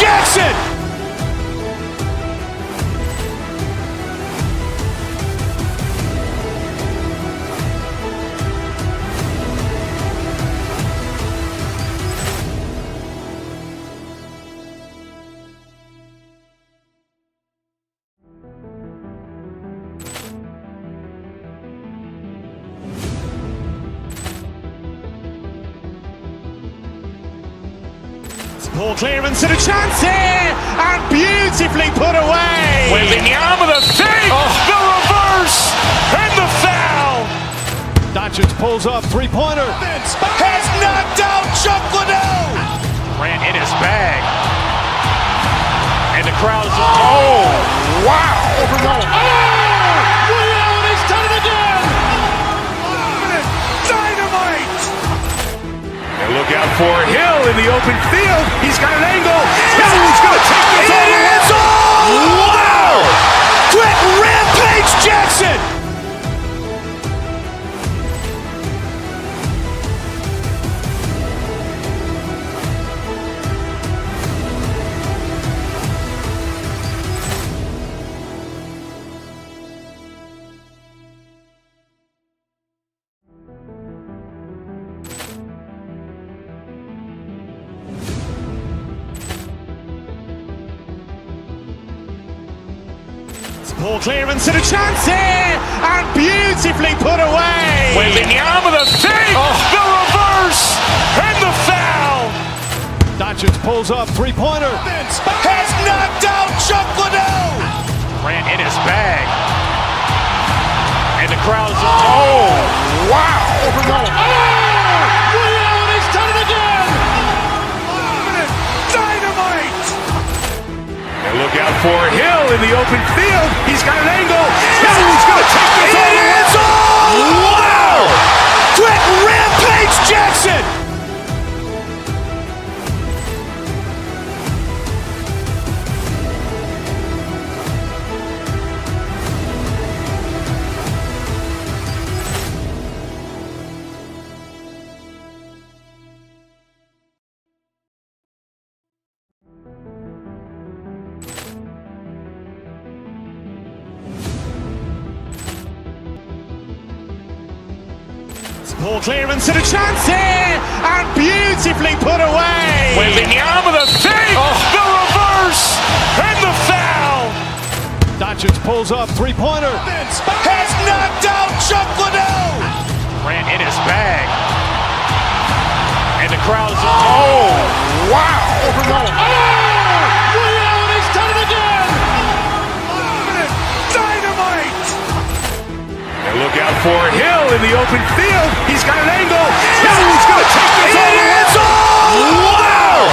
Jackson! Poor clearance and a chance here, and beautifully put away. Waving the arm of the thing, the reverse, and the foul. Doncic pulls up, three-pointer. Has knocked out Chuck Liddell. Ran in his bag. And the crowd is, oh, wow. Overrun. Allen has done it again. Dynamite. And look out for Hill in the open field. He's got an angle. He's going to take this all the way. It's all! Wow! Quick Rampage Jackson. Poor clearance and a chance here, and beautifully put away. Waving the arm of the thing, the reverse, and the foul. Doncic pulls up, three-pointer. Has knocked out Chuck Liddell. Ran in his bag. And the crowd is, oh, wow. Overrun. Allen has done it again. Dynamite. And look out for Hill in the open field. He's got an angle. He's going to take this all the way. It's all! Wow! Quick Rampage Jackson. Poor clearance and a chance here, and beautifully put away. Waving the arm of the thing, the reverse, and the foul. Doncic pulls up, three-pointer. Has knocked out Chuck Liddell. Ran in his bag. And the crowd is, oh, wow. Overrun. Allen has done it again. Dynamite. And look out for Hill in the open field. He's got an angle. He's going to take this all the way. It's all! Wow!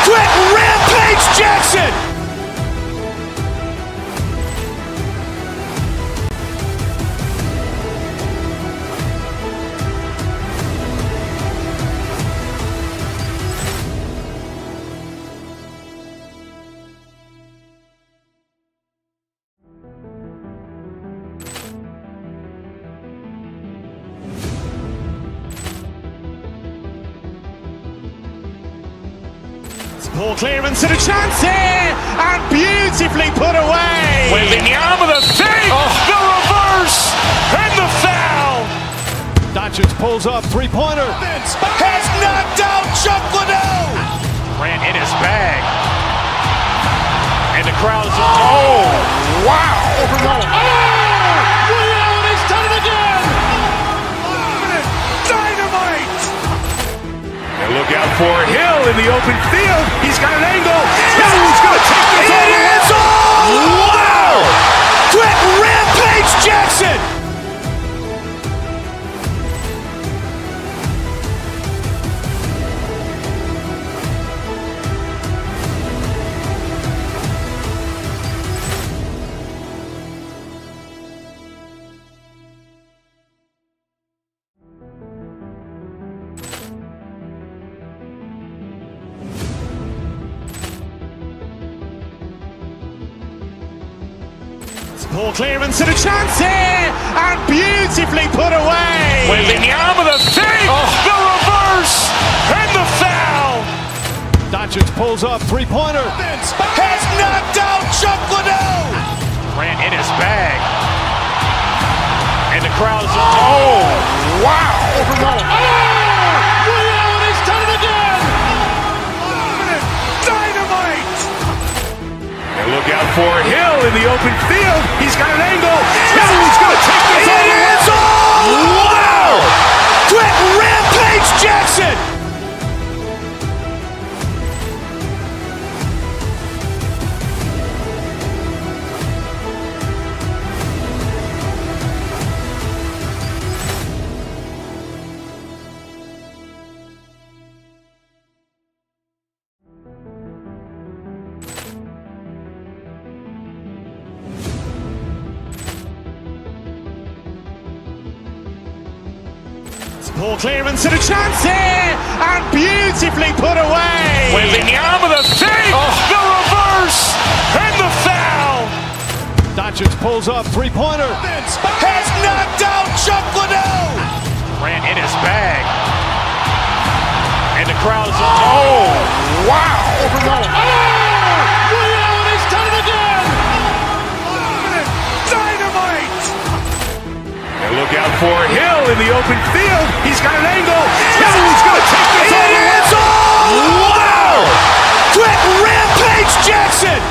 Quick Rampage Jackson. Poor clearance and a chance here, and beautifully put away. Waving the arm of the thing, the reverse, and the foul. Doncic pulls up, three-pointer. Has knocked out Chuck Liddell. Ran in his bag. And the crowd is, oh, wow. Overrun. Allen has done it again. Dynamite. And look out for Hill in the open field. He's got an angle. He's going to take this all the way. It's all! Wow! Quick Rampage Jackson. Poor clearance and a chance here, and beautifully put away. Waving the arm of the thing, the reverse, and the foul. Doncic pulls up, three-pointer. Has knocked out Chuck Liddell. Grant in his bag. And the crowd is... Oh, wow. Ray Allen has done it again. Dynamite. And look out for Hill in the open field. He's got an angle. Hill's going to take this all the way. Wow. Quick Rampage Jackson. Poor clearance and a chance here, and beautifully put away. Wembanyama the save, the reverse, and the foul. Doncic pulls up, three-pointer. Has knocked out Chuck Liddell. Grant in his bag. And the crowd is... Oh, wow. Ray Allen has done it again. Dynamite. And look out for Hill in the open field. He's got an angle. Hill's going to take this all the way. Wow. Quick Rampage Jackson.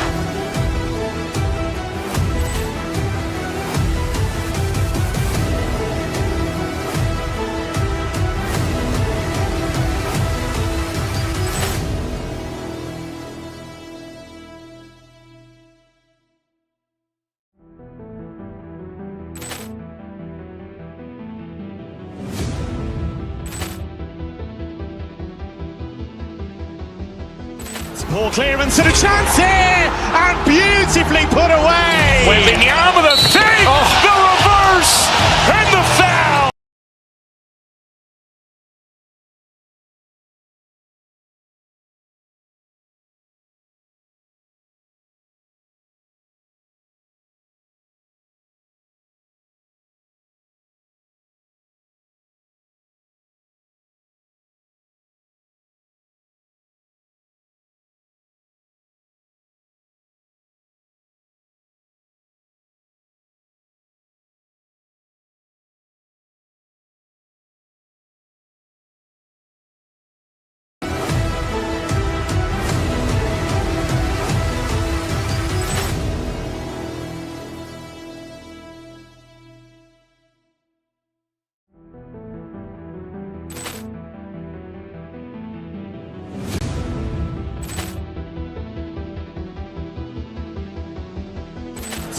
Poor clearance and a chance here, and beautifully put away. Wembanyama the save, the reverse, and the foul.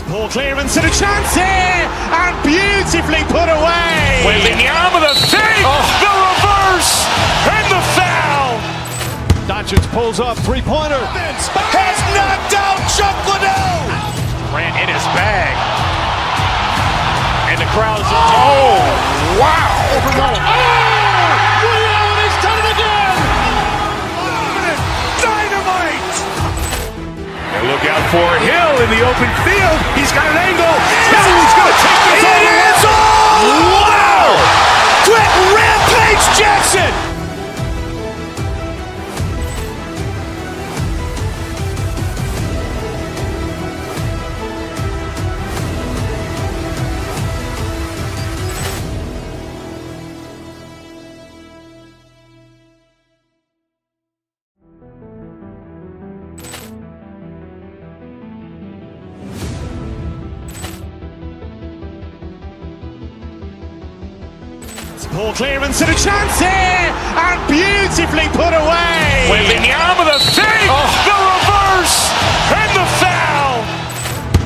Poor clearance and a chance here, and beautifully put away. Wembanyama the save, the reverse, and the foul. Doncic pulls up, three-pointer. Has knocked out Chuck Liddell. Grant in his bag. And the crowd is... Oh, wow. Ray Allen has done it again. Dynamite. And look out for Hill in the open field. He's got an angle. Hill's going to take this all the way. Wow. Quick Rampage Jackson. Poor clearance and a chance here, and beautifully put away. Wembanyama the save, the reverse, and the foul.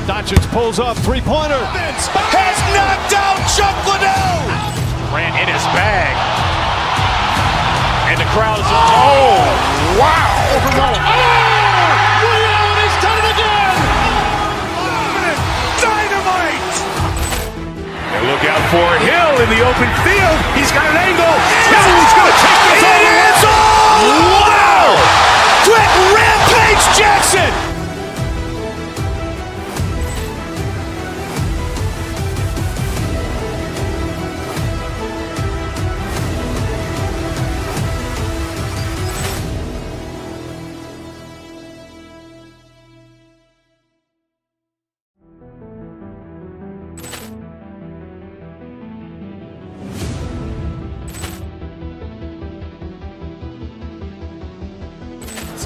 Doncic pulls up, three-pointer. Has knocked out Chuck Liddell. Grant in his bag. And the crowd is... Oh, wow. Ray Allen has done it again. Dynamite. And look out for Hill in the open field. He's got an angle. Hill's going to take this all the way. Wow. Quick Rampage Jackson.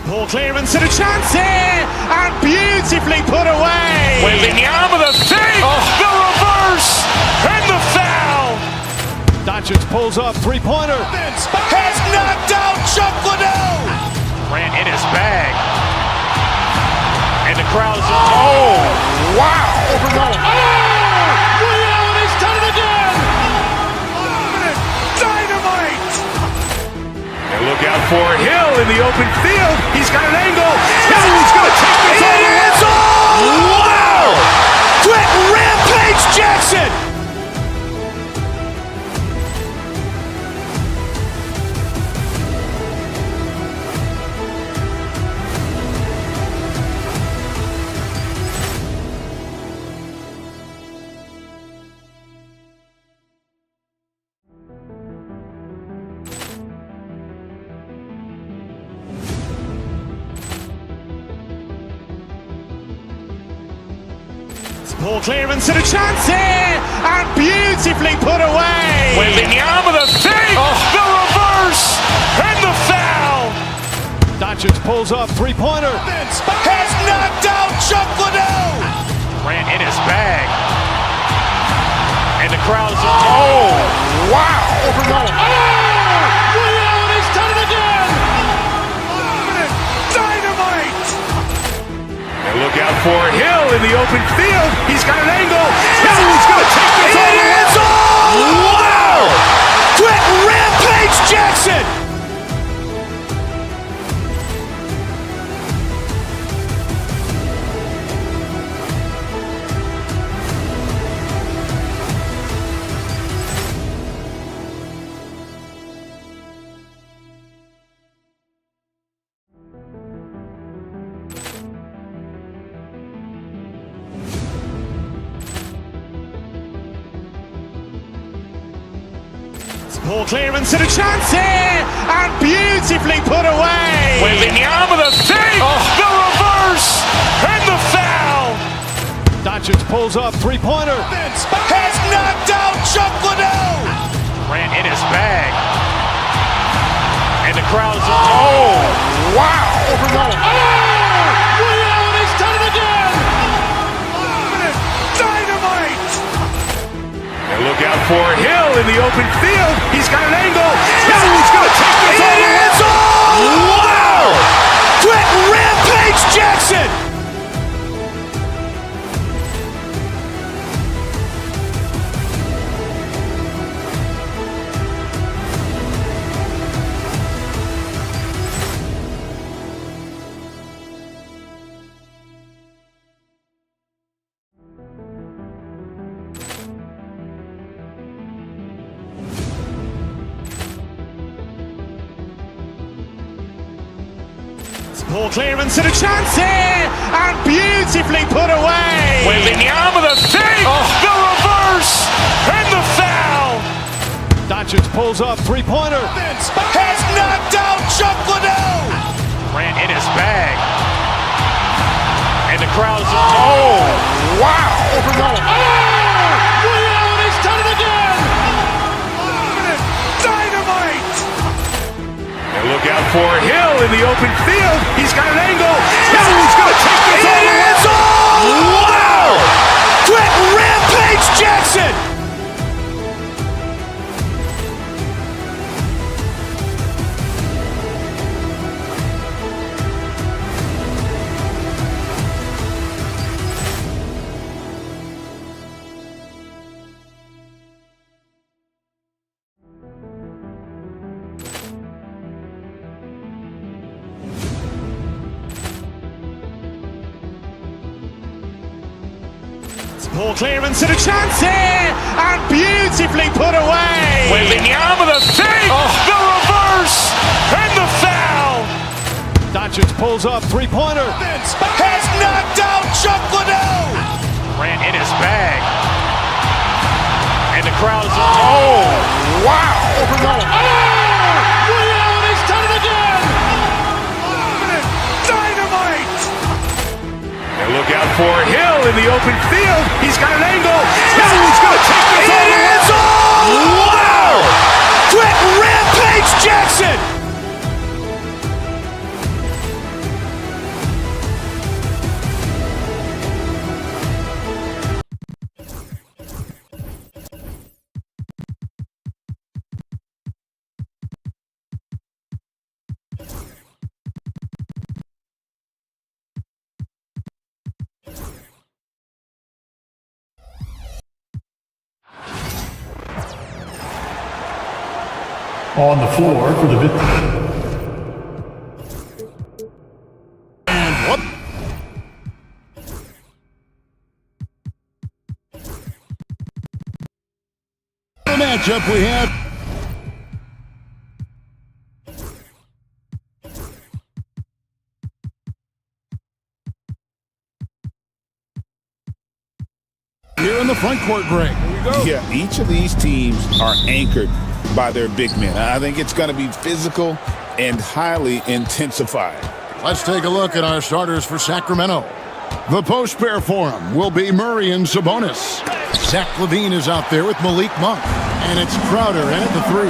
Ball clearance and a chance here, and beautifully put away. Wembanyama the fake, the reverse, and the foul. Doncic pulls up, three-pointer. Has knocked out Chuck Liddell. Ran in his bag. And the crowd's wow. Ray Allen has done it again. Dynamite. And look out for Hill in the open field. He's got an angle. Hill's going to take this all the way. Wow. Quick Rampage Jackson. Ball clearance and a chance here, and beautifully put away. Wembanyama the fake, the reverse, and the foul. Doncic pulls up, three-pointer. Has knocked out Chuck Liddell. Ran in his bag. And the crowd's wow. Ray Allen has done it again. Dynamite. And look out for Hill in the open field. He's got an angle. Hill's going to take this all the way. Wow. Quick Rampage Jackson. Ball clearance and a chance here, and beautifully put away. Wembanyama the fake, the reverse, and the foul. Doncic pulls up, three-pointer. Has knocked out Chuck Liddell. Ran in his bag. And the crowd's wow. Ray Allen has done it again. Dynamite. And look out for Hill in the open field. He's got an angle. Hill's going to take this all the way. Wow. Quick Rampage Jackson. Ball clearance and a chance here, and beautifully put away. Wembanyama the fake, the reverse, and the foul. Doncic pulls up, three-pointer. Has knocked out Chuck Liddell. Ran in his bag. And the crowd's wow. Ray Allen has done it again. Dynamite. And look out for Hill in the open field. He's got an angle. Hill's going to take this all the way. Wow. Quick Rampage Jackson. Ball clearance and a chance here, and beautifully put away. Wembanyama the fake, the reverse, and the foul. Doncic pulls up, three-pointer. Has knocked out Chuck Liddell. Ran in his bag. And the crowd's wow. Ray Allen has done it again. Dynamite. And look out for Hill in the open field. He's got an angle. Hill's going to take this all the way. Wow. Quick Rampage Jackson. On the floor for the victory. And what? The matchup we have. Here in the front court, Greg. Yeah, each of these teams are anchored by their big men. I think it's going to be physical and highly intensified. Let's take a look at our starters for Sacramento. The post pair for him will be Murray and Sabonis. Zach LaVine is out there with Malik Monk. And it's Crowder in at the 3.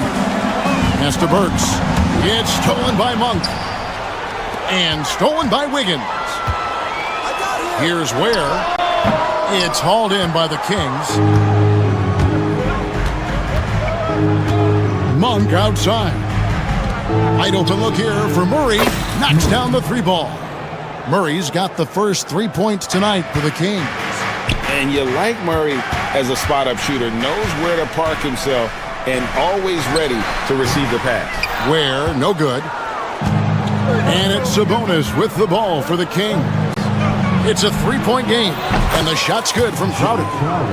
Pass to Burks. It's stolen by Monk. And stolen by Wiggins. Here's Ware. It's hauled in by the Kings. Monk outside. Wide open look here for Murray. Knocks down the 3 ball. Murray's got the first 3 points tonight for the Kings. And you like Murray as a spot-up shooter, knows where to park himself, and always ready to receive the pass. Ware, no good. And it's Sabonis with the ball for the Kings. It's a 3-point game, and the shot's good from Crowder.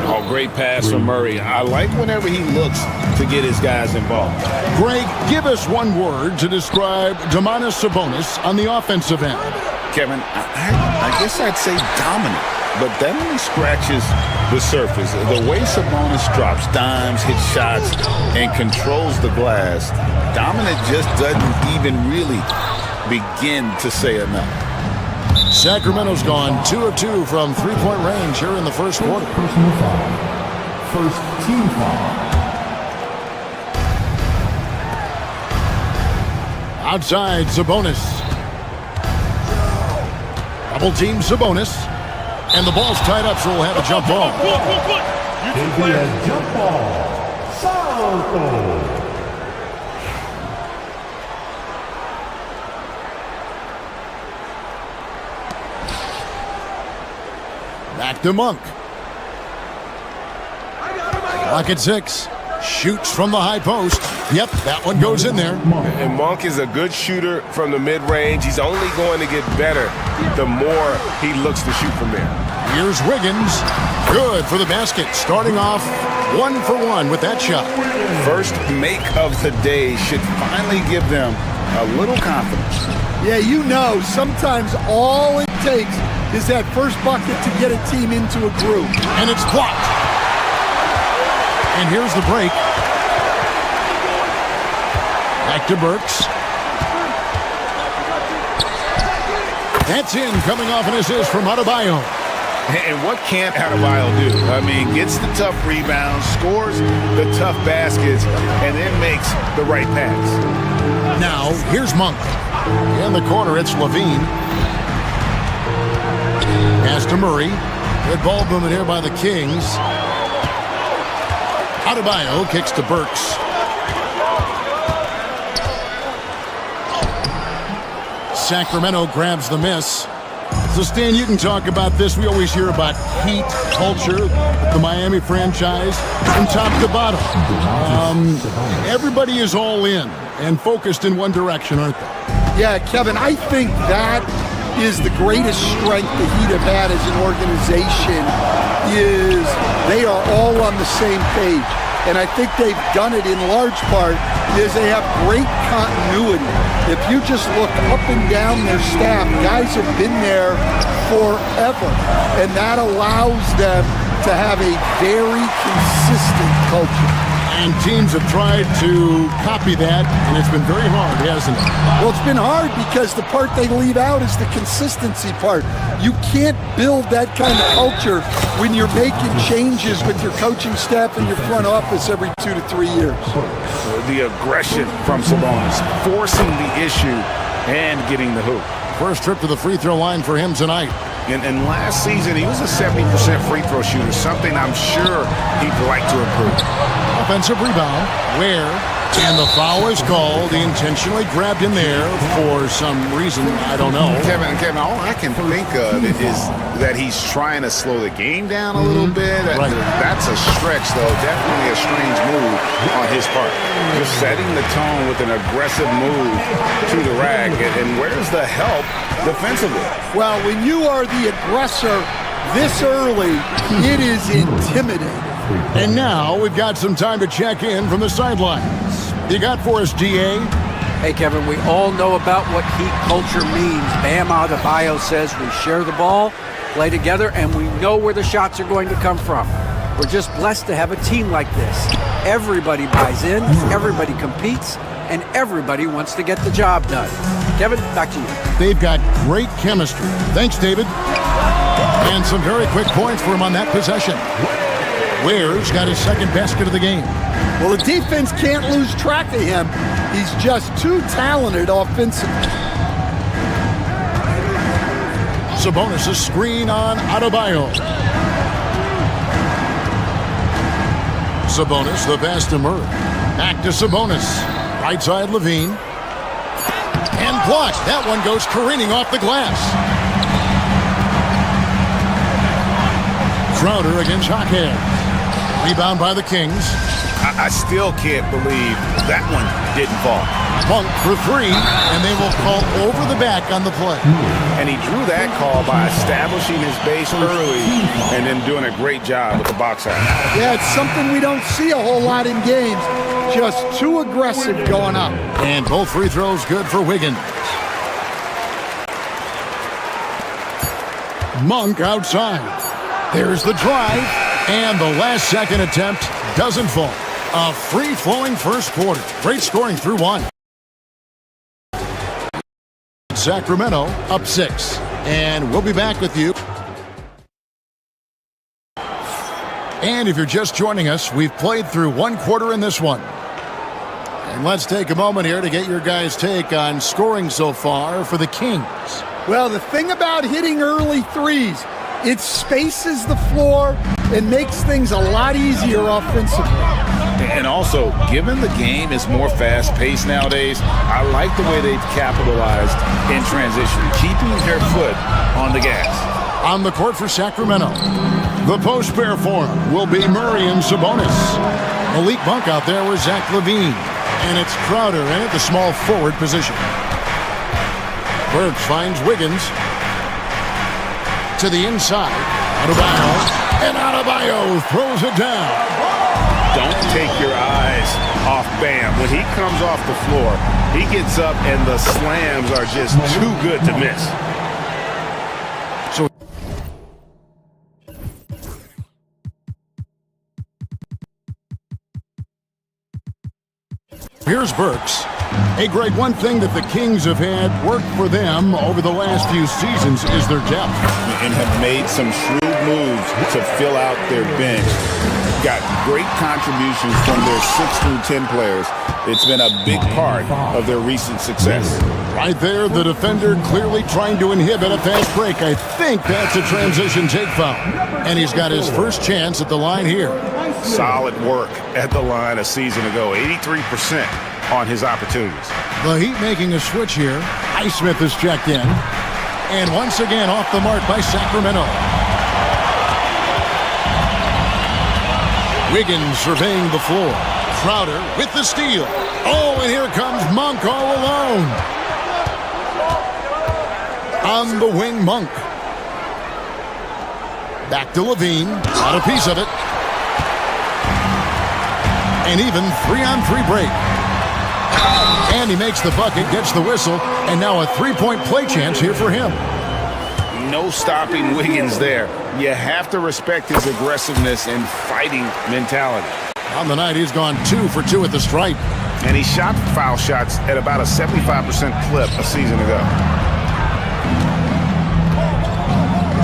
Oh, great pass from Murray. I like whenever he looks to get his guys involved. Greg, give us one word to describe Domantas Sabonis on the offensive end. Kevin, I guess I'd say dominant, but that only scratches the surface. The way Sabonis drops dimes, hits shots, and controls the glass, dominant just doesn't even really begin to say enough. Sacramento's gone 2 of 2 from 3-point range here in the first quarter. Personal foul. First team foul. Outside, Sabonis. Double team Sabonis. And the ball's tied up, so we'll have a jump ball. It'll be a jump ball. Salto. Back to Monk. Clock at 6. Shoots from the high post. Yep, that one goes in there. And Monk is a good shooter from the mid-range. He's only going to get better the more he looks to shoot from there. Here's Wiggins. Good for the basket. Starting off 1 for 1 with that shot. First make of the day should finally give them a little confidence. Yeah, you know, sometimes all it takes is that first bucket to get a team into a groove. And it's blocked. And here's the break. Back to Burks. That's in, coming off an assist from Adebayo. And what can't Adebayo do? I mean, gets the tough rebounds, scores the tough baskets, and then makes the right pass. Now, here's Monk. In the corner, it's LaVine. Pass to Murray. Good ball movement here by the Kings. Adebayo kicks to Burks. Sacramento grabs the miss. So, Stan, you can talk about this. We always hear about heat culture, the Miami franchise, from top to bottom. Everybody is all in and focused in one direction, aren't they? Yeah, Kevin, I think that is the greatest strength the Heat have had as an organization is they are all on the same page. And I think they've done it in large part is they have great continuity. If you just look up and down their staff, guys have been there forever. And that allows them to have a very consistent culture. And teams have tried to copy that, and it's been very hard, hasn't it? Well, it's been hard because the part they leave out is the consistency part. You can't build that kind of culture when you're making changes with your coaching staff and your front office every 2 to 3 years. The aggression from Sabonis, forcing the issue and getting the hoop. First trip to the free throw line for him tonight. And last season, he was a 70% free throw shooter, something I'm sure he'd like to improve. Offensive rebound. Ware And the foul is called. He intentionally grabbed him there for some reason. I don't know. Kevin, all I can think of is that he's trying to slow the game down a little bit. Right. That's a stretch, though. Definitely a strange move on his part. Just setting the tone with an aggressive move to the rack. And where's the help defensively? Well, when you are the aggressor this early, it is intimidating. And now we've got some time to check in from the sidelines. You got for us, DA? Hey, Kevin, we all know about what heat culture means. Bam Adebayo says we share the ball, play together, and we know where the shots are going to come from. We're just blessed to have a team like this. Everybody buys in, everybody competes, and everybody wants to get the job done. Kevin, back to you. They've got great chemistry. Thanks, David. And some very quick points for him on that possession. Ware's got his second basket of the game. Well, the defense can't lose track of him. He's just too talented offensively. Sabonis' screen on Adebayo. Sabonis, the pass to Murray. Back to Sabonis. Right side, Levine. And blocked. That one goes careening off the glass. Crowder against Jaquez. Rebound by the Kings. I still can't believe that one didn't fall. Monk for three, and they will call over the back on the play. And he drew that call by establishing his base early and then doing a great job with the box out. Yeah, it's something we don't see a whole lot in games. Just too aggressive going up. And both free throws good for Wiggins. Monk outside. There's the drive, and the last second attempt doesn't fall. A free-flowing first quarter. Great scoring through one. Sacramento up 6. And we'll be back with you. And if you're just joining us, we've played through one quarter in this one. And let's take a moment here to get your guys' take on scoring so far for the Kings. Well, the thing about hitting early threes, it spaces the floor and makes things a lot easier offensively. And also, given the game is more fast-paced nowadays, I like the way they've capitalized in transition, keeping their foot on the gas. On the court for Sacramento, the post pair for him will be Murray and Sabonis. Malik Monk out there with Zach LaVine. And it's Crowder in at the small forward position. Burks finds Wiggins. To the inside. Adebayo. And Adebayo throws it down. Don't take your eyes off Bam. When he comes off the floor, he gets up and the slams are just too good to miss. So here's Burks. Hey, Greg, one thing that the Kings have had work for them over the last few seasons is their depth. And have made some shrewd moves to fill out their bench. Got great contributions from their 6 through 10 players. It's been a big part of their recent success. Right there, the defender clearly trying to inhibit a fast break. I think that's a transition take foul. And he's got his first chance at the line here. Solid work at the line a season ago. 83% on his opportunities. The Heat making a switch here. Highsmith is checked in. And once again off the mark by Sacramento. Wiggins surveying the floor. Crowder with the steal. Oh, and here comes Monk all alone. On the wing, Monk. Back to Levine. Got a piece of it. And even 3-on-3 break. And he makes the bucket, gets the whistle, and now a three-point play chance here for him. No stopping Wiggins there. You have to respect his aggressiveness and fighting mentality. On the night, he's gone 2 for 2 at the stripe. And he shot foul shots at about a 75% clip a season ago.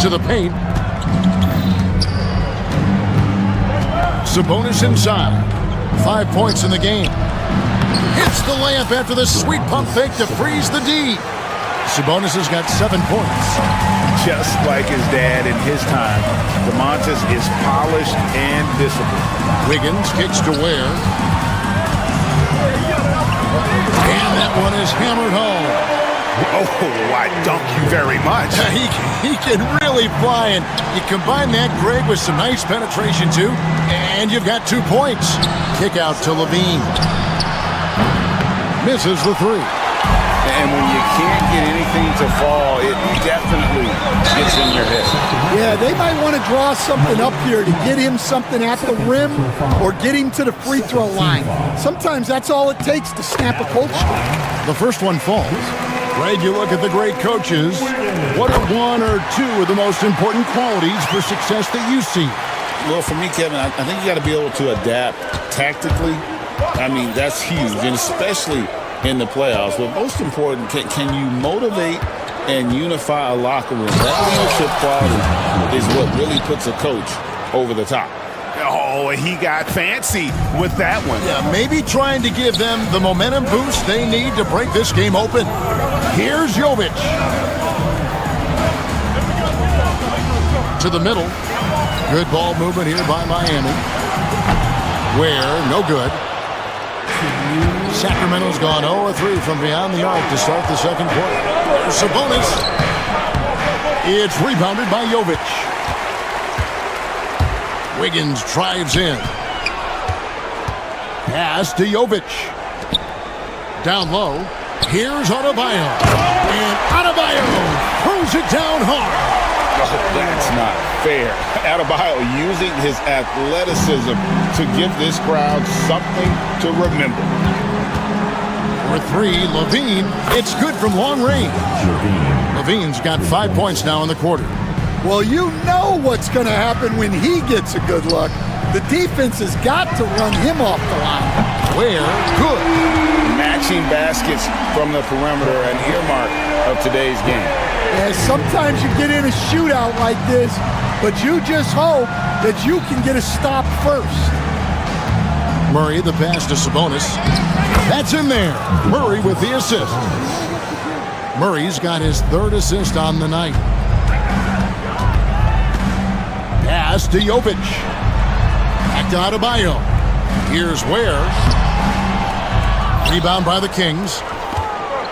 To the paint. Sabonis inside. 5 points in the game. Hits the layup after the sweet pump fake to freeze the D. Sabonis has got 7 points. Just like his dad in his time, DeMontis is polished and disciplined. Wiggins kicks to Ware. And that one is hammered home. Oh, I dunk you very much. He can really fly, and you combine that, Greg, with some nice penetration, too, and you've got 2 points. Kick out to Levine. Misses the three. And when you can't get anything to fall, it definitely gets in your head. Yeah, they might want to draw something up here to get him something at the rim or get him to the free throw line. Sometimes that's all it takes to snap a cold streak. The first one falls. Greg, you look at the great coaches. What are 1 or 2 of the most important qualities for success that you see? Well, for me, Kevin, I think you got to be able to adapt tactically. I mean, that's huge, and especially in the playoffs. But most important, can you motivate and unify a locker room? That leadership quality is what really puts a coach over the top. Oh, he got fancy with that one. Yeah, maybe trying to give them the momentum boost they need to break this game open. Here's Jovic. To the middle. Good ball movement here by Miami. Ware, no good. Sacramento's gone 0-3 from beyond the arc to start the second quarter. There's Sabonis. It's rebounded by Jovic. Wiggins drives in. Pass to Jovic. Down low. Here's Adebayo. And Adebayo throws it down hard. Oh, that's not fair. Adebayo using his athleticism to give this crowd something to remember. For 3, Levine. It's good from long range. Levine's got 5 points now in the quarter. Well, you know what's going to happen when he gets a good look. The defense has got to run him off the line. Ware, good. Matching baskets from the perimeter, an earmark of today's game. Yeah, sometimes you get in a shootout like this, but you just hope that you can get a stop first. Murray, the pass to Sabonis. That's in there. Murray with the assist. Murray's got his 3rd assist on the night. Pass to Jovic. Back to Adebayo. Here's Ware. Rebound by the Kings.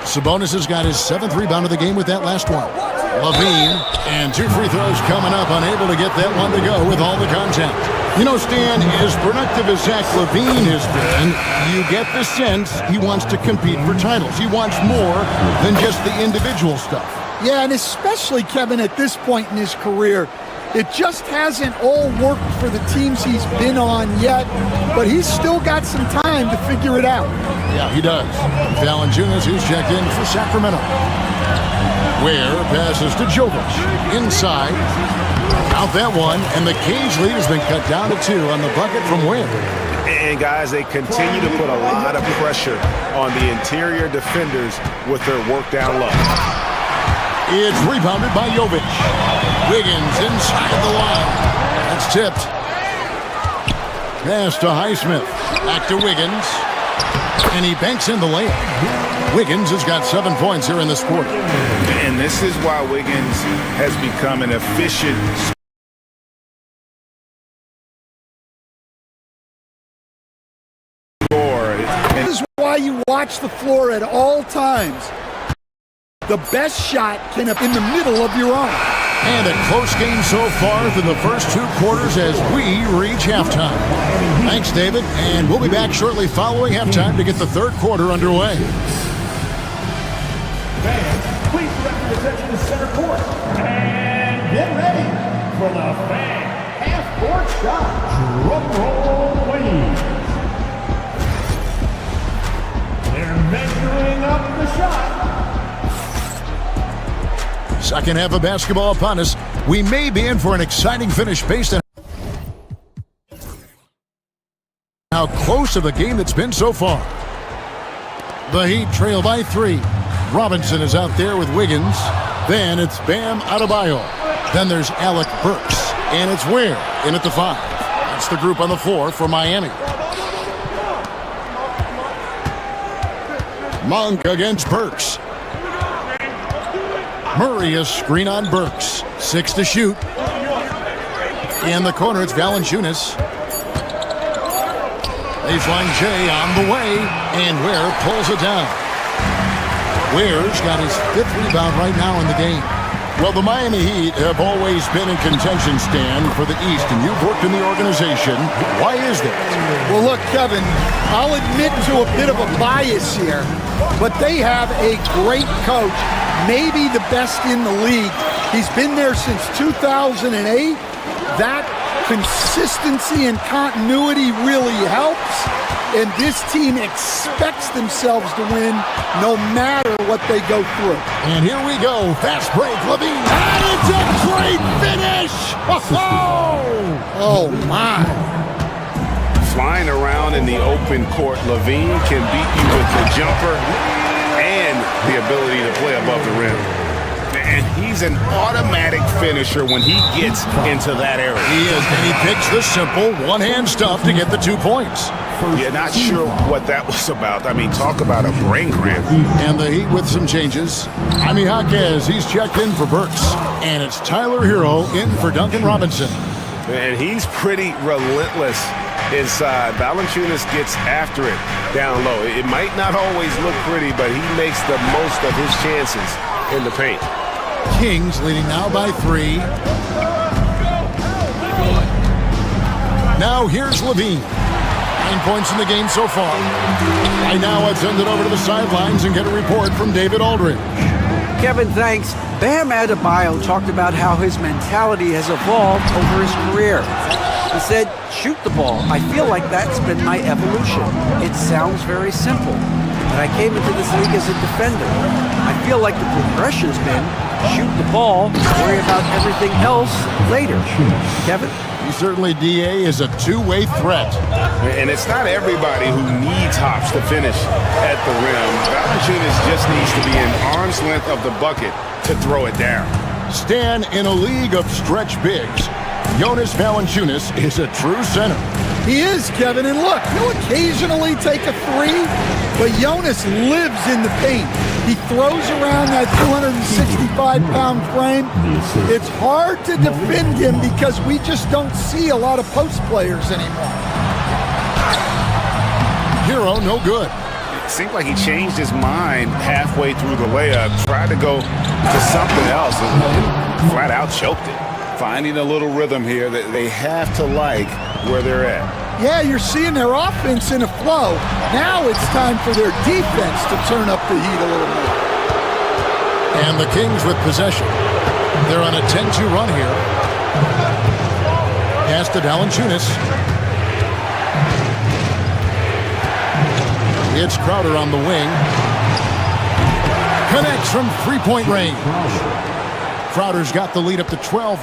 Sabonis has got his 7th rebound of the game with that last one. Levine, and 2 free throws coming up, unable to get that one to go with all the contact. You know, Stan, as productive as Zach LaVine has been, you get the sense he wants to compete for titles. He wants more than just the individual stuff. Yeah, and especially, Kevin, at this point in his career, it just hasn't all worked for the teams he's been on yet, but he's still got some time to figure it out. Yeah, he does. Valanciunas, who's checked in for Sacramento. Ware passes to Jovic. Inside. Out that one, and the Cage lead has been cut down to 2 on the bucket from Ware. And guys, they continue to put a lot of pressure on the interior defenders with their work down low. It's rebounded by Jovic. Wiggins inside the line. That's tipped. Pass to Highsmith. Back to Wiggins. And he banks in the layup. Wiggins has got 7 points here in this quarter. And this is why Wiggins has become an efficient scorer. This is why you watch the floor at all times. The best shot can be in the middle of your own. And a close game so far through the first 2 quarters as we reach halftime. Thanks, David, and we'll be back shortly following halftime to get the 3rd quarter underway. Fans, please direct your attention to center court. And get ready for the fan half-court shot. Drum roll, please. They're measuring up the shot. Second half of basketball upon us. We may be in for an exciting finish based on how close of a game it's been so far. The Heat trail by 3. Robinson is out there with Wiggins. Then it's Bam Adebayo. Then there's Alec Burks. And it's Ware in at the 5. That's the group on the floor for Miami. Monk against Burks. Murray a screen on Burks. 6 to shoot. In the corner, it's Valanciunas. Baseline J on the way, and Ware pulls it down. Ware's got his 5th rebound right now in the game. Well, the Miami Heat have always been in contention, Stan, for the East, and you've worked in the organization. Why is that? Well, look, Kevin, I'll admit to a bit of a bias here, but they have a great coach, maybe the best in the league. He's been there since 2008. That consistency and continuity really helps, and this team expects themselves to win no matter what they go through. And here we go. Fast break. Levine. And it's a great finish. Oh, my. Flying around in the open court, Levine can beat you with the jumper and the ability to play above the rim. And he's an automatic finisher when he gets into that area. He is, and he picks the simple one-hand stuff to get the 2 points. Yeah, not sure what that was about. I mean, talk about a brain cramp. And the Heat with some changes. Jaime Jaquez, he's checked in for Burks. And it's Tyler Hero in for Duncan Robinson. And he's pretty relentless inside. Valanciunas gets after it down low. It might not always look pretty, but he makes the most of his chances in the paint. Kings leading now by 3. Now here's Levine. 9 points in the game so far. Right now, let's send it over to the sidelines and get a report from David Aldridge. Kevin, thanks. Bam Adebayo talked about how his mentality has evolved over his career. He said, shoot the ball. I feel like that's been my evolution. It sounds very simple, but I came into this league as a defender. I feel like the progression's been shoot the ball, worry about everything else later. Kevin? Certainly, DA is a two-way threat. And it's not everybody who needs hops to finish at the rim. Valanciunas just needs to be an arm's length of the bucket to throw it down. Stan, in a league of stretch bigs, Jonas Valanciunas is a true center. He is, Kevin, and look, he'll occasionally take a three, but Jonas lives in the paint. He throws around that 265-pound frame. It's hard to defend him because we just don't see a lot of post players anymore. Hero, no good. It seemed like he changed his mind halfway through the layup, tried to go to something else, and flat out choked it. Finding a little rhythm here that they have to like where they're at. Yeah, you're seeing their offense in a flow. Now it's time for their defense to turn up the heat a little more. And the Kings with possession. They're on a 10-2 run here. Pass to Valanciunas. It's Crowder on the wing. Connects from three-point range. Crowder's got the lead up to 12.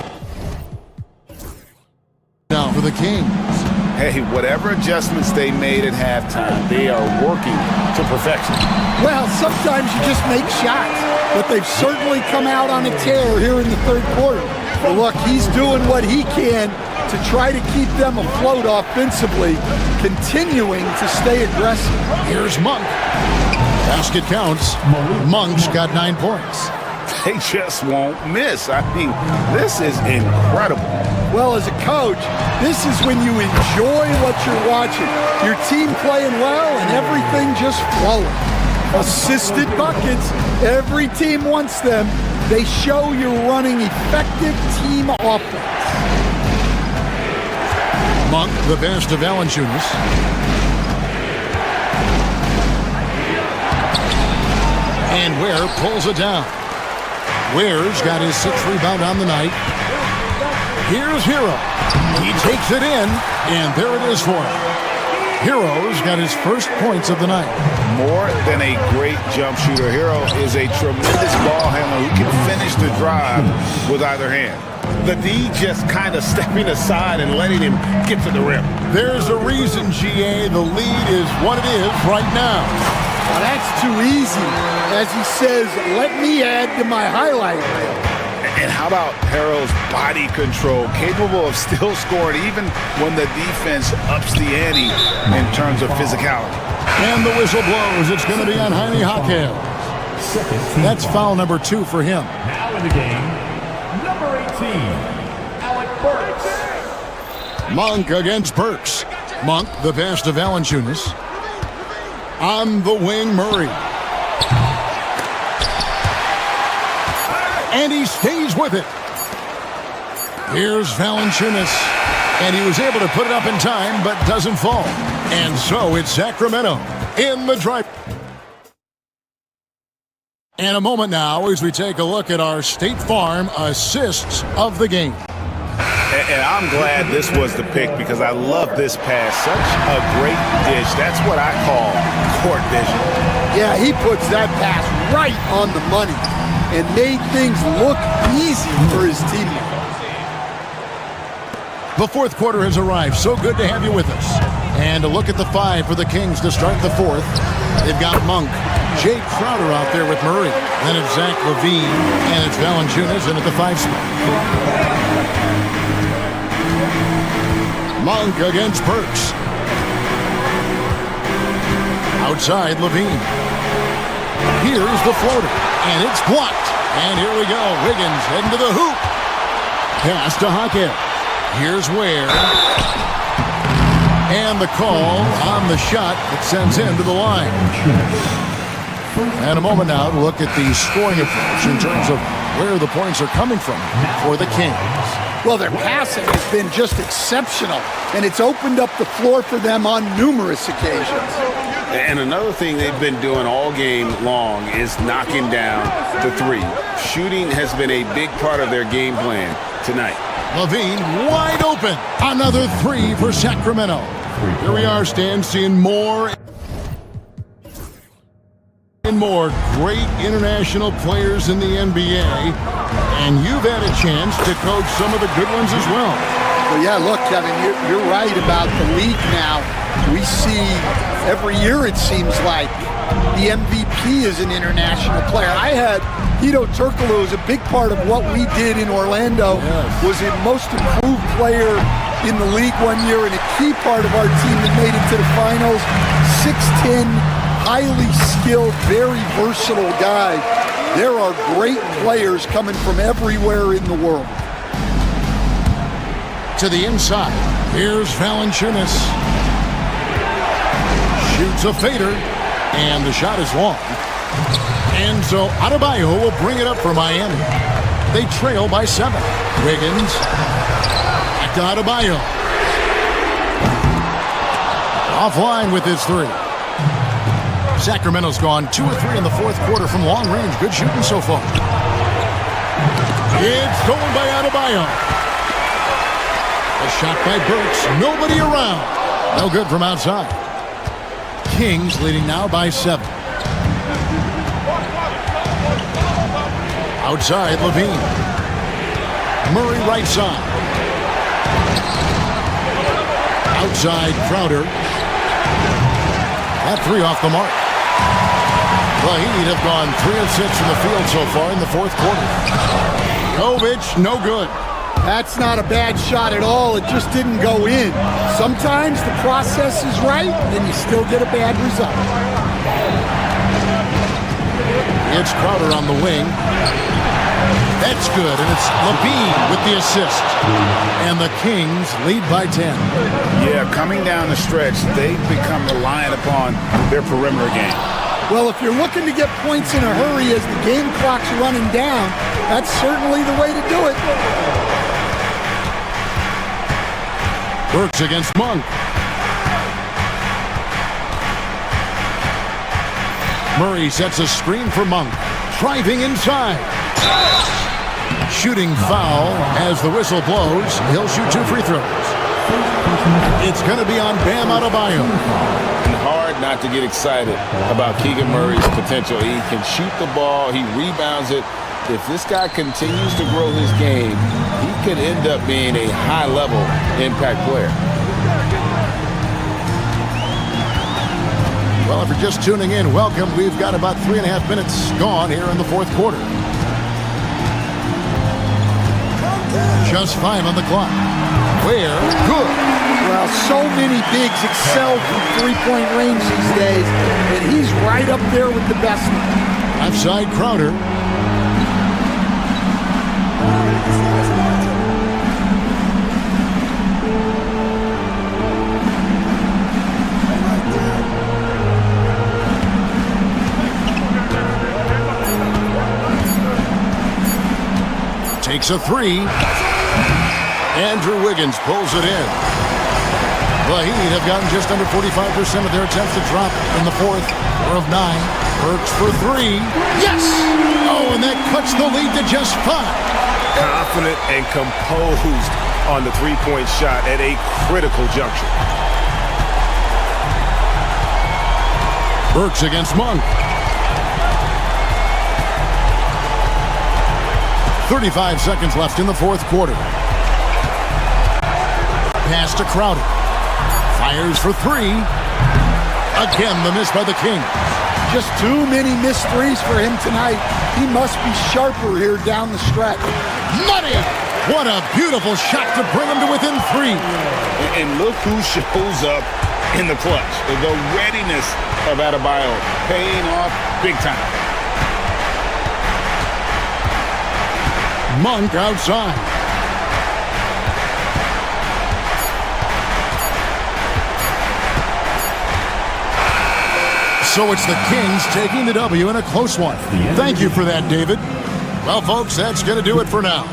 Now for the Kings. Hey, whatever adjustments they made at halftime, they are working to perfection. Well, sometimes you just make shots, but they've certainly come out on a tear here in the third quarter. But look, he's doing what he can to try to keep them afloat offensively, continuing to stay aggressive. Here's Monk. Basket counts. Monk's got 9 points. They just won't miss. I mean, this is incredible. Well, as a coach, this is when you enjoy what you're watching. Your team playing well and everything just flowing. Assisted buckets. Every team wants them. They show you're running effective team offense. Monk, the pass to Valanciunas. And Ware pulls it down. Ware's got his 6th rebound on the night. Here's Hero. He takes it in, and there it is for him. Hero's got his first points of the night. More than a great jump shooter, Hero is a tremendous ball handler who can finish the drive with either hand. The D just kind of stepping aside and letting him get to the rim. There's a reason, GA, the lead is what it is right now. Well, that's too easy. As he says, let me add to my highlight reel. And how about Harrell's body control, capable of still scoring even when the defense ups the ante in terms of physicality. And the whistle blows. It's going to be on Jaime Jaquez. That's foul number 2 for him. Now in the game, number 18, Alec Burks. Monk against Burks. Monk, the pass to Valanciunas. On the wing, Murray. And he stays with it. Here's Valanciunas. And he was able to put it up in time, but doesn't fall. And so it's Sacramento in the drive. And a moment now as we take a look at our State Farm assists of the game. And I'm glad this was the pick because I love this pass. Such a great dish. That's what I call court vision. Yeah, he puts that pass right on the money and made things look easy for his teammates. The fourth quarter has arrived. So good to have you with us. And a look at the five for the Kings to start the fourth. They've got Monk, Jay Crowder out there with Murray. Then it's Zach LaVine, and it's Valanciunas in at the 5 spot. Monk against Burks. Outside, LaVine. Here's the floater, and it's blocked. And here we go. Wiggins heading to the hoop. Pass to Hackett. Here's Ware. And the call on the shot that sends him to the line. And a moment now to look at the scoring approach in terms of where the points are coming from for the Kings. Well, their passing has been just exceptional, and it's opened up the floor for them on numerous occasions. And another thing they've been doing all game long is knocking down the three. Shooting has been a big part of their game plan tonight. LaVine wide open. Another three for Sacramento. Here we are, Stan, seeing more and more great international players in the NBA. And you've had a chance to coach some of the good ones as well. Well, yeah, look, Kevin, you're right about the league now. We see every year, it seems like, the MVP is an international player. I had Hito Turkoglu was a big part of what we did in Orlando. Yes. Was a most improved player in the league one year and a key part of our team that made it to the finals. 6'10", highly skilled, very versatile guy. There are great players coming from everywhere in the world. To the inside. Here's Valanciunas. Shoots a fader. And the shot is long. And so Adebayo will bring it up for Miami. They trail by 7. Wiggins. Back to Adebayo. Offline with his 3. Sacramento's gone 2 or 3 in the fourth quarter from long range. Good shooting so far. It's stolen by Adebayo. A shot by Burks. Nobody around. No good from outside. Kings leading now by 7. Outside, LaVine. Murray right side. Outside, Crowder. That 3 off the mark. The Heat have gone 3 of 6 from the field so far in the fourth quarter. Kovic, no good. That's not a bad shot at all. It just didn't go in. Sometimes the process is right, and you still get a bad result. It's Crowder on the wing. That's good, and it's LaVine with the assist. And the Kings lead by 10. Yeah, coming down the stretch, they've become reliant upon their perimeter game. Well, if you're looking to get points in a hurry as the game clock's running down, that's certainly the way to do it. Burks against Monk. Murray sets a screen for Monk. Driving inside. Shooting foul as the whistle blows. He'll shoot 2 free throws. It's going to be on Bam Adebayo. And hard not to get excited about Keegan Murray's potential. He can shoot the ball. He rebounds it. If this guy continues to grow his game, he could end up being a high-level impact player. Well, if you're just tuning in, welcome. We've got about 3.5 minutes gone here in the fourth quarter. Just 5 on the clock. Ware, good. Well, so many bigs excel from three-point range these days, and he's right up there with the best. Outside Crowder. makes a three. Andrew Wiggins pulls it in. The Heat have gotten just under 45% of their attempts to drop in the fourth. 4 of 9. Burks for three. Yes! Oh, and that cuts the lead to just 5. Confident and composed on the three-point shot at a critical juncture. Burks against Monk. 35 seconds left in the fourth quarter. Pass to Crowder. Fires for three. Again, the miss by the Kings. Just too many missed threes for him tonight. He must be sharper here down the stretch. Money! What a beautiful shot to bring him to within 3. And look who shows up in the clutch. The readiness of Adebayo paying off big time. Monk outside. So it's the Kings taking the W in a close one. Thank you for that, David. Well, folks, that's going to do it for now.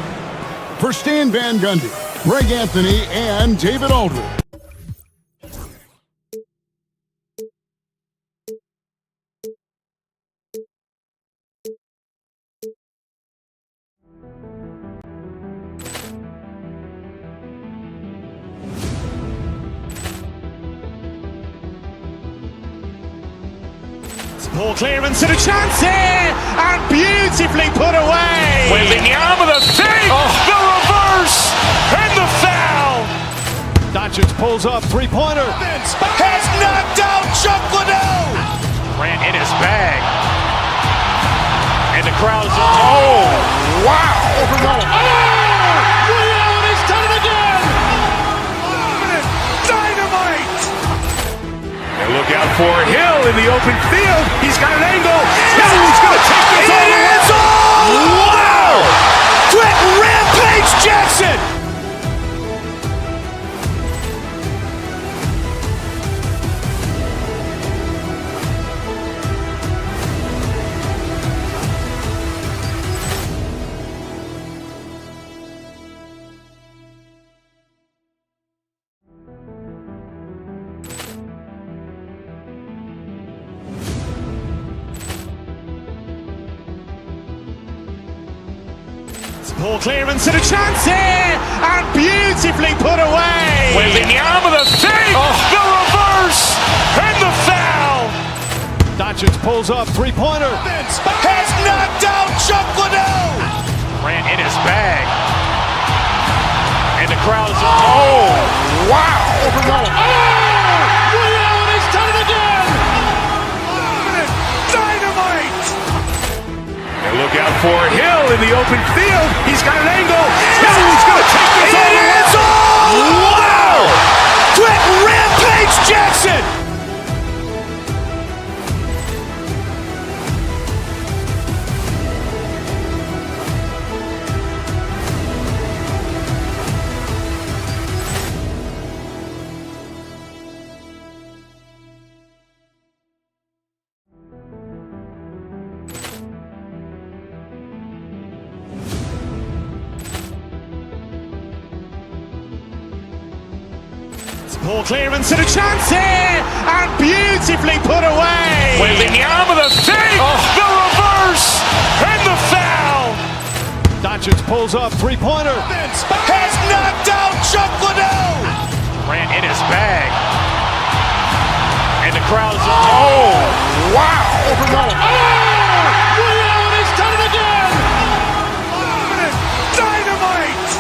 For Stan Van Gundy, Greg Anthony, and David Aldridge. Ball clearance and a chance here, and beautifully put away. Wembanyama the fake, the reverse, and the foul. Doncic pulls up, three-pointer. Has knocked out Chuck Liddell. Ran in his bag. And the crowd is, oh, wow. Ray Allen, he's done it again. Dynamite. And look out for Hill in the open field. He's got an angle. He's going to take this all the way. Wow. Quick Rampage Jackson. Ball clearance and a chance here, and beautifully put away. Wembanyama the fake, the reverse, and the foul. Doncic pulls up, three-pointer. Has knocked out Chuck Liddell. Ran in his bag. And the crowd is, oh, wow. Ray Allen, he's done it again. Dynamite. And look out for Hill in the open field. He's got an angle. He's going to take this all the way. Wow. Quick Rampage Jackson. Ball clearance and a chance here, and beautifully put away. Wembanyama the fake, the reverse, and the foul. Doncic pulls up, three-pointer. Has knocked out Chuck Liddell. Ran in his bag. And the crowd is, oh, wow. Ray Allen, he's done it again. Dynamite.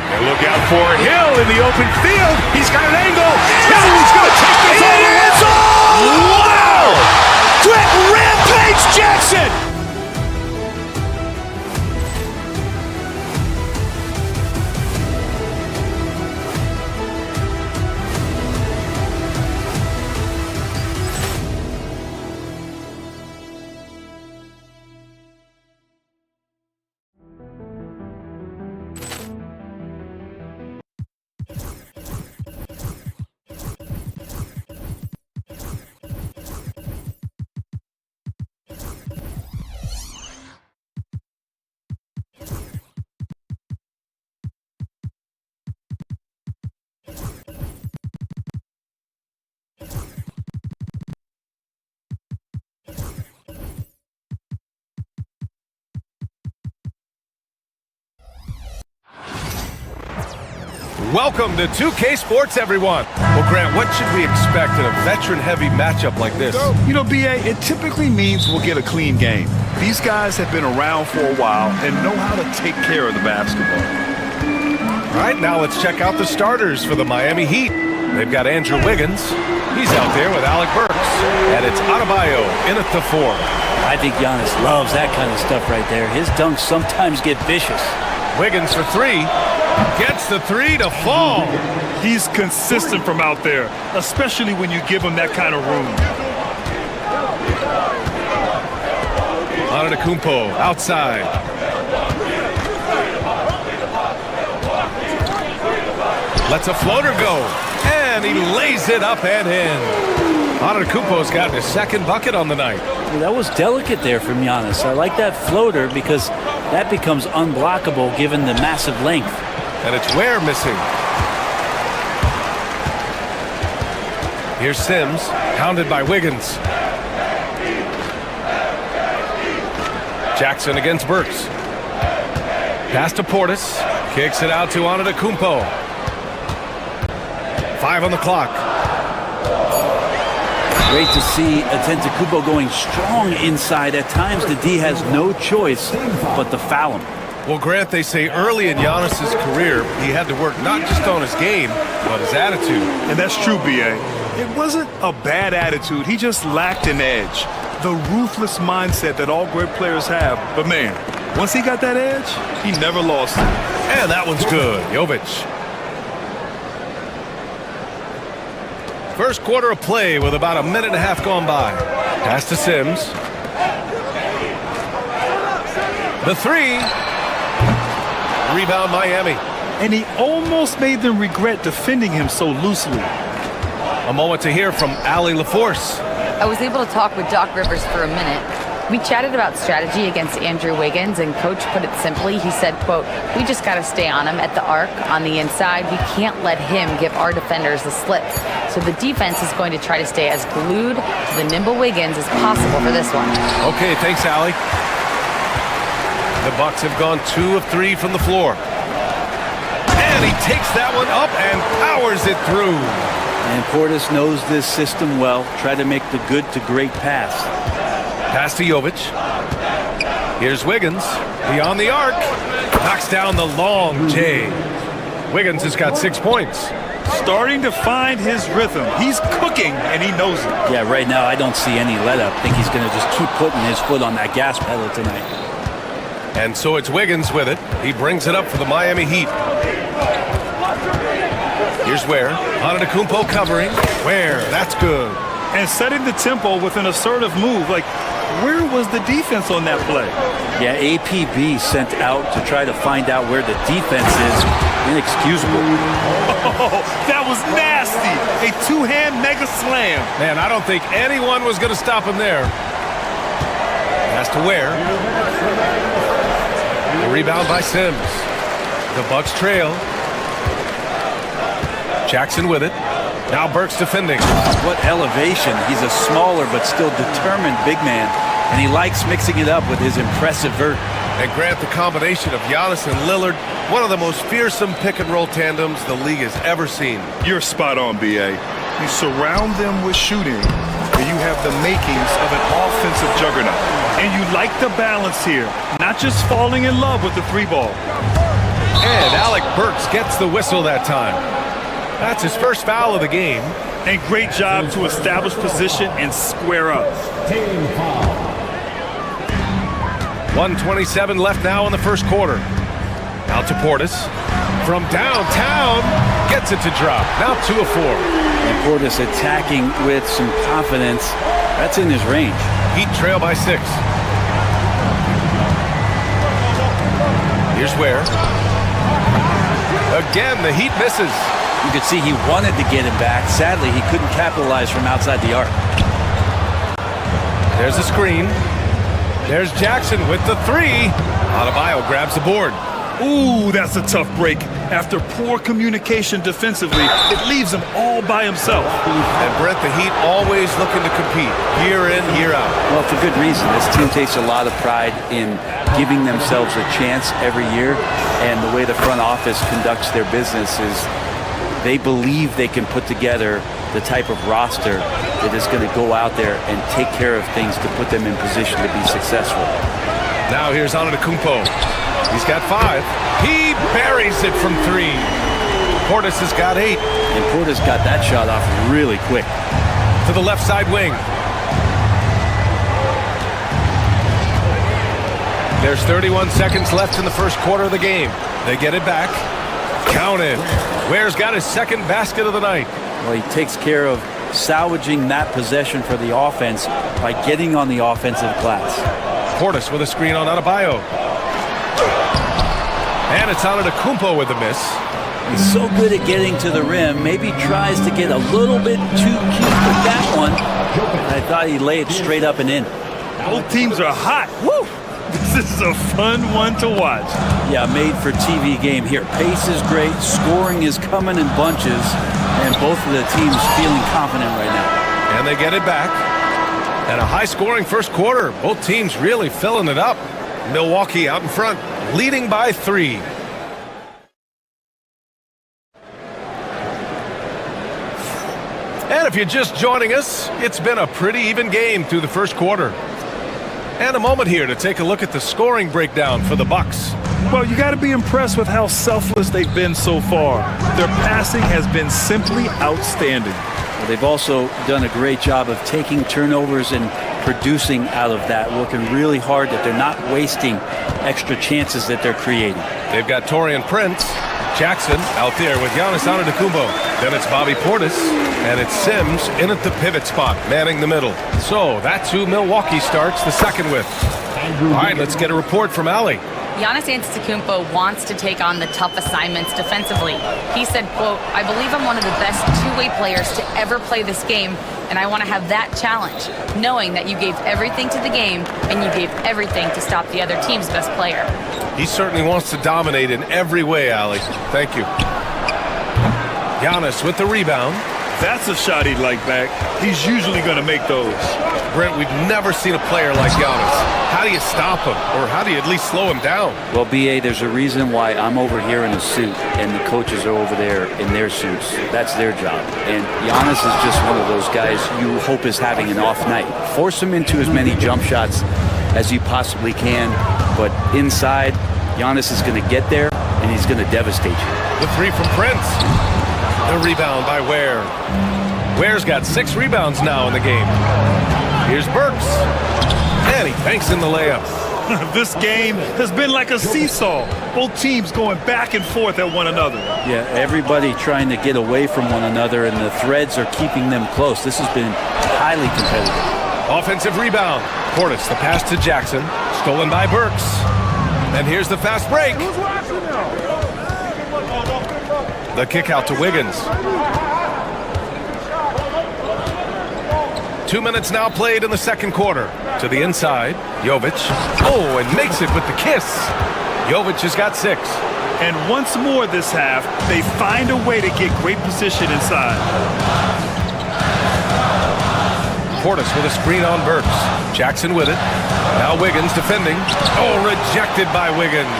And look out for Hill in the open field. He's got an angle. He's going to take this all the way. Wow. Quick Rampage Jackson. Welcome to 2K Sports, everyone. Well, Grant, what should we expect in a veteran-heavy matchup like this? You know, BA, it typically means we'll get a clean game. These guys have been around for a while and know how to take care of the basketball. All right, now let's check out the starters for the Miami Heat. They've got Andrew Wiggins. He's out there with Alec Burks. And it's Adebayo in at the 4. I think Giannis loves that kind of stuff right there. His dunks sometimes get vicious. Wiggins for 3. Gets the 3 to fall. He's consistent from out there, especially when you give him that kind of room. Antetokounmpo outside. Lets a floater go. And he lays it up and in. Antetokounmpo's got his second bucket on the night. Well, that was delicate there from Giannis. I like that floater because that becomes unblockable given the massive length. And it's Ware missing. Here's Sims, hounded by Wiggins. Jackson against Burks. Pass to Portis. Kicks it out to Antetokounmpo. 5 on the clock. Great to see Antetokounmpo going strong inside. At times, the D has no choice but to foul him. Well, Grant, they say early in Giannis's career, he had to work not just on his game, but his attitude. And that's true, BA. It wasn't a bad attitude. He just lacked an edge. The ruthless mindset that all great players have. But, man, once he got that edge, he never lost it. And that one's good. Jovic. First quarter of play with about a minute and a half gone by. Pass to Sims. The 3. Rebound Miami. And he almost made them regret defending him so loosely. A moment to hear from Allie LaForce. I was able to talk with Doc Rivers for a minute. We chatted about strategy against Andrew Wiggins, and Coach put it simply. He said, quote, "We just got to stay on him at the arc, on the inside. We can't let him give our defenders the slip. So the defense is going to try to stay as glued to the nimble Wiggins as possible for this one." Okay, thanks, Allie. The Bucks have gone 2 of 3 from the floor. And he takes that one up and powers it through. And Portis knows this system well. Try to make the good to great pass. Pass to Jovic. Here's Wiggins. Beyond the arc. Knocks down the long J. Wiggins has got 6 points. Starting to find his rhythm. He's cooking, and he knows it. Yeah, right now I don't see any let-up. I think he's going to just keep putting his foot on that gas pedal tonight. And so it's Wiggins with it. He brings it up for the Miami Heat. Here's Ware. Antetokounmpo covering. Ware, that's good. And setting the tempo with an assertive move. Like, where was the defense on that play? Yeah, APB sent out to try to find out where the defense is. Inexcusable. Oh, that was nasty. A two-hand mega slam. Man, I don't think anyone was going to stop him there. Pass to Ware. The rebound by Sims. The Bucks trail. Jackson with it. Now Burks defending. What elevation. He's a smaller but still determined big man. And he likes mixing it up with his impressive vert. And Grant, the combination of Giannis and Lillard, one of the most fearsome pick-and-roll tandems the league has ever seen. You're spot on, BA. You surround them with shooting, and you have the makings of an offensive juggernaut. And you like the balance here, not just falling in love with the 3-ball. And Alec Burks gets the whistle that time. That's his first foul of the game. And great job to establish position and square up. 1:27 left now in the first quarter. Out to Portis. From downtown, gets it to drop. Now 2 of 4. And Portis attacking with some confidence. That's in his range. Heat trail by 6. Here's Ware. Again, the Heat misses. You could see he wanted to get him back. Sadly, he couldn't capitalize from outside the arc. There's a screen. There's Jackson with the 3. Adebayo grabs the board. Ooh, that's a tough break. After poor communication defensively, it leaves him all by himself. And Brent, the Heat always looking to compete year in, year out. Well, for good reason. This team takes a lot of pride in giving themselves a chance every year. And the way the front office conducts their business is they believe they can put together the type of roster that is going to go out there and take care of things to put them in position to be successful. Now here's Antetokounmpo. He's got 5. He buries it from 3. Portis has got 8. And Portis got that shot off really quick. To the left side wing. There's 31 seconds left in the first quarter of the game. They get it back. Counted. Ware's got his second basket of the night. Well, he takes care of salvaging that possession for the offense by getting on the offensive glass. Portis with a screen on Adebayo. And it's Antetokounmpo with the miss. He's so good at getting to the rim. Maybe tries to get a little bit too cute with that one. I thought he laid it straight up and in. Both teams are hot. Woo! This is a fun one to watch. Yeah, made for TV game here. Pace is great. Scoring is coming in bunches. And both of the teams feeling confident right now. And they get it back. And a high-scoring first quarter. Both teams really filling it up. Milwaukee out in front, leading by 3. And if you're just joining us, it's been a pretty even game through the first quarter. And a moment here to take a look at the scoring breakdown for the Bucks. Well, you got to be impressed with how selfless they've been so far. Their passing has been simply outstanding. Well, they've also done a great job of taking turnovers and producing out of that, working really hard that they're not wasting extra chances that they're creating. They've got Taurean Prince, Jackson out there with Giannis Antetokounmpo. Then it's Bobby Portis, and it's Sims in at the pivot spot, manning the middle. So that's who Milwaukee starts the second with. All right, let's get a report from Allie. Giannis Antetokounmpo wants to take on the tough assignments defensively. He said, quote, "I believe I'm one of the best two-way players to ever play this game, and I want to have that challenge, knowing that you gave everything to the game and you gave everything to stop the other team's best player." He certainly wants to dominate in every way, Allie. Thank you. Giannis with the rebound. That's a shot he'd like back. He's usually going to make those. Brent, we've never seen a player like Giannis. How do you stop him? Or how do you at least slow him down? Well, B.A., there's a reason why I'm over here in a suit and the coaches are over there in their suits. That's their job. And Giannis is just one of those guys you hope is having an off night. Force him into as many jump shots as you possibly can. But inside, Giannis is going to get there and he's going to devastate you. The three from Prince. The rebound by Ware. Ware's got 6 rebounds now in the game. Here's Burks. And he banks in the layup. This game has been like a seesaw. Both teams going back and forth at one another. Yeah, everybody trying to get away from one another, and the threads are keeping them close. This has been highly competitive. Offensive rebound. Portis, the pass to Jackson. Stolen by Burks. And here's the fast break. The kick out to Wiggins. 2 minutes now played in the second quarter. To the inside, Jovic. Oh, and makes it with the kiss. Jovic has got 6. And once more this half, they find a way to get great position inside. Portis with a screen on Burks. Jackson with it. Now Wiggins defending. Oh, rejected by Wiggins.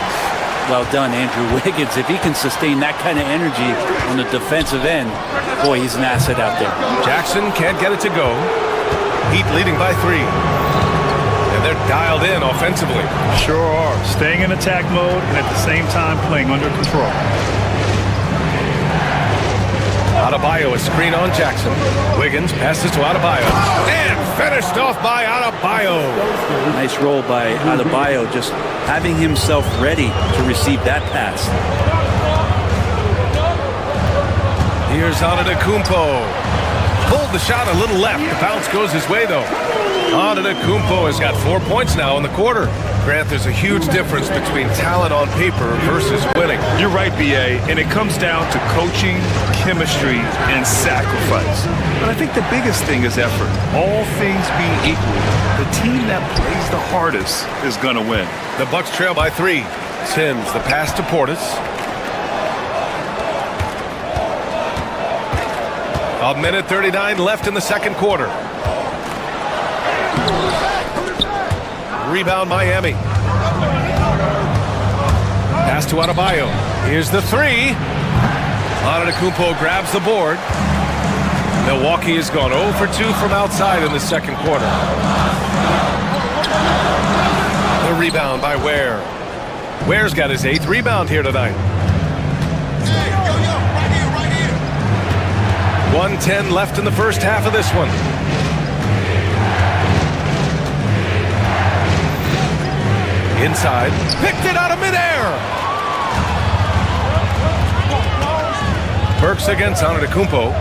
Well done, Andrew Wiggins. If he can sustain that kind of energy on the defensive end, boy, he's an asset out there. Jackson can't get it to go. Heat leading by 3. And they're dialed in offensively. Sure are. Staying in attack mode and at the same time playing under control. Adebayo, a screen on Jackson. Wiggins passes to Adebayo. And finished off by Adebayo. Nice roll by Adebayo, just having himself ready to receive that pass. Here's Antetokounmpo. Pulled the shot a little left. The bounce goes his way, though. Antetokounmpo has got 4 points now in the quarter. Grant, there's a huge difference between talent on paper versus winning. You're right, B.A., and it comes down to coaching, chemistry, and sacrifice. But I think the biggest thing is effort. All things being equal, the team that plays the hardest is going to win. The Bucks trail by 3. Sims, the pass to Portis. A minute 39 left in the second quarter. Rebound Miami. Pass to Adebayo. Here's the three. Antetokounmpo grabs the board. Milwaukee has gone 0 for 2 from outside in the second quarter. The rebound by Ware. Ware's got his 8th rebound here tonight. 1:10 left in the first half of this one. Inside. Picked it out of midair. Burks against Antetokounmpo.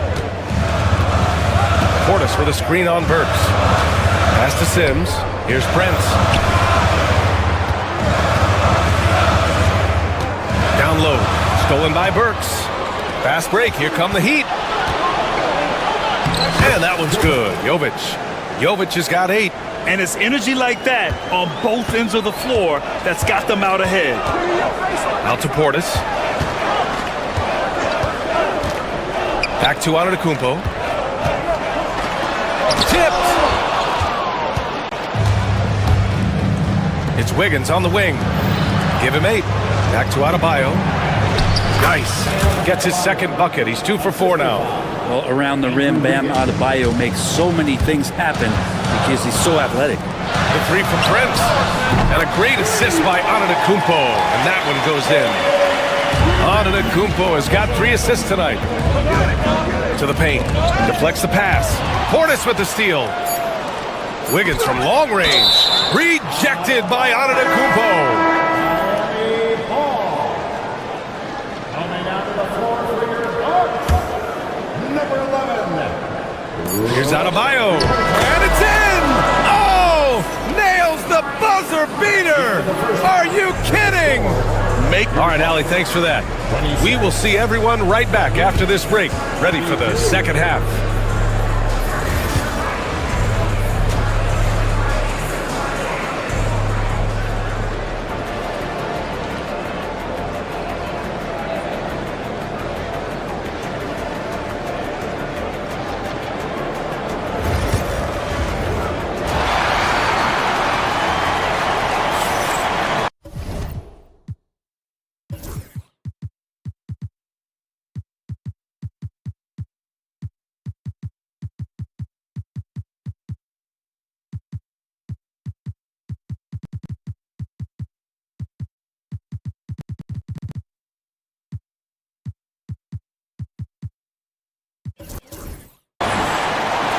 Portis with a screen on Burks. Pass to Sims. Here's Prince. Down low. Stolen by Burks. Fast break. Here come the Heat. And that one's good. Jovic has got 8. And it's energy like that on both ends of the floor that's got them out ahead. Out to Portis. Back to Antetokounmpo. Tipped. It's Wiggins on the wing. Give him 8. Back to Adebayo. Nice. Gets his second bucket. He's 2 for 4 now. Well, around the rim, Bam Adebayo makes so many things happen because he's so athletic. The 3 from Prince. And a great assist by Antetokounmpo. And that one goes in. Antetokounmpo has got 3 assists tonight. To the paint. Deflects the pass. Portis with the steal. Wiggins from long range. Rejected by Antetokounmpo. Here's Adebayo, and it's in! Oh! Nails the buzzer beater! Are you kidding? All right, Allie, thanks for that. We will see everyone right back after this break, ready for the second half.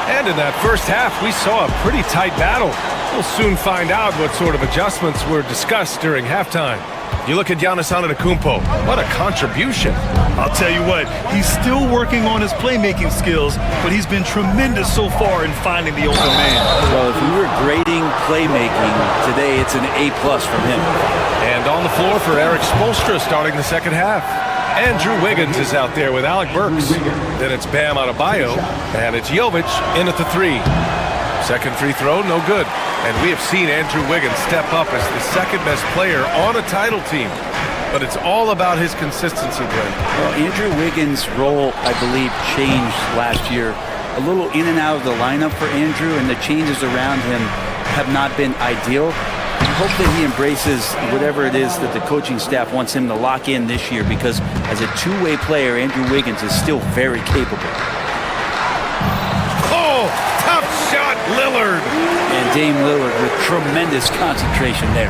And in that first half, we saw a pretty tight battle. We'll soon find out what sort of adjustments were discussed during halftime. You look at Giannis Antetokounmpo. What a contribution. I'll tell you what, he's still working on his playmaking skills, but he's been tremendous so far in finding the open man. Well, if we were grading playmaking today, it's an A+ from him. And on the floor for Eric Spoelstra starting the second half. Andrew Wiggins is out there with Alec Burks. Then it's Bam Adebayo, and it's Jovic in at the 3. Second free throw, no good. And we have seen Andrew Wiggins step up as the second best player on a title team. But it's all about his consistency, Glenn. Well, Andrew Wiggins' role, I believe, changed last year. A little in and out of the lineup for Andrew, and the changes around him have not been ideal. I hope that he embraces whatever it is that the coaching staff wants him to lock in this year, because as a two-way player, Andrew Wiggins is still very capable. Oh, tough shot, Lillard. And Dame Lillard with tremendous concentration there.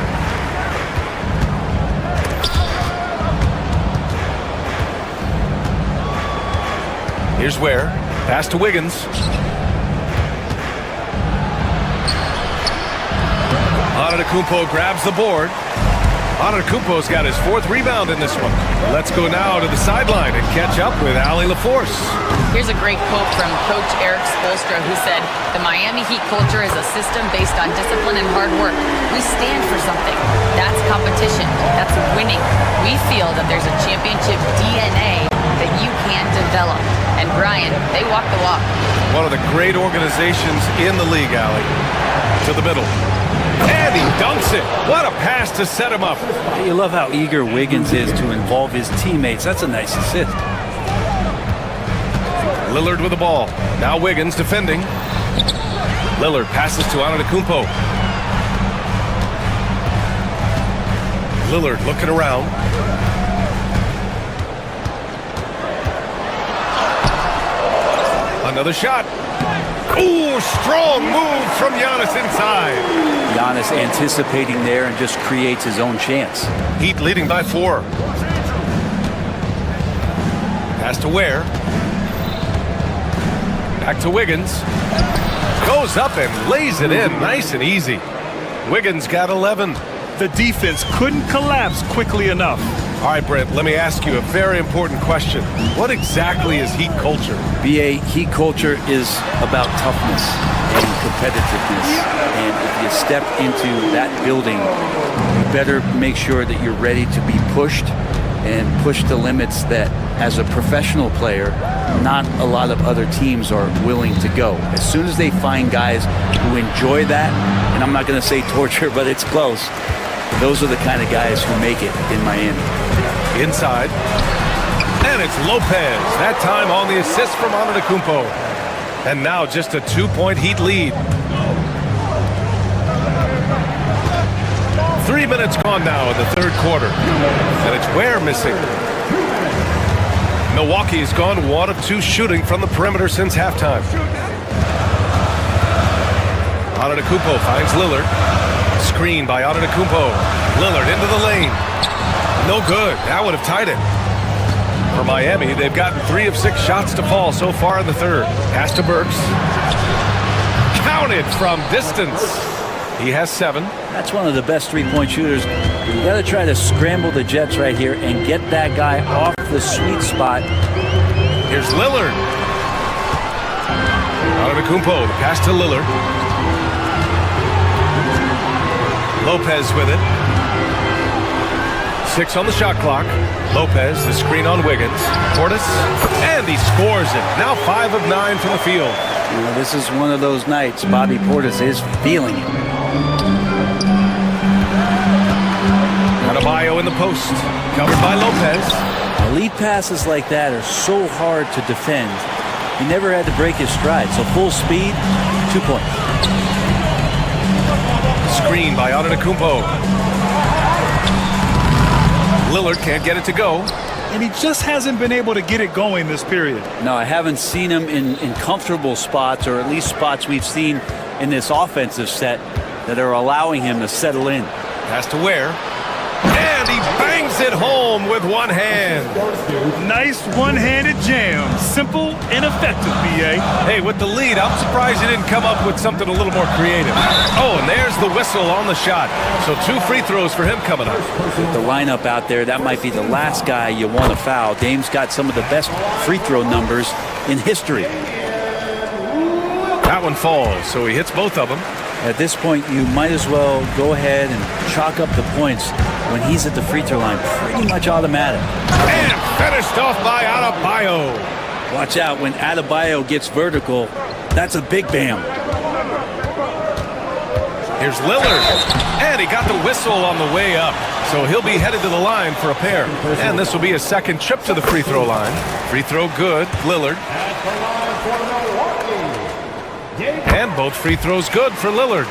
Here's Ware. Pass to Wiggins. Antetokounmpo grabs the board. Antetokounmpo's got his 4th rebound in this one. Let's go now to the sideline and catch up with Allie LaForce. Here's a great quote from Coach Eric Spoelstra, who said, "The Miami Heat culture is a system based on discipline and hard work. We stand for something. That's competition. That's winning. We feel that there's a championship DNA that you can develop." And Brian, they walk the walk. One of the great organizations in the league, Allie. To the middle. And And he dunks it. What a pass to set him up. You love how eager Wiggins is to involve his teammates. That's a nice assist. Lillard with the ball. Now Wiggins defending. Lillard passes to Antetokounmpo. Lillard looking around. Another shot. Ooh, strong move from Giannis inside. Giannis anticipating there and just creates his own chance. Heat leading by 4. Pass to Ware. Back to Wiggins. Goes up and lays it in nice and easy. Wiggins got 11. The defense couldn't collapse quickly enough. All right, Brent, let me ask you a very important question. What exactly is Heat culture? BA, Heat culture is about toughness and competitiveness. And if you step into that building, you better make sure that you're ready to be pushed and push the limits that, as a professional player, not a lot of other teams are willing to go. As soon as they find guys who enjoy that, and I'm not going to say torture, but it's close, those are the kind of guys who make it in Miami. Inside. And it's Lopez. That time on the assist from Antetokounmpo. And now just a 2-point Heat lead. 3 minutes gone now in the third quarter. And it's Ware missing. Milwaukee's gone 1 of 2 shooting from the perimeter since halftime. Antetokounmpo finds Lillard. Screen by Antetokounmpo. Lillard into the lane. No good. That would have tied it. For Miami, they've gotten 3 of 6 shots to fall so far in the third. Pass to Burks. Counted from distance. He has 7. That's one of the best three-point shooters. You got to try to scramble the Jets right here and get that guy off the sweet spot. Here's Lillard. Antetokounmpo, the pass to Lillard. Lopez with it. 6 on the shot clock. Lopez, the screen on Wiggins. Portis, and he scores it. Now 5 of 9 from the field. You know, this is one of those nights Bobby Portis is feeling it. Adebayo in the post. Covered by Lopez. Elite passes like that are so hard to defend. He never had to break his stride. So full speed, 2 points. Screen by Antetokounmpo. Lillard can't get it to go. And he just hasn't been able to get it going this period. No, I haven't seen him in comfortable spots, or at least spots we've seen in this offensive set that are allowing him to settle in. Pass to Ware. And he bangs it home with one hand. Nice one-handed jam. Simple and effective, B.A. Hey, with the lead, I'm surprised he didn't come up with something a little more creative. Oh, and there's the whistle on the shot. So 2 free throws for him coming up. With the lineup out there, that might be the last guy you want to foul. Dame's got some of the best free throw numbers in history. That one falls, so he hits both of them. At this point, you might as well go ahead and chalk up the points when he's at the free throw line. Pretty much automatic. And finished off by Adebayo. Watch out, when Adebayo gets vertical, that's a big bam. Here's Lillard. And he got the whistle on the way up. So he'll be headed to the line for a pair. And this will be a second trip to the free throw line. Free throw good, Lillard. And both free throws good for Lillard.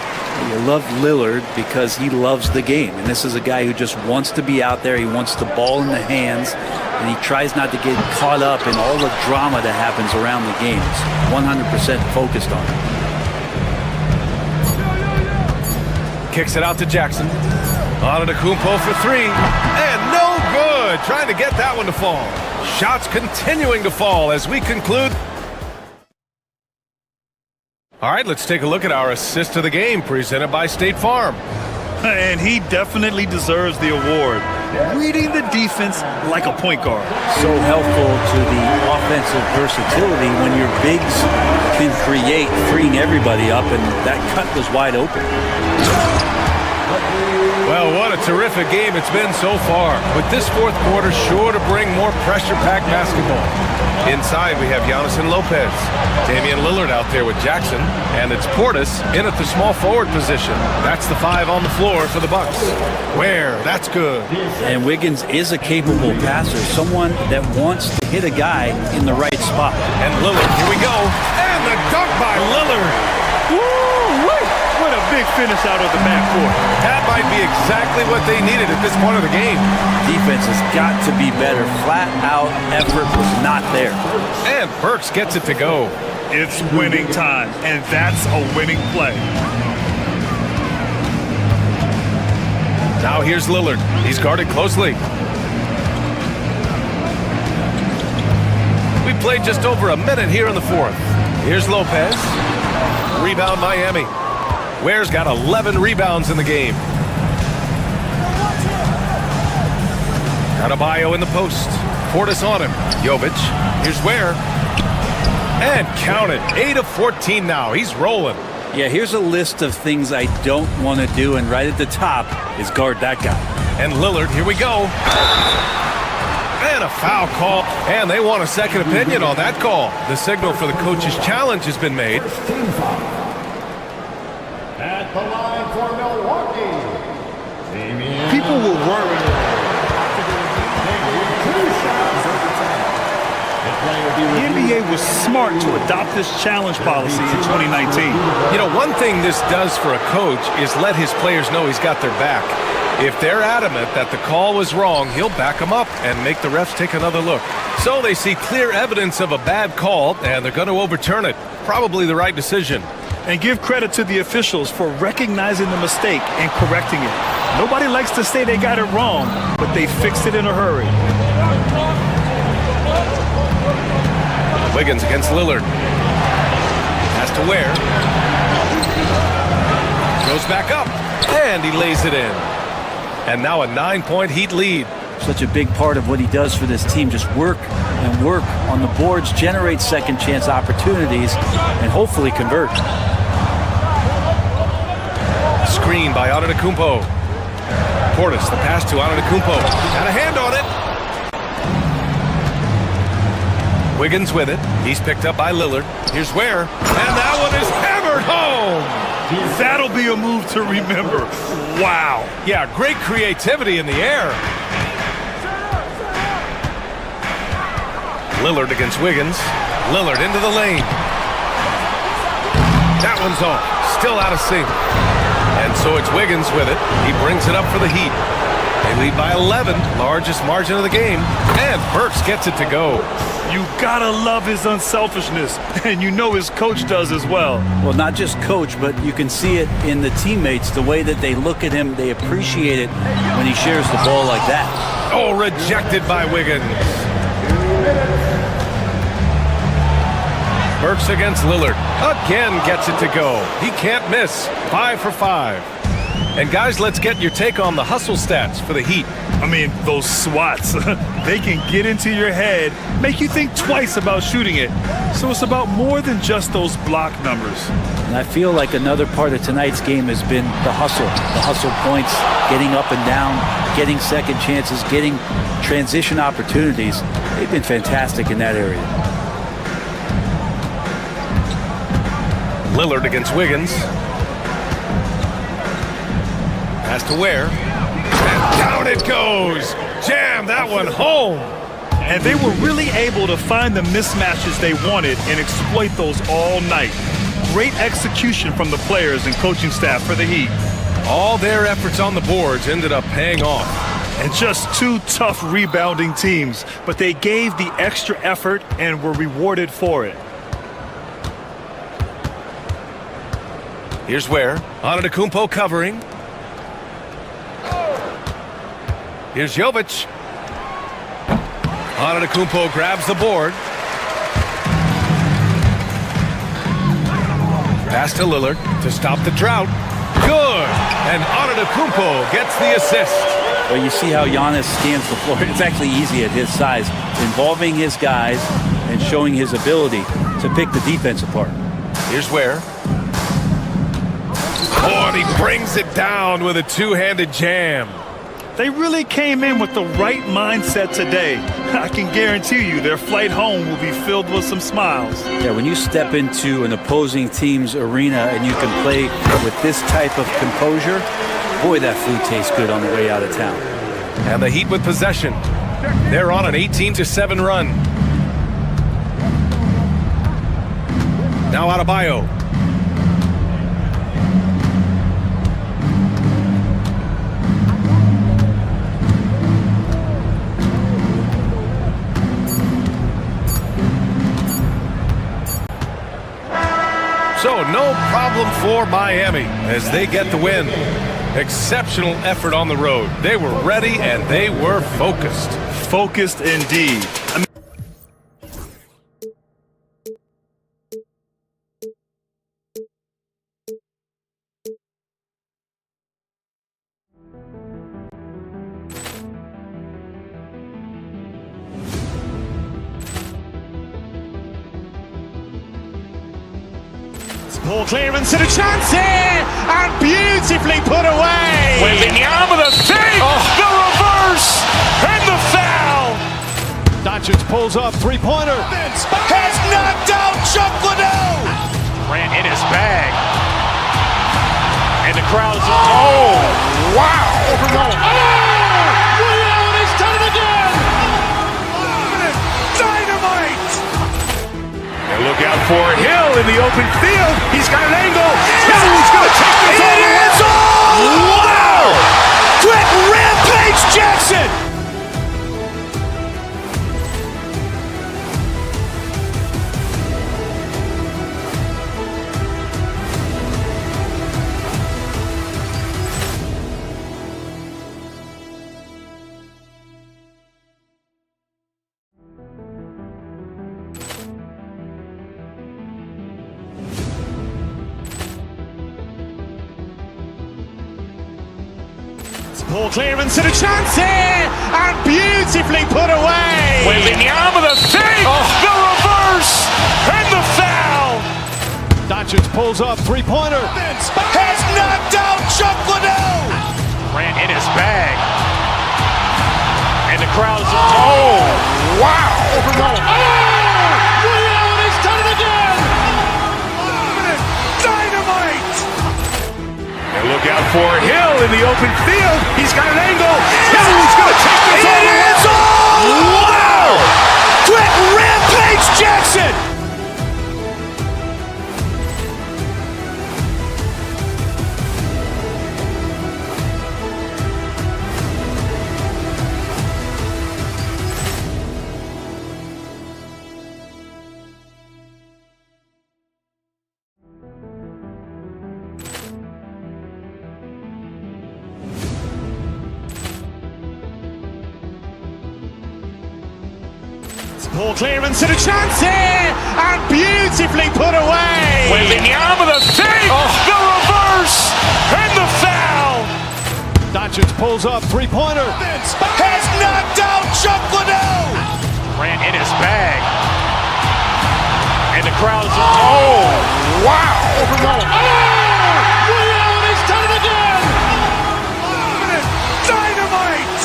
You love Lillard because he loves the game. And this is a guy who just wants to be out there. He wants the ball in the hands. And he tries not to get caught up in all the drama that happens around the game. He's 100% focused on it. Kicks it out to Jackson. Antetokounmpo for 3. And no good. Trying to get that one to fall. Shots continuing to fall as we conclude. All right, let's take a look at our assist of the game presented by State Farm. And he definitely deserves the award. Reading the defense like a point guard. So helpful to the offensive versatility when your bigs can create, freeing everybody up, and that cut was wide open. Well, what a terrific game it's been so far, with this fourth quarter sure to bring more pressure-packed basketball. Inside, we have Giannis and Lopez. Damian Lillard out there with Jackson. And it's Portis in at the small forward position. That's the 5 on the floor for the Bucks. Where? That's good. And Wiggins is a capable passer, someone that wants to hit a guy in the right spot. And Lillard, here we go. And the dunk by Lillard. Woo-wee! What a big finish out of the backcourt. That might be exactly what they needed at this point of the game. Defense has got to be better. Flat out effort was not there. And Burks gets it to go. It's winning time, and that's a winning play. Now here's Lillard. He's guarded closely. We played just over a minute here in the fourth. Here's Lopez. Rebound Miami. Ware's got 11 rebounds in the game. Adebayo in the post. Portis on him. Jovic. Here's Ware. And count it. 8 of 14 now. He's rolling. Yeah, here's a list of things I don't want to do, and right at the top is guard that guy. And Lillard, here we go. And a foul call. And they want a second opinion on that call. The signal for the coach's challenge has been made. At the line for Milwaukee. People were worried. The NBA was smart to adopt this challenge policy in 2019. You know, one thing this does for a coach is let his players know he's got their back. If they're adamant that the call was wrong, he'll back them up and make the refs take another look. So they see clear evidence of a bad call, and they're going to overturn it. Probably the right decision. And give credit to the officials for recognizing the mistake and correcting it. Nobody likes to say they got it wrong, but they fixed it in a hurry. Wiggins against Lillard. Has to Ware. Goes back up, and he lays it in. And now a 9-point Heat lead. Such a big part of what he does for this team, just work and work on the boards, generate second chance opportunities, and hopefully convert. Screen by Antetokounmpo. Portis, the pass to Antetokounmpo. Got a hand on it. Wiggins with it. He's picked up by Lillard. Here's Ware. And that one is hammered home. That'll be a move to remember. Wow. Yeah, great creativity in the air. Lillard against Wiggins. Lillard into the lane. That one's off. Still out of sync. And so it's Wiggins with it. He brings it up for the Heat. They lead by 11, largest margin of the game. And Burks gets it to go. You gotta love his unselfishness, and you know his coach does as well. Well, not just coach, but you can see it in the teammates, the way that they look at him. They appreciate it when he shares the ball like that. Oh, rejected by Wiggins. Burks against Lillard. Again gets it to go. He can't miss. 5 for 5. And guys, let's get your take on the hustle stats for the Heat. I mean, those swats, they can get into your head, make you think twice about shooting it. So it's about more than just those block numbers. And I feel like another part of tonight's game has been the hustle points, getting up and down, getting second chances, getting transition opportunities. They've been fantastic in that area. Lillard against Wiggins. Pass to Ware. And down it goes. Jam that one home. And they were really able to find the mismatches they wanted and exploit those all night. Great execution from the players and coaching staff for the Heat. All their efforts on the boards ended up paying off. And just two tough rebounding teams, but they gave the extra effort and were rewarded for it. Here's Ware. Antetokounmpo covering. Here's Jovic. Antetokounmpo grabs the board. Pass to Lillard to stop the drought. Good. And Antetokounmpo gets the assist. Well, you see how Giannis scans the floor. It's actually easy at his size, involving his guys and showing his ability to pick the defense apart. Here's Ware. Oh, and he brings it down with a two-handed jam. They really came in with the right mindset today. I can guarantee you their flight home will be filled with some smiles. Yeah, when you step into an opposing team's arena and you can play with this type of composure, boy, that food tastes good on the way out of town. And the Heat with possession. They're on an 18-7 run. Now Adebayo. So no problem for Miami as they get the win. Exceptional effort on the road. They were ready and they were focused. Focused indeed. Poor clearance and a chance here, and beautifully put away. Wembanyama the save, the reverse, and the foul. Doncic pulls up, three-pointer. Has knocked out Chuck Liddell. Ran in his bag. And the crowd is, oh, wow. Ray Allen has done it again. Dynamite. And look out for Hill in the open field. He's got an angle. Hill's going to take this all the way. Wow. Quick Rampage Jackson. Poor clearance and a chance here, and beautifully put away. Wembanyama the save, the reverse, and the foul. Doncic pulls up, three-pointer. Has knocked out Chuck Liddell. Ran in his bag. And the crowd is, oh, wow. Ray Allen has done it again. Dynamite. And look out for Hill in the open field. He's got an angle. Hill's going to take this all the way. Wow. Quick Rampage Jackson. Poor clearance and a chance here, and beautifully put away. Wembanyama the save, the reverse, and the foul. Doncic pulls up, three-pointer. Has knocked out Chuck Liddell. Ran in his bag. And the crowd is, oh, wow. Ray Allen has done it again. Dynamite.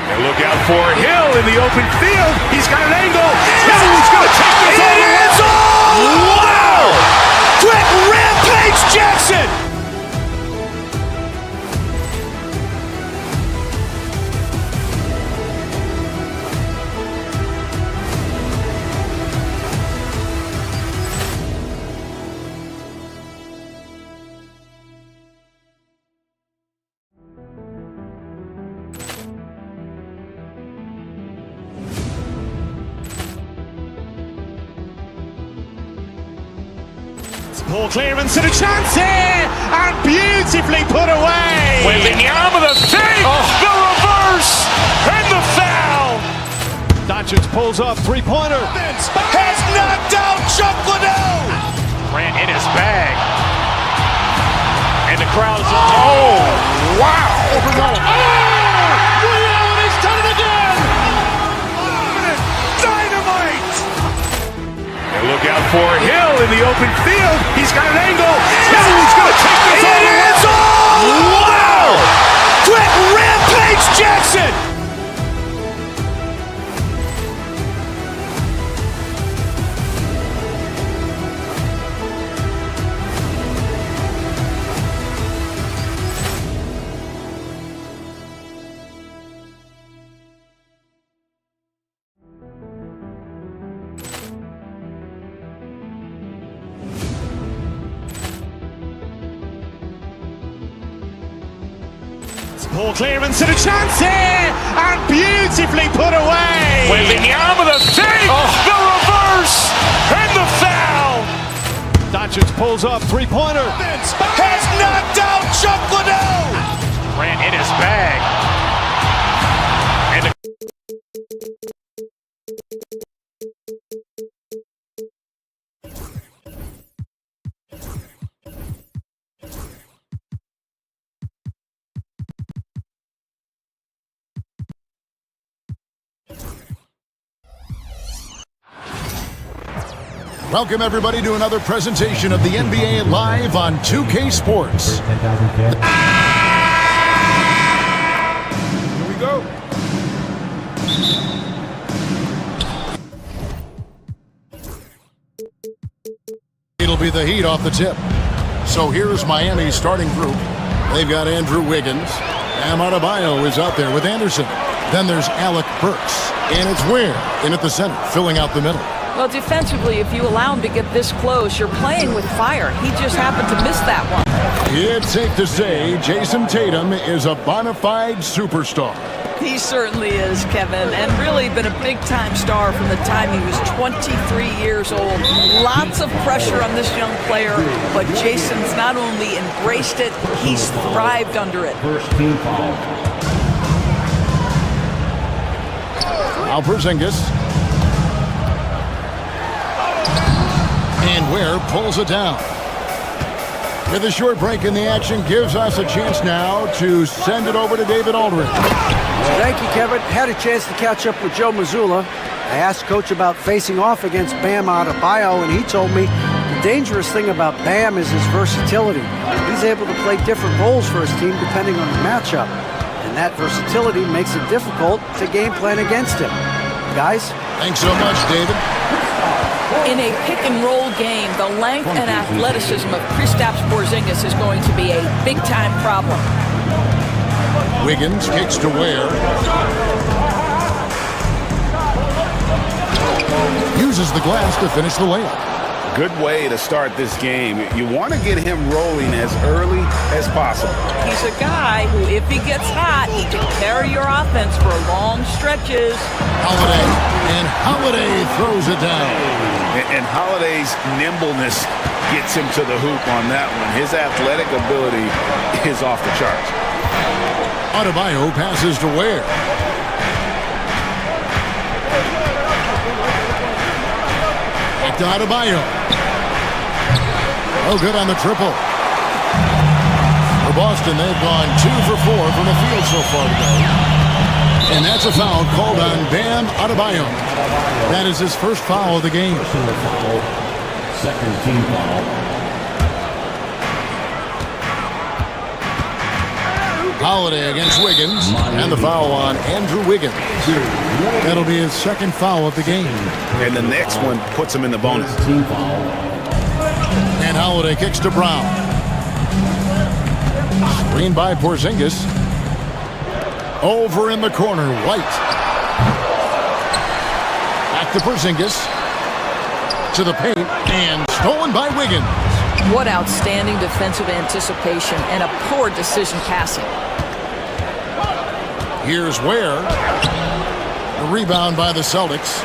And look out for Hill in the open field. He's got an angle. Hill's going to take this all the way. Wow. Quick Rampage Jackson. Poor clearance and a chance here, and beautifully put away. Wembanyama the save, the reverse, and the foul. Doncic pulls up, three-pointer. Has knocked out Chuck Liddell. Ran in his bag. And the crowd is, oh, wow. Ray Allen has done it again. Dynamite. And look out for Hill in the open field. He's got an angle. Hill's going to take this all the way. Wow. Quick Rampage Jackson. Poor clearance and a chance here, and beautifully put away. Wembanyama the save, the reverse, and the foul. Doncic pulls up, three-pointer. Has knocked out Chuck Liddell. Ran in his bag. And Welcome, everybody, to another presentation of the NBA live on 2K Sports. Here we go. It'll be the Heat off the tip. So here's Miami's starting group. They've got Andrew Wiggins. Bam Adebayo is out there with Anderson. Then there's Alec Burks. And it's Ware in at the center, filling out the middle. Well, defensively, if you allow him to get this close, you're playing with fire. He just happened to miss that one. It's safe to say Jason Tatum is a bona fide superstar. He certainly is, Kevin, and really been a big-time star from the time he was 23 years old. Lots of pressure on this young player, but Jason's not only embraced it, he's thrived under it. First team foul. Now Porzingis. And Ware pulls it down. With a short break in the action, gives us a chance now to send it over to David Aldridge. Thank you, Kevin. Had a chance to catch up with Joe Mazzulla. I asked Coach about facing off against Bam Adebayo, and he told me the dangerous thing about Bam is his versatility. He's able to play different roles for his team depending on the matchup, and that versatility makes it difficult to game plan against him. Guys? Thanks so much, David. In a pick-and-roll game, the length and athleticism of Kristaps Porzingis is going to be a big-time problem. Wiggins kicks to Ware. Uses the glass to finish the layup. Good way to start this game. You want to get him rolling as early as possible. He's a guy who, if he gets hot, he can carry your offense for long stretches. Holiday, and Holiday throws it down. And Holiday's nimbleness gets him to the hoop on that one. His athletic ability is off the charts. Adebayo passes to Ware. Back to Adebayo. Oh, good on the triple. For Boston, they've gone 2 for 4 from the field so far today. And that's a foul called on Bam Adebayo. That is his first foul of the game. Second team foul. Holiday against Wiggins, and the foul on Andrew Wiggins. That'll be his second foul of the game. And the next one puts him in the bonus. Team foul. And Holiday kicks to Brown. Screen by Porzingis. Over in the corner, White. Back to Porzingis. To the paint, and stolen by Wiggins. What outstanding defensive anticipation and a poor decision passing. Here's Ware. The rebound by the Celtics.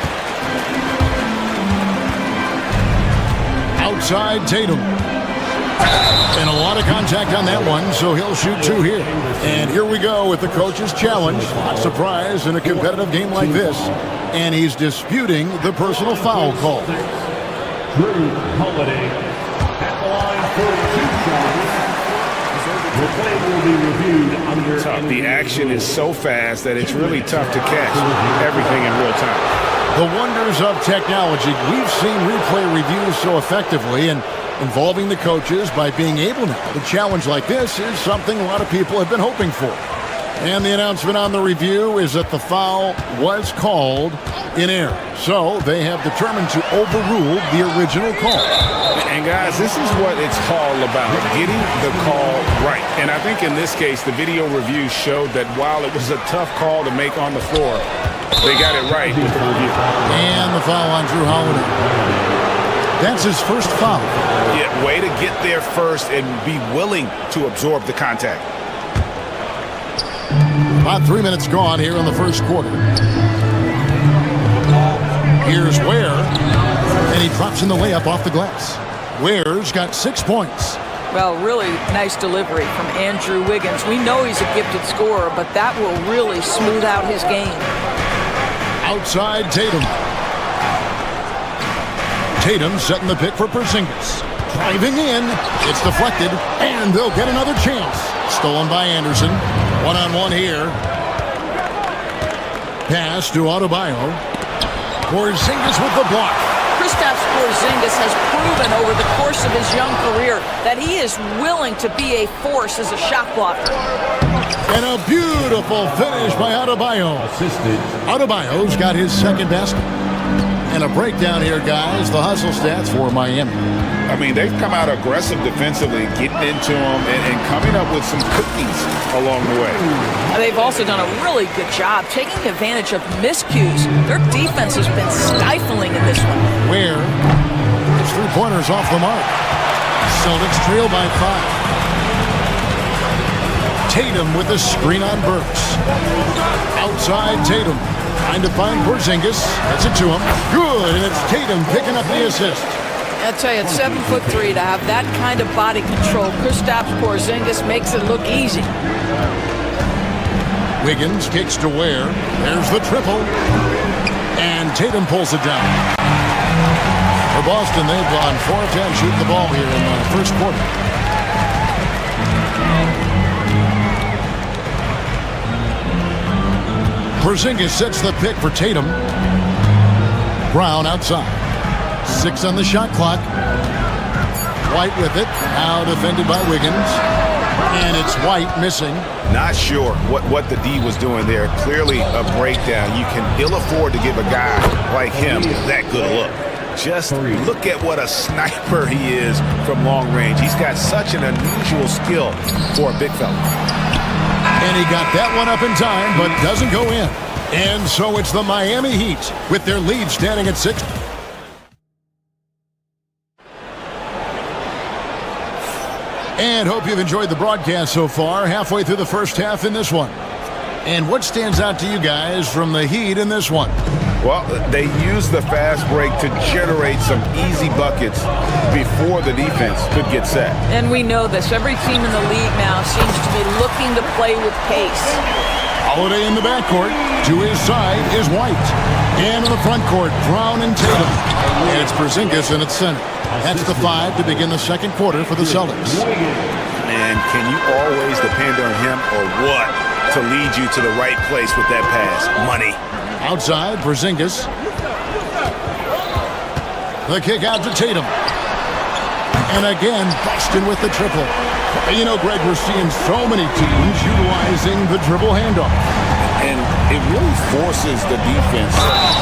Outside Tatum. And a lot of contact on that one, so he'll shoot 2 here. And here we go with the coach's challenge. Not surprised in a competitive game like this. And he's disputing the personal foul call. Drew Holiday at the line for 2 shots. The play will be reviewed under Tough. The action is so fast that it's really tough to catch everything in real time. The wonders of technology. We've seen replay reviews so effectively, and involving the coaches by being able to challenge like this is something a lot of people have been hoping for. And the announcement on the review is that the foul was called in error. So they have determined to overrule the original call. And guys, this is what it's all about, getting the call right. And I think in this case, the video review showed that while it was a tough call to make on the floor, they got it right with the review. And the foul on Drew Holiday. That's his first foul. Yeah, way to get there first and be willing to absorb the contact. About 3 minutes gone here in the first quarter. Here's Ware, and he drops in the layup off the glass. Ware's got 6 points. Well, really nice delivery from Andrew Wiggins. We know he's a gifted scorer, but that will really smooth out his game. Outside Tatum. Tatum setting the pick for Porzingis. Driving in. It's deflected, and they'll get another chance. Stolen by Anderson. One-on-one here. Pass to Adebayo. Porzingis with the block. Kristaps Porzingis has proven over the course of his young career that he is willing to be a force as a shot blocker. And a beautiful finish by Adebayo. Adebayo's got his second basket. And a breakdown here, guys. The hustle stats for Miami. I mean, they've come out aggressive defensively, getting into them and coming up with some cookies along the way. They've also done a really good job taking advantage of miscues. Their defense has been stifling in this one. Where his three-pointers off the mark. Celtics trail by 5. Tatum with the screen on Burks. Outside Tatum. Trying to find Porzingis. Gets it to him. Good, and it's Tatum picking up the assist. I tell you, at 7'3", to have that kind of body control, Kristaps Porzingis makes it look easy. Wiggins kicks to Ware. There's the triple. And Tatum pulls it down. For Boston, they've gone 4 of 10 shooting the ball here in the first quarter. Porzingis sets the pick for Tatum. Brown outside. 6 on the shot clock. White with it. Now defended by Wiggins. And it's White missing. Not sure what the D was doing there. Clearly a breakdown. You can ill afford to give a guy like him that good a look. Just look at what a sniper he is from long range. He's got such an unusual skill for a big fella. And he got that one up in time, but doesn't go in. And so it's the Miami Heat with their lead standing at 6. And hope you've enjoyed the broadcast so far, halfway through the first half in this one. And what stands out to you guys from the Heat in this one? Well, they used the fast break to generate some easy buckets before the defense could get set. And we know this. Every team in the league now seems to be looking to play with pace. Holiday in the backcourt. To his side is White. And in the front court, Brown and Tatum. And it's Porzingis in its center. That's the 5 to begin the second quarter for the Celtics. And can you always depend on him or what to lead you to the right place with that pass? Money. Outside, Porzingis. The kick out to Tatum. And again, Boston with the triple. You know, Greg, we're seeing so many teams utilizing the dribble handoff. And it really forces the defense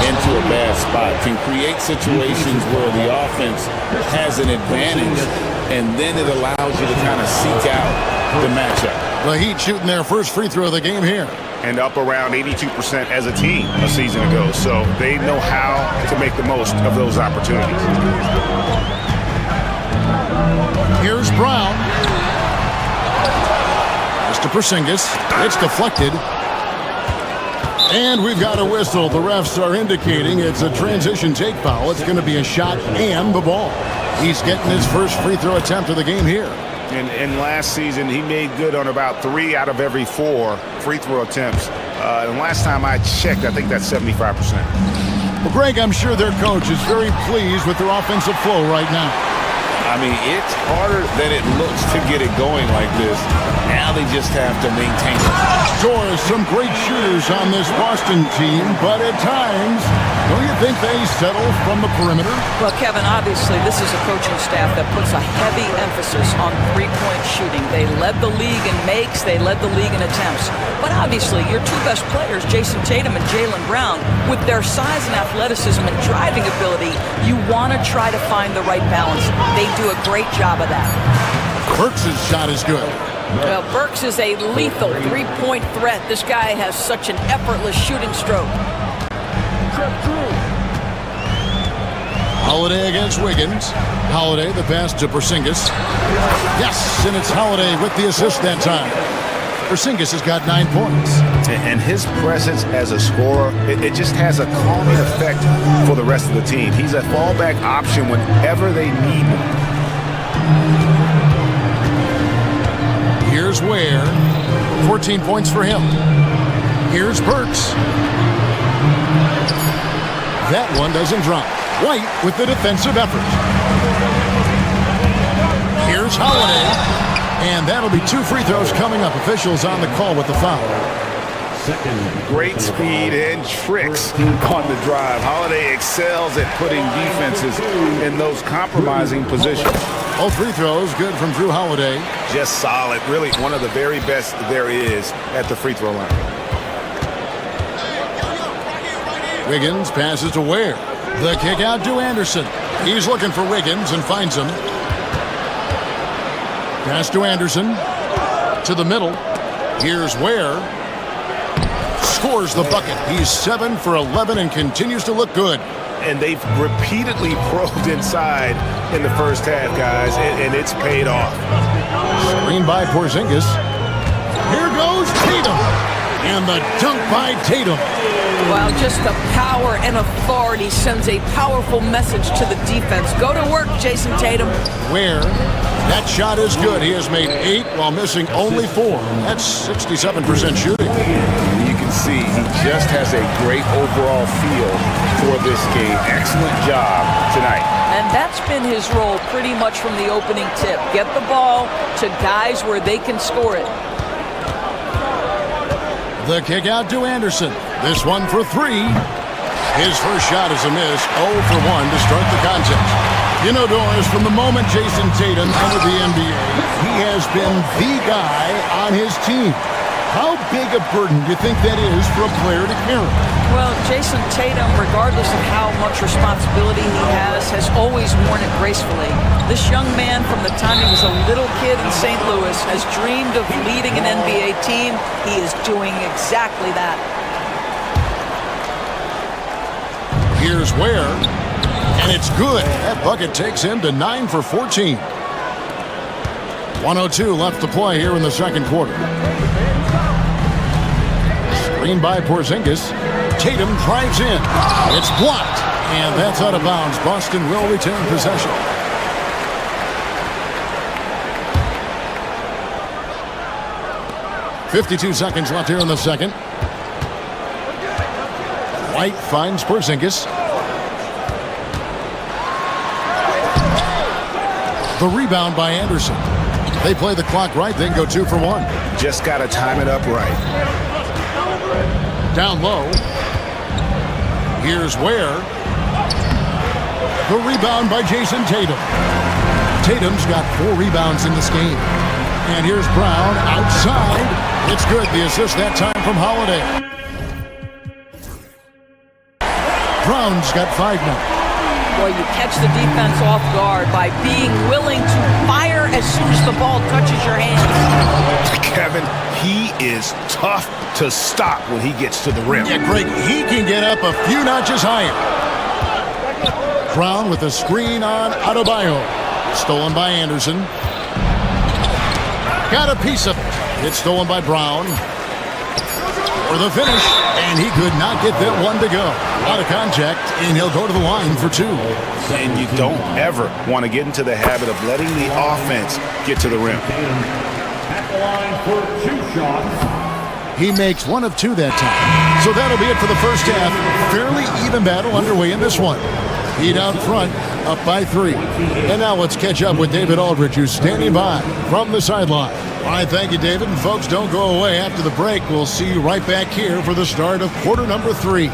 into a bad spot. Can create situations where the offense has an advantage, and then it allows you to kind of seek out the matchup. The Heat shooting their first free throw of the game here. And up around 82% as a team a season ago. So they know how to make the most of those opportunities. Here's Brown. Mr. Porzingis. It's deflected. And we've got a whistle. The refs are indicating it's a transition take foul. It's going to be a shot and the ball. He's getting his first free throw attempt of the game here. And last season, he made good on about 3 out of every 4 free throw attempts. And last time I checked, I think that's 75%. Well, Greg, I'm sure their coach is very pleased with their offensive flow right now. I mean, it's harder than it looks to get it going like this. Now they just have to maintain it. Sure, some great shooters on this Boston team, but at times, don't you think they settle from the perimeter? Well, Kevin, obviously this is a coaching staff that puts a heavy emphasis on three-point shooting. They led the league in makes, they led the league in attempts. But obviously, your two best players, Jason Tatum and Jaylen Brown, with their size and athleticism and driving ability, you want to try to find the right balance. They do a great job of that. Burks' shot is good. Well, Burks is a lethal three-point threat. This guy has such an effortless shooting stroke. Holiday against Wiggins. Holiday, the pass to Porzingis. Yes, and it's Holiday with the assist that time. Porzingis has got 9 points. And his presence as a scorer, it just has a calming effect for the rest of the team. He's a fallback option whenever they need him. Here's Ware. 14 points for him. Here's Burks. That one doesn't drop. White with the defensive effort. Here's Holiday. And that'll be 2 free throws coming up. Officials on the call with the foul. Great speed and tricks on the drive. Holiday excels at putting defenses in those compromising positions. All free throws good from Drew Holiday. Just solid. Really one of the very best there is at the free throw line. Wiggins passes to Ware. The kick out to Anderson. He's looking for Wiggins and finds him. Pass to Anderson. To the middle. Here's Ware. Scores the bucket. He's 7 for 11 and continues to look good. And they've repeatedly probed inside in the first half, guys, and it's paid off. Screen by Porzingis. Here goes Tatum. And the dunk by Tatum. Well, just the power and authority sends a powerful message to the defense. Go to work, Jason Tatum. Ware. That shot is good. He has made 8 while missing only 4. That's 67% shooting. You can see he just has a great overall feel for this game. Excellent job tonight. And that's been his role pretty much from the opening tip. Get the ball to guys where they can score it. The kick out to Anderson. This one for 3. His first shot is a miss. 0 for 1 to start the contest. You know, Doris, from the moment Jason Tatum entered the NBA, he has been the guy on his team. How big a burden do you think that is for a player to carry? Well, Jason Tatum, regardless of how much responsibility he has always worn it gracefully. This young man, from the time he was a little kid in St. Louis, has dreamed of leading an NBA team. He is doing exactly that. Here's Ware. And it's good. That bucket takes him to 9 for 14. 1:02 left to play here in the second quarter. Screen by Porzingis. Tatum drives in. It's blocked. And that's out of bounds. Boston will retain possession. .52 seconds left here in the second. White finds Porzingis. The rebound by Anderson. They play the clock right, then go 2 for 1. Just got to time it up right. Down low. Here's Ware. The rebound by Jason Tatum. Tatum's got 4 rebounds in this game. And here's Brown outside. It's good. The assist that time from Holiday. Brown's got 5 now. Boy, you catch the defense off guard by being willing to fire as soon as the ball touches your hands. Kevin, he is tough to stop when he gets to the rim. Yeah, Greg, he can get up a few notches higher. Brown with a screen on Adebayo. Stolen by Anderson. Got a piece of it. It's stolen by Brown. For the finish, and he could not get that one to go. A lot of contact, and he'll go to the line for 2. And you don't ever want to get into the habit of letting the offense get to the rim. At the line for 2 shots. He makes 1 of 2 that time. So that'll be it for the first half. Fairly even battle underway in this one. Heat out front, up by 3. And now let's catch up with David Aldridge, who's standing by from the sideline. All right, thank you, David. And folks, don't go away. After the break, we'll see you right back here for the start of quarter number 3.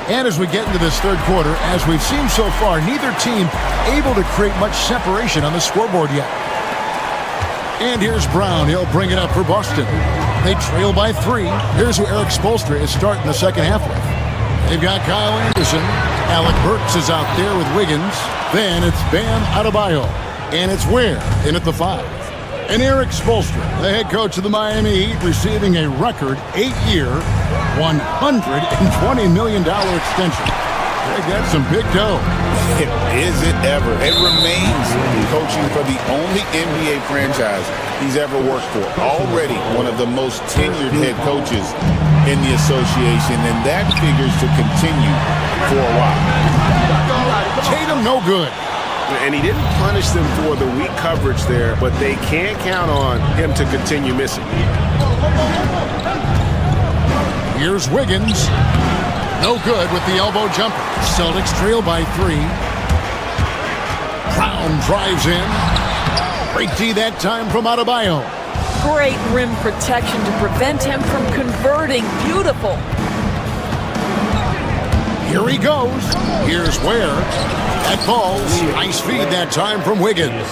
And as we get into this third quarter, as we've seen so far, neither team able to create much separation on the scoreboard yet. And here's Brown. He'll bring it up for Boston. They trail by 3. Here's who Eric Spoelstra is starting the second half with. They've got Kyle Anderson. Alec Burks is out there with Wiggins. Then it's Bam Adebayo. And it's Ware in at the 5. And Eric Spoelstra, the head coach of the Miami Heat, receiving a record 8-year, $120 million extension. They got some big dough. Is it ever? It remains coaching for the only NBA franchise he's ever worked for. Already one of the most tenured head coaches in the association, and that figures to continue for a while. Tatum, no good. And he didn't punish them for the weak coverage there, but they can't count on him to continue missing. Here's Wiggins. No good with the elbow jumper. Celtics trail by 3. Brown drives in. Break D that time from Adebayo. Great rim protection to prevent him from converting. Beautiful. Here he goes. Here's Ware. That falls. Nice feed that time from Wiggins.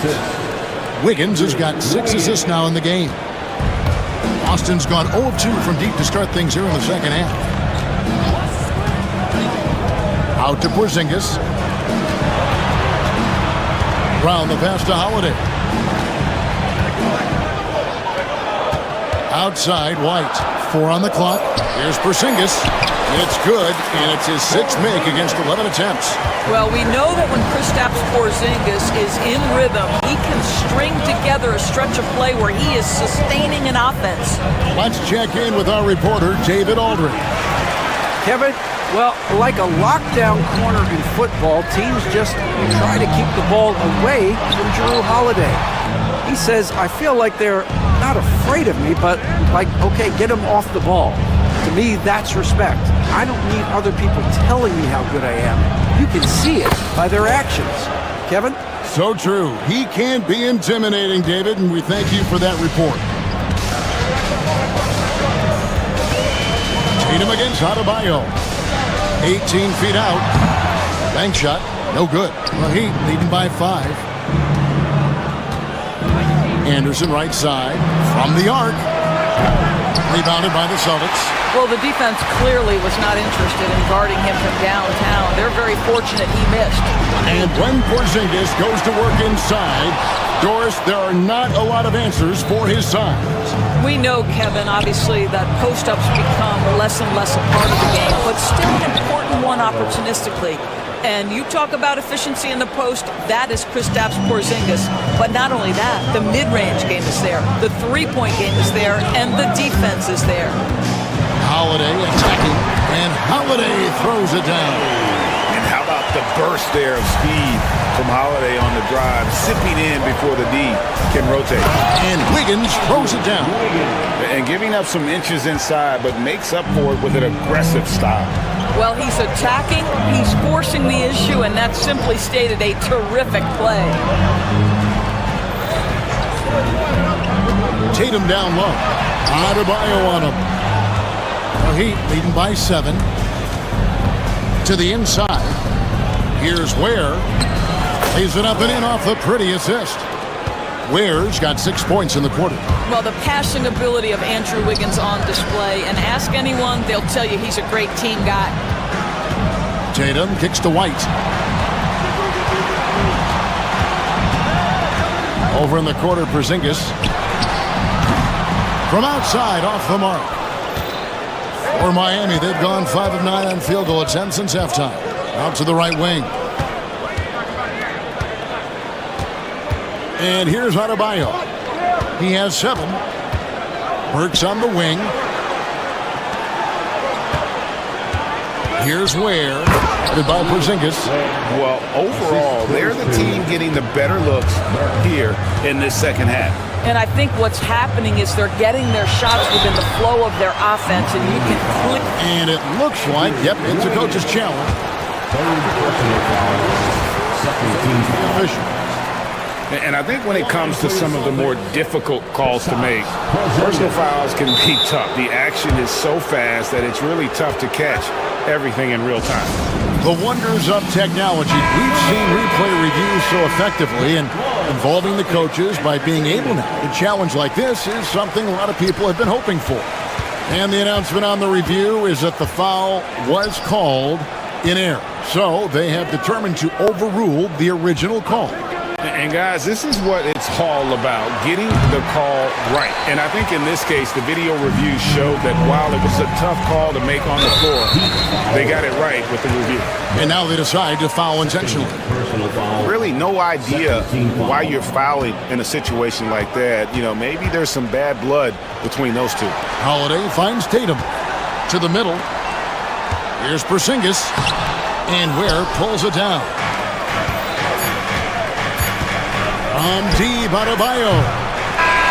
Wiggins has got 6 assists now in the game. Austin's gone 0 of 2 from deep to start things here in the second half. Out to Porzingis. Brown the pass to Holiday. Outside, White. 4 on the clock. Here's Porzingis. It's good, and it's his 6th make against 11 attempts. Well, we know that when Kristaps Porzingis is in rhythm, he can string together a stretch of play where he is sustaining an offense. Let's check in with our reporter, David Aldridge. Kevin, well, like a lockdown corner in football, teams just try to keep the ball away from Jrue Holiday. He says, I feel like they're not afraid of me, but like, okay, get him off the ball. To me, that's respect. I don't need other people telling me how good I am. You can see it by their actions. Kevin? So true. He can be intimidating, David, and we thank you for that report. Tatum against Adebayo. 18 feet out. Bank shot. No good. The Heat leading by 5. Anderson right side. From the arc. Rebounded by the Celtics. Well, the defense clearly was not interested in guarding him from downtown. They're very fortunate he missed. And when Porzingis goes to work inside, Doris, there are not a lot of answers for his size. We know, Kevin, obviously, that post-ups become less and less a part of the game, but still an important one opportunistically. And you talk about efficiency in the post, that is Kristaps Porzingis. But not only that, the mid-range game is there, the three-point game is there, and the defense is there. Holiday attacking, and Holiday throws it down. And how about the burst there of speed from Holiday on the drive, zipping in before the D can rotate. And Wiggins throws it down. And giving up some inches inside, but makes up for it with an aggressive stop. Well, he's attacking, he's forcing the issue, and that's simply stated a terrific play. Tatum down low. Adebayo on him. The Heat leading by 7. To the inside. Here's Ware. Lays it up and in off the pretty assist. Ware's got 6 points in the quarter. Well, the passing ability of Andrew Wiggins on display, and ask anyone, they'll tell you he's a great team guy. Tatum kicks to White. Over in the quarter, Porzingis. From outside, off the mark. For Miami, they've gone 5 of 9 on field goal attempts since halftime. Out to the right wing. And here's Adebayo. He has 7. Burks on the wing. Here's Ware. Headed by Porzingis. Well, overall, they're the team getting the better looks here in this second half. And I think what's happening is they're getting their shots within the flow of their offense, and you can click. And it looks like, yep, it's a coach's challenge. And I think when it comes to some of the more difficult calls to make, personal fouls can be tough. The action is so fast that it's really tough to catch everything in real time. The wonders of technology. We've seen replay reviews so effectively, and involving the coaches by being able now to challenge like this is something a lot of people have been hoping for. And the announcement on the review is that the foul was called in error. So they have determined to overrule the original call. And guys, this is what it's all about, getting the call right. And I think in this case, the video review showed that while it was a tough call to make on the floor, they got it right with the review. And now they decide to foul intentionally. Really no idea why you're fouling in a situation like that. You know, maybe there's some bad blood between those two. Holiday finds Tatum to the middle. Here's Porzingis, and Ware pulls it down. From deep, Adebayo.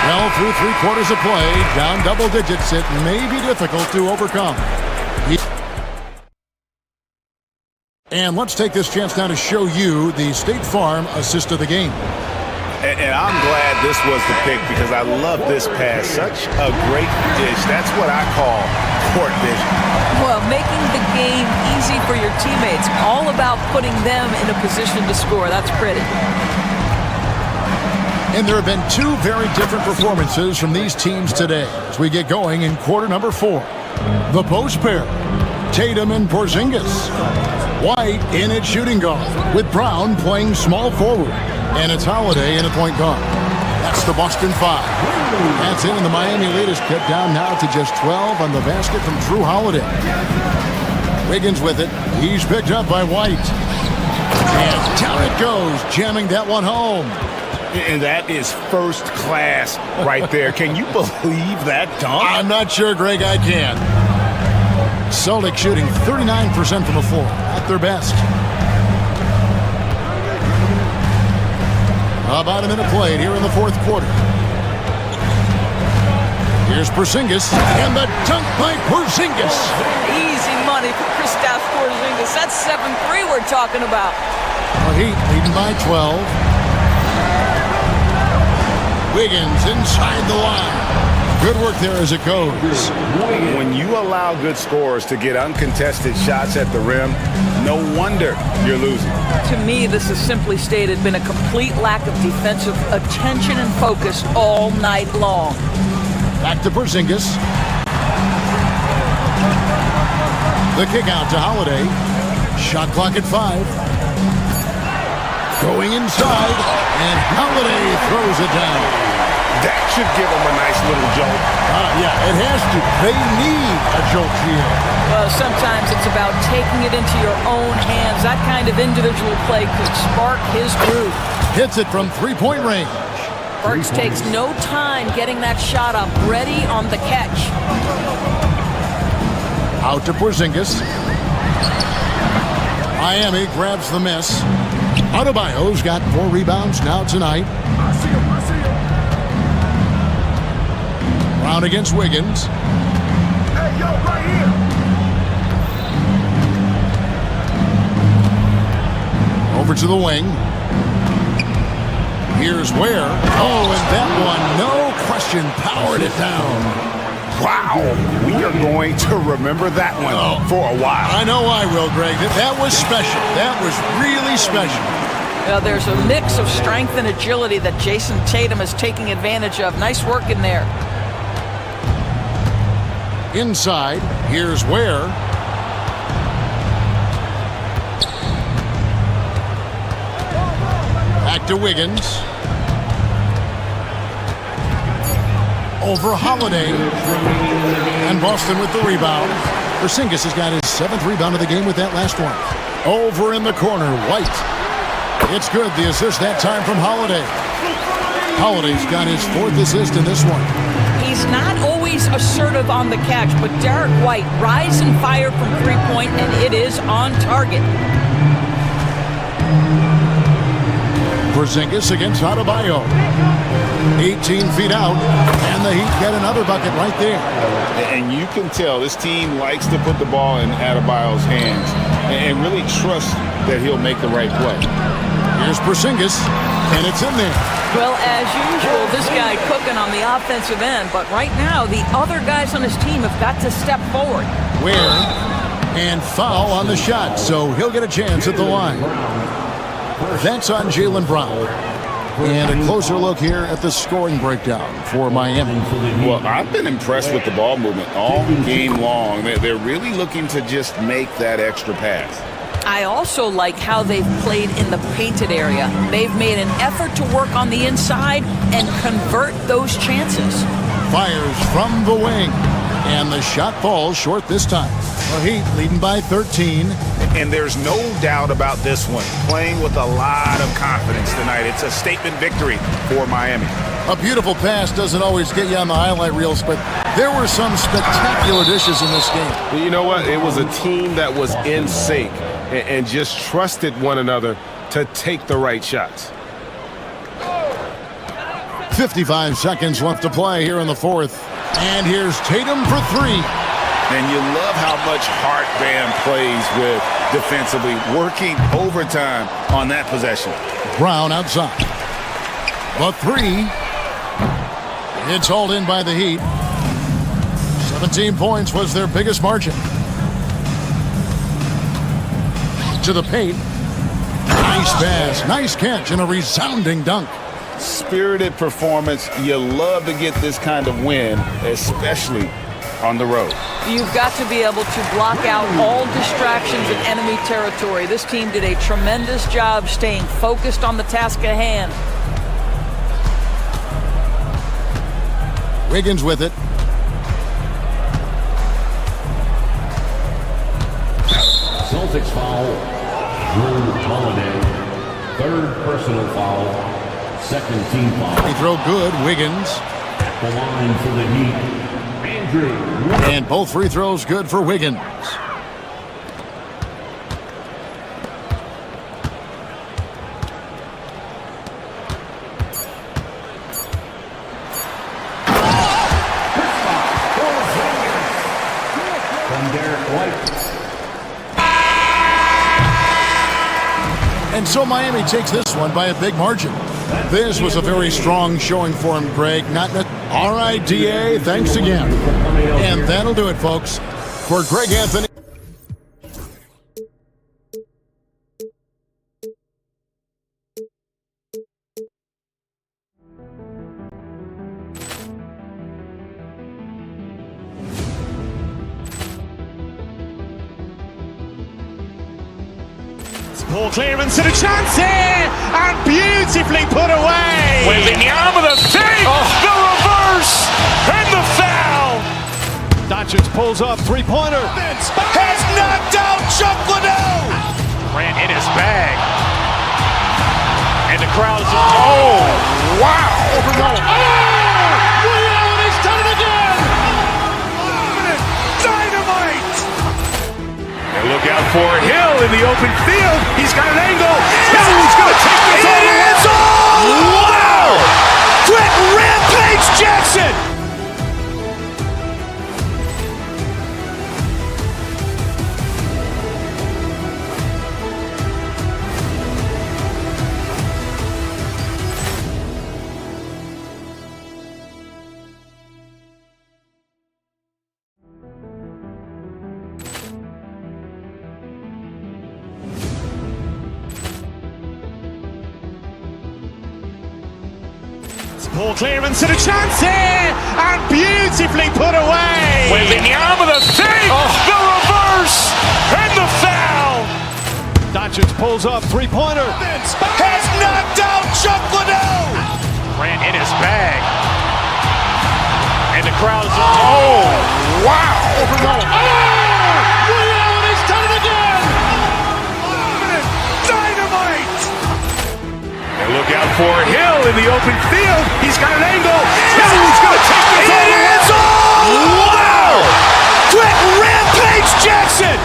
Well, through 3 quarters of play, down double digits, it may be difficult to overcome. And let's take this chance now to show you the State Farm assist of the game. And I'm glad this was the pick because I love this pass. Such a great dish. That's what I call court vision. Well, making the game easy for your teammates. All about putting them in a position to score. That's pretty. And there have been 2 very different performances from these teams today as we get going in quarter number 4. The post pair, Tatum and Porzingis. White in at shooting guard with Brown playing small forward. And it's Holiday in at point guard. That's the Boston 5. That's in, and the Miami lead is cut down now to just 12 on the basket from Drew Holiday. Wiggins with it. He's picked up by White. And down it goes, jamming that one home. And that is first class right there. Can you believe that dunk? I'm not sure, Greg, I can. Celtics shooting 39% from the floor at their best. About a minute played here in the 4th quarter. Here's Porzingis, and the dunk by Porzingis. Easy money for Kristaps Porzingis. That's 7-3 we're talking about. Well, Heat leading by 12. Wiggins inside the line. Good work there as it goes. When you allow good scorers to get uncontested shots at the rim, no wonder you're losing. To me, this has simply stated been a complete lack of defensive attention and focus all night long. Back to Porzingis. The kick out to Holiday. Shot clock at 5. Going inside, and Holiday throws it down. That should give them a nice little jolt. Yeah, it has to. They need a jolt here. Well, sometimes it's about taking it into your own hands. That kind of individual play could spark his groove. Hits it from 3-point range. Burks takes no time getting that shot up, ready on the catch. Out to Porzingis. Miami grabs the miss. Adebayo's got 4 rebounds now tonight. Brown against Wiggins. Hey, yo, right here. Over to the wing. Here's Ware. Oh, and that one, no question, powered it down. Wow, we are going to remember that one for a while. I know I will, Greg. That was special. That was really special. Well, there's a mix of strength and agility that Jason Tatum is taking advantage of. Nice work in there. Inside, here's Ware. Back to Wiggins. Over Holiday. And Boston with the rebound. Porzingis has got his 7th rebound of the game with that last one. Over in the corner, White. It's good, the assist that time from Holiday. Holiday's got his 4th assist in this one. He's not always assertive on the catch, but Derek White rise and fire from 3-point, and it is on target. Porzingis against Adebayo. 18 feet out, and the Heat get another bucket right there. And you can tell this team likes to put the ball in Adebayo's hands and really trust that he'll make the right play. Here's Porzingis, and it's in there. Well, as usual, this guy cooking on the offensive end, but right now, the other guys on his team have got to step forward. Ware, and foul on the shot, so he'll get a chance at the line. That's on Jaylen Brown. And a closer look here at the scoring breakdown for Miami. Well, I've been impressed with the ball movement all game long. They're really looking to just make that extra pass. I also like how they've played in the painted area. They've made an effort to work on the inside and convert those chances. Fires from the wing, and the shot falls short this time. The Heat leading by 13. And there's no doubt about this one. Playing with a lot of confidence tonight. It's a statement victory for Miami. A beautiful pass doesn't always get you on the highlight reels, but there were some spectacular dishes in this game. You know what? It was a team that was in sync and just trusted one another to take the right shots. 55 seconds left to play here in the fourth. And here's Tatum for three. And you love how much heart Bam plays with defensively, working overtime on that possession. Brown outside. The three. It's hauled in by the Heat. 17 points was their biggest margin. To the paint. Nice pass, nice catch, and a resounding dunk. Spirited performance. You love to get this kind of win, especially on the road. You've got to be able to block out all distractions in enemy territory. This team did a tremendous job staying focused on the task at hand. Wiggins with it. Celtics foul. Drew Holiday. Third personal foul. Second team foul. Free throw good. Wiggins. The line for the Heat. Andrew. And both free throws good for Wiggins. And so Miami takes this one by a big margin. This was a very strong showing for him, Greg. All right, DA, thanks again. And that'll do it, folks. For Greg Anthony. Poor clearance and a chance here, and beautifully put away. Wembanyama the save, the reverse, and the foul. Doncic pulls up, three-pointer. Has knocked out Chuck Liddell. Ran in his bag. And the crowd is... Oh, wow. Ray Allen has done it again. Dynamite. And look out for Hill in the open field. He's got an angle. Hill's going to take this all the way. Wow. Quick Rampage Jackson. Poor clearance and a chance here, and beautifully put away. Wembanyama the save, the reverse, and the foul. Doncic pulls up, three-pointer. Has knocked out Chuck Liddell. Ran in his bag. And the crowd is... Oh, wow. Ray Allen has done it again. Dynamite. And look out for Hill in the open field. He's got an angle. Hill's going to take this all the way. Wow. Quick Rampage Jackson.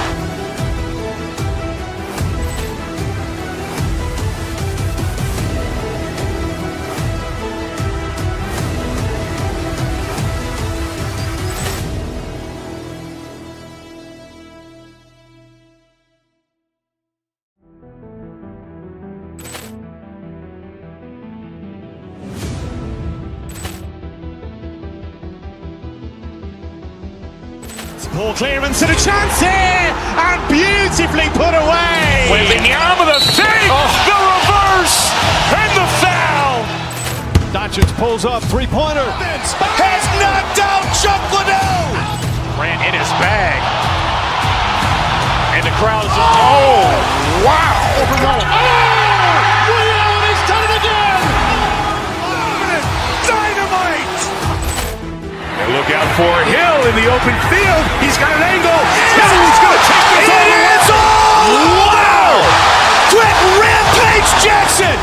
Poor clearance and a chance here, and beautifully put away. Wembanyama the save, the reverse, and the foul. Doncic pulls up, three-pointer. Has knocked out Chuck Liddell. Ran in his bag. And the crowd is... Oh, wow! He's done it again! Dynamite! And look out for Hill in the open field. He's got an angle. Hill's going to take this all the way. Wow! Quick Rampage Jackson!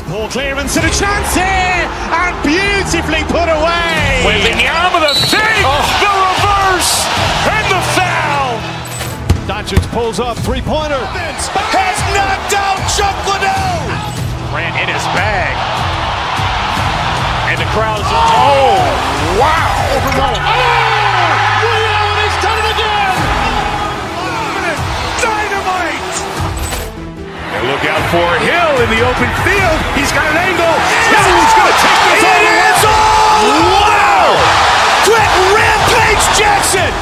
Ball clearance and a chance here, and beautifully put away. Wembanyama the fake, the reverse, and the foul. Doncic pulls up, three-pointer. Has knocked out Chuck Liddell. Ran in his bag. And the crowd is... Oh, wow! He's done it again! Dynamite! And look out for Hill in the open field. He's got an angle. Hill's going to take this all the way. Wow! Quick Rampage Jackson!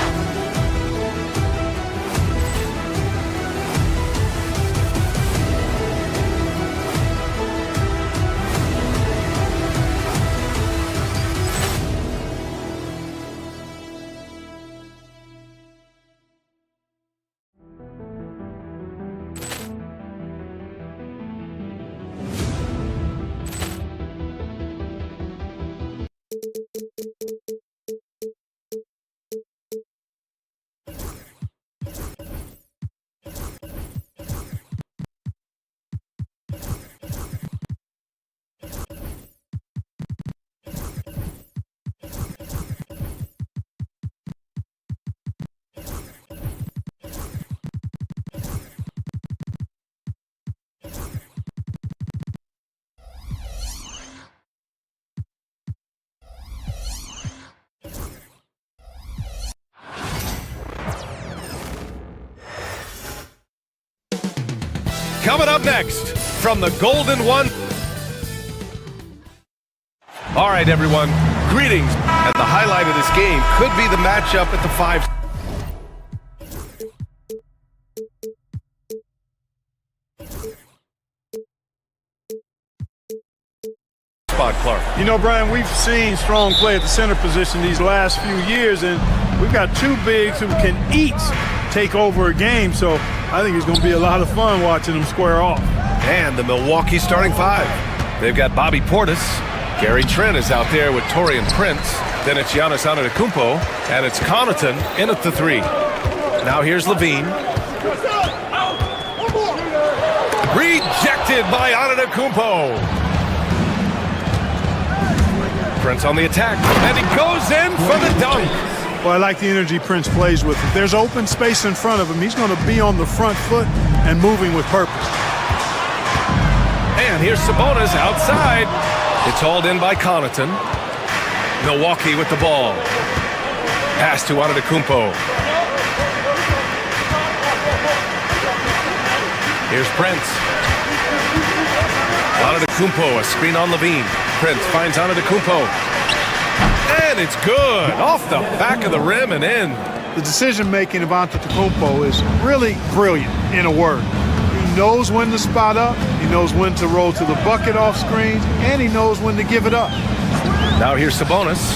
Coming up next from the Golden One. All right, everyone, greetings. And the highlight of this game could be the matchup at the 5 spot, Clark. You know, Brian, we've seen strong play at the center position these last few years, and we've got two bigs who can each take over a game, so I think it's going to be a lot of fun watching them square off. And the Milwaukee starting 5. They've got Bobby Portis. Gary Trent is out there with Taurean Prince. Then it's Giannis Antetokounmpo, and it's Connaughton in at the 3. Now here's Levine. Rejected by Antetokounmpo. Prince on the attack, and he goes in for the dunk. Well, I like the energy Prince plays with. If there's open space in front of him, he's going to be on the front foot and moving with purpose. And here's Sabonis outside. It's hauled in by Connaughton. Milwaukee with the ball. Pass to Antetokounmpo. Here's Prince. Antetokounmpo, a screen on Levine. Prince finds Antetokounmpo. And it's good. Off the back of the rim and in. The decision-making of Antetokounmpo is really brilliant, in a word. He knows when to spot up, he knows when to roll to the bucket off screens, and he knows when to give it up. Now here's Sabonis.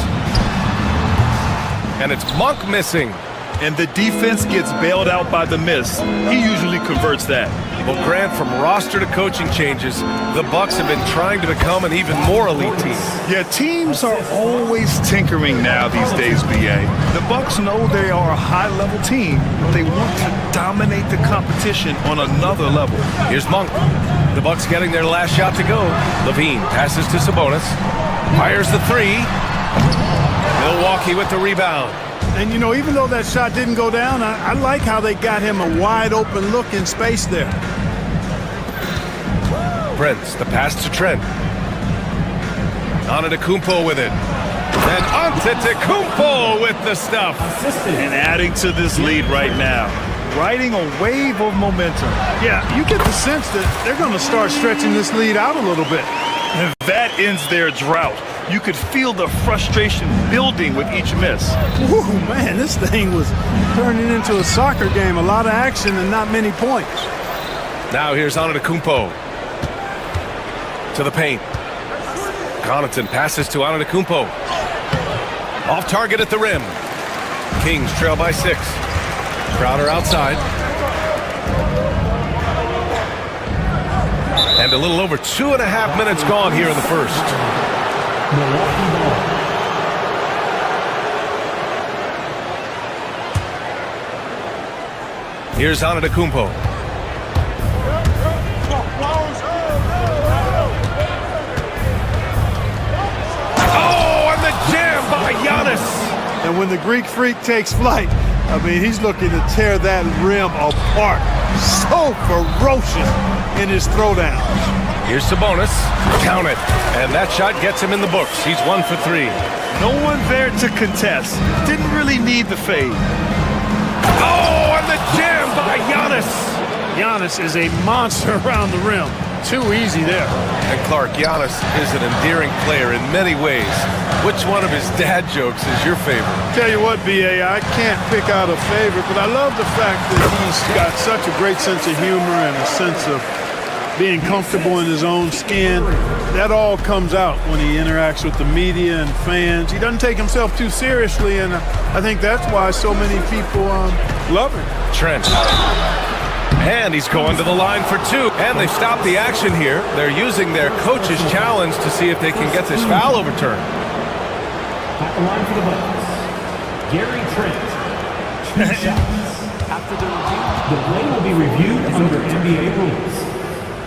And it's Monk missing. And the defense gets bailed out by the miss. He usually converts that. Well, Grant, from roster to coaching changes, the Bucks have been trying to become an even more elite team. Yeah, teams are always tinkering now these days, BA. The Bucks know they are a high-level team, but they want to dominate the competition on another level. Here's Monk. The Bucks getting their last shot to go. Levine passes to Sabonis. Fires the 3. Milwaukee with the rebound. And, you know, even though that shot didn't go down, I like how they got him a wide-open look in space there. Prince, the pass to Trent. Antetokounmpo with it. And Antetokounmpo with the stuff. And adding to this lead right now. riding a wave of momentum. Yeah, you get the sense that they're going to start stretching this lead out a little bit. And that ends their drought. You could feel the frustration building with each miss. Woo, man, this thing was turning into a soccer game. A lot of action and not many points. Now here's Antetokounmpo. To the paint. Connaughton passes to Antetokounmpo. Off target at the rim. Kings trail by 6. Crowder outside. And a little over 2.5 minutes gone here in the first. Here's Antetokounmpo. Oh, and the jam by Giannis. And when the Greek freak takes flight, I mean, he's looking to tear that rim apart. So ferocious in his throwdown. Here's Sabonis. Count it. And that shot gets him in the books. He's 1 for 3. No one there to contest. Didn't really need the fade. Oh, and the jam by Giannis. Giannis is a monster around the rim. Too easy there. And Clark, Giannis is an endearing player in many ways. Which one of his dad jokes is your favorite? Tell you what, B.A., I can't pick out a favorite, but I love the fact that he's got such a great sense of humor and a sense of being comfortable in his own skin. That all comes out when he interacts with the media and fans. He doesn't take himself too seriously, and I think that's why so many people love him. Trent. And he's going to the line for 2. And they've stopped the action here. They're using their coach's challenge to see if they can get this foul overturned. At the line for the Bucks, Gary Trent. 2 shots. After the review, the play will be reviewed under NBA rules.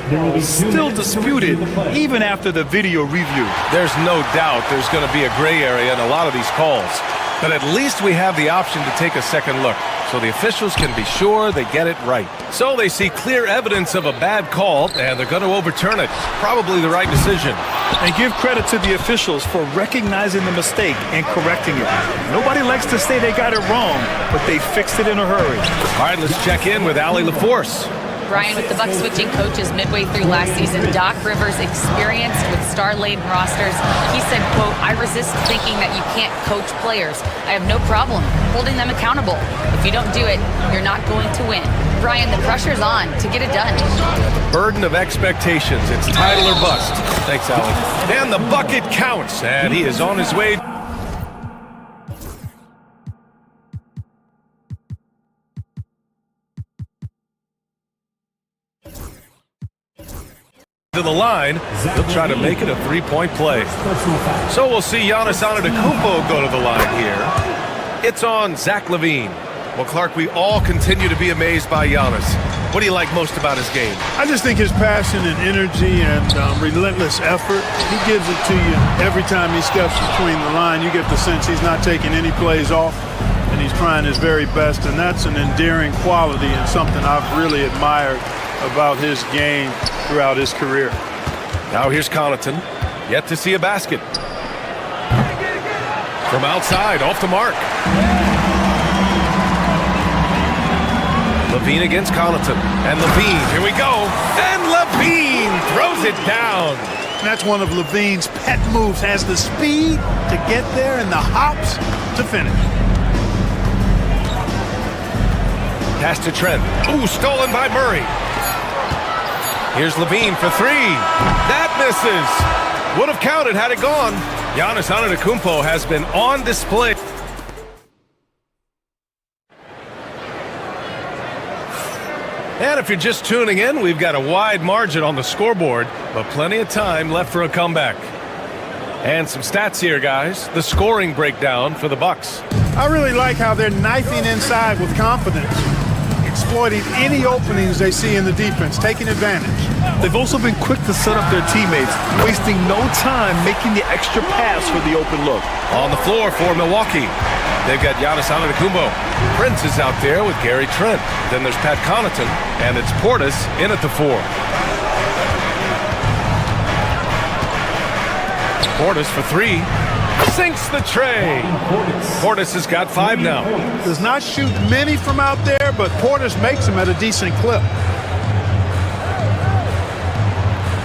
There will be still disputed even after the video review. There's no doubt there's going to be a gray area in a lot of these calls. But at least we have the option to take a second look, so the officials can be sure they get it right. So they see clear evidence of a bad call, and they're going to overturn it. Probably the right decision. And give credit to the officials for recognizing the mistake and correcting it. Nobody likes to say they got it wrong, but they fixed it in a hurry. All right, let's check in with Allie LaForce. Brian, with the Bucks switching coaches midway through last season, Doc Rivers' experience with star-laden rosters, he said, quote, "I resist thinking that you can't coach players. I have no problem holding them accountable. If you don't do it, you're not going to win." Brian, the pressure's on to get it done. The burden of expectations. It's title or bust. Thanks, Allie. And the bucket counts, and he is on his way to the line. He'll try to make it a 3-point play. So we'll see Giannis Antetokounmpo go to the line here. It's on Zach LaVine. Well, Clark, we all continue to be amazed by Giannis. What do you like most about his game? I just think his passion and energy and relentless effort, he gives it to you every time he steps between the line. You get the sense he's not taking any plays off, and he's trying his very best, and that's an endearing quality and something I've really admired about his game throughout his career. Now here's Connaughton, yet to see a basket. From outside, off the mark. LaVine against Connaughton, and LaVine, here we go, and LaVine throws it down. That's one of LaVine's pet moves, has the speed to get there and the hops to finish. Pass to Trent. Ooh, stolen by Murray. Here's LaVine for 3. That misses. Would have counted had it gone. Giannis Antetokounmpo has been on display. And if you're just tuning in, we've got a wide margin on the scoreboard, but plenty of time left for a comeback. And some stats here, guys. The scoring breakdown for the Bucks. I really like how they're knifing inside with confidence, exploiting any openings they see in the defense, taking advantage. They've also been quick to set up their teammates, wasting no time making the extra pass for the open look. On the floor for Milwaukee, they've got Giannis Antetokounmpo. Prince is out there with Gary Trent. Then there's Pat Connaughton, and it's Portis in at the 4. Portis for 3. Sinks the tray. Portis has got 5 now. Does not shoot many from out there, but Portis makes them at a decent clip.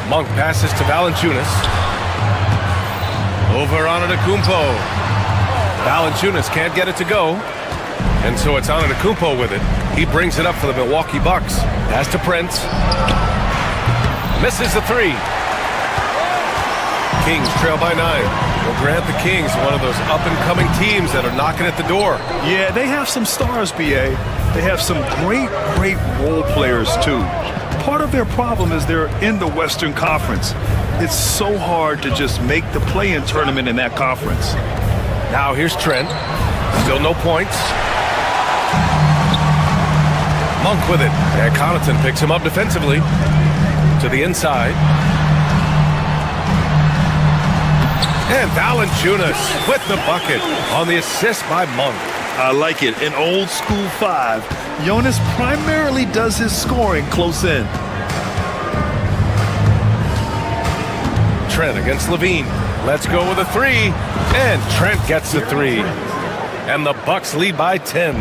Monk passes to Valanciunas. Over Antetokounmpo. Valanciunas can't get it to go. And so it's Antetokounmpo with it. He brings it up for the Milwaukee Bucks. Pass to Prince. Misses the 3. Kings trail by 9. We'll grant the Kings one of those up-and-coming teams that are knocking at the door. Yeah, they have some stars, BA. They have some great role players, too. Part of their problem is they're in the Western Conference. It's so hard to just make the play-in tournament in that conference. Now here's Trent. Still no points. Monk with it. And Connaughton picks him up defensively. To the inside. And Valanciunas with the bucket on the assist by Monk. I like it. In old school 5, Jonas primarily does his scoring close in. Trent against Levine. Let's go with a 3. And Trent gets the 3. And the Bucks lead by 10.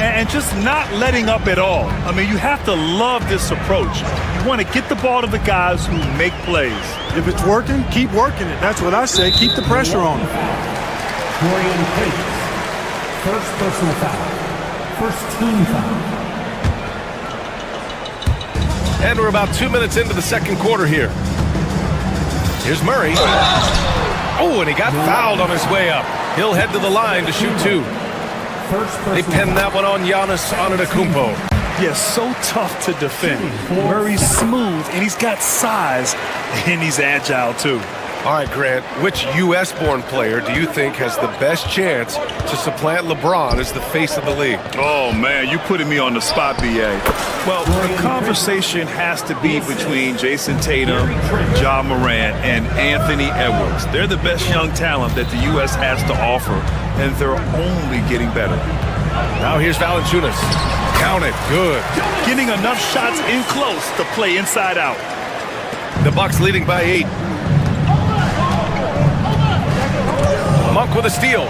And just not letting up at all. I mean, you have to love this approach. You want to get the ball to the guys who make plays. If it's working, keep working it. That's what I say. Keep the pressure on them. First personal foul. First team foul. And we're about 2 minutes into the second quarter here. Here's Murray. Oh, and he got fouled on his way up. He'll head to the line to shoot 2. They pinned that one on Giannis Antetokounmpo. Yeah, so tough to defend. Murray's smooth, and he's got size, and he's agile, too. All right, Grant, which U.S.-born player do you think has the best chance to supplant LeBron as the face of the league? Oh, man, you putting me on the spot, B.A. Well, the conversation has to be between Jason Tatum, Ja Morant, and Anthony Edwards. They're the best young talent that the U.S. has to offer, and they're only getting better. Now here's Valanciunas. Count it. Good. Getting enough shots in close to play inside out. The Bucks leading by 8. Monk with a steal.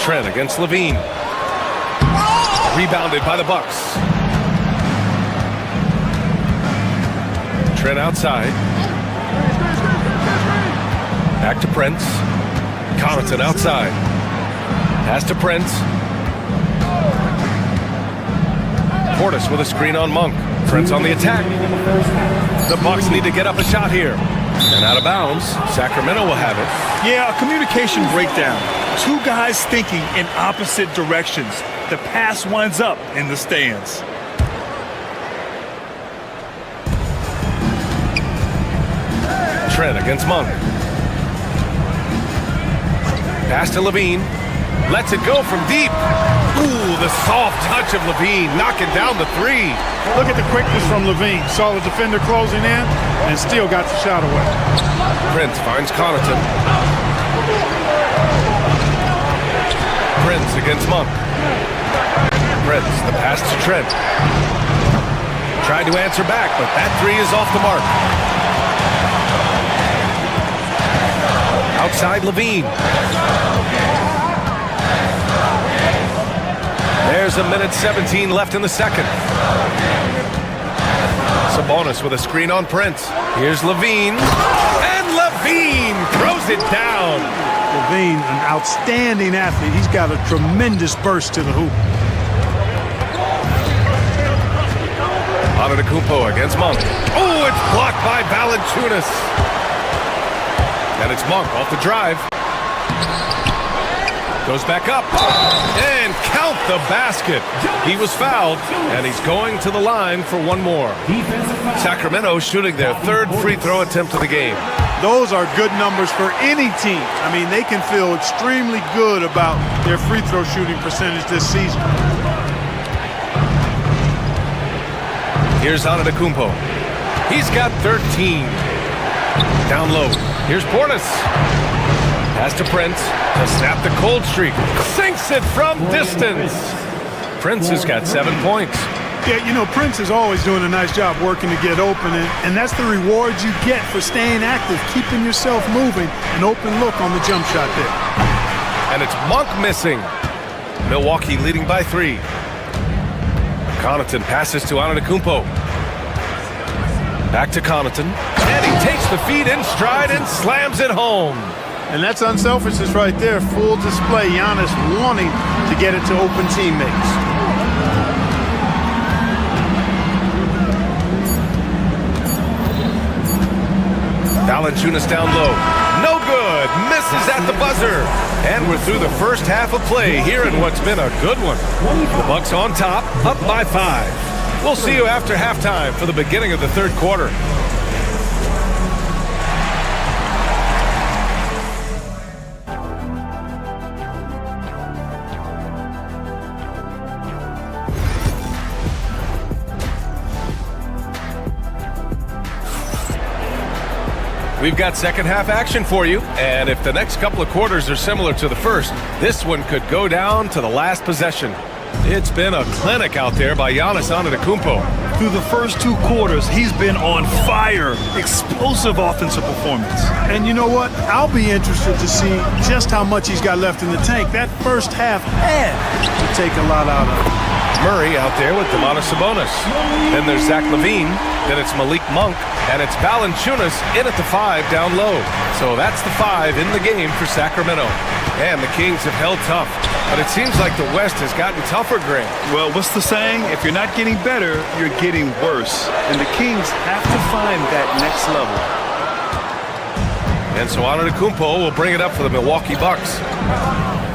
Trent against Levine. Rebounded by the Bucks. Trent outside. Back to Prince. Connaughton outside. Pass to Prince. Portis with a screen on Monk. Prince on the attack. The Bucks need to get up a shot here. And out of bounds, Sacramento will have it. Yeah, a communication breakdown. 2 guys thinking in opposite directions. The pass winds up in the stands. Trent against Monk. Pass to Levine. Lets it go from deep. Ooh, the soft touch of Levine, knocking down the 3. Look at the quickness from Levine. Saw the defender closing in and still got the shot away. Prince finds Connaughton. Prince against Monk. Prince, the pass to Trent. Tried to answer back, but that 3 is off the mark. Outside Levine. There's a minute 17 left in the second. Sabonis with a screen on Prince. Here's Levine. And Levine throws it down. Levine, an outstanding athlete. He's got a tremendous burst to the hoop. Antetokounmpo against Monk. Oh, it's blocked by Valanciunas. And it's Monk off the drive. Goes back up. And count the basket. He was fouled, and he's going to the line for one more. Sacramento shooting their 3rd free throw attempt of the game. Those are good numbers for any team. I mean, they can feel extremely good about their free throw shooting percentage this season. Here's Antetokounmpo. He's got 13. Down low. Here's Portis. Pass to Prince to snap the cold streak. Sinks it from distance. Prince has got 7 points. Yeah, you know, Prince is always doing a nice job working to get open, and that's the reward you get for staying active, keeping yourself moving, an open look on the jump shot there. And it's Monk missing. Milwaukee leading by 3. Connaughton passes to Antetokounmpo. Back to Connaughton. And he takes the feed in stride and slams it home. And that's unselfishness right there. Full display. Giannis wanting to get it to open teammates. Valanciunas down low. No good. Misses at the buzzer. And we're through the first half of play here in what's been a good one. The Bucks on top, up by 5. We'll see you after halftime for the beginning of the third quarter. We've got second half action for you, and if the next couple of quarters are similar to the first, this one could go down to the last possession. It's been a clinic out there by Giannis Antetokounmpo. Through the first 2 quarters, he's been on fire. Explosive offensive performance. And you know what? I'll be interested to see just how much he's got left in the tank. That first half had to take a lot out of it. Murray out there with Domantas Sabonis. Then there's Zach LaVine. Then it's Malik Monk. And it's Valanciunas in at the 5 down low. So that's the 5 in the game for Sacramento. And the Kings have held tough. But it seems like the West has gotten tougher, Grant. Well, what's the saying? If you're not getting better, you're getting worse. And the Kings have to find that next level. And so Antetokounmpo will bring it up for the Milwaukee Bucks.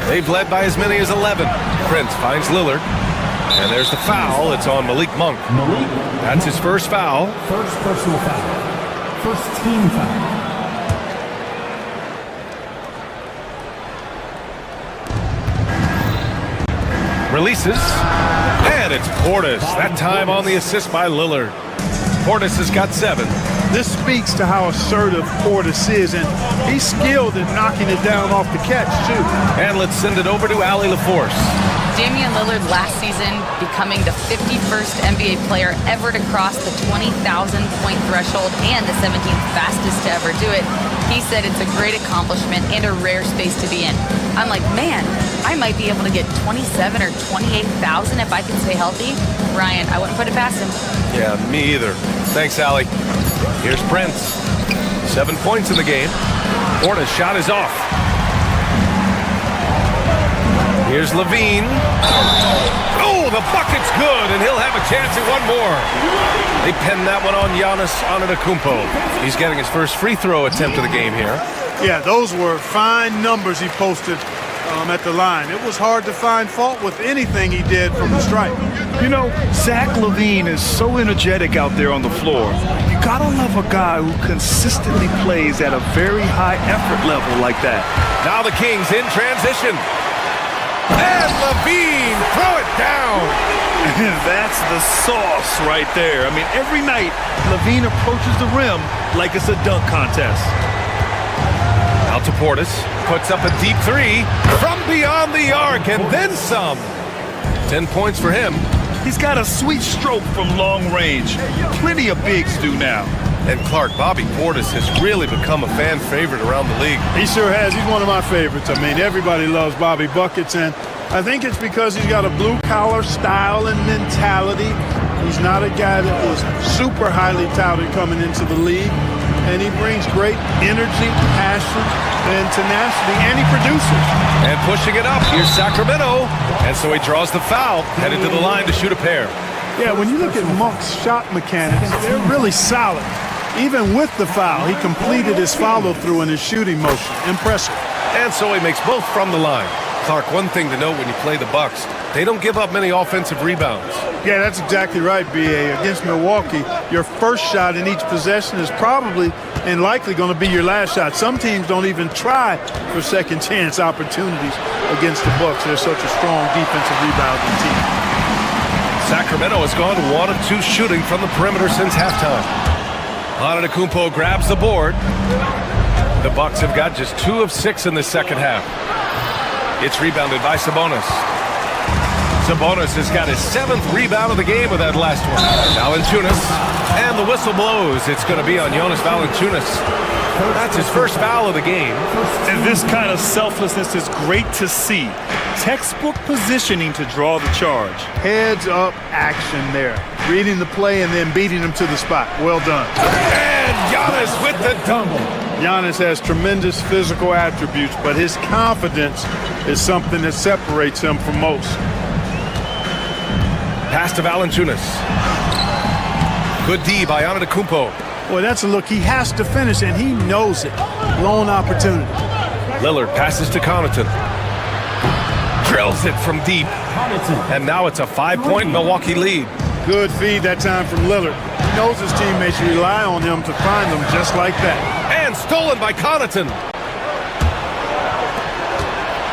They've led by as many as 11. Prince finds Lillard. And there's the foul. It's on Malik Monk. That's his first foul. First personal foul. First team foul. Releases. And it's Portis. That time on the assist by Lillard. Portis has got 7. This speaks to how assertive Portis is, and he's skilled at knocking it down off the catch, too. And let's send it over to Allie LaForce. Damian Lillard last season becoming the 51st NBA player ever to cross the 20,000 point threshold and the 17th fastest to ever do it. He said it's a great accomplishment and a rare space to be in. I'm like, man, I might be able to get 27 or 28,000 if I can stay healthy. Ryan, I wouldn't put it past him. Yeah, me either. Thanks, Allie. Here's Prince. 7 points in the game. Portis' shot is off. Here's LaVine. Oh, the bucket's good, and he'll have a chance at one more. They pinned that one on Giannis Antetokounmpo. He's getting his first free throw attempt of the game here. Yeah, those were fine numbers he posted at the line. It was hard to find fault with anything he did from the stripe. You know, Zach LaVine is so energetic out there on the floor. You gotta love a guy who consistently plays at a very high effort level like that. Now the Kings in transition. And LaVine, throw it down. That's the sauce right there. I mean, every night, LaVine approaches the rim like it's a dunk contest. Out to Portis, puts up a deep 3 from beyond the arc, and then some. 10 points for him. He's got a sweet stroke from long range. Plenty of bigs do now. And Clark, Bobby Portis has really become a fan favorite around the league. He sure has. He's one of my favorites. I mean, everybody loves Bobby Buckets, and I think it's because he's got a blue-collar style and mentality. He's not a guy that was super highly touted coming into the league, and he brings great energy, passion, and tenacity, and he produces. And pushing it up, here's Sacramento. And so he draws the foul, headed to the line to shoot a pair. Yeah, when you look at Monk's shot mechanics, they're really solid. Even with the foul, he completed his follow-through in his shooting motion. Impressive. And so he makes both from the line. Clark, one thing to note when you play the Bucks, they don't give up many offensive rebounds. Yeah, that's exactly right, B.A. Against Milwaukee, your first shot in each possession is probably and likely going to be your last shot. Some teams don't even try for second chance opportunities against the Bucks. They're such a strong defensive rebounding team. Sacramento has gone 1 of 2 shooting from the perimeter since halftime. Antetokounmpo grabs the board. The Bucks have got just 2 of 6 in the second half. It's rebounded by Sabonis. Sabonis has got his 7th rebound of the game with that last one. Valanciunas, and the whistle blows. It's going to be on Jonas Valanciunas. That's his first foul of the game. And this kind of selflessness is great to see. Textbook positioning to draw the charge. Heads up action there. Reading the play and then beating him to the spot. Well done. And Giannis with the double. Giannis has tremendous physical attributes, but his confidence is something that separates him from most. Pass to Valanciunas. Good D by Antetokounmpo. Boy, that's a look he has to finish, and he knows it. Blown opportunity. Lillard passes to Connaughton. Drills it from deep. And now it's a 5-point Milwaukee lead. Good feed that time from Lillard. He knows his teammates rely on him to find them just like that. And stolen by Connaughton.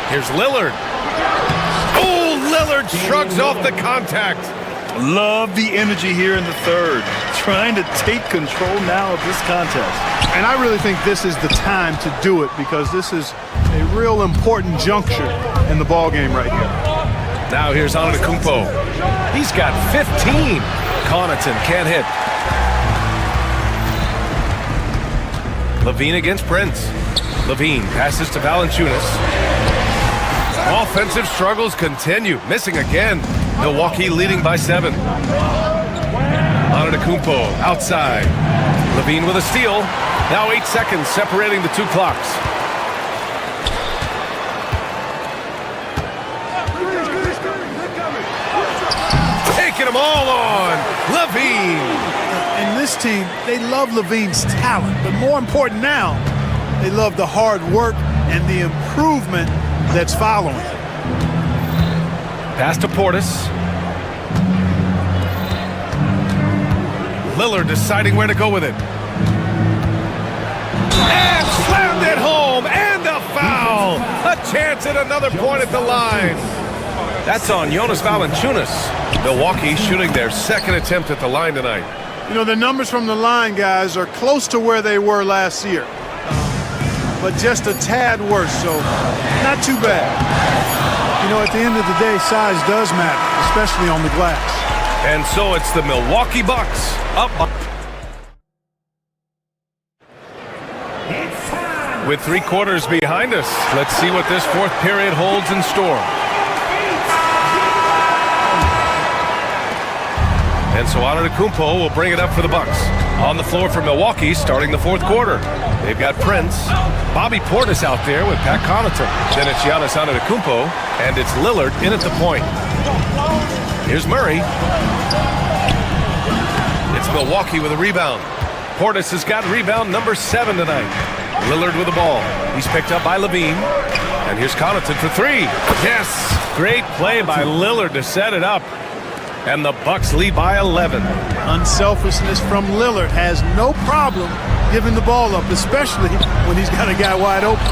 Here's Lillard. Oh, Lillard shrugs off the contact. Love the energy here in the third. Trying to take control now of this contest. And I really think this is the time to do it because this is a real important juncture in the ballgame right here. Now here's Antetokounmpo. He's got 15. Connaughton can't hit. Levine against Prince. Levine passes to Valanciunas. Offensive struggles continue. Missing again. Milwaukee leading by 7. Antetokounmpo outside. Levine with a steal. Now 8 seconds separating the 2 clocks. Taking them all on. Levine. And this team, they love Levine's talent, but more important now, they love the hard work and the improvement that's following. Pass to Portis. Lillard deciding where to go with it. And slammed it home, and a foul. A chance at another point at the line. That's on Jonas Valanciunas. Milwaukee shooting their 2nd attempt at the line tonight. You know, the numbers from the line, guys, are close to where they were last year. But just a tad worse, so not too bad. You know, at the end of the day, size does matter, especially on the glass. And so it's the Milwaukee Bucks up. With 3 quarters behind us, let's see what this 4th period holds in store. And so Antetokounmpo will bring it up for the Bucks. On the floor for Milwaukee starting the 4th quarter. They've got Prince, Bobby Portis out there with Pat Connaughton. Then it's Giannis Antetokounmpo, and it's Lillard in at the point. Here's Murray. It's Milwaukee with a rebound. Portis has got rebound number 7 tonight. Lillard with the ball. He's picked up by Levine. And here's Connaughton for 3. Yes! Great play by Lillard to set it up. And the Bucks lead by 11. Unselfishness from Lillard has no problem giving the ball up, especially when he's got a guy wide open.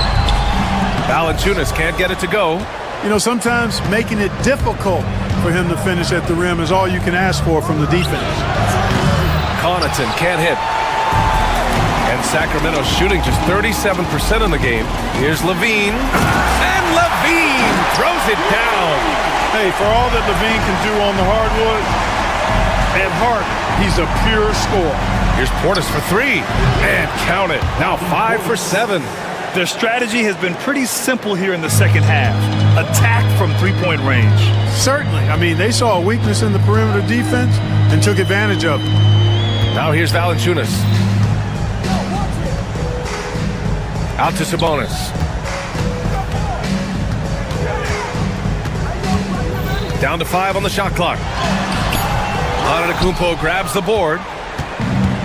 Valanciunas can't get it to go. You know, sometimes making it difficult for him to finish at the rim is all you can ask for from the defense. Connaughton can't hit. And Sacramento shooting just 37% in the game. Here's Levine. And Levine throws it down. Hey, for all that Levine can do on the hardwood, at heart, he's a pure scorer. Here's Portis for 3. And count it. Now 5 for 7. Their strategy has been pretty simple here in the second half. Attack from 3-point range. Certainly. I mean, they saw a weakness in the perimeter defense and took advantage of it. Now here's Valanciunas. Out to Sabonis. Down to 5 on the shot clock. Antetokounmpo grabs the board.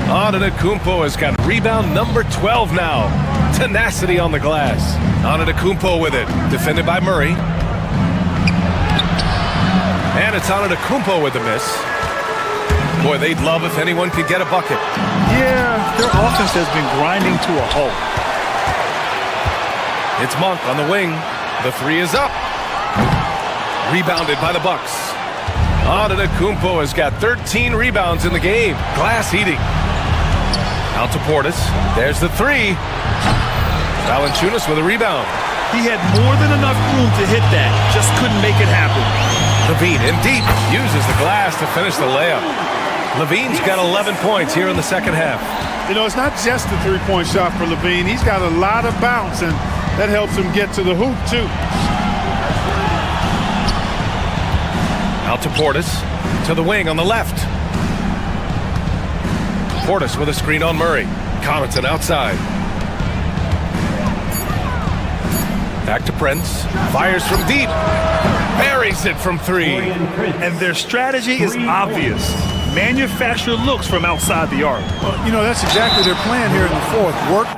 Antetokounmpo has got rebound number 12 now. Tenacity on the glass. Antetokounmpo with it. Defended by Murray. And it's Antetokounmpo with the miss. Boy, they'd love if anyone could get a bucket. Yeah, their offense has been grinding to a halt. It's Monk on the wing. The 3 is up. Rebounded by the Bucks. Antetokounmpo has got 13 rebounds in the game. Glass eating. Out to Portis. There's the 3. Valanciunas with a rebound. He had more than enough room to hit that. Just couldn't make it happen. Levine in deep, uses the glass to finish the layup. Levine's got 11 points here in the second half. You know, it's not just the three-point shot for Levine. He's got a lot of bounce, and that helps him get to the hoop, too. Out to Portis, to the wing on the left. Portis with a screen on Murray. Connaughton outside. Back to Prince. Fires from deep. Buries it from three. And their strategy is obvious. Manufacture looks from outside the arc. Well, you know, that's exactly their plan here in the fourth. Work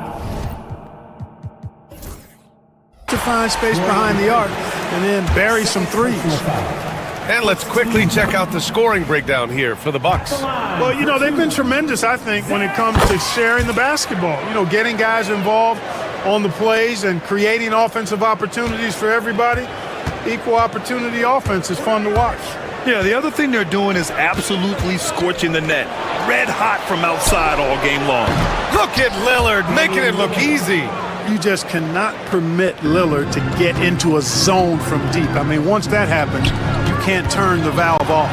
to find space behind the arc and then bury some threes. And let's quickly check out the scoring breakdown here for the Bucks. Well, you know, they've been tremendous, I think, when it comes to sharing the basketball. You know, getting guys involved on the plays and creating offensive opportunities for everybody. Equal opportunity offense is fun to watch. Yeah, the other thing they're doing is absolutely scorching the net. Red hot from outside all game long. Look at Lillard making it look easy. You just cannot permit Lillard to get into a zone from deep. I mean, once that happens, you can't turn the valve off.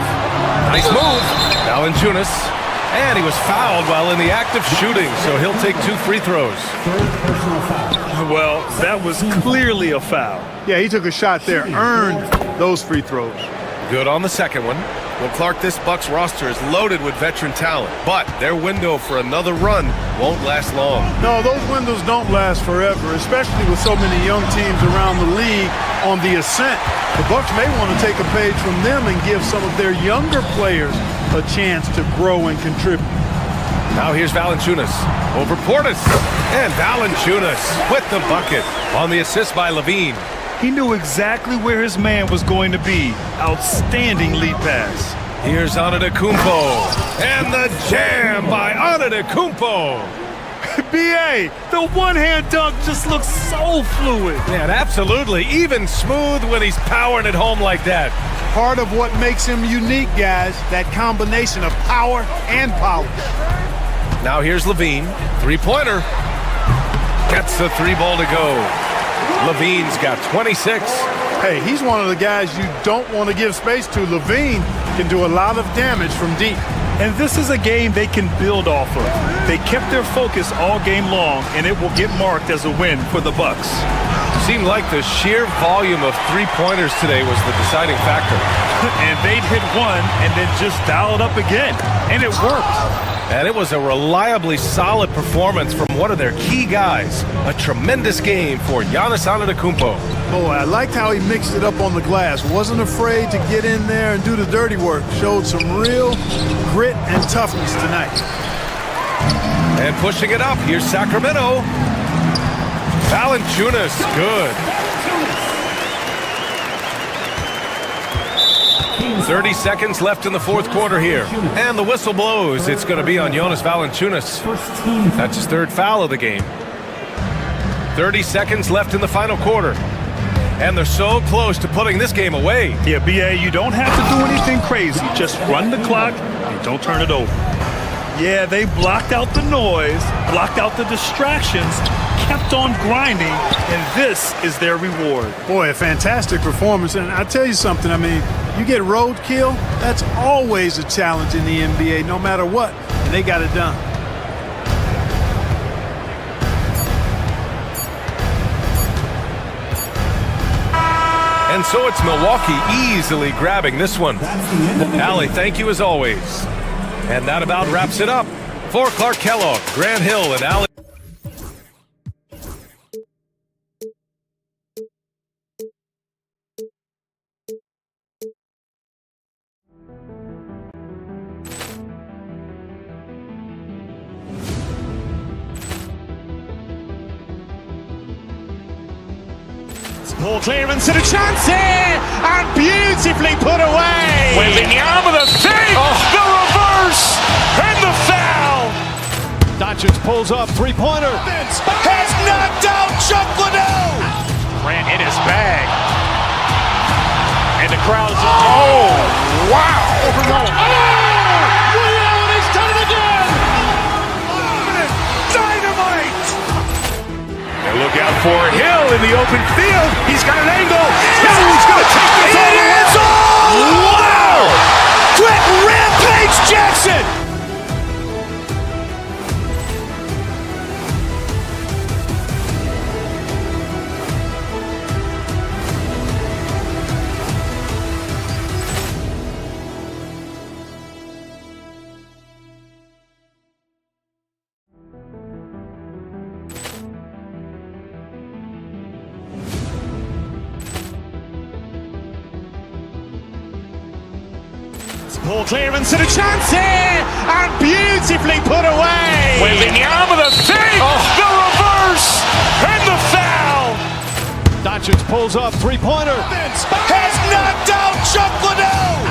Nice move. Valanciunas. And he was fouled while in the act of shooting, so he'll take 2 free throws. Well, that was clearly a foul. Yeah, he took a shot there, earned those free throws. Good on the second one. Well, Clark, this Bucks roster is loaded with veteran talent, but their window for another run won't last long. No, those windows don't last forever, especially with so many young teams around the league on the ascent. The Bucks may want to take a page from them and give some of their younger players a chance to grow and contribute. Now here's Valanciunas over Portis, and Valanciunas with the bucket on the assist by Levine. He knew exactly where his man was going to be. Outstanding lead pass. Here's Antetokounmpo, and the jam by Antetokounmpo. B.A., the one-hand dunk just looks so fluid. Yeah, absolutely. Even smooth when he's powering it home like that. Part of what makes him unique, guys, that combination of power and polish. Now here's Levine, three-pointer. Gets the three ball to go. Levine's got 26. Hey, he's one of the guys you don't want to give space to. Levine can do a lot of damage from deep. And this is a game they can build off of. They kept their focus all game long, and it will get marked as a win for the Bucks. Seemed like the sheer volume of three-pointers today was the deciding factor. And they'd hit one and then just dial it up again. And it worked. And it was a reliably solid performance from one of their key guys. A tremendous game for Giannis Antetokounmpo. Boy, I liked how he mixed it up on the glass. Wasn't afraid to get in there and do the dirty work. Showed some real grit and toughness tonight. And pushing it up, here's Sacramento. Valanciunas, good. 30 seconds left in the fourth quarter here. And the whistle blows. It's going to be on Jonas Valanciunas. That's his third foul of the game. 30 seconds left in the final quarter. And they're so close to putting this game away. Yeah, B.A., you don't have to do anything crazy. Just run the clock and don't turn it over. Yeah, they blocked out the noise, blocked out the distractions, kept on grinding, and this is their reward. Boy, a fantastic performance. And I tell you something, I mean, you get roadkill, that's always a challenge in the NBA, no matter what. And they got it done. And so it's Milwaukee easily grabbing this one. Allie, thank you as always. And that about wraps it up. For Clark Kellogg, Grant Hill, and Allie. Ball clearance and a chance here, and beautifully put away. Wembanyama the fake, the reverse, and the foul. Doncic pulls up, three-pointer. Has knocked out Chuck Liddell. Ran in his bag. And the crowd is, oh, wow. He's done it again. Dynamite. And look out for Hill in the open field. He's got an angle. He's going to take this all the way. Ball clearance and a chance here, and beautifully put away. Wembanyama the save, the reverse, and the foul. Doncic pulls up, three-pointer. Has knocked out Chuck Liddell.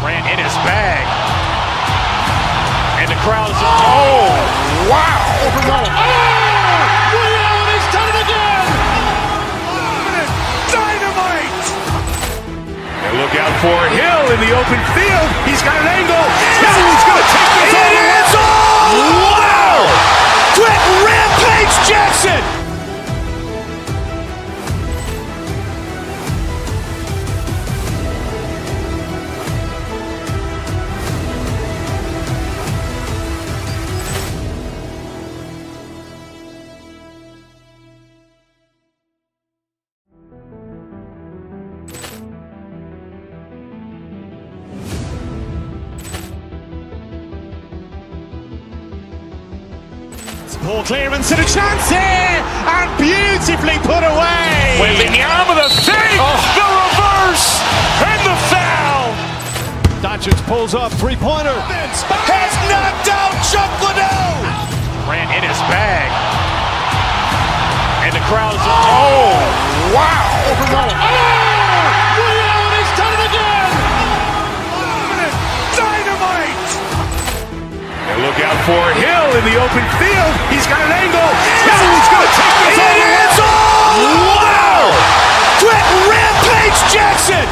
Ran in his bag. And the crowd is, oh, wow. He's done it again. Dynamite. And look out for Hill in the open field. He's got an angle. He's going to take this all the way. Wow. Quick Rampage Jackson. Ball clearance and a chance here, and beautifully put away. Wembanyama the save, the reverse, and the foul. Doncic pulls up, three-pointer. Has knocked out Chuck Liddell. Ran in his bag. And the crowd is, oh, wow. He's done it again. Dynamite. And look out for Hill in the open field. He's got an angle. He's going to take this all the way. Wow. Quick Rampage Jackson.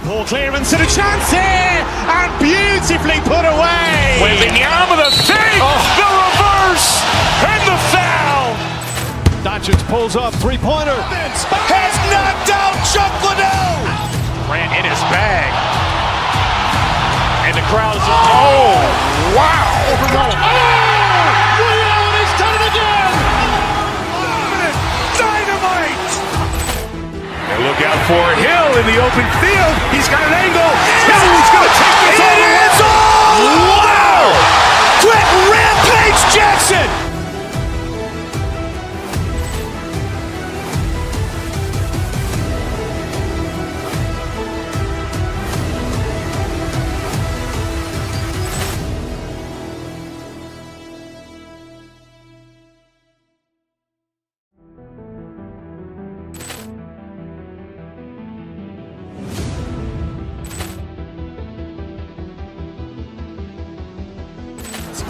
Ball clearance and a chance here, and beautifully put away. Wembanyama the save, the reverse, and the foul. Doncic pulls up, three-pointer. Has knocked out Chuck Liddell. Ran in his bag. And the crowd is, oh, wow. He's done it again. Dynamite. And look out for Hill in the open field. He's got an angle. He's going to take this all the way. Wow. Quick Rampage Jackson.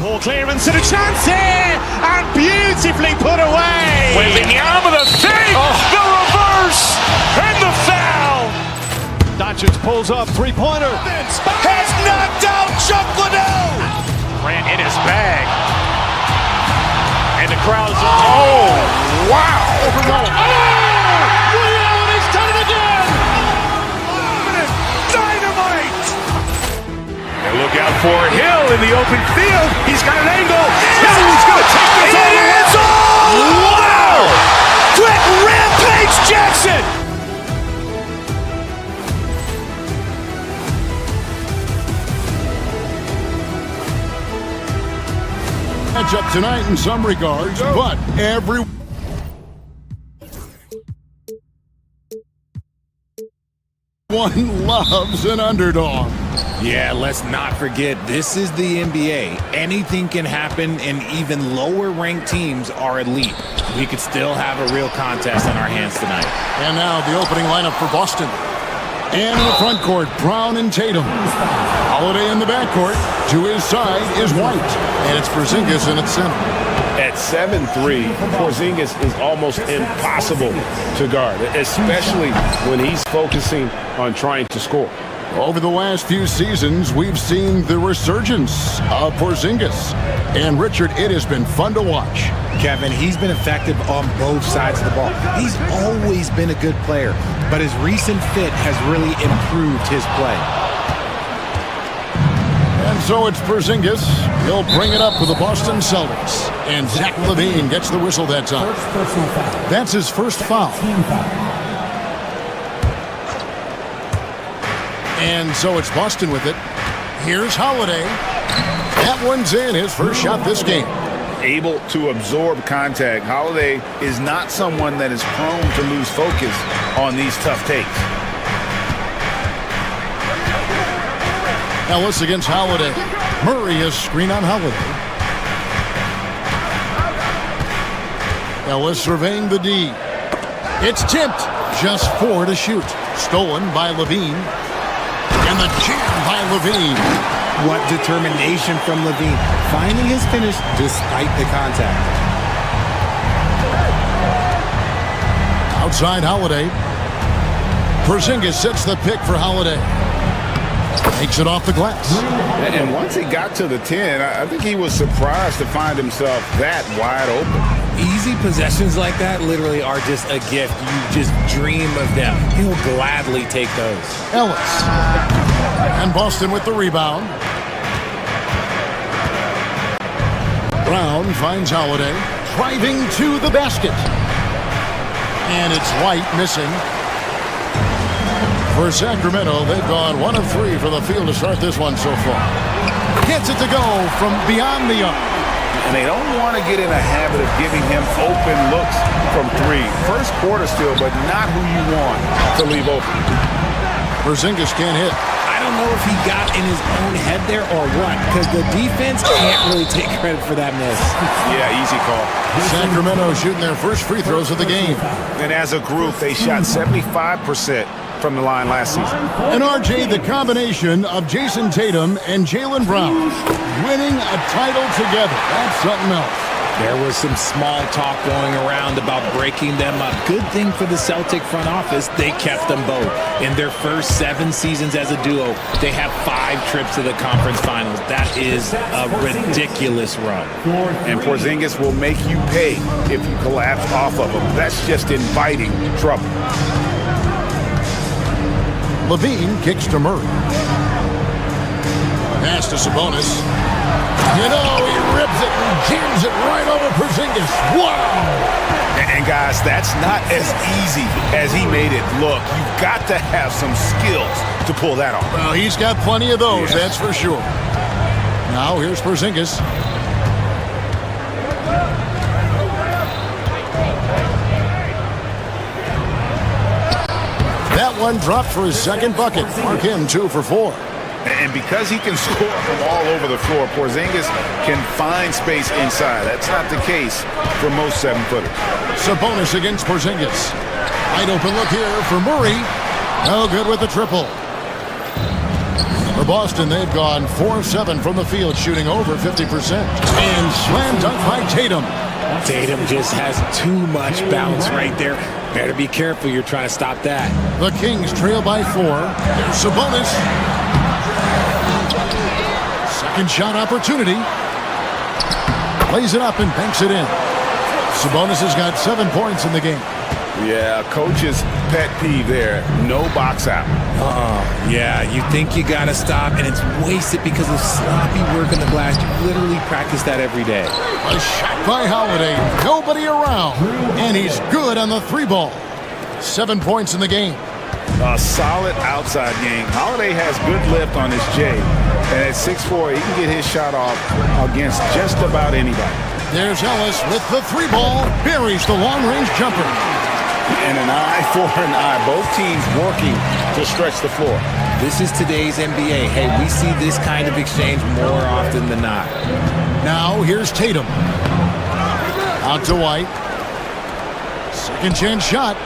Ball clearance and a chance here, and beautifully put away. Wembanyama the save, the reverse, and the foul. Doncic pulls up, three-pointer. Has knocked out Chuck Liddell. Ran in his bag. And the crowd is, oh, wow. He's done it again. Dynamite. And look out for Hill in the open field. He's got an angle. He's going to take this all the way. Wow. Quick Rampage Jackson. Match up tonight in some regards, but everyone loves an underdog. Yeah, let's not forget, this is the NBA. Anything can happen, and even lower-ranked teams are elite. We could still have a real contest on our hands tonight. And now the opening lineup for Boston. And in the front court, Brown and Tatum. Holiday in the backcourt. To his side is White. And it's Porzingis in at center. At 7'3", Porzingis is almost impossible to guard, especially when he's focusing on trying to score. Over the last few seasons, we've seen the resurgence of Porzingis. And Richard, it has been fun to watch. Kevin, he's been effective on both sides of the ball. He's always been a good player, but his recent fit has really improved his play. And And so it's Porzingis. He'll bring it up for the Boston Celtics. And Zach LaVine gets the whistle that time. That's his first foul. And so it's Boston with it. Here's Holiday. That one's in, his first shot this game. Able to absorb contact. Holiday is not someone that is prone to lose focus on these tough takes. Ellis against Holiday. Murray is screen on Holiday. Ellis surveying the D. It's tipped. Just 4 to shoot. Stolen by LaVine. And the jam by LaVine. What determination from LaVine. Finding his finish despite the contact. Outside Holiday. Porzingis sets the pick for Holiday. Takes it off the glass. And once he got to the 10, I think he was surprised to find himself that wide open. Easy possessions like that literally are just a gift. You just dream of them. He'll gladly take those. Ellis. And Boston with the rebound. Brown finds Holiday. Driving to the basket. And it's White missing. For Sacramento, they've gone 1 of 3 from the field to start this one so far. Gets it to go from beyond the arc. And they don't want to get in a habit of giving him open looks from 3. First quarter still, but not who you want to leave open. Porzingis can't hit. I don't know if he got in his own head there or what, because the defense can't really take credit for that miss. Yeah, easy call. Sacramento shooting their first free throws of the game. And as a group, they shot 75% from the line last season. And RJ, the combination of Jason Tatum and Jaylen Brown winning a title together. That's something else. There was some small talk going around about breaking them up. Good thing for the Celtic front office, they kept them both. In their first 7 seasons as a duo, they have 5 trips to the conference finals. That is a ridiculous run. And Porzingis will make you pay if you collapse off of him. That's just inviting trouble. LaVine kicks to Murray. Pass to Sabonis. You know, he rips it and jams it right over Porzingis. Wow! And guys, that's not as easy as he made it look. You've got to have some skills to pull that off. Well, he's got plenty of those, that's for sure. Now here's Porzingis. That one dropped for his second bucket. Mark him 2 for 4. And because he can score from all over the floor, Porzingis can find space inside. That's not the case for most 7-footers. Sabonis against Porzingis. Wide open look here for Murray. No good with the triple. For Boston, they've gone 4 of 7 from the field, shooting over 50%. And slam dunk by Tatum. Tatum just has too much bounce right there. Better be careful, you're trying to stop that. The Kings trail by 4. There's Sabonis. Second shot opportunity. Plays it up and banks it in. Sabonis has got 7 points in the game. Yeah, coach's pet peeve there. No box out. Yeah, you think you got to stop, and it's wasted because of sloppy work on the glass. You literally practice that every day. A shot by Holiday. Nobody around. And he's good on the 3 ball. 7 points in the game. A solid outside game. Holiday has good lift on his J. And at 6'4", he can get his shot off against just about anybody. There's Ellis with the 3 ball. Buries the long-range jumper. And an eye for an eye. Both teams working to stretch the floor. This is today's NBA. Hey, we see this kind of exchange more often than not. Now here's Tatum. Out to White. Second chance shot.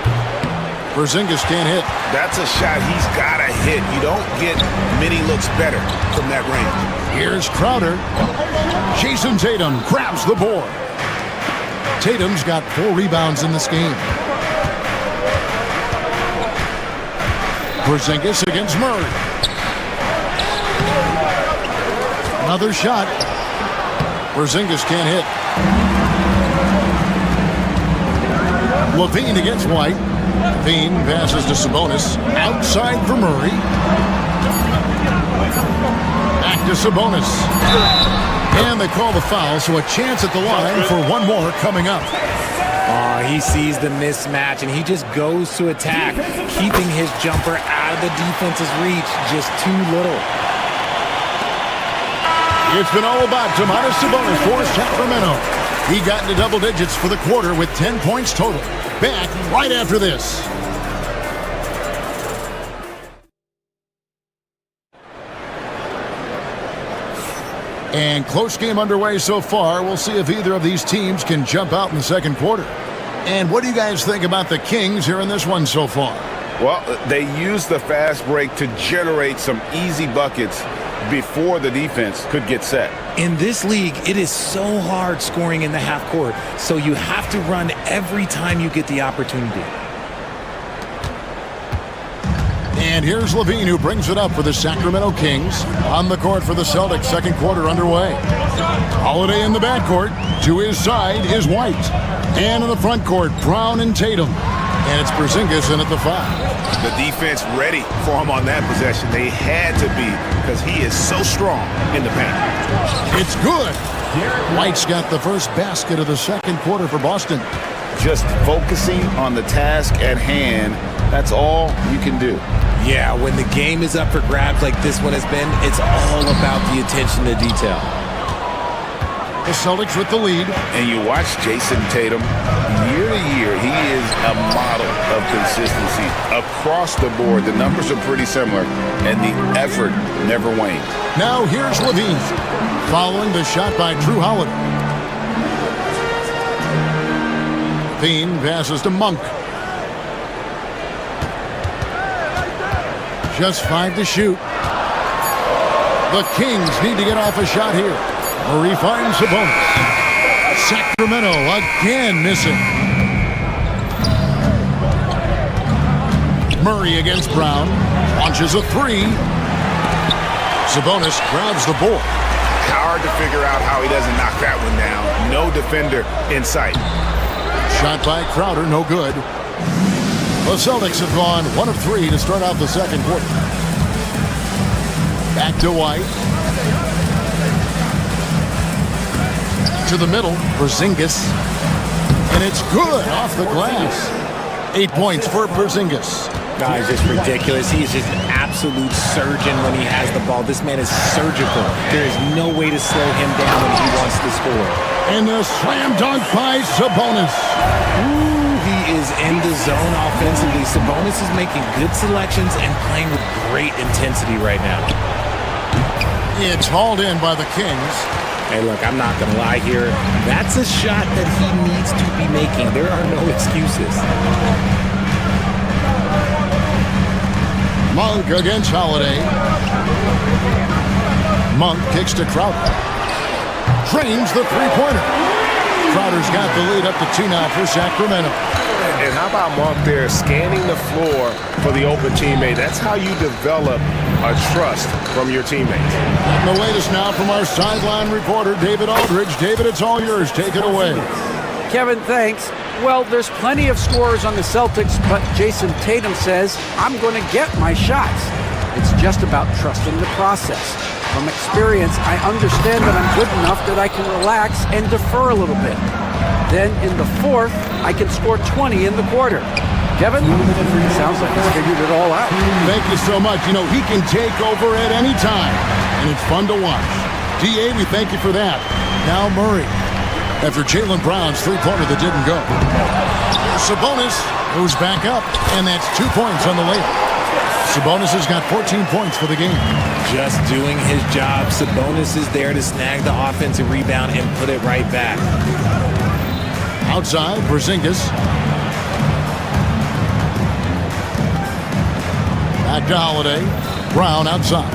Porzingis can't hit. That's a shot he's got to hit. You don't get many looks better from that range. Here's Crowder. Jason Tatum grabs the board. Tatum's got 4 rebounds in this game. Porzingis against Murray. Another shot. Porzingis can't hit. LaVine against White. LaVine passes to Sabonis. Outside for Murray. Back to Sabonis. And they call the foul, so a chance at the line for one more coming up. He sees the mismatch, and he just goes to attack, keeping his jumper out of the defense's reach just too little. It's been all about Domantas Sabonis for Sacramento. He got into double digits for the quarter with 10 points total. Back right after this. And close game underway so far. We'll see if either of these teams can jump out in the second quarter. And what do you guys think about the Kings here in this one so far? Well, they used the fast break to generate some easy buckets before the defense could get set. In this league, it is so hard scoring in the half court, so you have to run every time you get the opportunity. And here's Levine, who brings it up for the Sacramento Kings. On the court for the Celtics, second quarter underway. Holiday in the backcourt. To his side is White. And in the front court, Brown and Tatum. And it's Porzingis in at the 5. The defense ready for him on that possession. They had to be, because he is so strong in the paint. It's good. White's got the first basket of the second quarter for Boston. Just focusing on the task at hand, that's all you can do. Yeah, when the game is up for grabs like this one has been, it's all about the attention to detail. The Celtics with the lead. And you watch Jason Tatum, year to year, he is a model of consistency. Across the board, the numbers are pretty similar, and the effort never wanes. Now here's Levine, following the shot by Drew Holiday. Levine passes to Monk. Just 5 to shoot. The Kings need to get off a shot here. Murray finds Sabonis. Sacramento again missing. Murray against Brown. Launches a 3. Sabonis grabs the board. Hard to figure out how he doesn't knock that one down. No defender in sight. Shot by Crowder, no good. The Celtics have gone 1 of 3 to start out the second quarter. Back to White. To the middle, Porzingis. And it's good off the glass. 8 points for Porzingis. He's just ridiculous. He's just an absolute surgeon when he has the ball. This man is surgical. There is no way to slow him down when he wants to score. And the slam dunk by Sabonis. Ooh, he is in the zone offensively. Sabonis is making good selections and playing with great intensity right now. It's hauled in by the Kings. Hey, look, I'm not going to lie here. That's a shot that he needs to be making. There are no excuses. Monk against Holiday. Monk kicks to Crowder. Drains the three-pointer. Crowder's got the lead up to 2 now for Sacramento. And how about Monk there scanning the floor for the open teammate? That's how you develop a trust from your teammates. And the latest now from our sideline reporter, David Aldridge. David, it's all yours. Take it away. Kevin, thanks. Well, there's plenty of scorers on the Celtics, but Jason Tatum says, I'm going to get my shots. It's just about trusting the process. From experience, I understand that I'm good enough that I can relax and defer a little bit. Then in the fourth, I can score 20 in the quarter. Kevin, it sounds like he's figured it all out. Thank you so much. You know, he can take over at any time, and it's fun to watch. D.A., we thank you for that. Now Murray. After Jaylen Brown's three-pointer that didn't go. Sabonis goes back up, and that's 2 points on the layup. Sabonis has got 14 points for the game. Just doing his job. Sabonis is there to snag the offensive rebound and put it right back. Outside, Porzingis. Back to Holiday. Brown outside.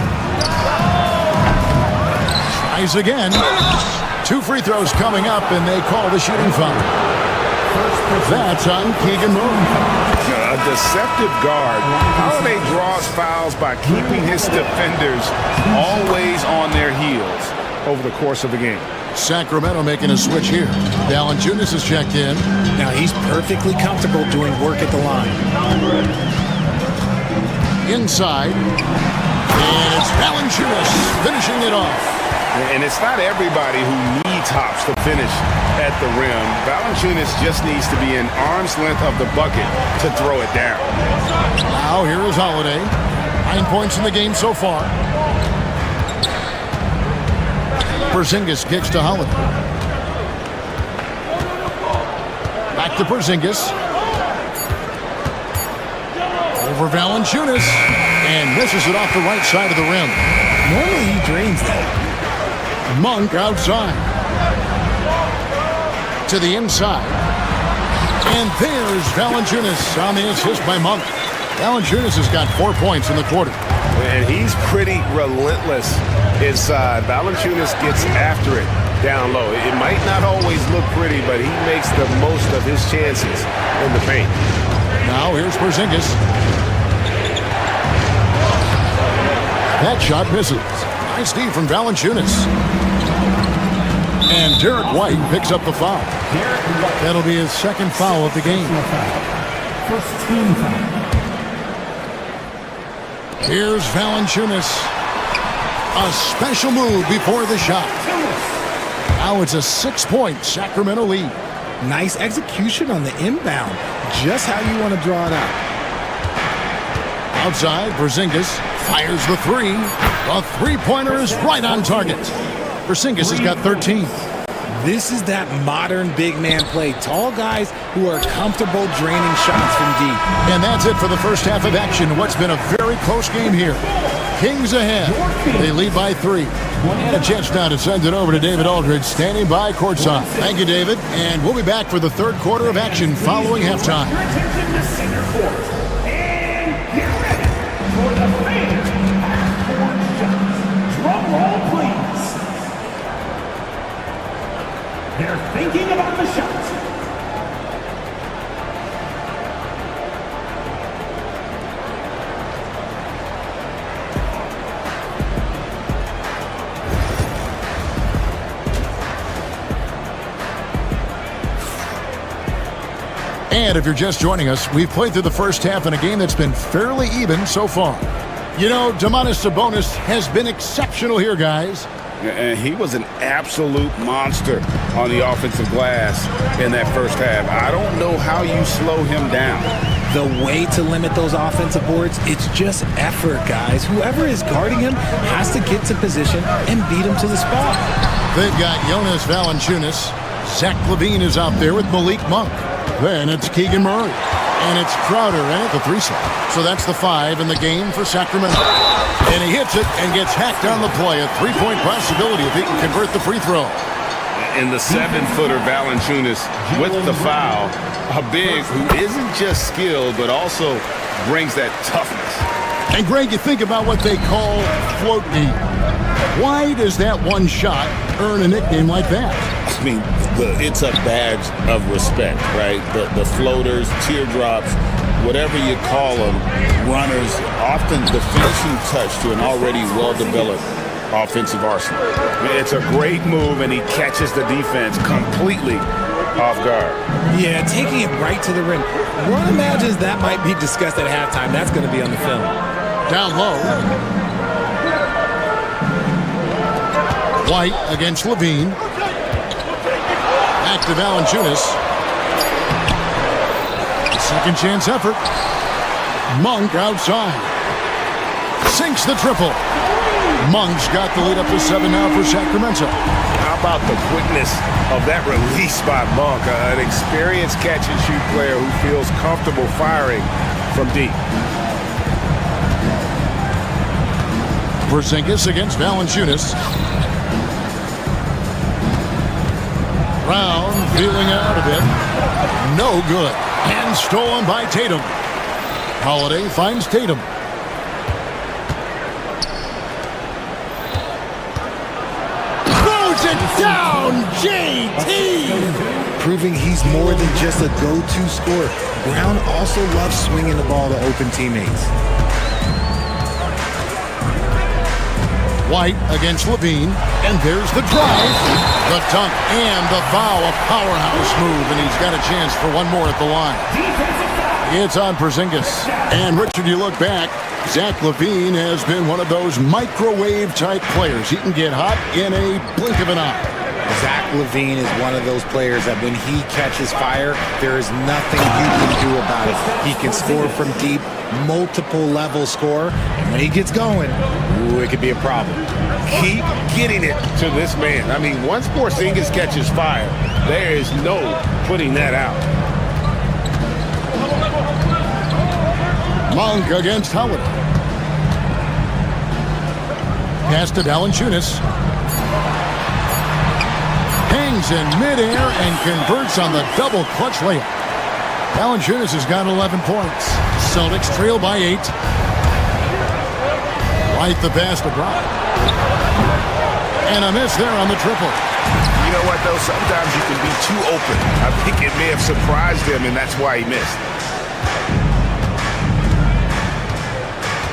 Tries again. 2 free throws coming up, and they call the shooting foul. That's on Keegan Murray. A deceptive guard. Holiday draws fouls by keeping his defenders always on their heels over the course of the game. Sacramento making a switch here. Valanciunas has checked in. Now he's perfectly comfortable doing work at the line. Inside. And it's Valanciunas finishing it off. And it's not everybody who needs hops to finish at the rim. Valanciunas just needs to be an arm's length of the bucket to throw it down. Now here is Holiday. 9 points in the game so far. Porzingis kicks to Holiday. Back to Porzingis. Over Valanciunas. And misses it off the right side of the rim. Normally he drains that. Monk outside. To the inside. And there's Valanciunas on the assist by Monk. Valanciunas has got 4 points in the quarter. And he's pretty relentless inside. Valanciunas gets after it down low. It might not always look pretty, but he makes the most of his chances in the paint. Now here's Porzingis. That shot misses. Nice D from Valanciunas. And Derek White picks up the foul. That'll be his second foul of the game. First team foul. Here's Valanciunas. A special move before the shot. Now it's a 6-point Sacramento lead. Nice execution on the inbound. Just how you want to draw it out. Outside, Porzingis fires the three. The three-pointer is right on target. Porzingis has got 13. This is that modern big man play. Tall guys who are comfortable draining shots from deep. And that's it for the first half of action. What's been a very close game here. Kings ahead. They lead by 3. And a chance now to send it over to David Aldridge, standing by courtside. Thank you, David. And we'll be back for the third quarter of action following halftime. For the fans, drum roll, please. They're thinking about the shot. And if you're just joining us, we've played through the first half in a game that's been fairly even so far. You know, Domantas Sabonis has been exceptional here, guys. And he was an absolute monster on the offensive glass in that first half. I don't know how you slow him down. The way to limit those offensive boards, it's just effort, guys. Whoever is guarding him has to get to position and beat him to the spot. They've got Jonas Valanciunas. Zach LaVine is out there with Malik Monk. Then it's Keegan Murray. And it's Crowder in at the 3-slot. So that's the 5 in the game for Sacramento. And he hits it and gets hacked on the play. A 3-point possibility if he can convert the free throw. And the 7-footer Valanciunas with the foul. A big who isn't just skilled, but also brings that toughness. And Greg, you think about what they call float game. Why does that one shot earn a nickname like that? I mean, it's a badge of respect, right? The floaters, teardrops, whatever you call them, runners, often the finishing touch to an already well-developed offensive arsenal. It's a great move, and he catches the defense completely off guard. Yeah, taking it right to the rim. One imagines that might be discussed at halftime. That's going to be on the film. Down low. White against LaVine. Back to Valanciunas. Second chance effort. Monk outside. Sinks the triple. Monk's got the lead up to 7 now for Sacramento. How about the quickness of that release by Monk? An experienced catch-and-shoot player who feels comfortable firing from deep. Porzingis against Valanciunas. Brown feeling out a bit. No good. And stolen by Tatum. Holiday finds Tatum. Throws it down, JT! Proving he's more than just a go-to scorer. Brown also loves swinging the ball to open teammates. White against LaVine, and there's the drive, the dunk, and the foul. A powerhouse move, and he's got a chance for one more at the line. It's on Porzingis. And Richard, you look back, Zach LaVine has been one of those microwave-type players. He can get hot in a blink of an eye. Zach LaVine is one of those players that when he catches fire, there is nothing you can do about it. He can score from deep, multiple level score, and when he gets going, ooh, it could be a problem. Keep getting it to this man. I mean, once Porzingis catches fire, there is no putting that out. Monk against Holiday. Pass to Valanciunas. Hangs in midair and converts on the double clutch layup. Valanciunas has got 11 points. Celtics trail by 8. Right the pass to Brown. And a miss there on the triple. You know what, though? Sometimes you can be too open. I think it may have surprised him, and that's why he missed.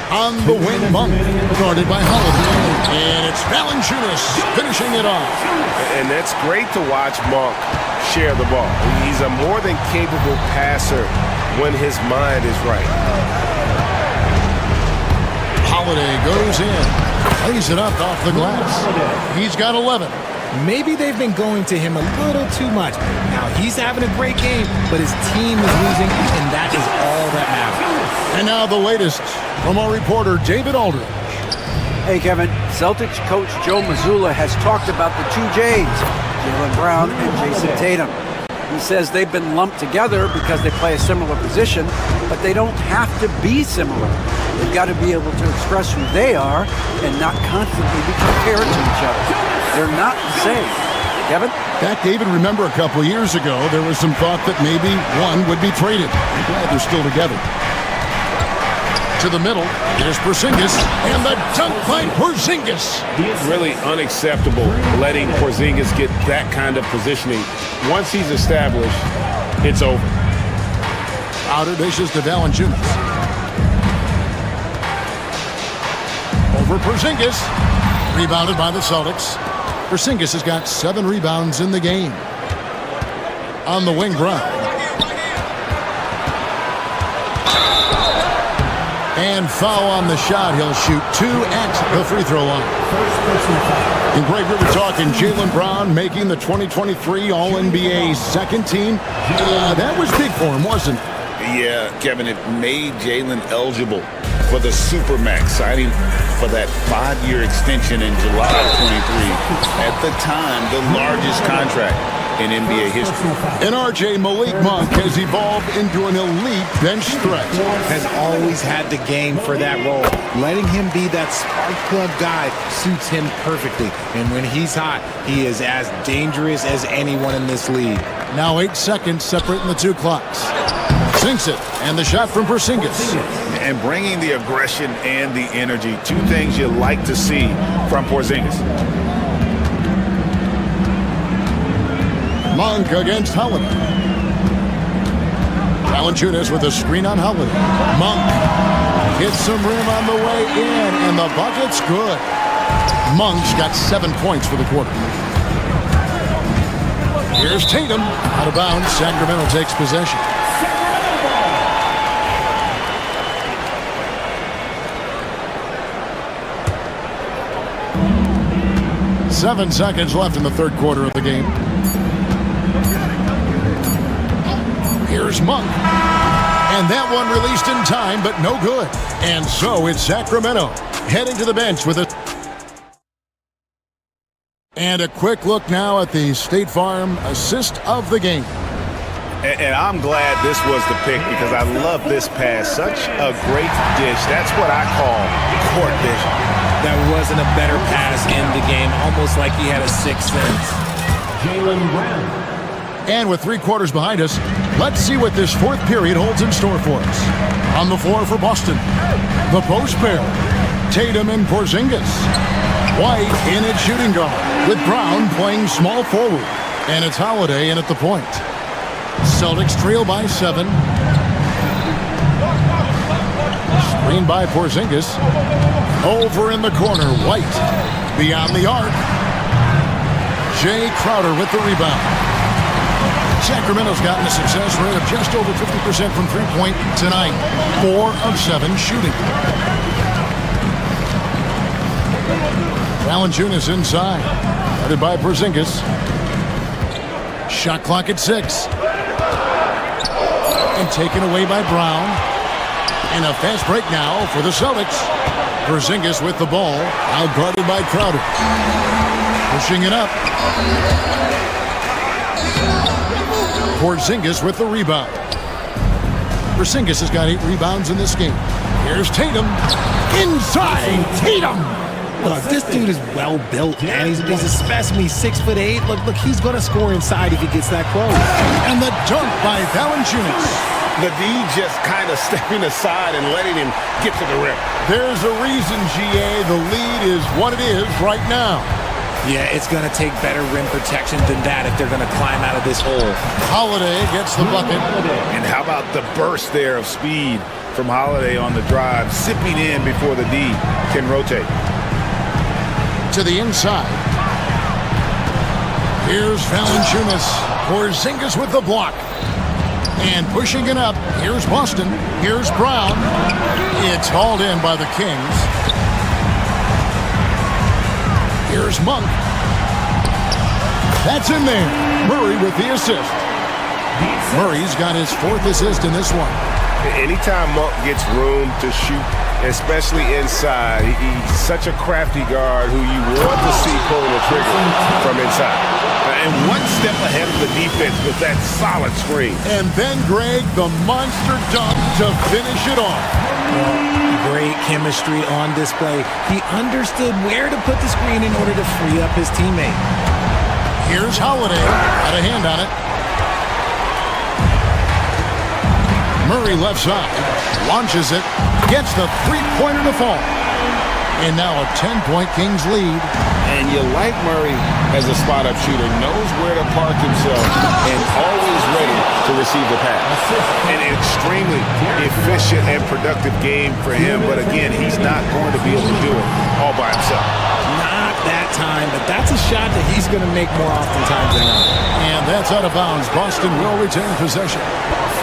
On the wing, Monk, guarded by Holiday. And it's Valanciunas finishing it off. And that's great to watch Monk share the ball. He's a more than capable passer when his mind is right. Holiday goes in, lays it up off the glass. He's got 11. Maybe they've been going to him a little too much. Now, he's having a great game, but his team is losing, and that is all that matters. And now the latest from our reporter, David Aldridge. Hey, Kevin. Celtics coach Joe Mazzulla has talked about the two J's, Jaylen Brown and Jason Tatum. He says they've been lumped together because they play a similar position, but they don't have to be similar. They've got to be able to express who they are and not constantly be compared to each other. They're not the same. Kevin? Back, David, remember a couple of years ago, there was some thought that maybe one would be traded. I'm glad they're still together. To the middle, there's Porzingis, and the dunk by Porzingis. Really unacceptable letting Porzingis get that kind of positioning. Once he's established, it's over. Outer dishes to Valanciunas. Over Porzingis. Rebounded by the Celtics. Porzingis has got 7 rebounds in the game. On the wing, Brown. And foul on the shot. He'll shoot 2 at the free throw line. And Greg, we were talking Jaylen Brown making the 2023 All-NBA second team. That was big for him, wasn't it? Yeah, Kevin, it made Jaylen eligible for the Supermax, signing for that 5-year extension in July of 23. At the time, the largest contract in NBA history. And RJ, Malik Monk has evolved into an elite bench threat. Has always had the game for that role. Letting him be that spark plug guy suits him perfectly. And when he's hot, he is as dangerous as anyone in this league. Now 8 seconds separating the two clocks. Sinks it, and the shot from Porzingis. And bringing the aggression and the energy, 2 things you like to see from Porzingis. Monk against Holiday. Valanciunas with a screen on Holiday. Monk hits some rim on the way in, and the bucket's good. Monk's got 7 points for the quarter. Here's Tatum. Out of bounds. Sacramento takes possession. Seven seconds left in the third quarter of the game. Here's Monk. And that one released in time, but no good. And so it's Sacramento heading to the bench with a... And a quick look now at the State Farm assist of the game. And I'm glad this was the pick because I love this pass. Such a great dish. That's what I call court vision. That wasn't a better pass in the game, almost like he had a sixth sense. Jaylen Brown. And with 3 quarters behind us, let's see what this fourth period holds in store for us. On the floor for Boston, the post pair, Tatum and Porzingis. White in at shooting guard, with Brown playing small forward. And it's Holiday in at the point. Celtics trail by 7. Screen by Porzingis. Over in the corner, White. Beyond the arc. Jay Crowder with the rebound. Sacramento's gotten a success rate of just over 50% from three-point tonight. 4 of 7 shooting. Valanciunas inside. Guarded by Porzingis. Shot clock at 6. And taken away by Brown. And a fast break now for the Celtics. Porzingis with the ball. Now guarded by Crowder. Pushing it up. Porzingis with the rebound. Porzingis has got 8 rebounds in this game. Here's Tatum. Inside. Tatum. Look, this dude is well built, man. He's a specimen. He's 6'8". Look, he's going to score inside if he gets that close. And the dunk by Valanciunas. The D just kind of stepping aside and letting him get to the rim. There's a reason, GA. The lead is what it is right now. Yeah, it's going to take better rim protection than that if they're going to climb out of this hole. Holiday gets the bucket. And how about the burst there of speed from Holiday on the drive, sipping in before the D can rotate. To the inside. Here's Valanciunas. Porzingis with the block. And pushing it up. Here's Boston. Here's Brown. It's hauled in by the Kings. Here's Monk. That's in there. Murray with the assist. Murray's got his 4th assist in this one. Anytime Monk gets room to shoot, especially inside, he's such a crafty guard who you want to see pulling the trigger from inside. And one step ahead of the defense with that solid screen. And then, Greg, the monster dunk to finish it off. Great chemistry on display. He understood where to put the screen in order to free up his teammate. Here's Holiday. Got a hand on it. Murray left side. Launches it. Gets the three-pointer to fall. And now a 10-point Kings lead. And you like Murray as a spot-up shooter. Knows where to park himself and always ready to receive the pass. An extremely efficient and productive game for him. But again, he's not going to be able to do it all by himself. Not that time, but that's a shot that he's going to make more oftentimes than not. And that's out of bounds. Boston will retain possession.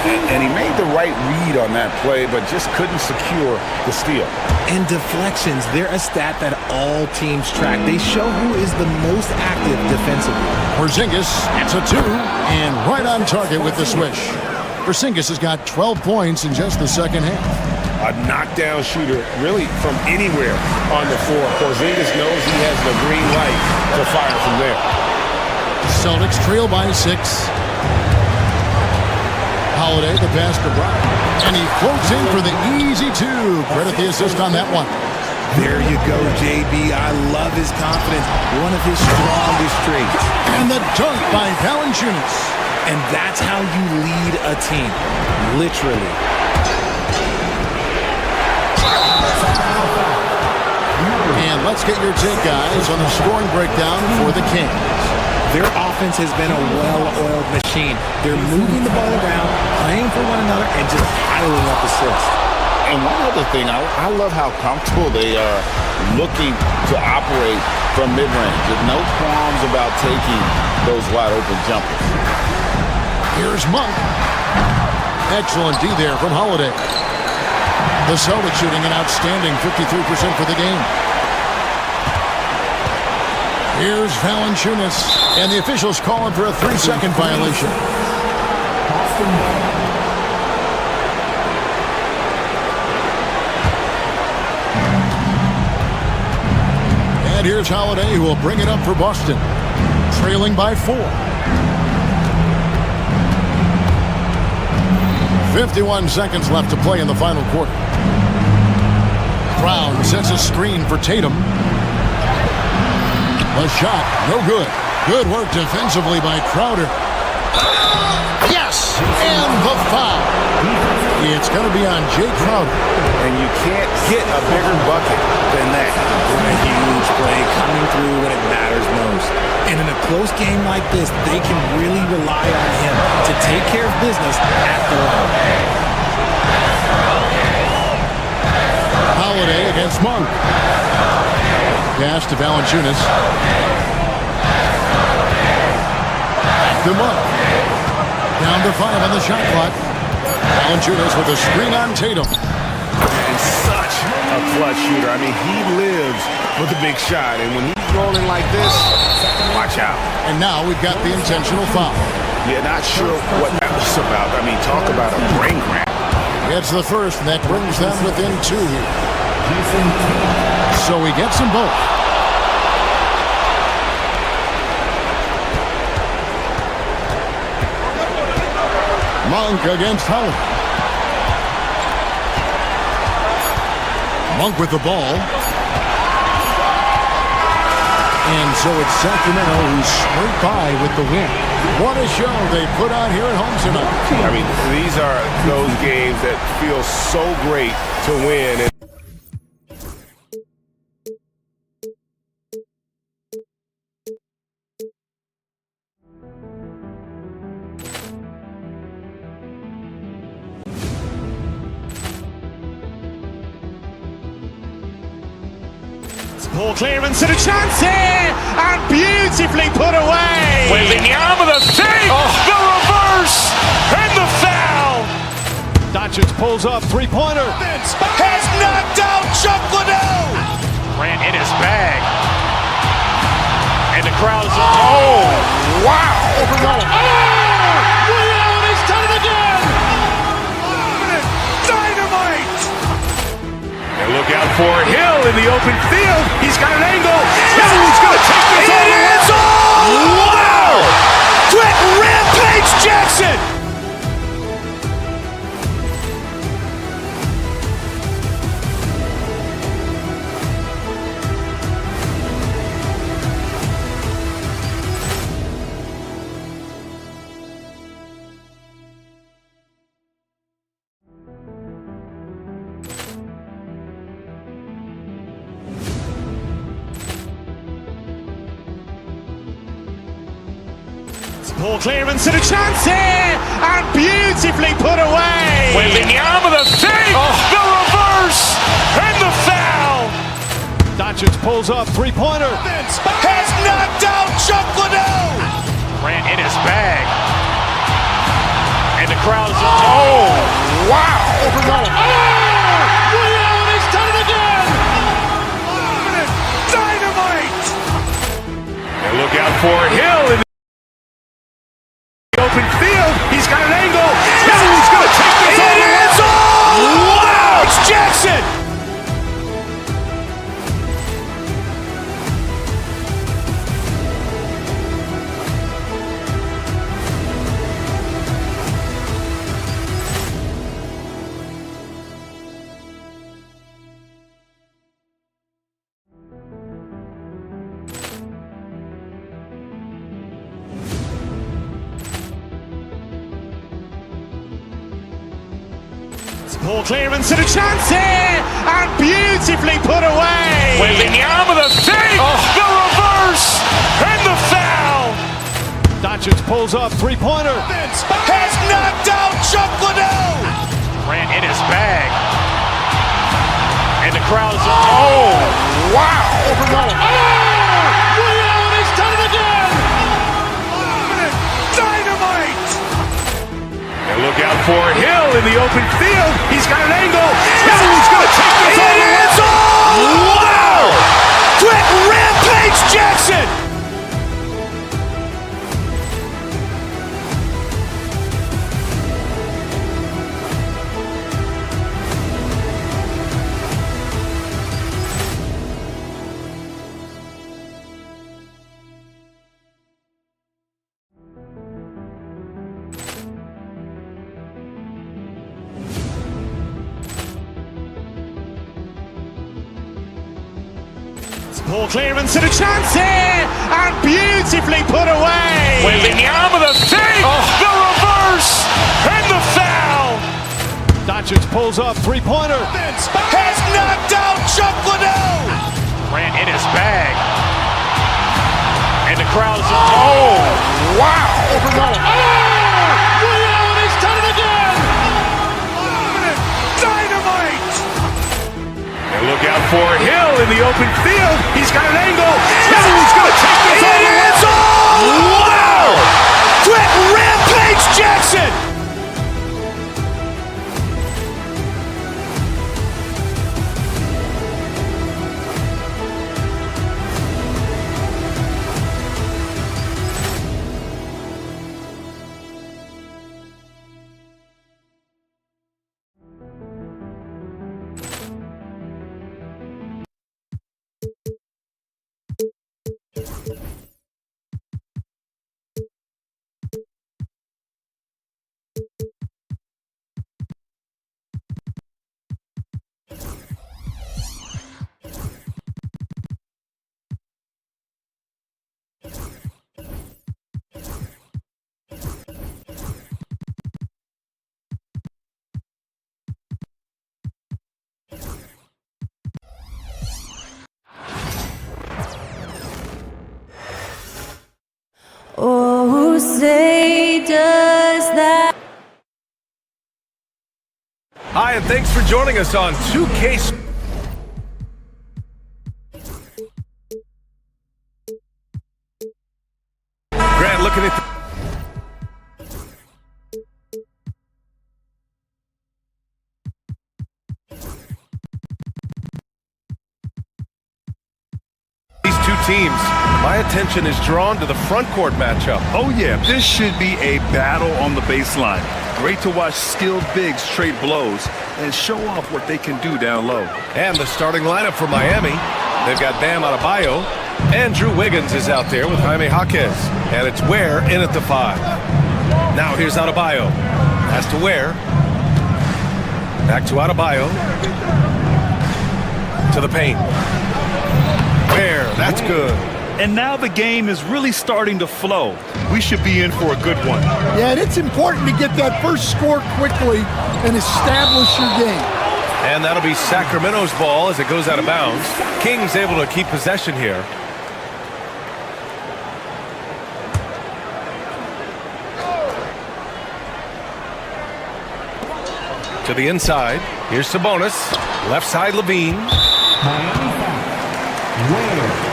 And he made the right read on that play, but just couldn't secure the steal. And deflections, they're a stat that all teams track. They show who is the most active defensively. Porzingis, it's a 2, and right on target with the swish. Porzingis has got 12 points in just the second half. A knockdown shooter, really from anywhere on the floor. Porzingis knows he has the green light to fire from there. Celtics trail by 6. Holiday, the pass to Brown. And he floats in for the easy 2. Credit the assist on that one. There you go, JB. I love his confidence. One of his strongest traits. And the dunk by Valanciunas. And that's how you lead a team. Literally. And let's get your take, guys, on the scoring breakdown for the Kings. Their offense has been a well-oiled machine. They're moving the ball around, playing for one another, and just piling up assists. And one other thing, I love how comfortable they are looking to operate from mid-range. There's no qualms about taking those wide-open jumpers. Here's Monk. Excellent D there from Holiday. The Celtics shooting an outstanding 53% for the game. Here's Valanciunas, and the officials calling for a 3-second violation. And here's Holiday, who will bring it up for Boston, trailing by 4. 51 seconds left to play in the final quarter. Brown sets a screen for Tatum. A shot, no good. Good work defensively by Crowder. Yes! And the foul. It's going to be on Jay Crowder. And you can't get a bigger bucket than that. A huge play coming through when it matters most. And in a close game like this, they can really rely on him to take care of business at the line. Holiday against Monk. Pass to Valanciunas. Back to Monk. Down to 5 on the shot clock. Valanciunas with a screen on Tatum. And such a clutch shooter. I mean, he lives for the big shot. And when he's rolling like this, watch out. And now we've got the intentional foul. Yeah, not sure what that was about. I mean, talk about a brain cramp. It's the first, and that brings them within 2 here. So he gets them both. Monk against Howard. Monk with the ball. And so it's Sacramento who's scraped by with the win. What a show they put on here at home tonight. I mean, these are those games that feel so great to win. Poor clearance and a chance here, and beautifully put away. Wembanyama the fake, the reverse, and the foul. Doncic pulls up, three-pointer. Has knocked out Chuck Liddell. Grant in his bag, and the crowd is wow! He's done it again. Dynamite! And look out for Hill in the open field. He's got an angle. He's going to take this all the way. Wow! Quick rampage Jackson. Poor clearance and a chance here, and beautifully put away. Wembanyama the fake, the reverse, and the foul. Doncic pulls up, three-pointer. Has knocked out Chuck Liddell. Grant in his bag, and the crowd is wow! He's done it again. Dynamite! And look out for Hill in the open field. He's got an angle. He's going to take this all the way. Wow! It's Jackson. Poor clearance and a chance here, and beautifully put away. Wembanyama the fake, the reverse, and the foul. Doncic pulls up, three-pointer. Has knocked out Chuck Liddell. Grant in his bag, and the crowd is wow! He's done it again. Dynamite! And look out for Hill in the open field. He's got an angle. He's going to take this all the way. Wow! Quick rampage Jackson. Poor clearance and a chance here, and beautifully put away. Wembanyama the fake, the reverse, and the foul. Doncic pulls up, three-pointer. Has knocked out Chuck Liddell. Grant in his bag, and the crowd is wow! He's done it again. Dynamite! And look out for Hill in the open field. He's got an angle. He's going to take this all the way. Wow! Quick rampage Jackson. say does that? Hi, and thanks for joining us on 2K. Grant looking at these two teams. My attention is drawn to the front court matchup. Oh yeah, this should be a battle on the baseline. Great to watch skilled bigs trade blows and show off what they can do down low. And the starting lineup for Miami. They've got Bam Adebayo. Andrew Wiggins is out there with Jaime Jaquez. And it's Ware in at the 5. Now here's Adebayo. Has to Ware. Back to Adebayo. To the paint. Ware, that's good. And now the game is really starting to flow. We should be in for a good one. Yeah, and it's important to get that first score quickly and establish your game. And that'll be Sacramento's ball as it goes out of bounds. Kings able to keep possession here. To the inside. Here's Sabonis. Left side, Levine. Miami foul. Ware.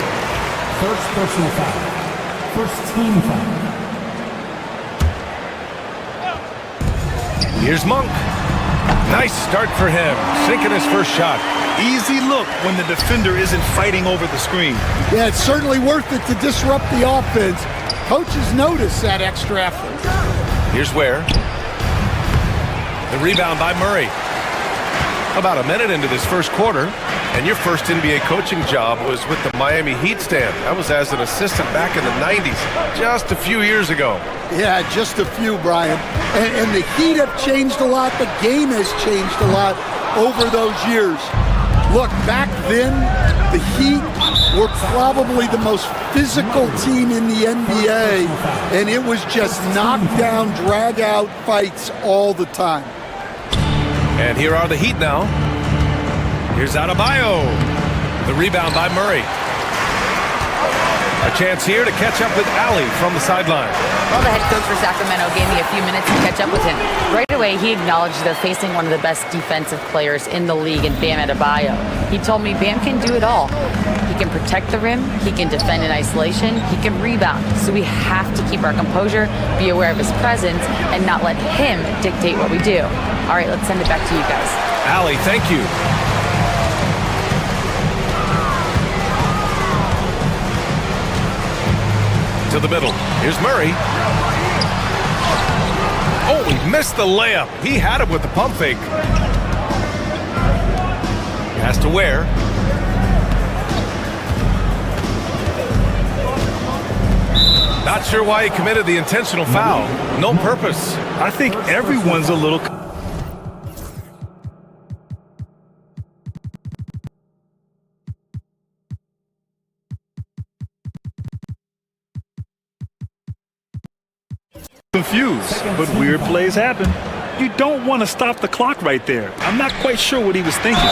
First personal foul. First team foul. Here's Monk. Nice start for him. Sinking his first shot. Easy look when the defender isn't fighting over the screen. Yeah, it's certainly worth it to disrupt the offense. Coaches notice that extra effort. Here's Ware. The rebound by Murray. About a minute into this first quarter, and your first NBA coaching job was with the Miami Heat stand. That was as an assistant back in the 90s, just a few years ago. Yeah, just a few, Brian. And the Heat have changed a lot. The game has changed a lot over those years. Look, back then, the Heat were probably the most physical team in the NBA, and it was just knockdown, drag-out fights all the time. And here are the Heat now. Here's Adebayo. The rebound by Murray. A chance here to catch up with Allie from the sideline. Well, the head coach for Sacramento gave me a few minutes to catch up with him. Right away, he acknowledged they're facing one of the best defensive players in the league in Bam Adebayo. He told me Bam can do it all. He can protect the rim, he can defend in isolation, he can rebound. So we have to keep our composure, be aware of his presence, and not let him dictate what we do. All right, let's send it back to you guys. Allie, thank you. To the middle. Here's Murray. Oh, he missed the layup. He had it with the pump fake. He has to Ware. Not sure why he committed the intentional foul. No purpose. I think everyone's a little confused, but weird plays happen. You don't want to stop the clock right there. I'm not quite sure what he was thinking.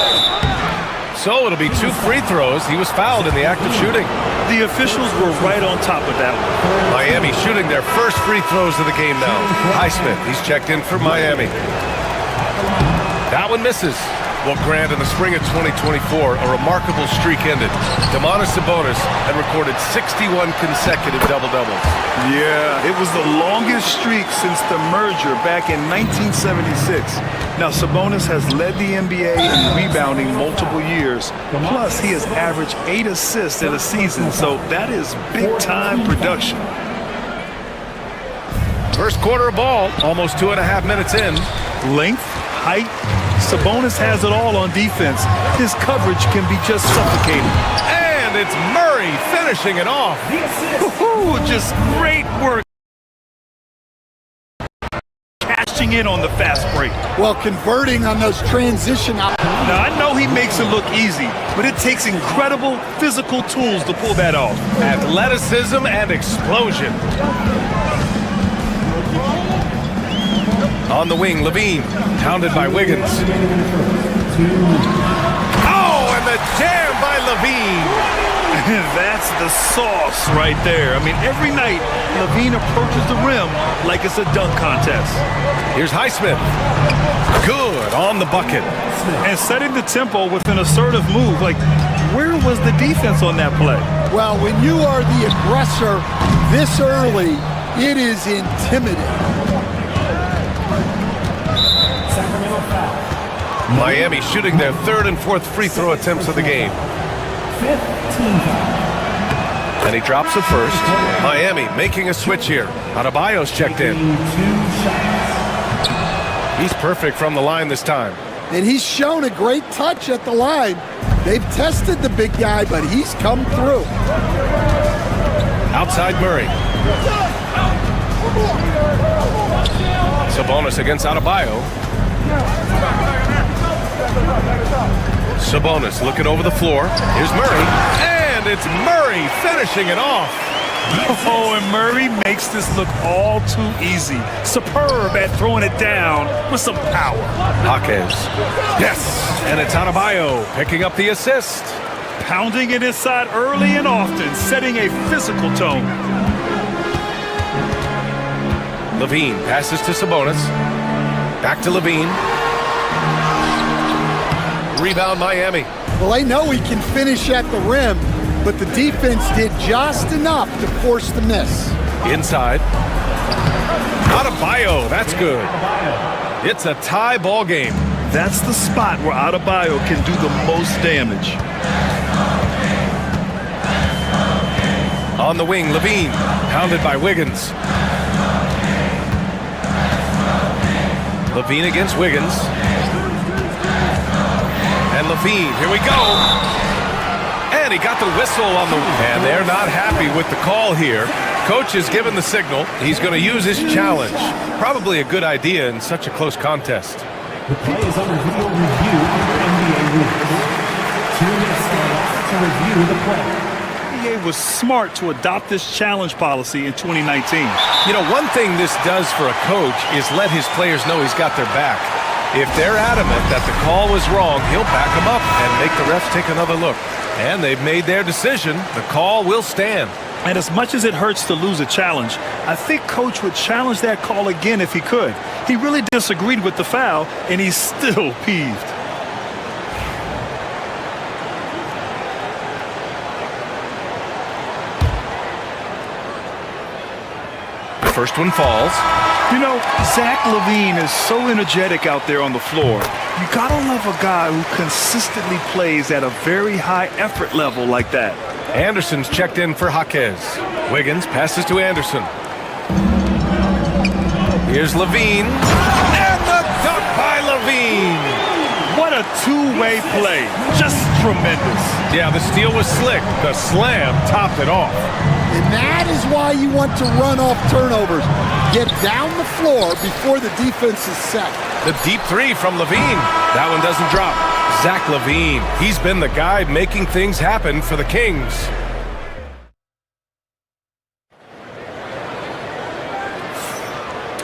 So it'll be 2 free throws. He was fouled in the act of shooting. The officials were right on top of that one. Miami shooting their first free throws of the game now. Highsmith, he's checked in for Miami. That one misses. Well, Grant, in the spring of 2024, a remarkable streak ended. Domantas Sabonis had recorded 61 consecutive double-doubles. Yeah, it was the longest streak since the merger back in 1976. Now, Sabonis has led the NBA in rebounding multiple years. Plus, he has averaged 8 assists in a season, so that is big-time production. First quarter of ball, almost 2.5 minutes in. Length, height, Sabonis has it all on defense. His coverage can be just suffocating. And it's Murray finishing it off. Just great work. Cashing in on the fast break. Well, converting on those transition. Now, I know he makes it look easy, but it takes incredible physical tools to pull that off. Athleticism and explosion. On the wing, Levine, pounded by Wiggins. Oh, and the jam by Levine. That's the sauce right there. I mean, every night, Levine approaches the rim like it's a dunk contest. Here's Highsmith. Good on the bucket. And setting the tempo with an assertive move. Like, where was the defense on that play? Well, when you are the aggressor this early, it is intimidating. Miami shooting their third and fourth free throw attempts of the game. And he drops the first. Miami making a switch here. Adebayo's checked in. He's perfect from the line this time. And he's shown a great touch at the line. They've tested the big guy, but he's come through. Outside Murray. Sabonis against Adebayo. Sabonis looking over the floor. Here's Murray. And it's Murray finishing it off. Oh, and Murray makes this look all too easy. Superb at throwing it down with some power. Jaquez. Yes. And it's Adebayo picking up the assist. Pounding it inside early and often, setting a physical tone. Levine passes to Sabonis. Back to Levine. Rebound Miami. Well, they know he can finish at the rim, but the defense did just enough to force the miss. Inside. Adebayo, that's good. It's a tie ball game. That's the spot where Adebayo can do the most damage. On the wing, Levine, pounded by Wiggins. Levine against Wiggins. And Levine, here we go. And he got the whistle on the... And they're not happy with the call here. Coach has given the signal. He's going to use his challenge. Probably a good idea in such a close contest. The play is under video review under NBA rules. 2 minutes to review the play. NBA was smart to adopt this challenge policy in 2019. You know, one thing this does for a coach is let his players know he's got their back. If they're adamant that the call was wrong, he'll back them up and make the refs take another look. And they've made their decision. The call will stand. And as much as it hurts to lose a challenge, I think Coach would challenge that call again if he could. He really disagreed with the foul, and he's still peeved. First one falls. You know, Zach LaVine is so energetic out there on the floor. You gotta love a guy who consistently plays at a very high effort level like that. Anderson's checked in for Jaquez. Wiggins passes to Anderson. Here's LaVine. And the dunk by LaVine. What a two-way play. Just tremendous. Yeah, the steal was slick. The slam topped it off. And that is why you want to run off turnovers. Get down the floor before the defense is set. The deep three from LaVine. That one doesn't drop. Zach LaVine. He's been the guy making things happen for the Kings.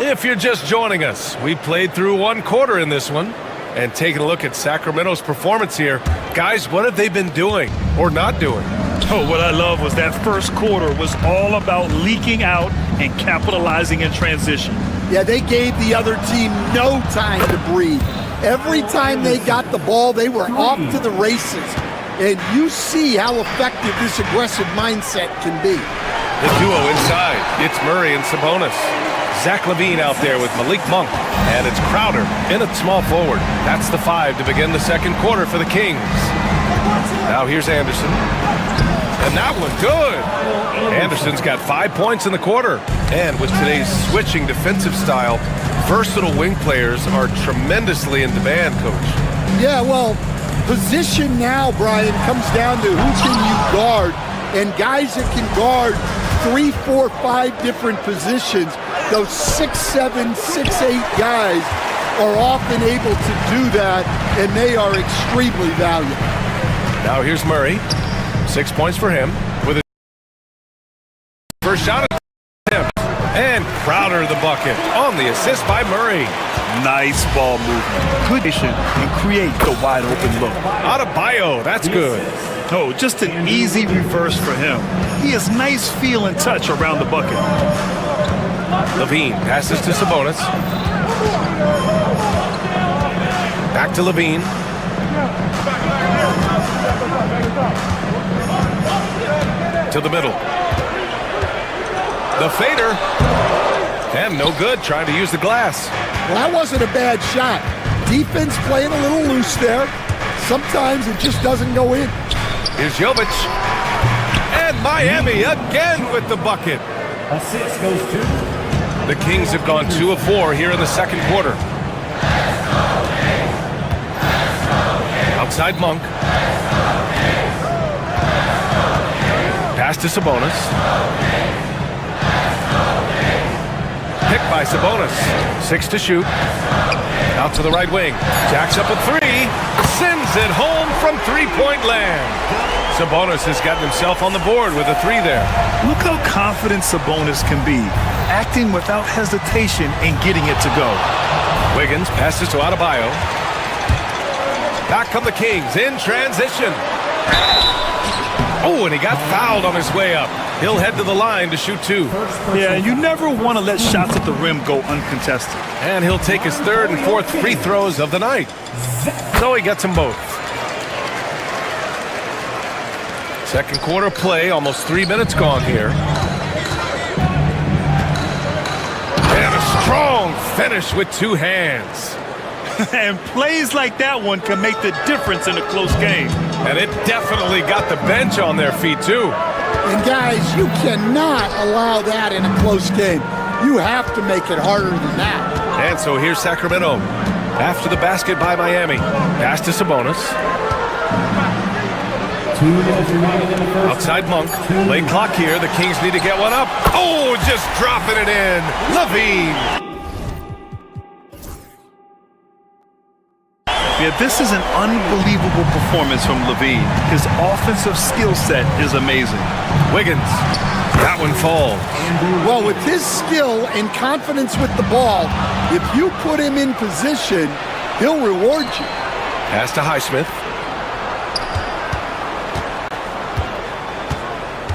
If you're just joining us, we played through one quarter in this one. And taking a look at Sacramento's performance here. Guys, what have they been doing or not doing? Oh, what I love was that first quarter was all about leaking out and capitalizing in transition. Yeah, they gave the other team no time to breathe. Every time they got the ball, they were off to the races. And you see how effective this aggressive mindset can be. The duo inside. It's Murray and Sabonis. Zach LaVine out there with Malik Monk. And it's Crowder in at small forward. That's the 5 to begin the second quarter for the Kings. Now here's Anderson. And that one good. Anderson's got 5 points in the quarter. And with today's switching defensive style, versatile wing players are tremendously in demand, Coach. Yeah, well, position now, Brian, comes down to who can you guard. And guys that can guard 3, 4, 5 different positions, those 6'7", 6'8" guys are often able to do that, and they are extremely valuable. Now here's Murray. 6 points for him with a first shot attempt. And Crowder the bucket on the assist by Murray. Nice ball movement. Good vision and create the wide open look. Adebayo, that's good. Oh, just an easy reverse for him. He has nice feel and touch around the bucket. Levine passes to Sabonis. Back to Levine. To the middle. The fader. And no good, trying to use the glass. Well, that wasn't a bad shot. Defense playing a little loose there. Sometimes it just doesn't go in. Here's Jovic. And Miami again with the bucket. Assist goes to The Kings have gone 2 of 4 here in the second quarter. Outside Monk. Pass to Sabonis. Picked by Sabonis. 6 to shoot. Out to the right wing. Jacks up a 3. Sends it home from three-point land. Sabonis has gotten himself on the board with a 3 there. Look how confident Sabonis can be, acting without hesitation and getting it to go. Wiggins passes to Adebayo. Back come the Kings in transition. Oh, and he got fouled on his way up. He'll head to the line to shoot 2. Yeah, you never want to let shots at the rim go uncontested. And he'll take his 3rd and 4th free throws of the night. So he gets them both. Second quarter play, almost 3 minutes gone here. And a strong finish with 2 hands. And plays like that one can make the difference in a close game. And it definitely got the bench on their feet, too. And guys, you cannot allow that in a close game. You have to make it harder than that. And so here's Sacramento. After the basket by Miami. Pass to Sabonis. 2 minutes remaining in the first. Outside Monk. Late clock here. The Kings need to get one up. Oh, just dropping it in. Levine. Yeah, this is an unbelievable performance from Levine. His offensive skill set is amazing. Wiggins. That one falls. Well, with his skill and confidence with the ball, if you put him in position, he'll reward you. Pass to Highsmith.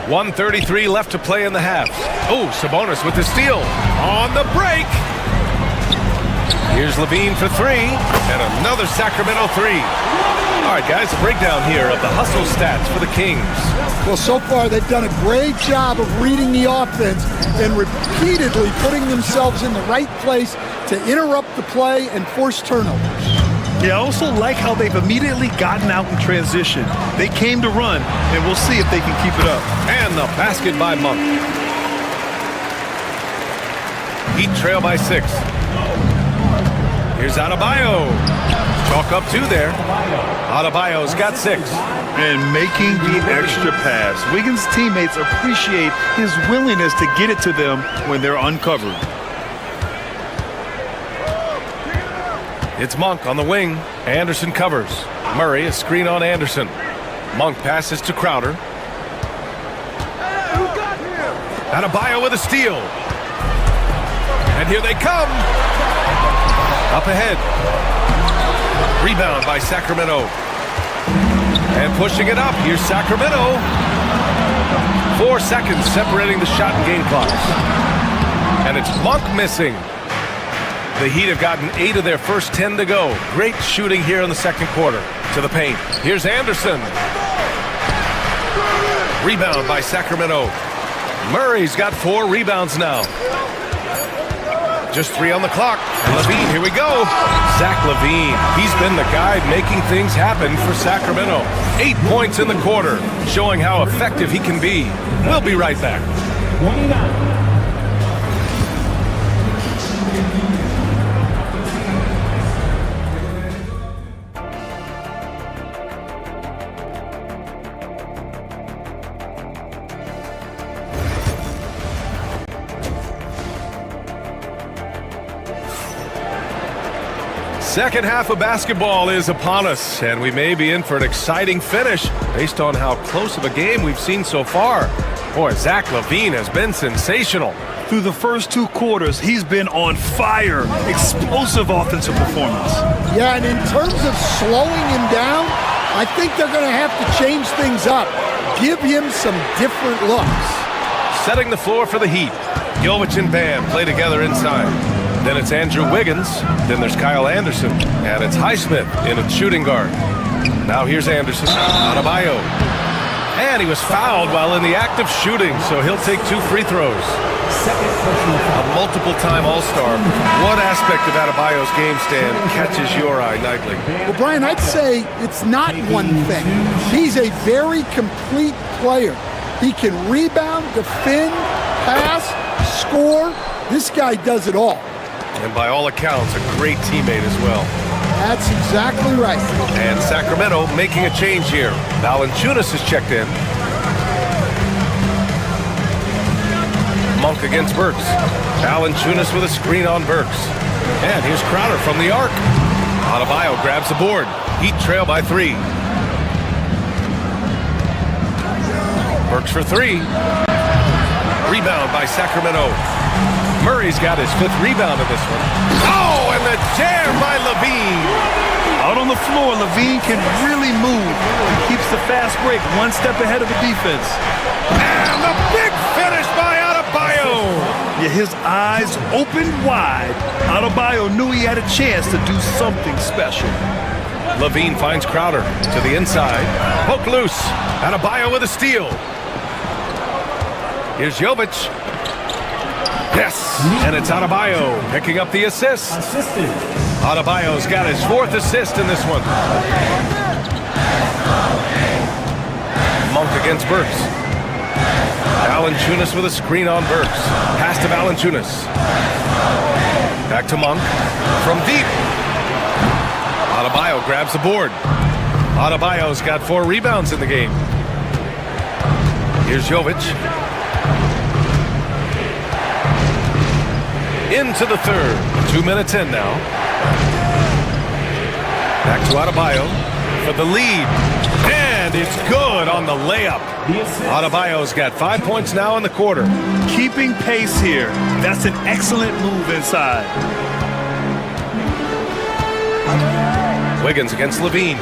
1:33 left to play in the half. Oh, Sabonis with the steal. On the break. Here's Levine for 3. And another Sacramento 3. All right, guys, a breakdown here of the hustle stats for the Kings. Well, so far they've done a great job of reading the offense and repeatedly putting themselves in the right place to interrupt the play and force turnovers. Yeah, I also like how they've immediately gotten out in transition. They came to run, and we'll see if they can keep it up. And the basket by Monk. Heat trail by 6. Here's Adebayo. Chalk up 2 there. Adebayo's got 6. And making the extra pass. Wiggins' teammates appreciate his willingness to get it to them when they're uncovered. It's Monk on the wing. Anderson covers. Murray, a screen on Anderson. Monk passes to Crowder. Adebayo with a steal. And here they come. Up ahead. Rebound by Sacramento. And pushing it up. Here's Sacramento. 4 seconds separating the shot and game clocks. And it's Monk missing. The Heat have gotten 8 of their first 10 to go. Great shooting here in the second quarter. To the paint. Here's Anderson. Rebound by Sacramento. Murray's got 4 rebounds now. Just 3 on the clock. And Levine, here we go. Zach Levine. He's been the guy making things happen for Sacramento. 8 points in the quarter, showing how effective he can be. We'll be right back. 29. Second half of basketball is upon us, and we may be in for an exciting finish based on how close of a game we've seen so far. Boy, Zach Levine has been sensational. Through the first 2 quarters, he's been on fire. Explosive offensive performance. Yeah, and in terms of slowing him down, I think they're going to have to change things up. Give him some different looks. Setting the floor for the Heat. Jovic and Bam play together inside. Then it's Andrew Wiggins. Then there's Kyle Anderson. And it's Highsmith in a shooting guard. Now here's Anderson. Adebayo. And he was fouled while in the act of shooting, so he'll take 2 free throws. A multiple-time All-Star. What aspect of Adebayo's game, Stan, catches your eye nightly? Well, Brian, I'd say it's not one thing. He's a very complete player. He can rebound, defend, pass, score. This guy does it all. And by all accounts, a great teammate as well. That's exactly right. And Sacramento making a change here. Valanciunas is checked in. Monk against Burks. Valanciunas with a screen on Burks. And here's Crowder from the arc. Adebayo grabs the board. Heat trail by 3. Burks for 3. Rebound by Sacramento. Murray's got his 5th rebound in this one. Oh, and the jam by LaVine. Out on the floor, LaVine can really move. He keeps the fast break 1 step ahead of the defense. And the big finish by Adebayo. Yeah, his eyes opened wide. Adebayo knew he had a chance to do something special. LaVine finds Crowder to the inside. Poke loose. Adebayo with a steal. Here's Jovic. Yes, and it's Adebayo picking up the assist. Adebayo's got his 4th assist in this one. Monk against Burks. Valanciunas with a screen on Burks. Pass to Valanciunas. Back to Monk. From deep. Adebayo grabs the board. Adebayo's got 4 rebounds in the game. Here's Jovic. Into the 3rd. 2 minutes in now. Back to Adebayo for the lead. And it's good on the layup. Adebayo's got 5 points now in the quarter. Keeping pace here. That's an excellent move inside. Wiggins against LaVine.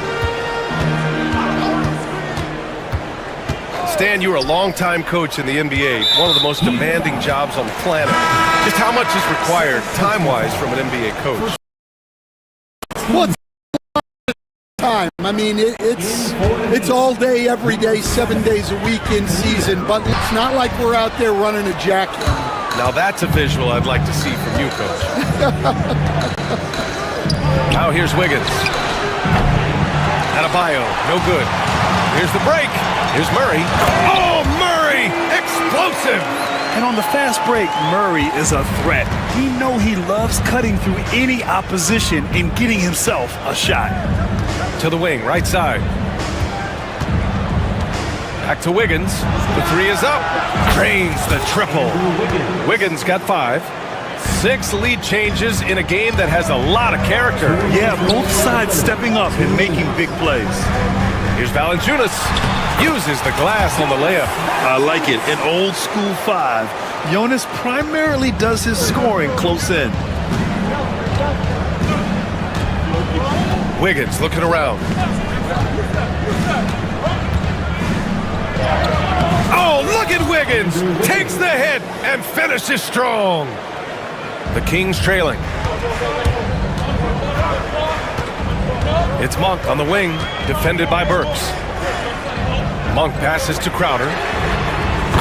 Stan, you were a longtime coach in the NBA, one of the most demanding jobs on the planet. Just how much is required time-wise from an NBA coach? Well, it's time. I mean, it's all day, every day, 7 days a week in season, but it's not like we're out there running a jacket. Now that's a visual I'd like to see from you, Coach. Now here's Wiggins. Adebayo, no good. Here's the break. Here's Murray. Oh, Murray! Explosive! And on the fast break, Murray is a threat. He loves cutting through any opposition and getting himself a shot. To the wing, right side. Back to Wiggins. The 3 is up. Drains the triple. Wiggins got 5. 6 lead changes in a game that has a lot of character. Yeah, both sides stepping up and making big plays. Here's Valanciunas. Uses the glass on the layup. I like it. An old school 5. Jonas primarily does his scoring close in. Wiggins looking around. Oh, look at Wiggins! Takes the hit and finishes strong. The Kings trailing. It's Monk on the wing, defended by Burks. Monk passes to Crowder.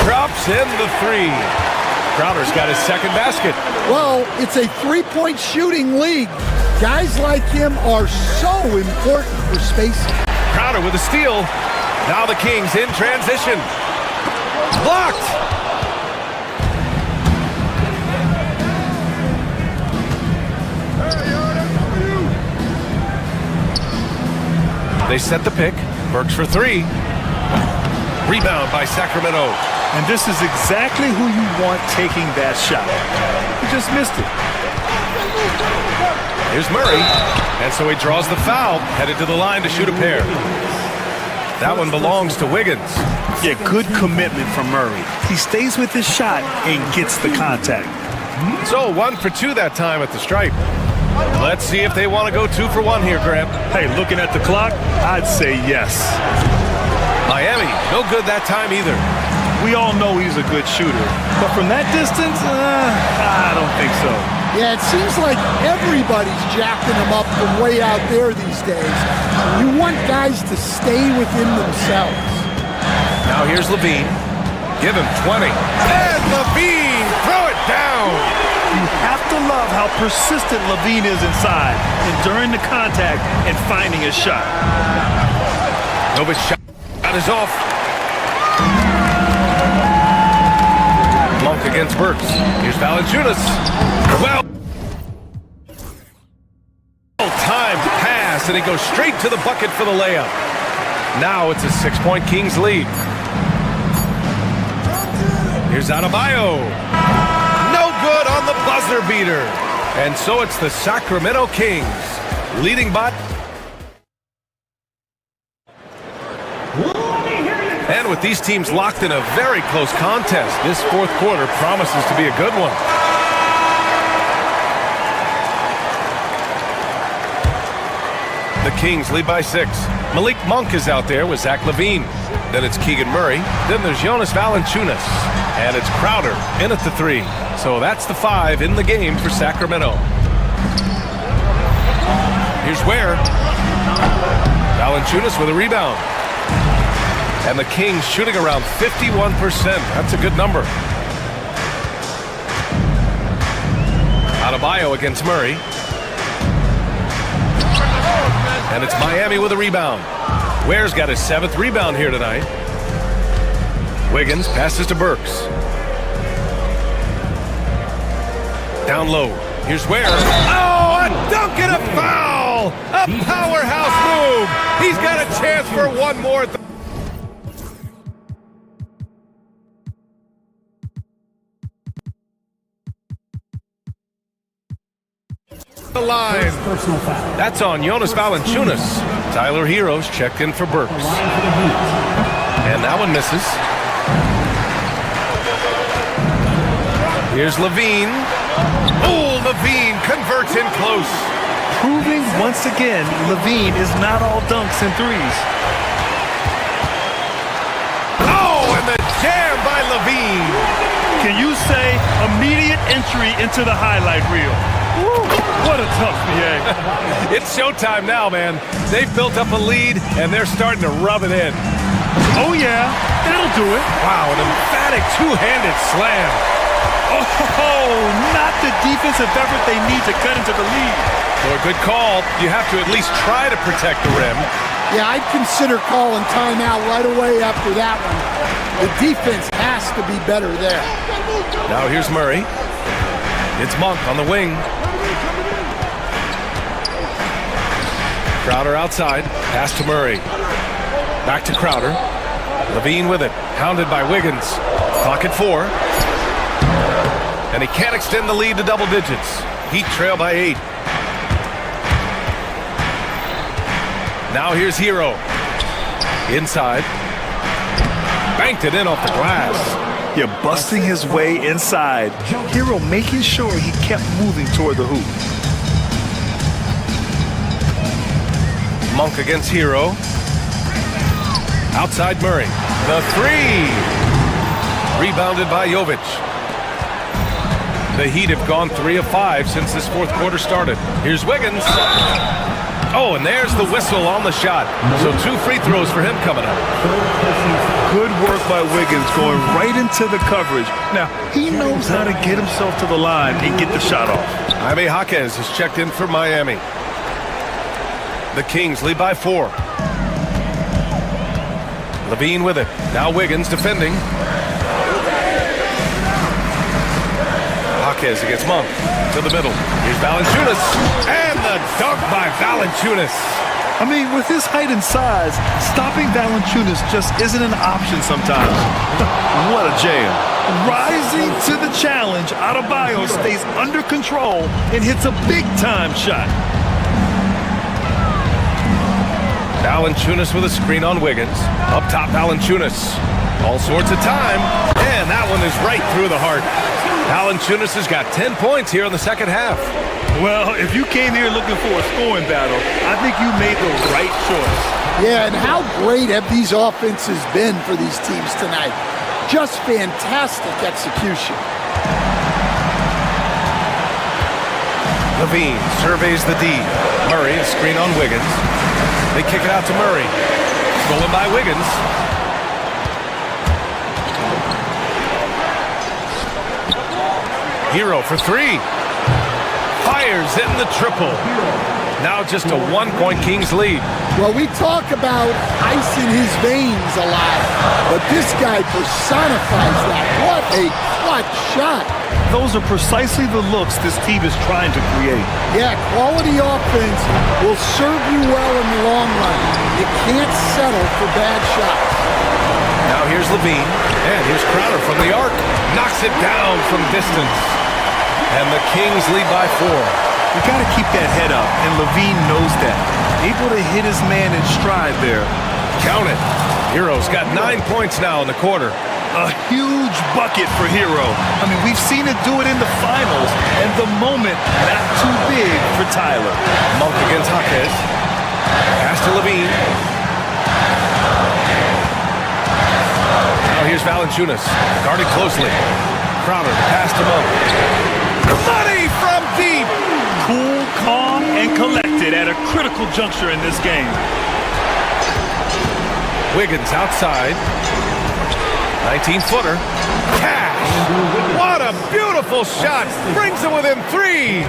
Drops in the 3. Crowder's got his 2nd basket. Well, it's a 3-point shooting league. Guys like him are so important for spacing. Crowder with a steal. Now the Kings in transition. Blocked. They set the pick. Burks for 3. Rebound by Sacramento. And this is exactly who you want taking that shot. He just missed it. Here's Murray. And so he draws the foul, headed to the line to shoot a pair. That one belongs to Wiggins. Yeah, good commitment from Murray. He stays with his shot and gets the contact. So 1 for 2 that time at the stripe. Let's see if they want to go 2 for 1 here, Graham. Hey, looking at the clock, I'd say yes. Miami, no good that time either. We all know he's a good shooter, but from that distance, I don't think so. Yeah, it seems like everybody's jacking him up from way out there these days. You want guys to stay within themselves. Now here's Levine. Give him 20. And Levine, throw it down. You have to love how persistent Levine is inside, enduring the contact and finding his shot. Novich shot is off. Monk against Burks. Here's Valanciunas. Well, timed pass, and he goes straight to the bucket for the layup. Now it's a 6-point Kings lead. Here's Adebayo. No good on the buzzer beater. And so it's the Sacramento Kings leading by. And with these teams locked in a very close contest, this fourth quarter promises to be a good one. The Kings lead by 6. Malik Monk is out there with Zach LaVine. Then it's Keegan Murray. Then there's Jonas Valanciunas. And it's Crowder in at the 3. So that's the 5 in the game for Sacramento. Here's Ware. Valanciunas with a rebound. And the Kings shooting around 51%. That's a good number. Adebayo against Murray. And it's Miami with a rebound. Ware's got his 7th rebound here tonight. Wiggins passes to Burks. Down low. Here's Ware. Oh, a dunk and a foul! A powerhouse move! He's got a chance for one more. The line. That's on Jonas Valanciunas. Tyler Hero's checked in for Burks. And that one misses. Here's Levine. Oh, Levine converts in close. Proving once again, Levine is not all dunks and threes. Oh, and the jam by Levine. Can you say immediate entry into the highlight reel? Woo, what a tough PA. It's showtime now, man. They've built up a lead, and they're starting to rub it in. Oh, yeah, that'll do it. Wow, an emphatic two-handed slam. Oh, not the defensive effort they need to cut into the lead. For a good call, you have to at least try to protect the rim. Yeah, I'd consider calling timeout right away after that one. The defense has to be better there. Now here's Murray. It's Monk on the wing. Crowder outside. Pass to Murray. Back to Crowder. Levine with it. Hounded by Wiggins. Clock at 4. And he can't extend the lead to double digits. Heat trail by 8. Now here's Hero. Inside. Banked it in off the glass. You're busting his way inside. Hero making sure he kept moving toward the hoop. Monk against Hero. Outside Murray. The 3. Rebounded by Jovic. The Heat have gone 3 of 5 since this fourth quarter started. Here's Wiggins. Oh, and there's the whistle on the shot. So 2 free throws for him coming up. Good work by Wiggins going right into the coverage. Now, he knows how to get himself to the line and get the shot off. Jaime Jaquez has checked in for Miami. The Kings lead by 4. Levine with it. Now Wiggins defending. Jaquez against Monk. To the middle. Here's Valanciunas. And the dunk by Valanciunas. I mean, with his height and size, stopping Valanciunas just isn't an option sometimes. What a jam. Rising to the challenge, Adebayo stays under control and hits a big-time shot. Valanciunas with a screen on Wiggins. Up top, Valanciunas. All sorts of time. And that one is right through the heart. Valanciunas has got 10 points here in the second half. Well, if you came here looking for a scoring battle, I think you made the right choice. Yeah, and how great have these offenses been for these teams tonight? Just fantastic execution. Levine surveys the D. Murray, a screen on Wiggins. They kick it out to Murray. Stolen by Wiggins. Hero for three. Fires in the triple. Now just a 1-point Kings lead. Well, we talk about ice in his veins a lot, but this guy personifies that. What a clutch shot. Those are precisely the looks this team is trying to create. Yeah, quality offense will serve you well in the long run. You can't settle for bad shots. Now here's Levine, and here's Crowder from the arc. Knocks it down from distance. And the Kings lead by 4. You got to keep that head up, and Levine knows that. Able to hit his man in stride there. Count it. Hero's got 9 points now in the quarter. A huge bucket for Hero. I mean, we've seen it do it in the finals, and the moment not too big for Tyler. Monk against Jaquez. Pass to Levine. Now here's Valanciunas, guarded closely. Crowder, pass to Monk. Money from deep! Cool, calm, and collected at a critical juncture in this game. Wiggins outside. 19-footer. Cash! What a beautiful shot! Brings it within 3!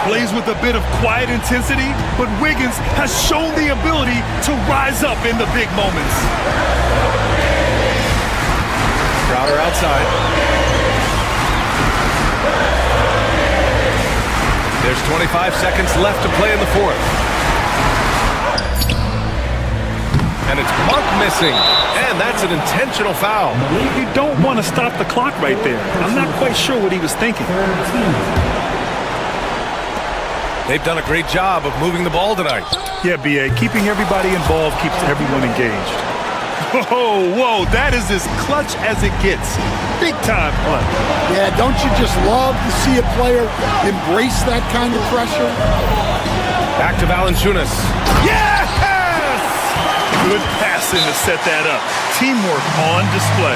Plays with a bit of quiet intensity, but Wiggins has shown the ability to rise up in the big moments. Crowder outside. There's 25 seconds left to play in the fourth. And it's Monk missing. And that's an intentional foul. You don't want to stop the clock right there. I'm not quite sure what he was thinking. They've done a great job of moving the ball tonight. Yeah, B.A., keeping everybody involved keeps everyone engaged. Whoa, that is as clutch as it gets. Big time clutch. Yeah, don't you just love to see a player embrace that kind of pressure? Back to Valanciunas. Yes! Good passing to set that up. Teamwork on display.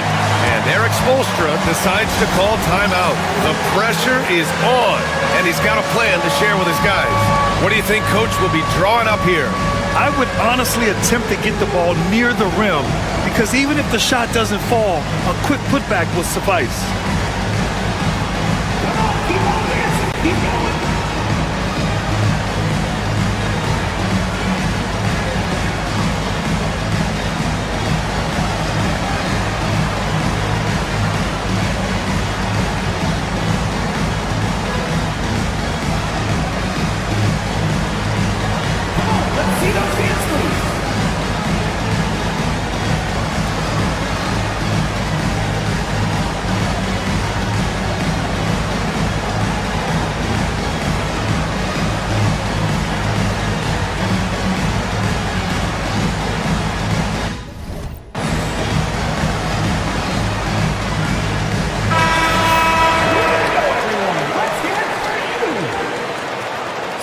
And Eric Spoelstra decides to call timeout. The pressure is on, and he's got a plan to share with his guys. What do you think Coach will be drawing up here? I would honestly attempt to get the ball near the rim, because even if the shot doesn't fall, a quick putback will suffice.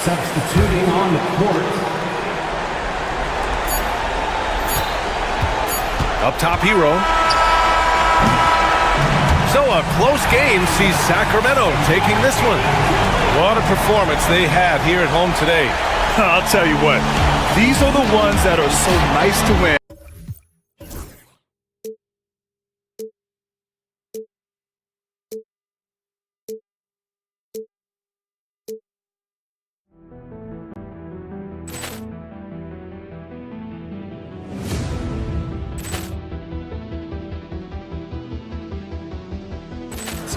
Substituting on the court. Up top, Hero. So a close game sees Sacramento taking this one. What a performance they had here at home today. I'll tell you what, these are the ones that are so nice to win.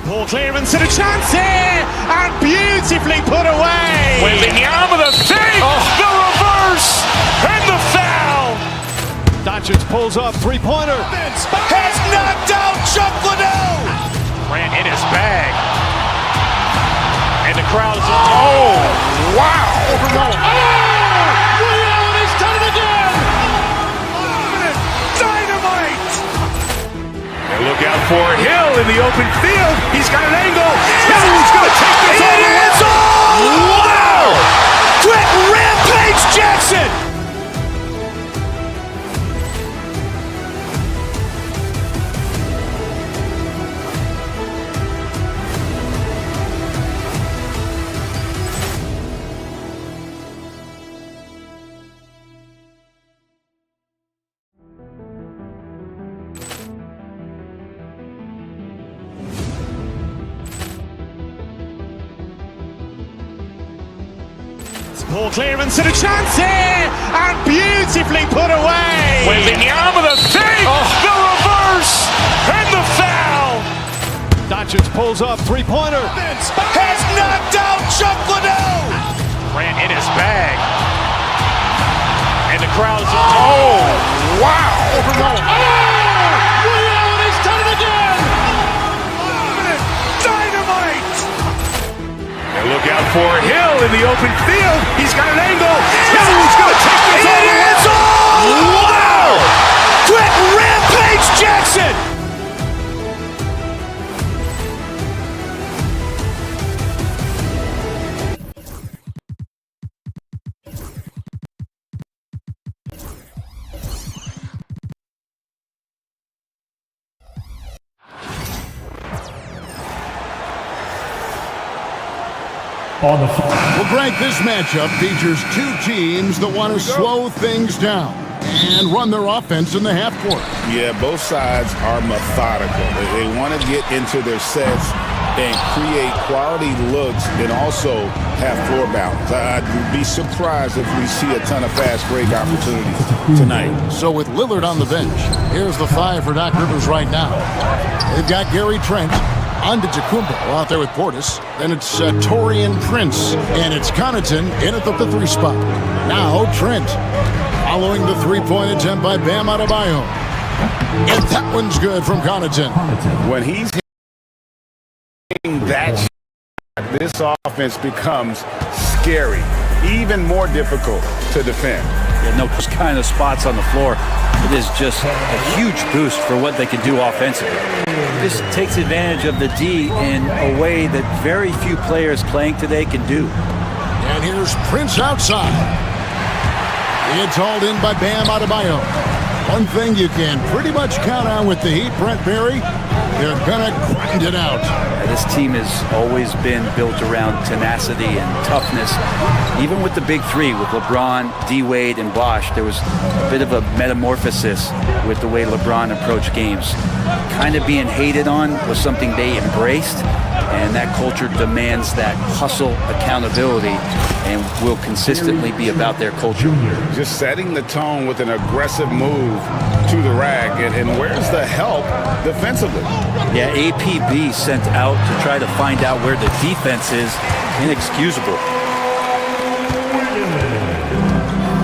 Ball clearance and a chance here, and beautifully put away. Wembanyama the save, the reverse, and the foul. Doncic pulls up, three-pointer. Has knocked out Chuck Liddell. Ran in his bag. And the crowd is... Oh, wow. He's done it again. Dynamite. And look out for Hill in the open field. He's got an angle. Hill's going to take this all the way. Wow. Ball clearance and a chance here, and beautifully put away. Wembanyama the fake, the reverse, and the foul. Doncic pulls up, three-pointer. Has knocked out Chuck Liddell. Ran in his bag. And the crowd is, oh, wow. He's done it again. Dynamite. And look out for Hill in the open field. He's got an angle. He's going to take this all the way. Wow. Quick rampage Jackson. On the floor. Well, Greg, this matchup features two teams that want to slow things down and run their offense in the half court. Yeah, both sides are methodical. They want to get into their sets and create quality looks and also have floor balance. I'd be surprised if we see a ton of fast break opportunities tonight. So with Lillard on the bench, here's the five for Doc Rivers right now. They've got Gary Trent, Antetokounmpo out there with Portis. Then it's Taurean Prince, and it's Connaughton in at the 3 spot. Now Trent, following the three-point attempt by Bam Adebayo. And that one's good from Connaughton. When he's hitting that shot, this offense becomes scary, even more difficult to defend. Yeah, no, those kind of spots on the floor, it is just a huge boost for what they can do offensively. This takes advantage of the D in a way that very few players playing today can do. And here's Prince outside. It's hauled in by Bam Adebayo. One thing you can pretty much count on with the Heat, Brent Berry, they're going to grind it out. This team has always been built around tenacity and toughness. Even with the big three, with LeBron, D-Wade, and Bosh, there was a bit of a metamorphosis with the way LeBron approached games. Kind of being hated on was something they embraced, and that culture demands that hustle accountability and will consistently be about their culture. Just setting the tone with an aggressive move to the rack, and where's the help defensively? Yeah, APB sent out to try to find out where the defense is. Inexcusable.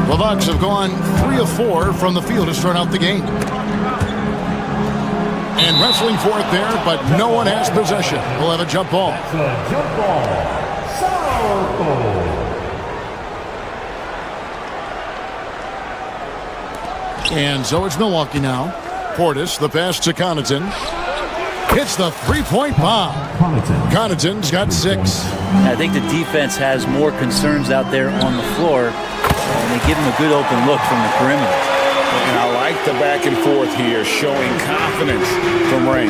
The Bucks have gone 3 of 4 from the field to start out the game. And wrestling for it there, but no one has possession. We'll have a jump ball. That's a jump ball. Sourdough. And so it's Milwaukee now. Portis, the pass to Connaughton. Hits the three-point bomb. Connaughton's got 6. I think the defense has more concerns out there on the floor, and they give him a good open look from the perimeter. And I like the back and forth here, showing confidence from Ray.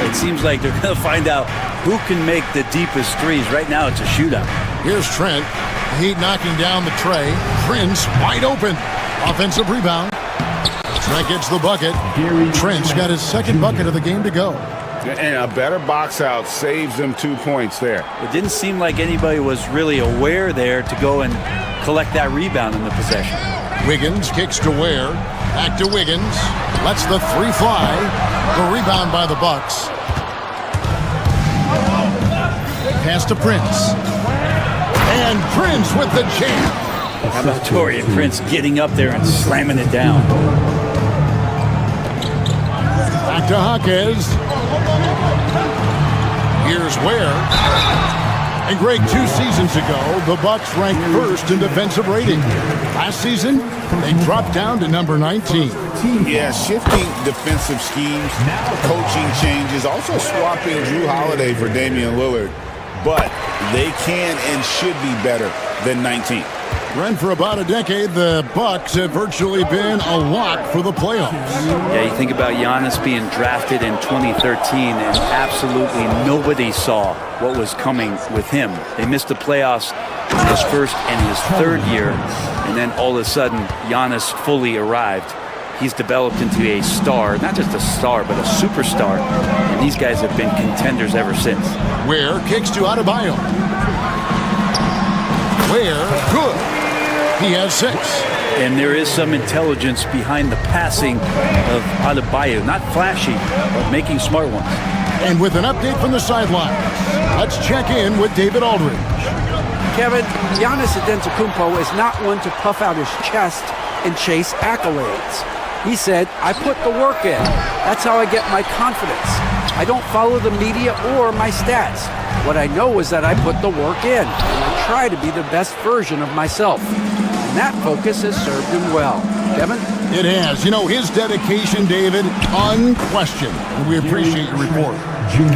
It seems like they're going to find out who can make the deepest threes. Right now, it's a shootout. Here's Trent. Heat knocking down the tray. Prince wide open. Offensive rebound. Trent gets the bucket. Trent's got his second bucket of the game to go. And a better box out saves them 2 points there. It didn't seem like anybody was really aware there to go and collect that rebound in the possession. Wiggins kicks to Ware. Back to Wiggins. Lets the 3 fly. The rebound by the Bucks. Pass to Prince. And Prince with the jam. How about Taurean Prince getting up there and slamming it down? Back to Jaquez. Here's Ware. And Greg, 2 seasons ago, the Bucks ranked first in defensive rating. Last season, they dropped down to number 19. Yeah, shifting defensive schemes, coaching changes, also swapping Drew Holiday for Damian Lillard. But they can and should be better than 19. Run for about a decade, the Bucks have virtually been a lock for the playoffs. Yeah, you think about Giannis being drafted in 2013, and absolutely nobody saw what was coming with him. They missed the playoffs in his first and his third year, and then all of a sudden, Giannis fully arrived. He's developed into a star, not just a star, but a superstar, and these guys have been contenders ever since. Ware kicks to Adebayo. Ware, good. He has 6. And there is some intelligence behind the passing of Adebayo. Not flashy, but making smart ones. And with an update from the sidelines, let's check in with David Aldridge. Kevin, Giannis Antetokounmpo is not one to puff out his chest and chase accolades. He said, I put the work in. That's how I get my confidence. I don't follow the media or my stats. What I know is that I put the work in, and I try to be the best version of myself. And that focus has served him well. Kevin? It has. You know, his dedication, David, unquestioned. And we appreciate your report.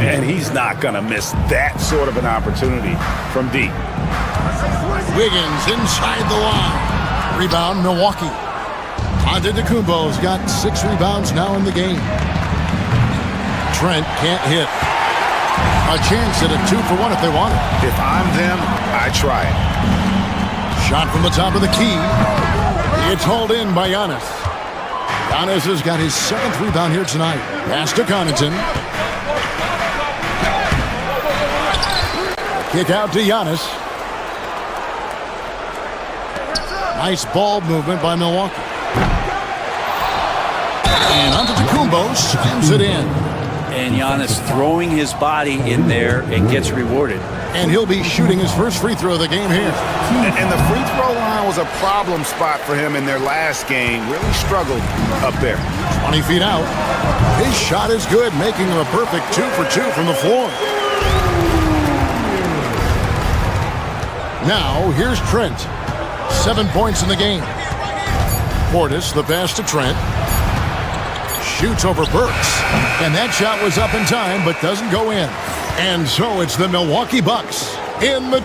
And he's not going to miss that sort of an opportunity from deep. Wiggins inside the line. Rebound, Milwaukee. Antetokounmpo's got 6 rebounds now in the game. Trent can't hit. A chance at a 2-for-1 if they want it. If I'm them, I try it. Shot from the top of the key. It's hauled in by Giannis. Giannis has got his 7th rebound here tonight. Pass to Connaughton. Kick out to Giannis. Nice ball movement by Milwaukee. And Antetokounmpo slams it in. And Giannis throwing his body in there and gets rewarded. And he'll be shooting his first free throw of the game here. And the free throw line was a problem spot for him in their last game. Really struggled up there. 20 feet out. His shot is good, making him a perfect 2-for-2 from the floor. Now, here's Trent. 7 points in the game. Portis, the pass to Trent. Shoots over Burks. And that shot was up in time, but doesn't go in. And so it's the Milwaukee Bucks in the...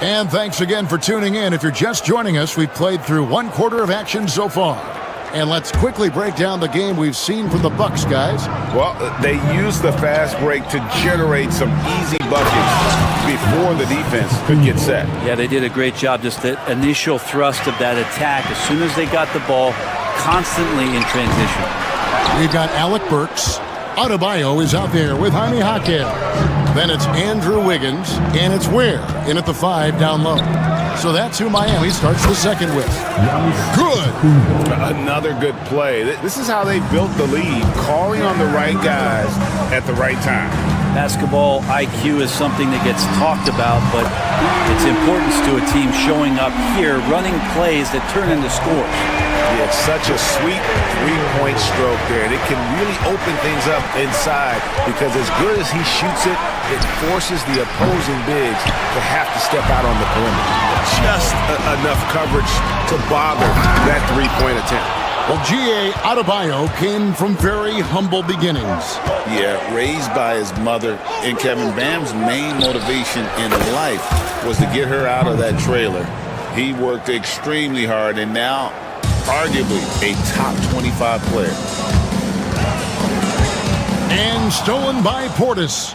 And thanks again for tuning in. If you're just joining us, we've played through 1 quarter of action so far. And let's quickly break down the game we've seen from the Bucks, guys. Well, they used the fast break to generate some easy buckets before the defense could get set. Yeah, they did a great job. Just the initial thrust of that attack, as soon as they got the ball, constantly in transition. We've got Alec Burks. Adebayo is out there with Jaime Jaquez. Then it's Andrew Wiggins, and it's Ware in at the 5 down low. So that's who Miami starts the second with. Good. Another good play. This is how they built the lead, calling on the right guys at the right time. Basketball IQ is something that gets talked about, but its importance to a team showing up here, running plays that turn into scores. Yeah, it's such a sweet 3-point stroke there. And it can really open things up inside because as good as he shoots it, it forces the opposing bigs to have to step out on the perimeter. Just enough coverage to bother that 3-point attempt. Well, G.A. Adebayo came from very humble beginnings. Yeah, raised by his mother. And Kevin Bam's main motivation in life was to get her out of that trailer. He worked extremely hard and now arguably a top 25 player. And stolen by Portis.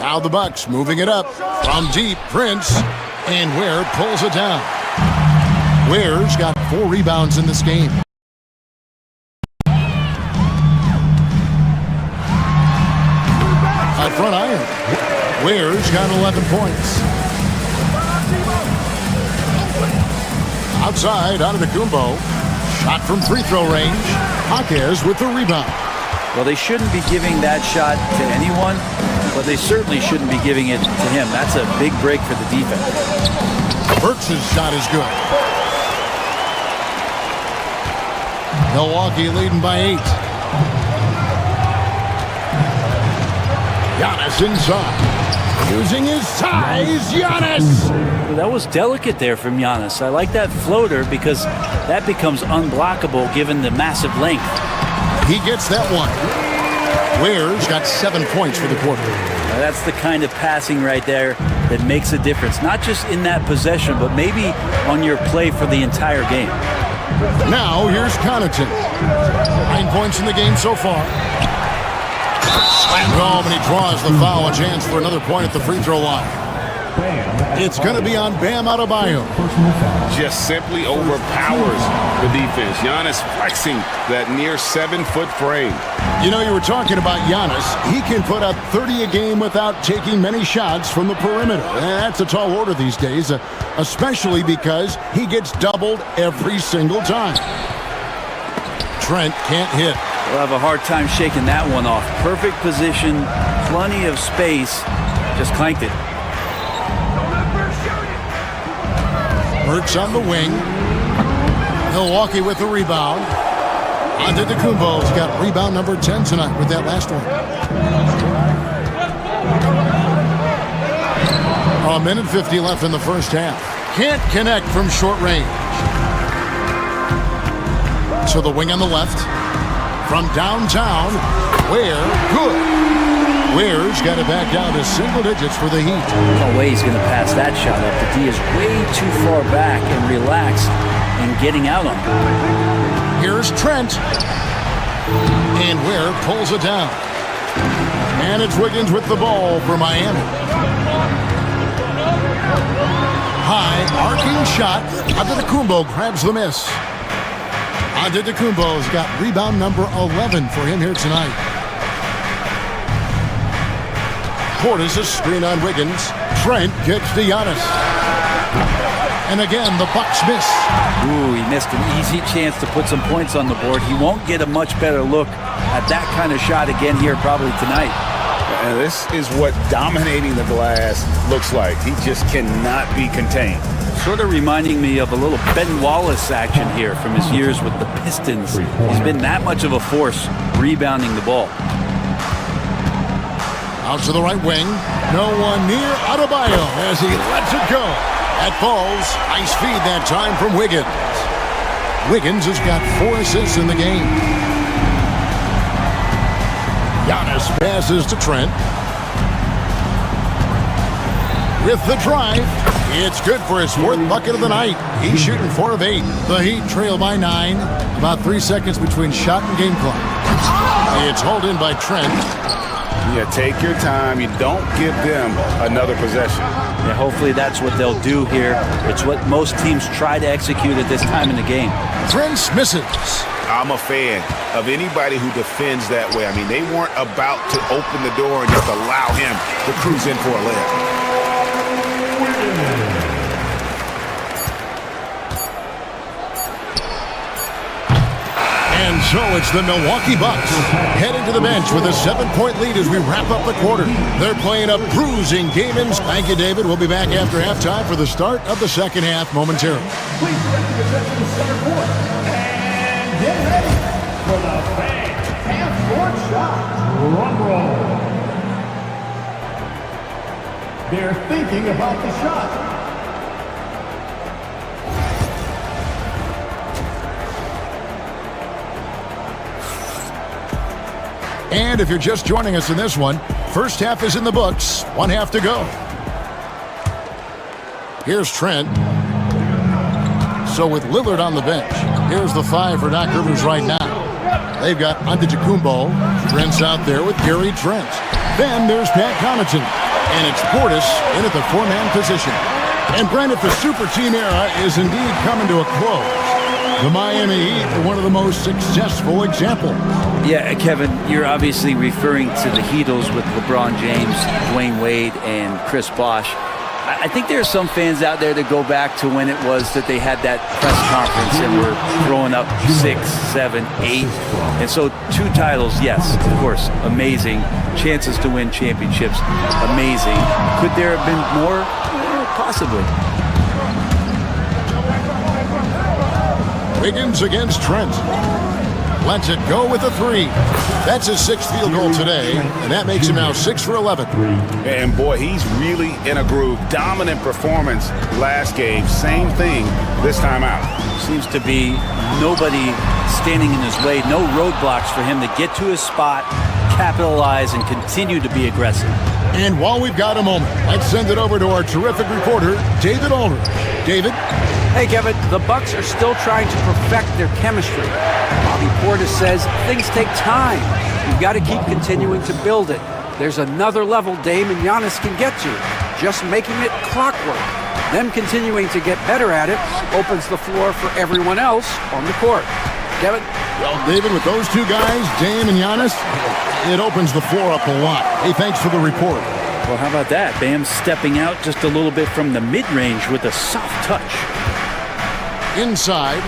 Now the Bucks moving it up from deep. Prince, and Ware pulls it down. Ware's got 4 rebounds in this game. Out front iron. Ware's got 11 points. Outside, Antetokounmpo. Shot from free throw range. Jaquez with the rebound. Well, they shouldn't be giving that shot to anyone, but they certainly shouldn't be giving it to him. That's a big break for the defense. Burks' shot is good. Milwaukee leading by 8. Giannis inside. Using his size, Giannis! That was delicate there from Giannis. I like that floater because that becomes unblockable given the massive length. He gets that one. Ware's got 7 points for the quarter. Now that's the kind of passing right there that makes a difference. Not just in that possession, but maybe on your play for the entire game. Now here's Connaughton. 9 points in the game so far. Slammed home, and he draws the foul. A chance for another point at the free throw line. It's going to be on Bam Adebayo. Just simply overpowers the defense. Giannis flexing that near 7-foot frame. You know, you were talking about Giannis. He can put up 30 a game without taking many shots from the perimeter. That's a tall order these days, especially because he gets doubled every single time. Trent can't hit. We'll have a hard time shaking that one off. Perfect position, plenty of space. Just clanked it. Hurts on the wing. Milwaukee with the rebound. Antetokounmpo's got rebound number 10 tonight with that last one. A minute 50 left in the first half. Can't connect from short range. So the wing on the left. From downtown. Ware, good. Ware's got it back down to single digits for the Heat. No way he's going to pass that shot up. The D is way too far back and relaxed and getting out on him. Here's Trent. And Ware pulls it down. And it's Wiggins with the ball for Miami. High arcing shot. Antetokounmpo grabs the miss. Antetokounmpo's got rebound number 11 for him here tonight. Portis a screen on Wiggins. Trent gets to Giannis. And again, the Bucks miss. Ooh, he missed an easy chance to put some points on the board. He won't get a much better look at that kind of shot again here probably tonight. And this is what dominating the glass looks like. He just cannot be contained. Sort of reminding me of a little Ben Wallace action here from his years with the Pistons. He's been that much of a force rebounding the ball. Out to the right wing. No one near Adebayo as he lets it go. That falls. Nice feed that time from Wiggins. Wiggins has got 4 assists in the game. Giannis passes to Trent. With the drive, it's good for his 4th bucket of the night. He's shooting 4 of 8. The Heat trail by 9. About 3 seconds between shot and game clock. It's hauled in by Trent. Yeah, take your time. You don't give them another possession. Yeah, hopefully that's what they'll do here. It's what most teams try to execute at this time in the game. Prince misses. I'm a fan of anybody who defends that way. I mean, they weren't about to open the door and just allow him to cruise in for a layup. And so it's the Milwaukee Bucks heading to the bench with a 7-point lead as we wrap up the quarter. They're playing a bruising game in. Thank you, David. We'll be back after halftime for the start of the second half momentarily. Please represent the center court and get ready for the fans half-court shot. Drum roll. They're thinking about the shot. And if you're just joining us in this one, first half is in the books. 1 half to go. Here's Trent. So with Lillard on the bench, here's the 5 for Doc Rivers right now. They've got Antetokounmpo. Trent's out there with Gary Trent. Then there's Pat Connaughton. And it's Portis in at the 4-man position. And Brent, if the super team era is indeed coming to a close, the Miami Heat are one of the most successful examples. Yeah, Kevin, you're obviously referring to the Heatles with LeBron James, Dwayne Wade, and Chris Bosh. I think there are some fans out there that go back to when it was that they had that press conference and were throwing up 6, 7, 8. And so 2 titles, yes, of course, amazing. Chances to win championships, amazing. Could there have been more? Possibly. Wiggins against Trent. Lets it go with a 3. That's his 6th field goal today, and that makes him now 6 for 11. And boy, he's really in a groove. Dominant performance last game. Same thing this time out. Seems to be nobody standing in his way. No roadblocks for him to get to his spot, capitalize, and continue to be aggressive. And while we've got a moment, let's send it over to our terrific reporter, David Aldridge. David? Hey, Kevin, the Bucks are still trying to perfect their chemistry. Bobby Portis says things take time. You've got to keep continuing to build it. There's another level Dame and Giannis can get to. just making it clockwork. Them continuing to get better at it opens the floor for everyone else on the court. Kevin? Well, David, with those two guys, Dame and Giannis, it opens the floor up a lot. Hey, thanks for the report. Well, how about that? Bam stepping out just a little bit from the mid-range with a soft touch. Inside,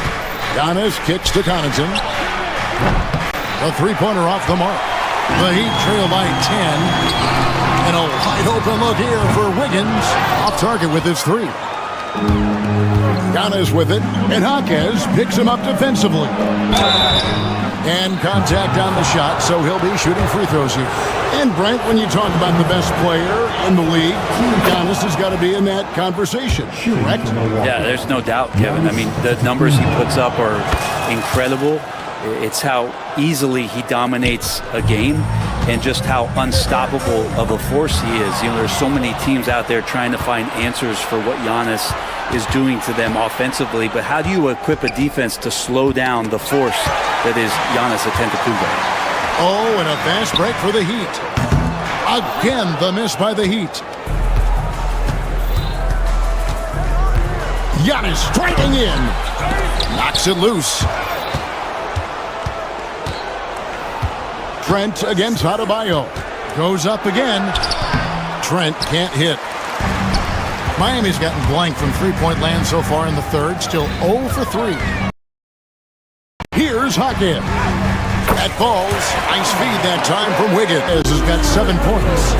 Giannis kicks to Connaughton. The three-pointer off the mark. The Heat trail by 10. And a wide open look here for Wiggins. Off target with his three. Giannis with it. And Jaquez picks him up defensively. And contact on the shot, so he'll be shooting free throws here. And Brent, when you talk about the best player in the league, Giannis has got to be in that conversation, correct? Yeah, there's no doubt, Kevin. I mean, the numbers he puts up are incredible. It's how easily he dominates a game and just how unstoppable of a force he is. You know, there's so many teams out there trying to find answers for what Giannis is doing to them offensively, but how do you equip a defense to slow down the force that is Giannis Antetokounmpo? Oh, and a fast break for the Heat. Again, the miss by the Heat. Giannis striking in. Knocks it loose. Trent against Adebayo. Goes up again. Trent can't hit. Miami's gotten blank from three-point land so far in the third. Still 0 for 3. Here's Jaquez. That falls. Nice feed that time from Wiggins. Has got 7 points.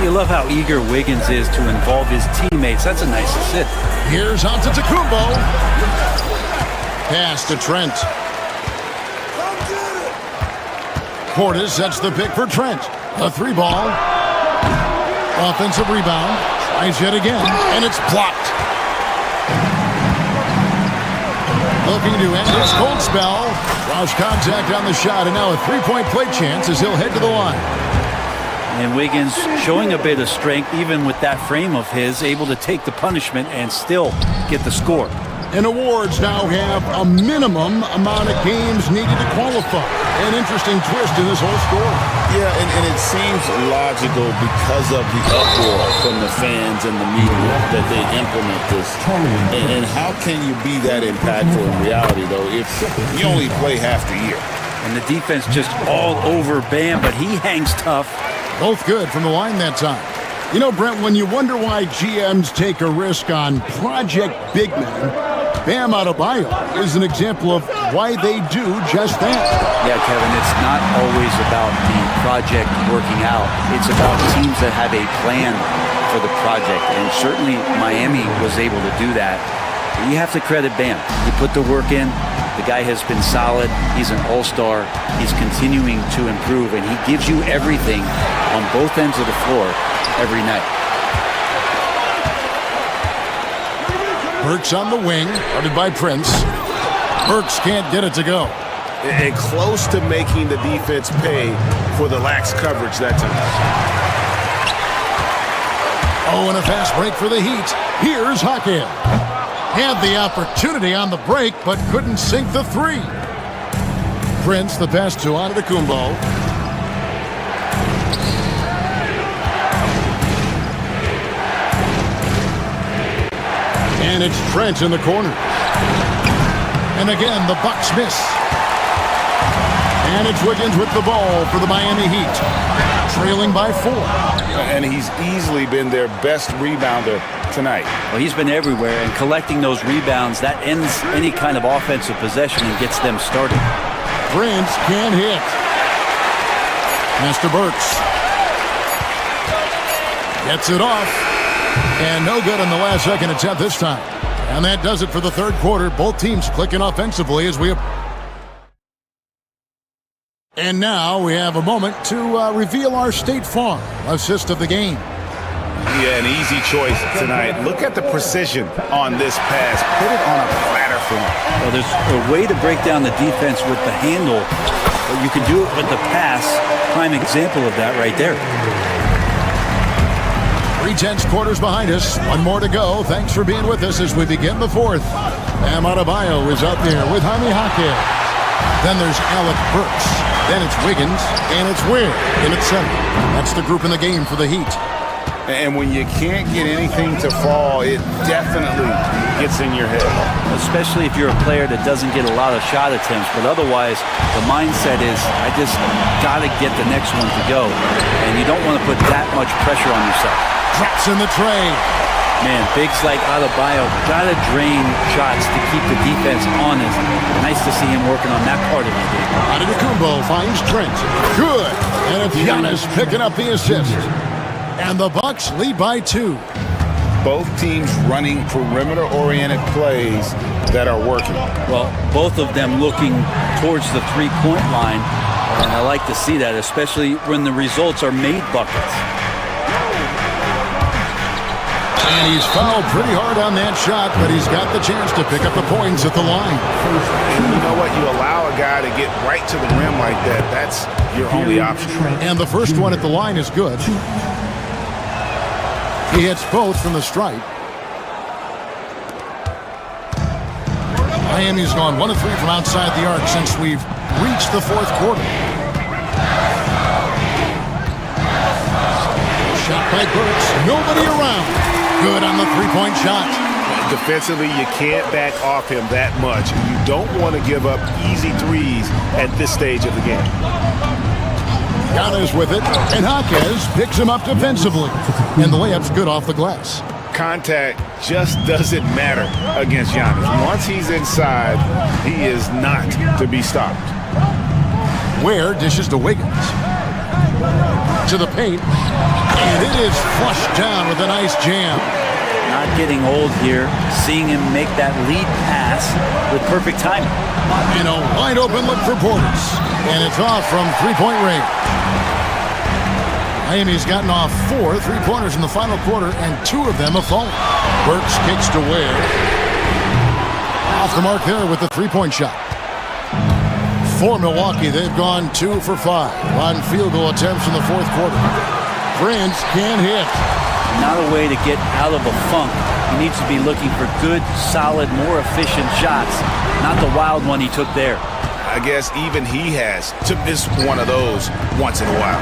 You love how eager Wiggins is to involve his teammates. That's a nice assist. Here's Antetokounmpo. Pass to Trent. Portis sets the pick for Trent. A 3-ball. Offensive rebound. Tries yet again, and it's blocked. Looking to end his cold spell. Lost contact on the shot, and now a three-point play chance as he'll head to the line. And Wiggins showing a bit of strength, even with that frame of his, able to take the punishment and still get the score. And awards now have a minimum amount of games needed to qualify. An interesting twist in this whole story. Yeah, and it seems logical because of the uproar from the fans and the media that they implement this. And how can you be that impactful in reality, though, if you only play half the year? And the defense just all over Bam, but he hangs tough. Both good from the line that time. You know, Brent, when you wonder why GMs take a risk on project big men, Bam Adebayo is an example of why they do just that. Yeah, Kevin, it's not always about the project working out. It's about teams that have a plan for the project, and certainly Miami was able to do that. You have to credit Bam. He put the work in. The guy has been solid. He's an all-star. He's continuing to improve, and he gives you everything on both ends of the floor every night. Burks on the wing, guarded by Prince. Burks can't get it to go. And close to making the defense pay for the lax coverage that time. Oh, and a fast break for the Heat. Here's Jaquez. Had the opportunity on the break, but couldn't sink the three. Prince, the pass to Antetokounmpo. And it's Trent in the corner. And again, the Bucks miss. And it's Wiggins with the ball for the Miami Heat. Trailing by 4. And he's easily been their best rebounder tonight. Well, he's been everywhere, and collecting those rebounds, that ends any kind of offensive possession and gets them started. Prince can't hit. Master Burks. Gets it off. And no good on the last second attempt this time. And that does it for the third quarter. Both teams clicking offensively as we... And now we have a moment to reveal our State Farm assist of the game. Yeah, an easy choice tonight. Look at the precision on this pass. Put it on a platter for him. Well, there's a way to break down the defense with the handle, but you can do it with the pass. Prime example of that right there. 3/10 quarters behind us. One more to go. Thanks for being with us as we begin the fourth. Bam Adebayo is out there with Jaime Jaquez. Then there's Alec Burks. Then it's Wiggins, and it's Ware in at center. That's the group in the game for the Heat. And when you can't get anything to fall, it definitely gets in your head. Especially if you're a player that doesn't get a lot of shot attempts. But otherwise, the mindset is, I just got to get the next one to go. And you don't want to put that much pressure on yourself. Drops in the tray. Man, bigs like Adebayo got to drain shots to keep the defense honest. Nice to see him working on that part of the game. Antetokounmpo finds Trent. Good. And it's Giannis picking up the assist. And the Bucks lead by 2. Both teams running perimeter-oriented plays that are working. Well, both of them looking towards the three-point line. And I like to see that, especially when the results are made buckets. And he's fouled pretty hard on that shot, but he's got the chance to pick up the points at the line. You know what? You allow a guy to get right to the rim like that. That's your only option. And the first one at the line is good. He hits both from the stripe. Miami's gone 1 of 3 from outside the arc since we've reached the fourth quarter. Shot by Burks. Nobody around. Good on the three-point shot. Defensively, you can't back off him that much. You don't want to give up easy threes at this stage of the game. Giannis with it, and Jaquez picks him up defensively. And the layup's good off the glass. Contact just doesn't matter against Giannis. Once he's inside, he is not to be stopped. Ware dishes to Wiggins. To the paint. And it is flushed down with a nice jam. Not getting old here. Seeing him make that lead pass with perfect timing. And a wide open look for Portis. And it's off from three-point range. Miami's gotten off 4 three-pointers in the final quarter, and 2 of them have fallen. Burks kicks to Ware. Off the mark there with the three-point shot. For Milwaukee, they've gone 2 for 5 on field goal attempts in the fourth quarter. Prince can't hit. Not a way to get out of a funk. He needs to be looking for good, solid, more efficient shots, not the wild one he took there. I guess even he has to miss one of those once in a while.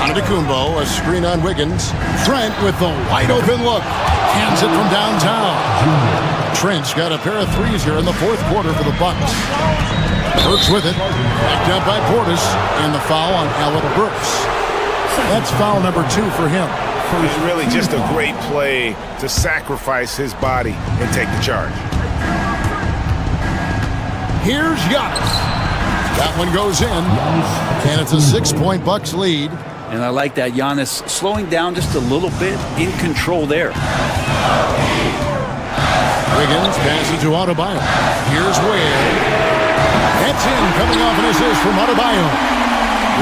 Antetokounmpo, a screen on Wiggins. Trent with the wide open look. Hands it from downtown. Trent's got a pair of threes here in the fourth quarter for the Bucks. Burks with it. Backed up by Portis. And the foul on Alec Burks. That's foul number 2 for him. It's really just a great play to sacrifice his body and take the charge. Here's Giannis. That one goes in. And it's a 6-point Bucks lead. And I like that Giannis slowing down just a little bit, in control there. Wiggins passes to Adebayo. Here's Ware. That's in, coming off an assist from Adebayo.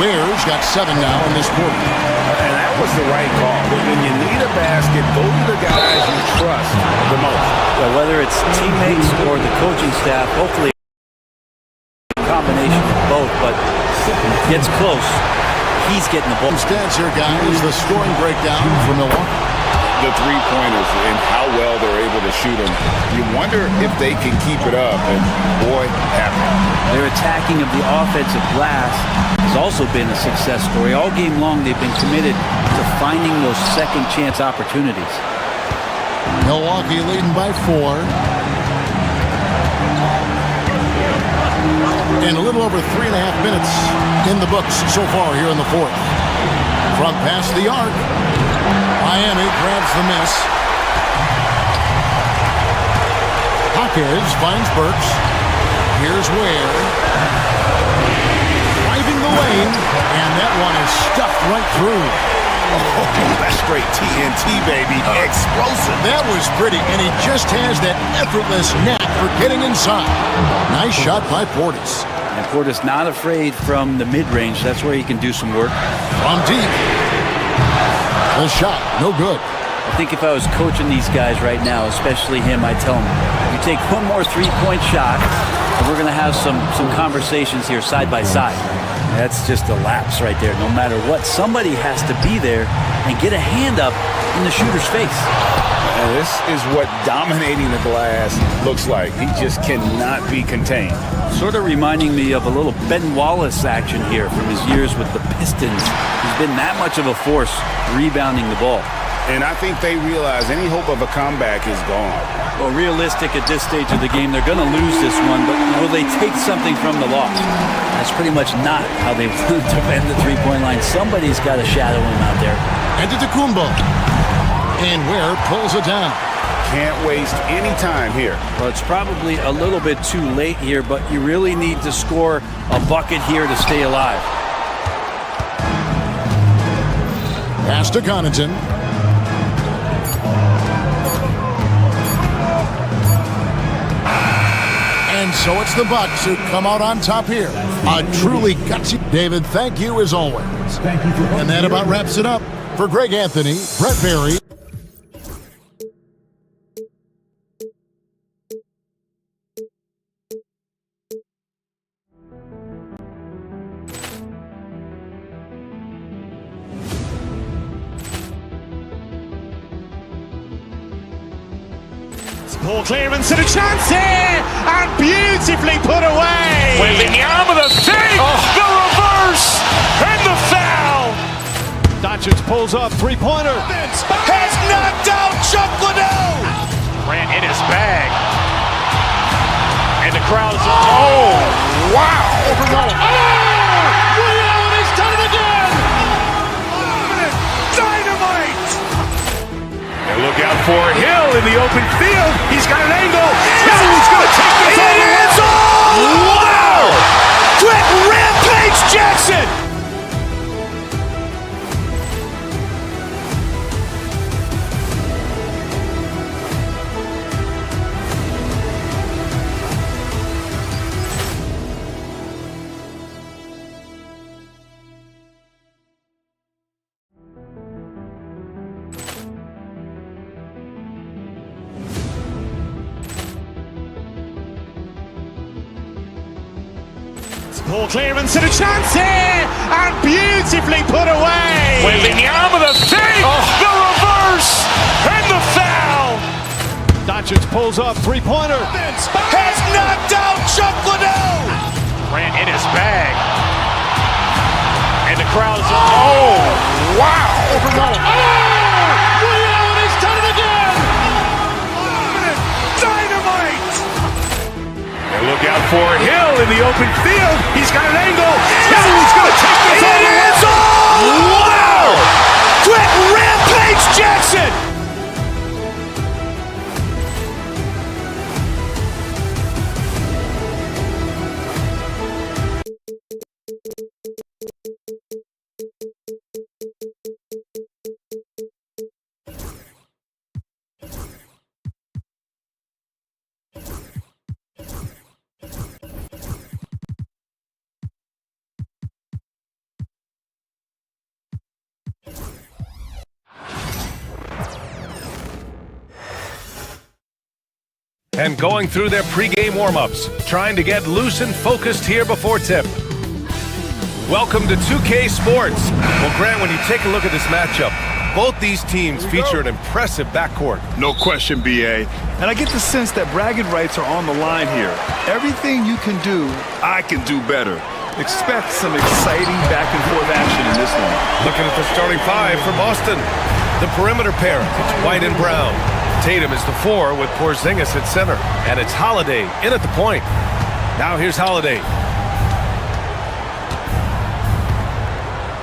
Ware's got 7 now in this quarter. And that was the right call. When you need a basket, go to the guys you trust the most. Well, whether it's teammates or the coaching staff, hopefully a combination of both, but gets close. He's getting the ball. Stats here, guys. The scoring breakdown for Milwaukee. The three-pointers and how well they're able to shoot them. You wonder if they can keep it up, and boy, have they. Their attacking of the offensive glass has also been a success story. All game long, they've been committed to finding those second chance opportunities. Milwaukee leading by 4. And a little over 3.5 minutes in the books so far here in the fourth. From past the arc, Miami grabs the miss. Jaquez finds Burks. Here's Ware. Driving the lane, and that one is stuffed right through. Oh, that's straight TNT, baby. Explosive. That was pretty, and he just has that effortless knack for getting inside. Nice shot by Portis. And Portis not afraid from the mid-range. That's where he can do some work. From deep. The shot, no good. I think if I was coaching these guys right now, especially him, I'd tell him, you take one more three-point shot, and we're going to have some conversations here side by side. That's just a lapse right there. No matter what, somebody has to be there and get a hand up in the shooter's face. And this is what dominating the glass looks like. He just cannot be contained. Sort of reminding me of a little Ben Wallace action here from his years with the Pistons. He's been that much of a force rebounding the ball. And I think they realize any hope of a comeback is gone. Well, realistic at this stage of the game, they're going to lose this one, but will they take something from the loss? That's pretty much not how they defend the three-point line. Somebody's got to shadow him out there. Antetokounmpo. And Ware pulls it down. Can't waste any time here. Well, it's probably a little bit too late here, but you really need to score a bucket here to stay alive. Pass to Connaughton. And so it's the Bucks who come out on top here. A truly gutsy. David, thank you as always. Thank you for And that about wraps it up. For Greg Anthony, Brett Berry. Poor clearance and a chance here, and beautifully put away. Wembanyama the fake, the reverse, and the foul. Doncic pulls up, three-pointer. Has knocked out Chuck Liddell. Ran in his bag. And the crowd is, oh, wow. Reality's done it again. Dynamite. And look out for Hill in the open field. He's got an angle. He's going to take this all the way. Wow. Quick rampage Jackson. Poor clearance and a chance here, and beautifully put away. Wembanyama the fake, the reverse, and the foul. Doncic pulls up, three-pointer. Has knocked out Chuck Liddell. Ran in his bag. And the crowd is, oh, wow. Reality's done it again. Dynamite. And look out for Hill in the open field. He's got an angle. He's going to take this all the way. Wow. Quick rampage Jackson. And going through their pregame warm-ups, trying to get loose and focused here before tip. Welcome to 2K Sports. Well, Grant, when you take a look at this matchup, both these teams feature an impressive backcourt. No question, BA. And I get the sense that bragging rights are on the line here. Everything you can do, I can do better. Expect some exciting back-and-forth action in this one. Looking at the starting five for Boston. The perimeter pair, it's White and Brown. Tatum is the 4 with Porzingis at center. And it's Holiday in at the point. Now here's Holiday.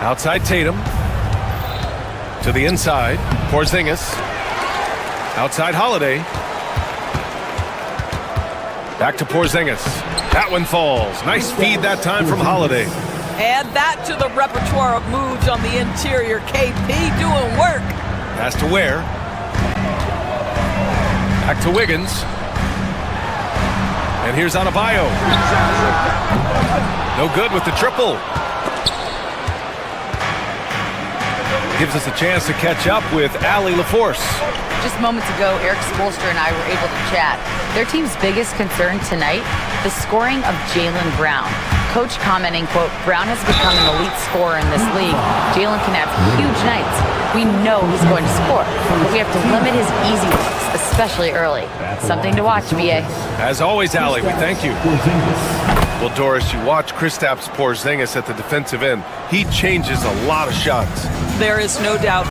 Outside Tatum. To the inside, Porzingis. Outside Holiday. Back to Porzingis. That one falls. Nice feed that time from Holiday. Add that to the repertoire of moves on the interior. KP doing work. Pass to Ware. Back to Wiggins. And here's Adebayo. No good with the triple. Gives us a chance to catch up with Allie LaForce. Just moments ago, Eric Spoelstra and I were able to chat. Their team's biggest concern tonight, the scoring of Jaylen Brown. Coach commenting, quote, Brown has become an elite scorer in this league. Jaylen can have huge nights, We know he's going to score, but we have to limit his easy looks, especially early. Something to watch, BA. As always, Allie, we thank you. Well, Doris, you watch Kristaps Porzingis at the defensive end. He changes a lot of shots. There is no doubt.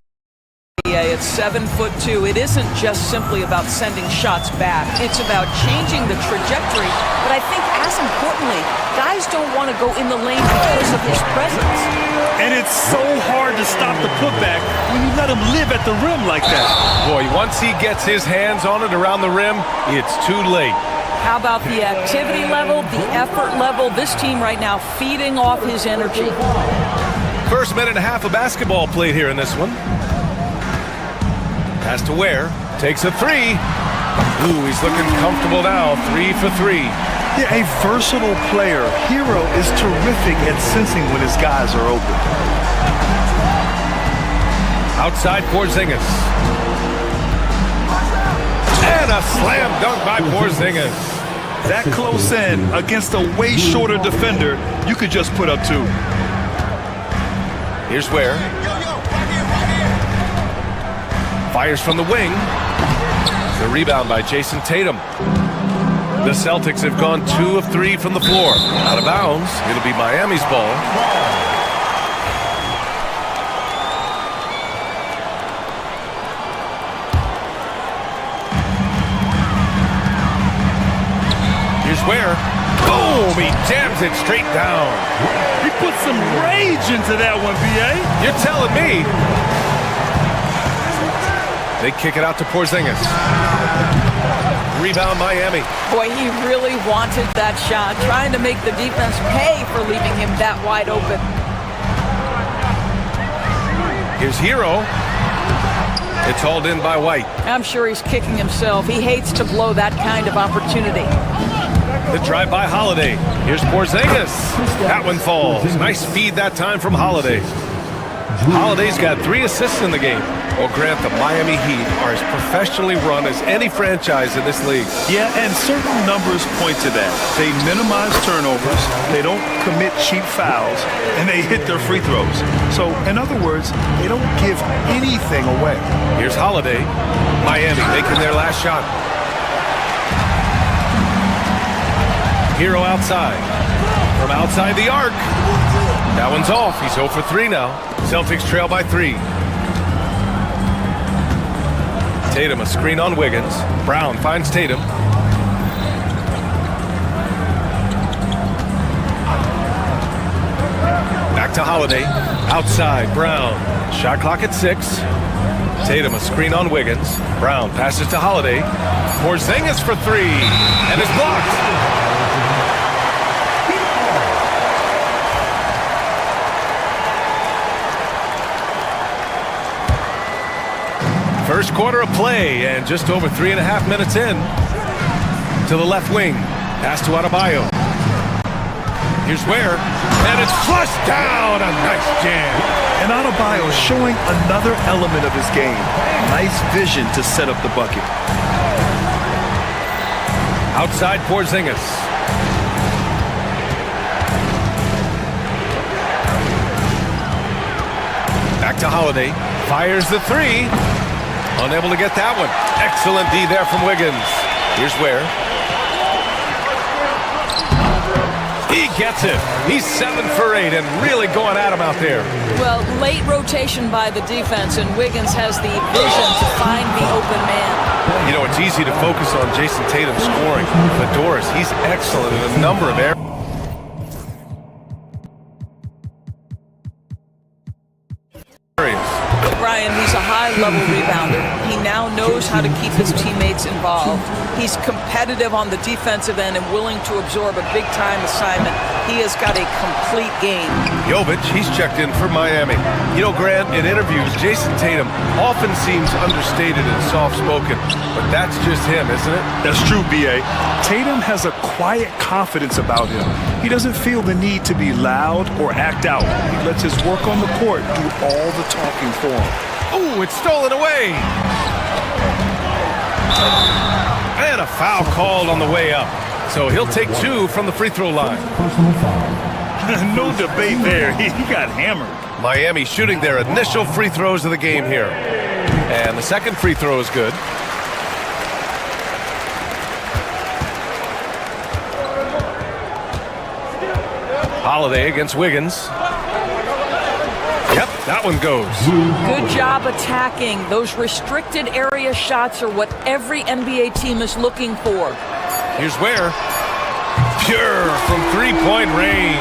It's 7'2". It isn't just simply about sending shots back. It's about changing the trajectory. But I think as importantly, guys don't want to go in the lane because of his presence. And it's so hard to stop the putback when you let him live at the rim like that. Boy, once he gets his hands on it around the rim, it's too late. How about the activity level, the effort level? This team right now feeding off his energy. First minute and a half of basketball played here in this one. Pass to Ware, takes a three. Ooh, he's looking comfortable now, 3 for 3. Yeah, a versatile player. Hero is terrific at sensing when his guys are open. Outside Porzingis. And a slam dunk by Porzingis. That close in against a way shorter defender, you could just put up 2. Here's Ware. Fires from the wing. The rebound by Jason Tatum. The Celtics have gone 2 of 3 from the floor. Out of bounds. It'll be Miami's ball. Here's Ware. Boom! He jams it straight down. He put some rage into that one, B.A. You're telling me. They kick it out to Porzingis. Rebound Miami. Boy, he really wanted that shot, trying to make the defense pay for leaving him that wide open. Here's Hero. It's hauled in by White. I'm sure he's kicking himself. He hates to blow that kind of opportunity. The drive by Holiday. Here's Porzingis. That one falls. Nice feed that time from Holiday. Holiday's got 3 assists in the game. Well, Grant, the Miami Heat are as professionally run as any franchise in this league. Yeah, and certain numbers point to that. They minimize turnovers, they don't commit cheap fouls, and they hit their free throws. So, in other words, they don't give anything away. Here's Holiday. Miami making their last shot. Hero outside. From outside the arc. That one's off. He's 0 for 3 now. Celtics trail by 3. Tatum, a screen on Wiggins. Brown finds Tatum. Back to Holiday. Outside, Brown. Shot clock at 6. Tatum, a screen on Wiggins. Brown passes to Holiday. Porzingis for 3. And it's blocked. First quarter of play, and just over 3.5 minutes in. To the left wing. Pass to Adebayo. Here's Ware. And it's flushed down. A nice jam. And Adebayo showing another element of his game. Nice vision to set up the bucket. Outside Porzingis. Back to Holiday. Fires the 3. Unable to get that one. Excellent D there from Wiggins. Here's Ware. He gets it. He's 7 for 8 and really going at him out there. Well, late rotation by the defense, and Wiggins has the vision to find the open man. You know, it's easy to focus on Jason Tatum scoring, but Doris, he's excellent in a number of areas. Brian, he's a high-level rebounder. He now knows how to keep his teammates involved. He's competitive on the defensive end and willing to absorb a big-time assignment. He has got a complete game. Jovic, he's checked in for Miami. You know, Grant, in interviews, Jason Tatum often seems understated and soft-spoken, but that's just him, isn't it? That's true, B.A. Tatum has a quiet confidence about him. He doesn't feel the need to be loud or act out. He lets his work on the court do all the talking for him. Ooh, it's stolen away. And a foul called on the way up. So he'll take 2 from the free throw line. No debate there. He got hammered. Miami shooting their initial free throws of the game here. And the second free throw is good. Holiday against Wiggins. Yep, that one goes. Good job attacking. Those restricted area shots are what every NBA team is looking for. Here's Ware. Pure from three-point range.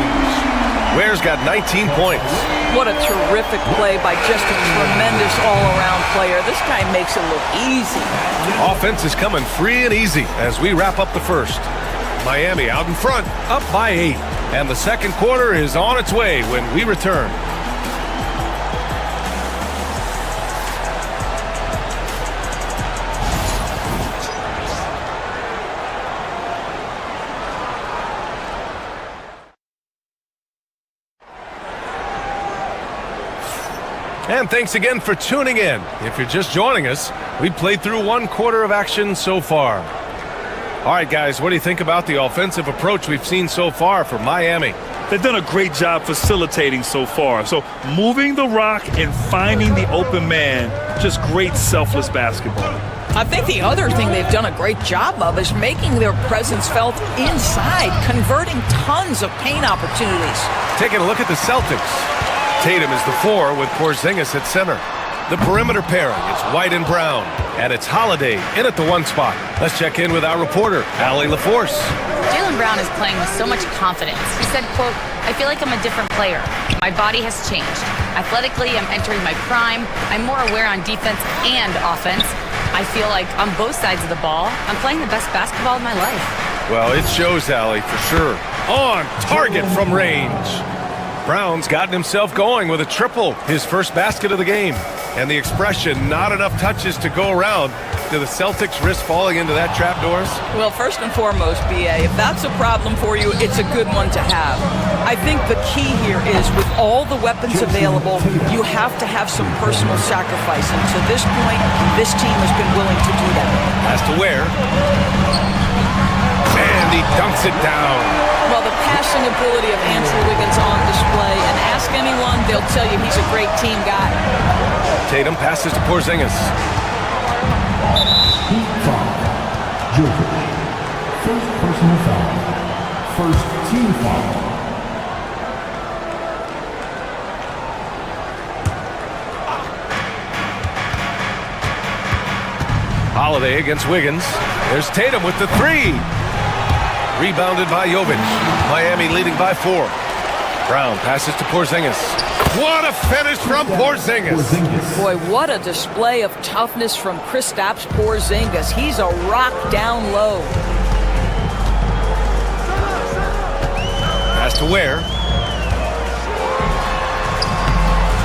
Ware's got 19 points. What a terrific play by just a tremendous all-around player. This guy makes it look easy. Offense is coming free and easy as we wrap up the first. Miami out in front, up by 8. And the second quarter is on its way when we return. And thanks again for tuning in. If you're just joining us, we played through one quarter of action so far. All right, guys, what do you think about the offensive approach we've seen so far for Miami? They've done a great job facilitating so far. So moving the rock and finding the open man, just great selfless basketball. I think the other thing they've done a great job of is making their presence felt inside, converting tons of paint opportunities. Taking a look at the Celtics. Tatum is the 4 with Porzingis at center. The perimeter pairing, it's White and Brown. And it's Holiday in at the 1 spot. Let's check in with our reporter, Allie LaForce. Jaylen Brown is playing with so much confidence. He said, quote, "I feel like I'm a different player. My body has changed. Athletically, I'm entering my prime. I'm more aware on defense and offense. I feel like on both sides of the ball, I'm playing the best basketball of my life." Well, it shows, Allie, for sure. On target from range. Brown's gotten himself going with a triple, his first basket of the game. And the expression, not enough touches to go around. Do the Celtics risk falling into that trap, Doris? Well, first and foremost, B.A., if that's a problem for you, it's a good one to have. I think the key here is with all the weapons available, you have to have some personal sacrifice. And to this point, this team has been willing to do that. Has to wear. And he dunks it down. Well, the passing ability of Andrew Wiggins on display, and ask anyone, they'll tell you he's a great team guy. Tatum passes to Porzingis. Heat foul. Jokic. First personal foul. First team foul. Holiday against Wiggins. There's Tatum with the 3. Rebounded by Jovic. Miami leading by 4. Brown passes to Porzingis. What a finish from Porzingis. Boy, what a display of toughness from Kristaps Porzingis. He's a rock down low. Pass to Ware.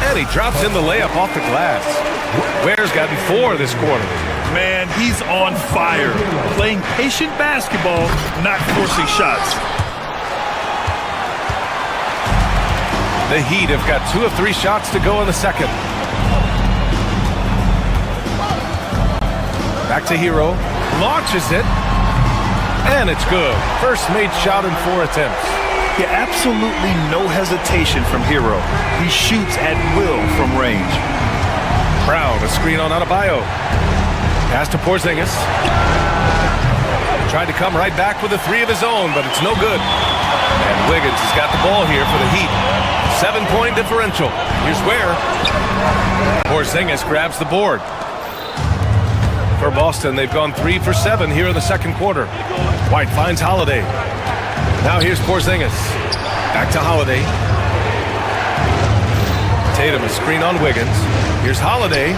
And he drops in the layup off the glass. Ware's gotten 4 this quarter. Man, he's on fire. Playing patient basketball, not forcing shots. The Heat have got 2 of 3 shots to go in the second. Back to Hero. Launches it. And it's good. First made shot in 4 attempts. Yeah, absolutely no hesitation from Hero. He shoots at will from range. Brown, a screen on Adebayo. Pass to Porzingis. Tried to come right back with a 3 of his own, but it's no good. And Wiggins has got the ball here for the Heat. 7-point differential. Here's Ware. Porzingis grabs the board. For Boston, they've gone 3 for 7 here in the second quarter. White finds Holiday. Now here's Porzingis. Back to Holiday. Tatum, a screen on Wiggins. Here's Holiday.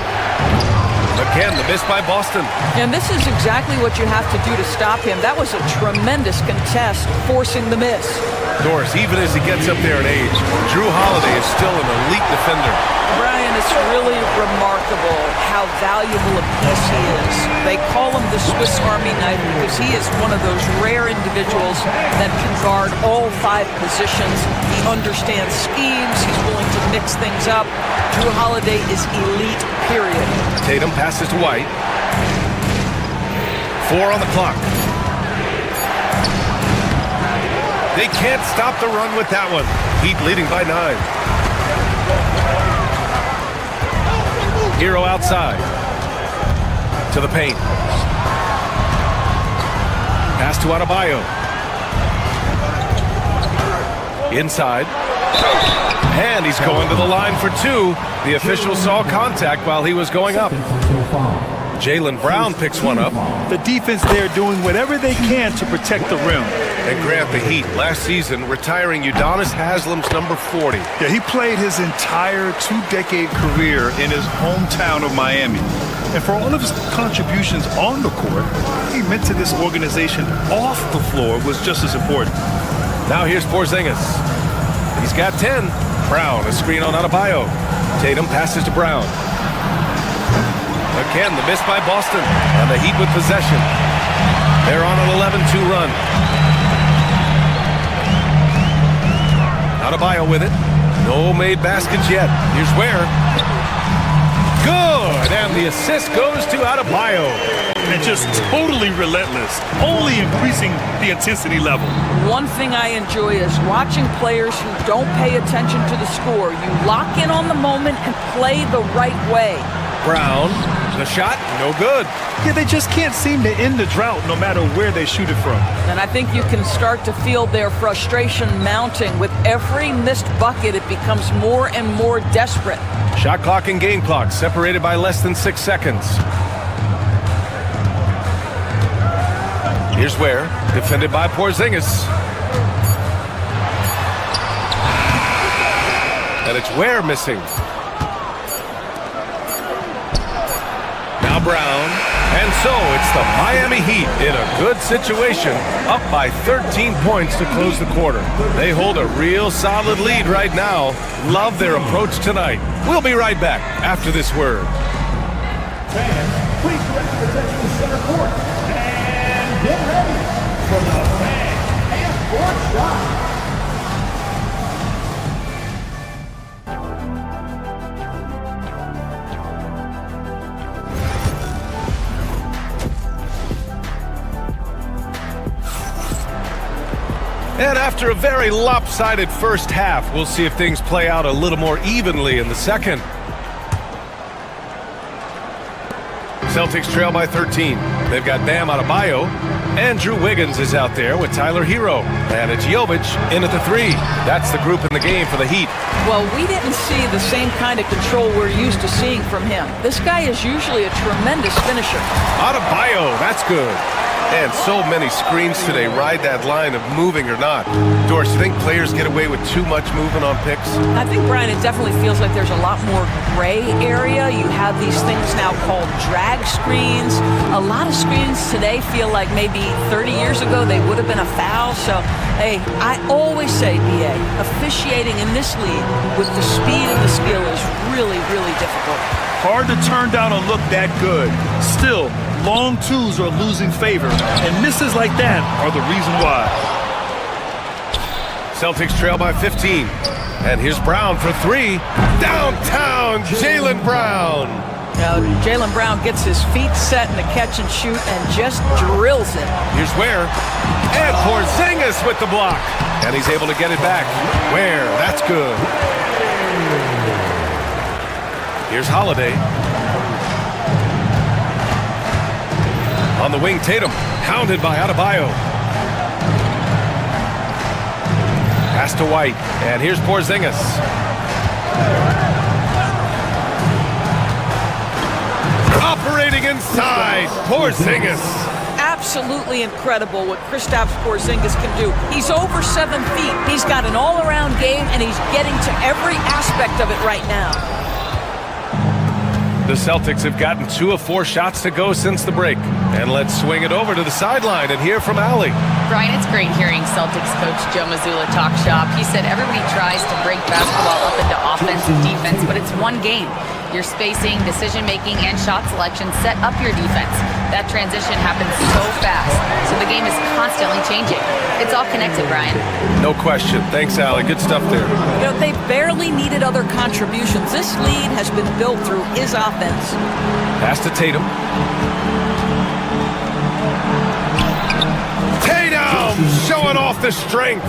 Again, the miss by Boston. And this is exactly what you have to do to stop him. That was a tremendous contest, forcing the miss. Doris, even as he gets up there in age, Drew Holiday is still an elite defender. Brian, it's really remarkable how valuable a piece he is. They call him the Swiss Army knife because he is one of those rare individuals that can guard all 5 positions. He understands schemes. He's willing to mix things up. Drew Holiday is elite, period. Tatum passes to White. 4 on the clock. They can't stop the run with that one. Heat leading by 9. Hero outside. To the paint. Pass to Adebayo. Inside. And he's going to the line for two. The official saw contact while he was going up. Jaylen Brown picks one up. The defense there doing whatever they can to protect the rim. And Grant, the Heat last season retiring Udonis Haslam's number 40. Yeah, he played his entire two-decade career in his hometown of Miami. And for all of his contributions on the court, he meant to this organization off the floor was just as important. Now here's Porzingis. He's got 10. Brown, a screen on Adebayo. Tatum passes to Brown. Again, the miss by Boston, and the Heat with possession. They're on an 11-2 run. Adebayo with it. No made baskets yet. Here's Ware. Good, and the assist goes to Adebayo. And just totally relentless, only increasing the intensity level. One thing I enjoy is watching players who don't pay attention to the score. You lock in on the moment and play the right way. Brown, the shot, no good. Yeah, they just can't seem to end the drought no matter where they shoot it from. And I think you can start to feel their frustration mounting. With every missed bucket, it becomes more and more desperate. Shot clock and game clock separated by less than 6 seconds. Here's Ware, defended by Porzingis. And it's Ware missing. Now Brown. And so it's the Miami Heat in a good situation, up by 13 points to close the quarter. They hold a real solid lead right now. Love their approach tonight. We'll be right back after this word. Fans, please direct your attention to center court. And get ready for the fan and court shot. And after a very lopsided first half, we'll see if things play out a little more evenly in the second. Celtics trail by 13. They've got Bam Adebayo. Andrew Wiggins is out there with Tyler Hero. And it's Jovic in at the 3. That's the group in the game for the Heat. Well, we didn't see the same kind of control we're used to seeing from him. This guy is usually a tremendous finisher. Adebayo, that's good. And so many screens today ride that line of moving or not. Doris, you think players get away with too much movement on picks? I think, Brian, it definitely feels like there's a lot more gray area. You have these things now called drag screens. A lot of screens today feel like maybe 30 years ago they would have been a foul. So, hey, I always say, BA, officiating in this league with the speed and the skill is really, really difficult. Hard to turn down a look that good. Still, long twos are losing favor, and misses like that are the reason why. Celtics trail by 15. And here's Brown for 3. Downtown, Jaylen Brown. Now, Jaylen Brown gets his feet set in the catch and shoot and just drills it. Here's Ware. And Porzingis with the block. And he's able to get it back. Ware, that's good. Here's Holiday. On the wing, Tatum, hounded by Adebayo. Pass to White, and here's Porzingis. Operating inside, Porzingis. Absolutely incredible what Kristaps Porzingis can do. He's over 7 feet. He's got an all-around game, and he's getting to every aspect of it right now. The Celtics have gotten 2 of 4 shots to go since the break. And let's swing it over to the sideline and hear from Allie. Brian, it's great hearing Celtics coach Joe Mazzulla talk shop. He said everybody tries to break basketball up into offense and defense, but it's one game. Your spacing, decision-making, and shot selection set up your defense. That transition happens so fast, so the game is constantly changing. It's all connected, Brian. No question. Thanks, Allie. Good stuff there. You know, they barely needed other contributions. This lead has been built through his offense. Pass to Tatum. Tatum showing off the strength.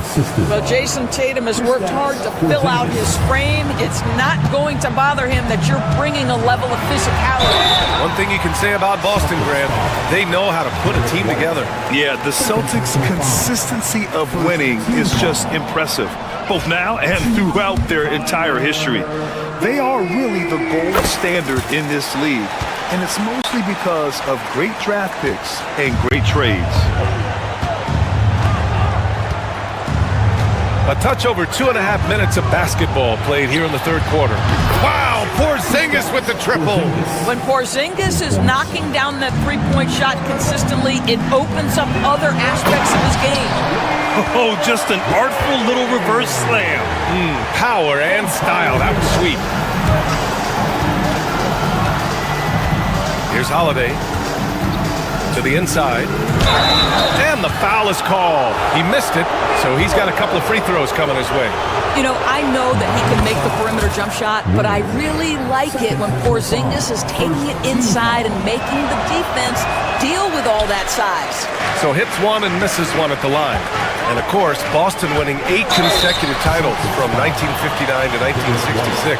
Well, Jason Tatum has worked hard to fill out his frame. It's not going to bother him that you're bringing a level of physicality. One thing you can say about Boston, Grant, they know how to put a team together. Yeah, the Celtics' consistency of winning is just impressive, both now and throughout their entire history. They are really the gold standard in this league, and it's mostly because of great draft picks and great trades. A touch over 2.5 minutes of basketball played here in the third quarter. Wow, Porzingis with the triple. When Porzingis is knocking down that three-point shot consistently, it opens up other aspects of his game. Oh, just an artful little reverse slam. Power and style, that was sweet. Here's Holiday to the inside. And the foul is called. He missed it, so he's got a couple of free throws coming his way. You know, I know that he can make the perimeter jump shot, but I really like it when Porzingis is taking it inside and making the defense deal with all that size. So hits one and misses one at the line. And of course, Boston winning 8 consecutive titles from 1959 to 1966.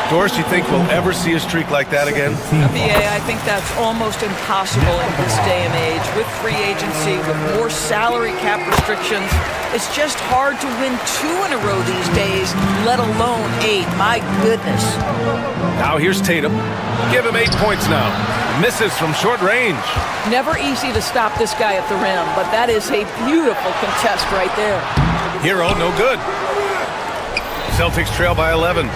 Doris, you think we'll ever see a streak like that again? BA, I think that's almost impossible in this day and age. With free agency, with more salary cap restrictions, it's just hard to win 2 in a row these days, let alone 8. My goodness. Now here's Tatum. Give him 8 points now. Misses from short range. Never easy to stop this guy at the rim, but that is a beautiful contest right there. Hero, no good. Celtics trail by 11.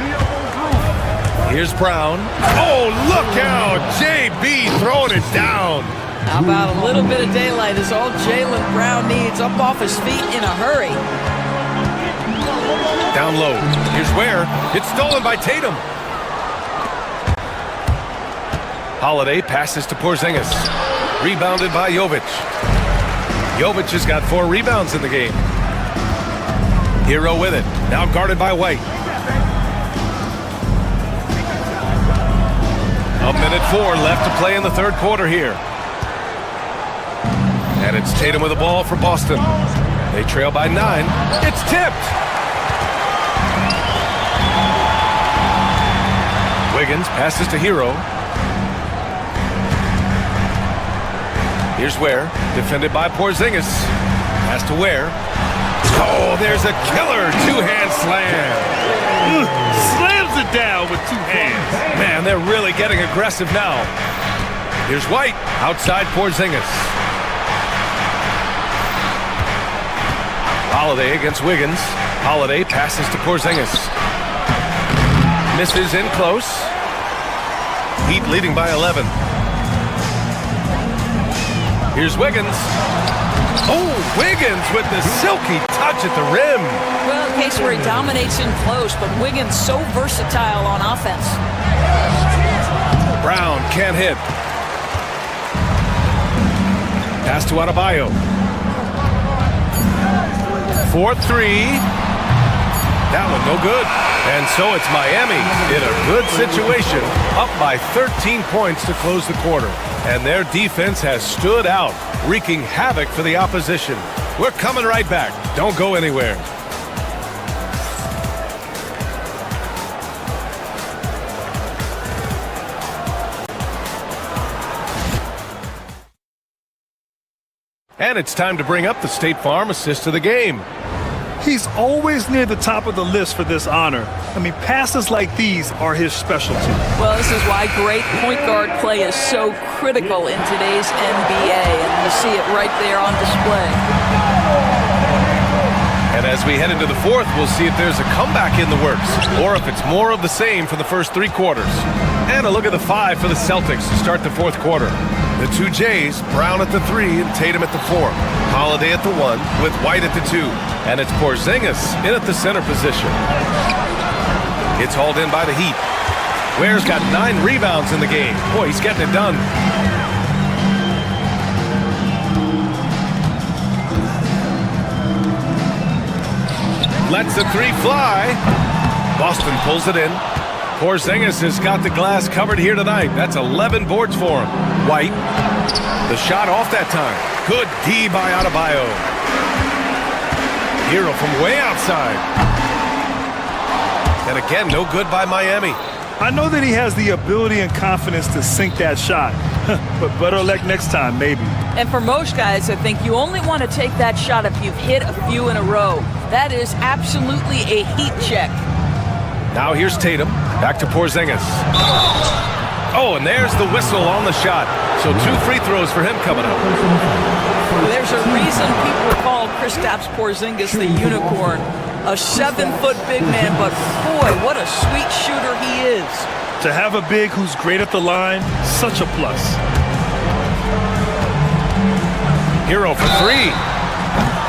Here's Brown. Oh, look out! JB throwing it down. How about a little bit of daylight is all Jaylen Brown needs, up off his feet in a hurry. Down low. Here's Ware. It's stolen by Tatum. Holiday passes to Porzingis. Rebounded by Jovic. Jovic has got 4 rebounds in the game. Hero with it. Now guarded by White. A minute 4 left to play in the third quarter here. And it's Tatum with the ball for Boston. They trail by 9. It's tipped. Wiggins passes to Hero. Here's Ware, defended by Porzingis. Pass to Ware. Oh, there's a killer 2-hand slam. Slams it down with 2 hands. Man, they're really getting aggressive now. Here's White, outside Porzingis. Holiday against Wiggins. Holiday passes to Porzingis. Misses in close. Heat leading by 11. Here's Wiggins. Oh, Wiggins with the silky touch at the rim. Well, a case where he dominates in close, but Wiggins so versatile on offense. Brown can't hit. Pass to Adebayo. 4-3. That one no good. And so it's Miami in a good situation, up by 13 points to close the quarter. And their defense has stood out, wreaking havoc for the opposition. We're coming right back. Don't go anywhere. And it's time to bring up the State Farm assist of the game. He's always near the top of the list for this honor. I mean, passes like these are his specialty. Well, this is why great point guard play is so critical in today's NBA, and you see it right there on display. And as we head into the fourth, we'll see if there's a comeback in the works, or if it's more of the same for the first 3 quarters. And a look at the 5 for the Celtics to start the fourth quarter. The 2 Jays, Brown at the 3 and Tatum at the 4. Holiday at the 1 with White at the 2. And it's Porzingis in at the center position. It's hauled in by the Heat. Ware's got 9 rebounds in the game. Boy, he's getting it done. Lets the 3 fly. Boston pulls it in. Porzingis has got the glass covered here tonight. That's 11 boards for him. White. The shot off that time. Good D by Adebayo. Hero from way outside. And again, no good by Miami. I know that he has the ability and confidence to sink that shot, but better luck next time, maybe. And for most guys, I think you only want to take that shot if you've hit a few in a row. That is absolutely a heat check. Now here's Tatum. Back to Porzingis. Oh, and there's the whistle on the shot. So 2 free throws for him coming up. There's a reason people call Kristaps Porzingis the unicorn. A 7-foot big man, but boy, what a sweet shooter he is. To have a big who's great at the line, such a plus. Hero for 3.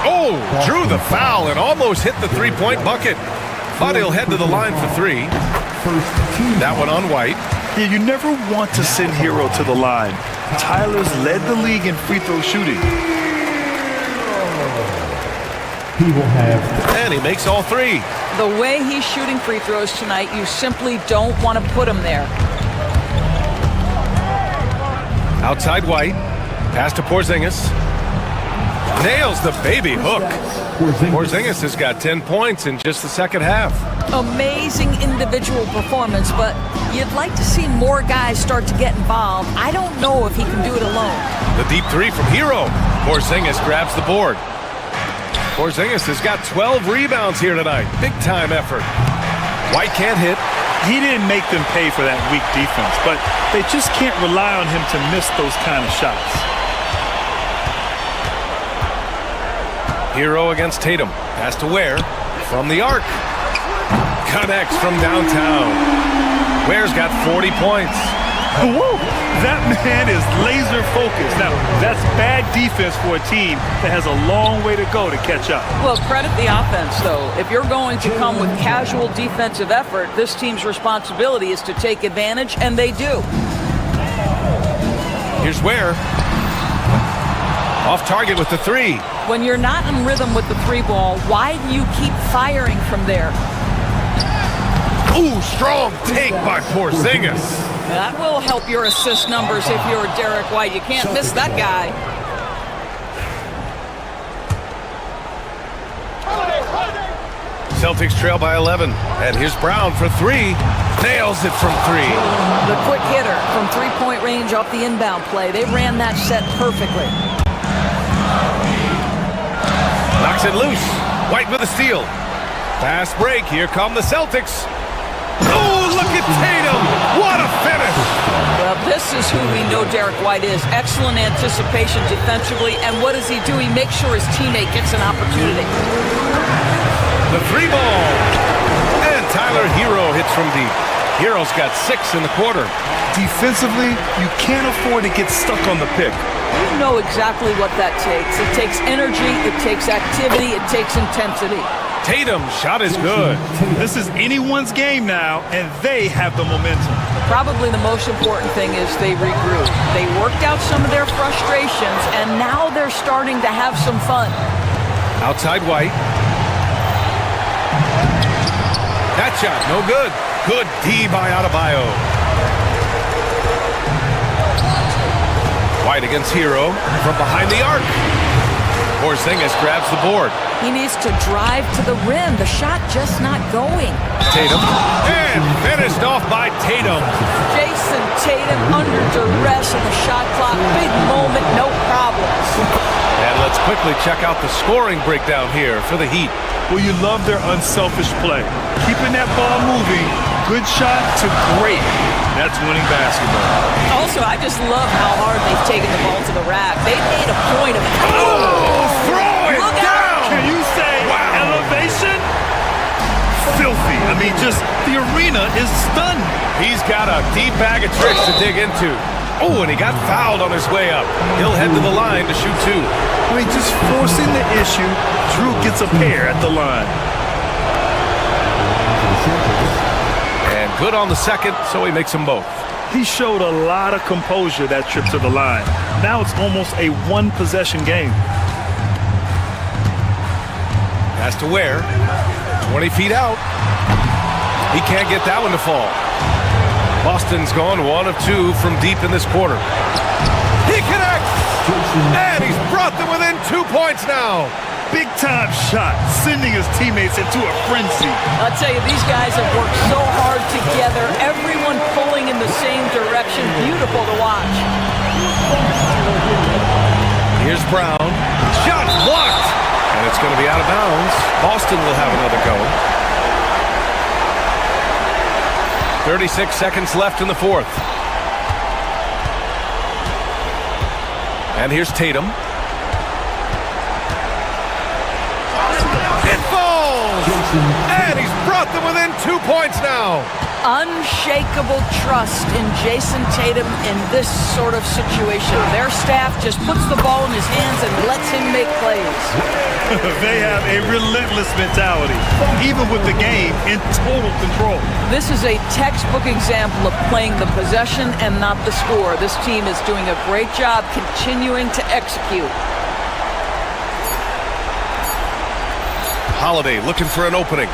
Oh, drew the foul and almost hit the three-point bucket. But he'll head to the line for 3. That one on White. Yeah, you never want to send Hero to the line. Tyler's led the league in free throw shooting. He will have. And he makes all 3. The way he's shooting free throws tonight, you simply don't want to put him there. Outside White. Pass to Porzingis. Nails the baby hook. Porzingis has got 10 points in just the second half. Amazing individual performance, but you'd like to see more guys start to get involved. I don't know if he can do it alone. The deep 3 from Hero. Porzingis grabs the board. Porzingis has got 12 rebounds here tonight. Big time effort. White can't hit. He didn't make them pay for that weak defense, but they just can't rely on him to miss those kind of shots. Hero against Tatum. Pass to Ware from the arc. Connects from downtown. Ware's got 40 points. Whoa, that man is laser focused. Now, that's bad defense for a team that has a long way to go to catch up. Well, credit the offense, though. If you're going to come with casual defensive effort, this team's responsibility is to take advantage, and they do. Here's Ware. Off target with the 3. When you're not in rhythm with the 3 ball, why do you keep firing from there? Ooh, strong take by Porzingis. That will help your assist numbers if you're Derek White. You can't miss that guy. Celtics trail by 11. And here's Brown for 3. Nails it from 3. The quick hitter from 3-point range off the inbound play. They ran that set perfectly. Knocks it loose. White with a steal. Fast break. Here come the Celtics. Oh, look at Tatum. What a finish. Well, this is who we know Derek White is. Excellent anticipation defensively. And what does he do? He makes sure his teammate gets an opportunity. The 3 ball. And Tyler Hero hits from deep. Hero's got 6 in the quarter. Defensively, you can't afford to get stuck on the pick. You know exactly what that takes. It takes energy, it takes activity, it takes intensity. Tatum's shot is good. This is anyone's game now, and they have the momentum. Probably the most important thing is they regroup. They worked out some of their frustrations, and now they're starting to have some fun. Outside White. That shot, no good. Good D by Adebayo. White against Hero from behind the arc. Porzingis grabs the board. He needs to drive to the rim. The shot just not going. Tatum. And finished off by Tatum. Jason Tatum under duress on the shot clock. Big moment, no problems. And let's quickly check out the scoring breakdown here for the Heat. Well, you love their unselfish play. Keeping that ball moving, good shot to great. That's winning basketball. Also, I just love how hard they've taken the ball to the rack. They made a point of it. Oh, throw it Look down! out! Can you say elevation? Filthy. I mean, just the arena is stunned. He's got a deep bag of tricks to dig into. Oh, and he got fouled on his way up. He'll head to the line to shoot 2. I mean, just forcing the issue. Drew gets a pair at the line. And good on the second, so he makes them both. He showed a lot of composure that trip to the line. Now it's almost a one-possession game. Has to Ware. 20 feet out. He can't get that one to fall. Boston's gone 1 of 2 from deep in this quarter. He connects! And he's brought them within 2 points now. big-time shot, sending his teammates into a frenzy. I'll tell you, these guys have worked so hard together, everyone pulling in the same direction. Beautiful to watch. Here's Brown. Shot blocked. And it's going to be out of bounds. Boston will have another go. 36 seconds left in the fourth. And here's Tatum. It falls! And he's brought them within 2 points now. Unshakable trust in Jason Tatum in this sort of situation. Their staff just puts the ball in his hands and lets him make plays. They have a relentless mentality, even with the game in total control. This is a textbook example of playing the possession and not the score. This team is doing a great job continuing to execute. Holiday looking for an opening.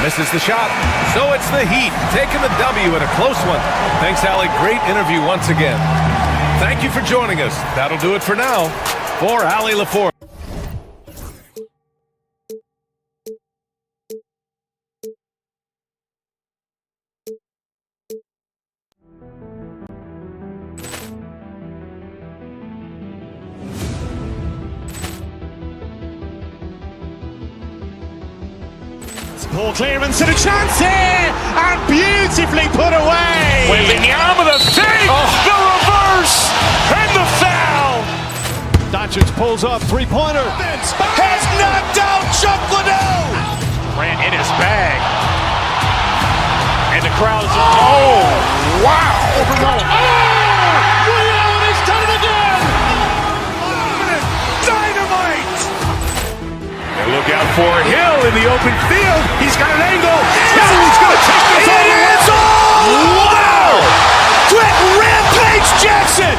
Misses the shot. So it's the Heat taking the W in a close one. Thanks, Allie. Great interview once again. Thank you for joining us. That'll do it for now. For Allie LaForge. Ball clearance and a chance here, and beautifully put away. Wembanyama the save, the reverse, and the foul. Doncic pulls up, three-pointer. Has knocked out Chuck Liddell. Ran in his bag. And the crowd is, oh, wow. He's done it again. Dynamite. And look out for Hill in the open field. He's got an angle. He's going to take this all the way. Wow! Quick rampage Jackson.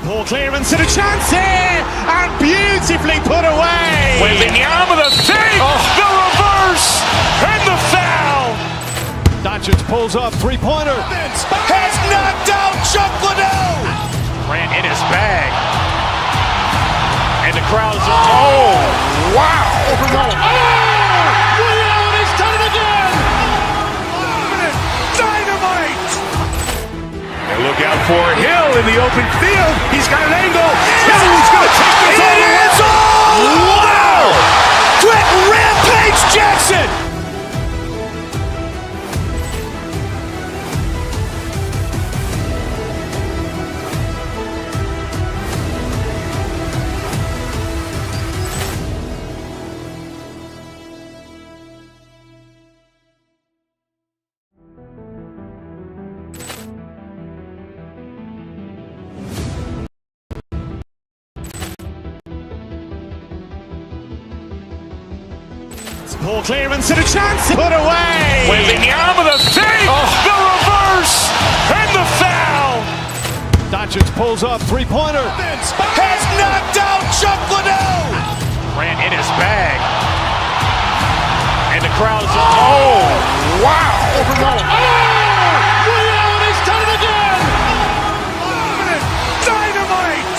Ball clearance and a chance here, and beautifully put away. Wembanyama the save, the reverse, and the foul. Doncic pulls up, three-pointer. Has knocked out Chuck Liddell. Ran in his bag. And the crowd is, oh, wow. He's done it again. Dynamite. And look out for Hill in the open field. He's got an angle. He's going to take this all the way. Wow! Quick rampage Jackson. Ball clearance and a chance put away. Wembanyama the save, the reverse, and the foul. Doncic pulls up, three-pointer. Has knocked out Chuck Liddell. Ran in his bag. And the crowd is, oh, wow. He's done it again. Dynamite.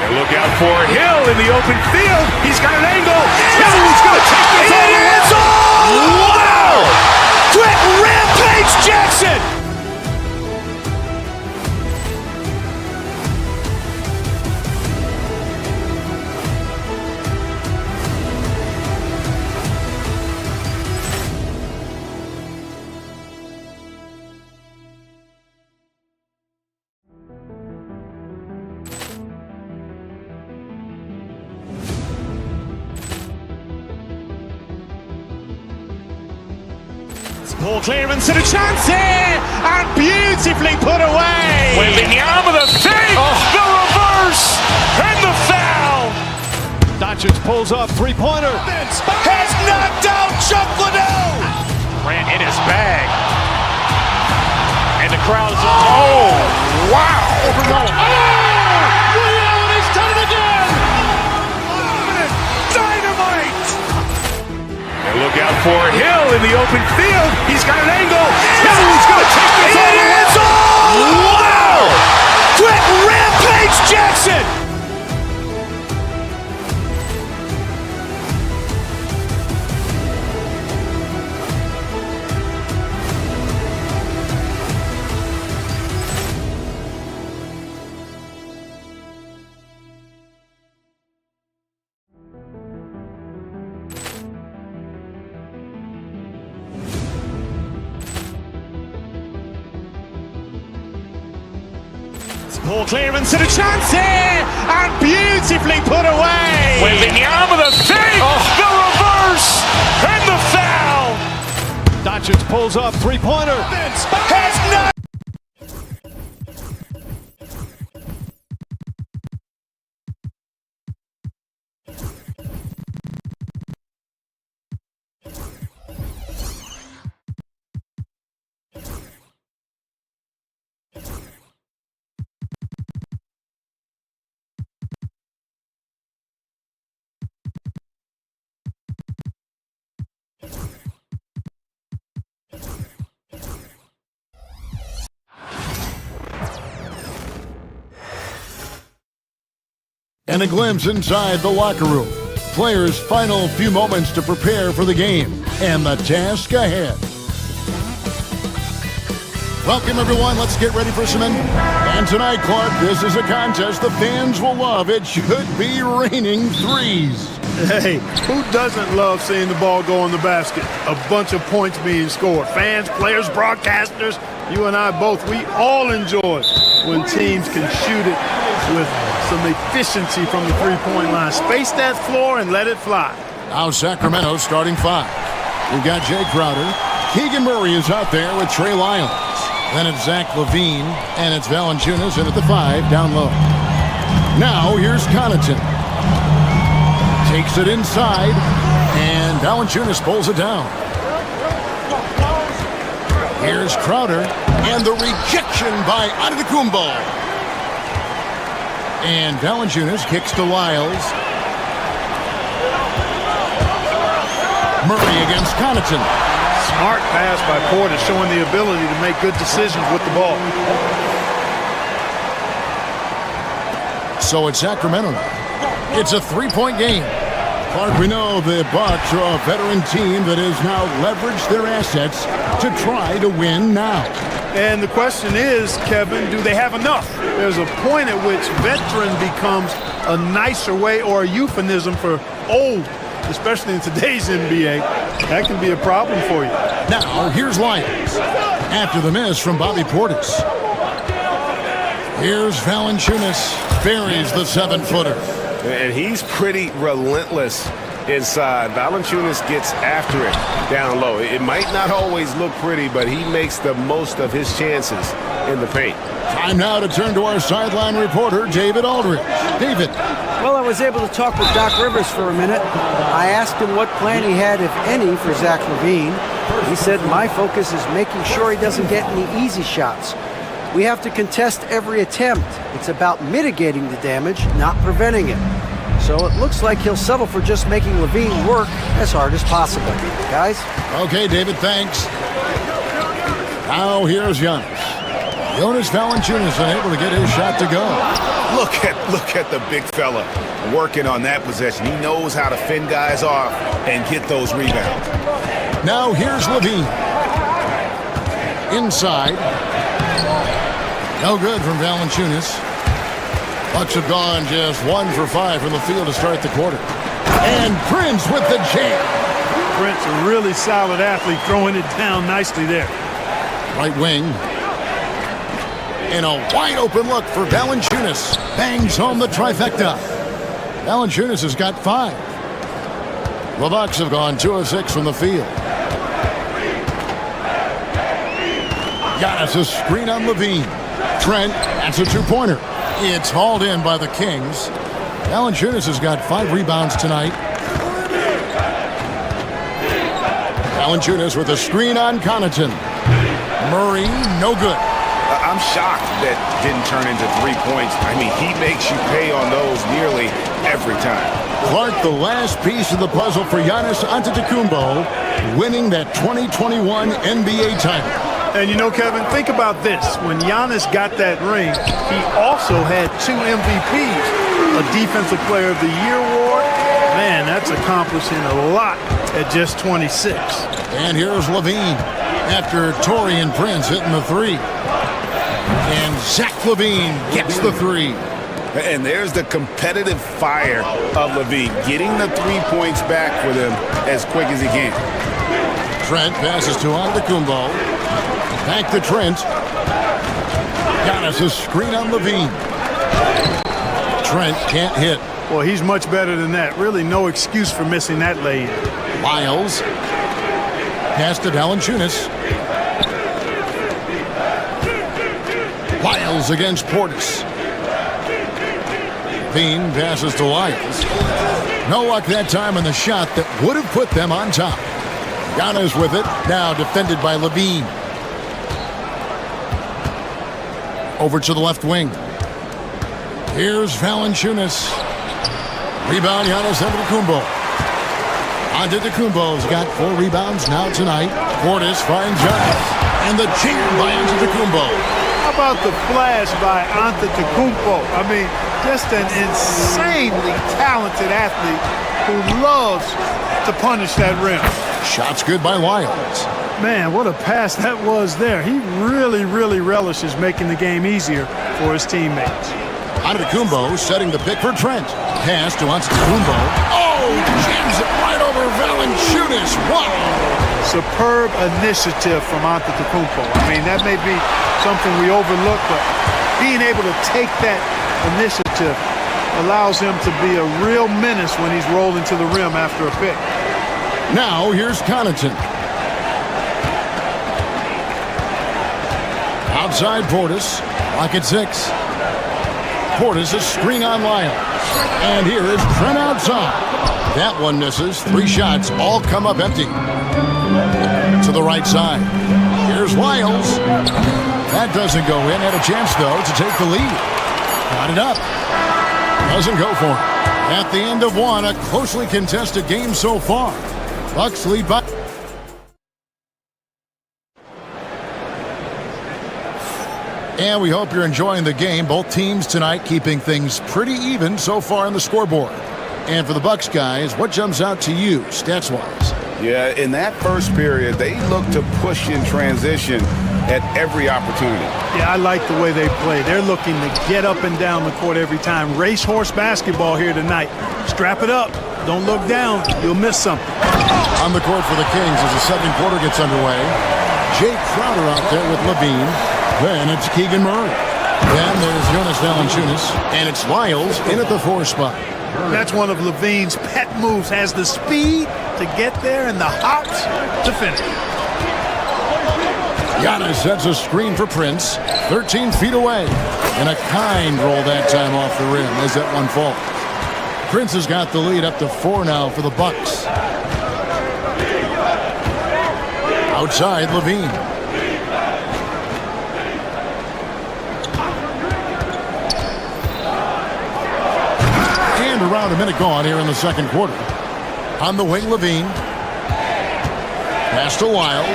And look out for Hill in the open field. He's got an angle. He's going to take this all the way. Wow! Quick rampage Jackson. Ball clearance and a chance here, and beautifully put away. Wembanyama the save, the reverse, and the foul. Doncic Doncic pulls up, three-pointer. Has knocked out Chuck Liddell. Grant in his bag. And the crowd is, oh, wow. Ray Allen has done it again. Dynamite. And look out for Hill in the open field. He's got an angle. Hill's going to take this all the way. Wow. Quick Rampage Jackson. Poor clearance and a chance here, and beautifully put away. Wembanyama the fake, the reverse, and the foul. Doncic pulls up, three-pointer. Has not. And a glimpse inside the locker room. Players' final few moments to prepare for the game and the task ahead. Welcome, everyone. Let's get ready for some And tonight, Clark, this is a contest the fans will love. It should be raining threes. Hey, who doesn't love seeing the ball go in the basket? A bunch of points being scored. Fans, players, broadcasters, you and I both, we all enjoy when teams can shoot it with some efficiency from the three-point line. Space that floor and let it fly. Now Sacramento starting five. We've got Jay Crowder. Keegan Murray is out there with Trey Lyles. Then it's Zach LaVine, and it's Valanciunas in at the five, down low. Now here's Connaughton. Takes it inside, and Valanciunas pulls it down. Here's Crowder, and the rejection by Antetokounmpo. And Valanciunas kicks to Lyles. Murray against Connaughton. Smart pass by Porter, showing the ability to make good decisions with the ball. So it's Sacramento now. It's a three-point game. Clark, we know the Bucks are a veteran team that has now leveraged their assets to try to win now. And the question is, Kevin, do they have enough? There's a point at which veteran becomes a nicer way or a euphemism for old, especially in today's NBA. That can be a problem for you. Now, here's Lyles. After the miss from Bobby Portis. Here's Valanciunas. Buries the 7-footer. And he's pretty relentless inside. Valanciunas gets after it down low. It might not always look pretty, but he makes the most of his chances in the paint. Time now to turn to our sideline reporter, David Aldridge. David. Well, I was able to talk with Doc Rivers for a minute. I asked him what plan he had, if any, for Zach LaVine. He said, my focus is making sure he doesn't get any easy shots. We have to contest every attempt. It's about mitigating the damage, not preventing it. So it looks like he'll settle for just making LaVine work as hard as possible. Guys? Okay, David, thanks. Now here's Giannis. Jonas Valanciunas unable to get his shot to go. Look at the big fella working on that possession. He knows how to fend guys off and get those rebounds. Now here's LaVine. Inside. No good from Valanciunas. Bucks have gone just 1 for 5 from the field to start the quarter. And Prince with the jam. Prince, a really solid athlete, throwing it down nicely there. Right wing. And a wide open look for Valanciunas. Bangs home the trifecta. Valanciunas has got 5. The Bucks have gone 2 of 6 from the field. Giannis a screen on LaVine. Trent, that's a 2-pointer. It's hauled in by the Kings. Valanciunas has got 5 rebounds tonight. Valanciunas with a screen on Connaughton. Murray, no good. I'm shocked that didn't turn into 3 points. I mean, he makes you pay on those nearly every time. Clark, the last piece of the puzzle for Giannis Antetokounmpo, winning that 2021 NBA title. And you know, Kevin, think about this. When Giannis got that ring, he also had 2 MVPs, a Defensive Player of the Year award. Man, that's accomplishing a lot at just 26. And here's Levine after Torian Prince hitting the 3. And Zach LaVine gets the 3. And there's the competitive fire of LaVine, getting the 3 points back for them as quick as he can. Trent passes to Antetokounmpo. Back to Trent. Giannis a screen on LaVine. Trent can't hit. Well, he's much better than that. Really no excuse for missing that lay-in. Lyles. Pass to Valanciunas. Lyles against Portis. Bean passes to Lyles. No luck that time on the shot that would have put them on top. Giannis with it. Now defended by Levine. Over to the left wing. Here's Valanciunas. Rebound, Giannis Antetokounmpo. Antetokounmpo's got 4 rebounds now tonight. Portis finds Giannis. And the cheer by Antetokounmpo. How about the flash by Antetokounmpo? I mean, just an insanely talented athlete who loves to punish that rim. Shots good by Lyles. Man, what a pass that was there. He really, really relishes making the game easier for his teammates. Antetokounmpo setting the pick for Trent. Pass to Antetokounmpo. Oh, jams it right over Valanciunas. Wow. Superb initiative from Antetokounmpo. I mean, that may be something we overlook, but being able to take that initiative allows him to be a real menace when he's rolling to the rim after a pick. Now, here's Connaughton. Outside Portis. Lock at 6. Portis a screen on Lyles. And here is Trent outside. That one misses. 3 shots all come up empty. To the right side. Here's Lyles. That doesn't go in. Had a chance, though, to take the lead. Got it up. Doesn't go for it. At the end of 1, a closely contested game so far. Bucks lead by... And we hope you're enjoying the game. Both teams tonight keeping things pretty even so far on the scoreboard. And for the Bucks guys, what jumps out to you, stats-wise? Yeah, in that first period, they looked to push in transition at every opportunity. Yeah, I like the way they play. They're looking to get up and down the court every time. Racehorse basketball here tonight. Strap it up. Don't look down. You'll miss something. On the court for the Kings as the second quarter gets underway. Jake Crowder out there with Levine. Then it's Keegan Murray. Then there's Jonas Valanciunas. And it's Lyles in at the 4 spot. That's one of Levine's pet moves. Has the speed to get there and the hops to finish. Giannis sets a screen for Prince. 13 feet away. And a kind roll that time off the rim as that one falls. Prince has got the lead up to 4 now for the Bucks. Outside, Levine. And around a minute gone here in the second quarter. On the wing, Levine. Pass to Lyles.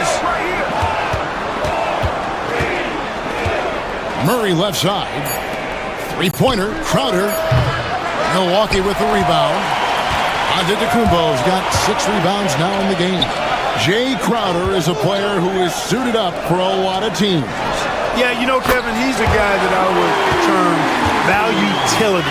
Murray left side. 3-pointer, Crowder. Milwaukee with the rebound. Antetokounmpo's got 6 rebounds now in the game. Jay Crowder is a player who is suited up for a lot of teams. Yeah, you know, Kevin, he's a guy that I would term value-utility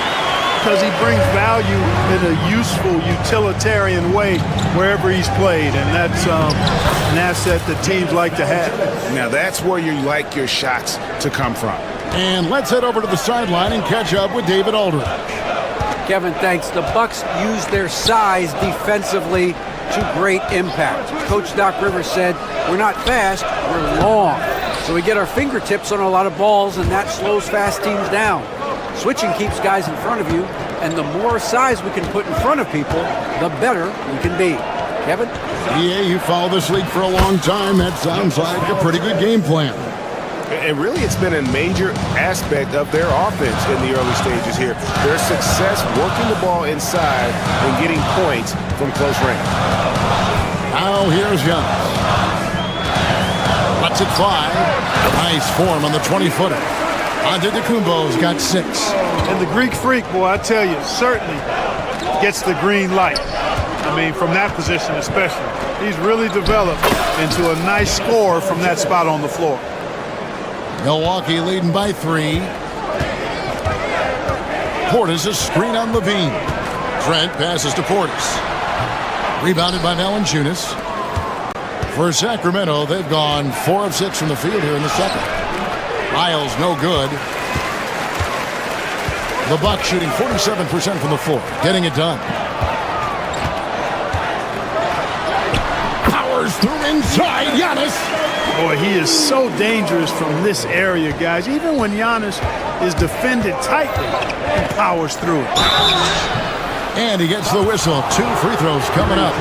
because he brings value in a useful, utilitarian way wherever he's played, and that's an asset that teams like to have. Now, that's where you like your shots to come from. And let's head over to the sideline and catch up with David Aldridge. Kevin, thanks. The Bucks use their size defensively to great impact. Coach Doc Rivers said, we're not fast, we're long. So we get our fingertips on a lot of balls, and that slows fast teams down. Switching keeps guys in front of you, And the more size we can put in front of people, the better we can be. Kevin? Yeah, you follow this league for a long time. That sounds like a pretty good game plan. And really, it's been a major aspect of their offense in the early stages here. Their success working the ball inside and getting points from close range. Now here's Giannis. Lets it fly. Nice form on the 20-footer. Antetokounmpo's got 6. And the Greek Freak, boy, I tell you, certainly gets the green light. I mean, from that position especially. He's really developed into a nice scorer from that spot on the floor. Milwaukee leading by 3. Portis a screen on Levine. Trent passes to Portis. Rebounded by Valanciunas. For Sacramento, they've gone 4 of 6 from the field here in the second. Miles no good. The Bucks shooting 47% from the floor, getting it done. Powers through inside, Giannis. Boy, he is so dangerous from this area, guys. Even when Giannis is defended tightly, he powers through it. And he gets the whistle. 2 free throws coming up.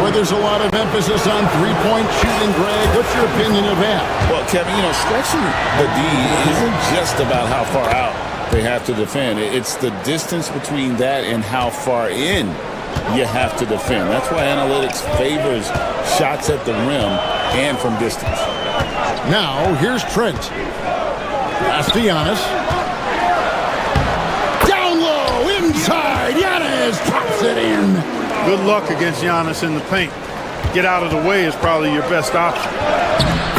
Where there's a lot of emphasis on three-point shooting, Greg. What's your opinion of that? Well, Kevin, stretching the D isn't just about how far out they have to defend. It's the distance between that and how far in you have to defend. That's why analytics favors shots at the rim and from distance. Now, here's Trent. Pass to Giannis. Down low, inside. Giannis drops it in. Good luck against Giannis in the paint. Get out of the way is probably your best option.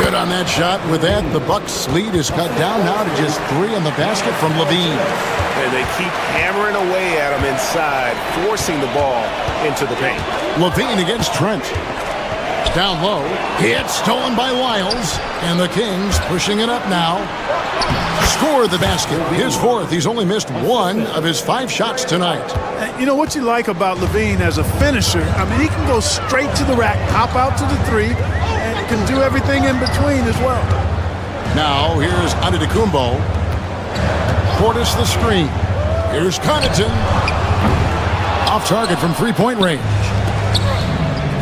Good on that shot. With that, the Bucks' lead is cut down now to just 3 on the basket from Levine. And they keep hammering away at him inside, forcing the ball into the paint. Levine against Trent. Down low. Hit stolen by Wiles. And the Kings pushing it up now. Score the basket. His 4th. He's only missed 1 of his 5 shots tonight. You know what you like about Levine as a finisher? I mean, he can go straight to the rack, hop out to the 3, and can do everything in between as well. Now, here's Antetokounmpo. Portis the screen. Here's Connaughton. Off target from 3-point range.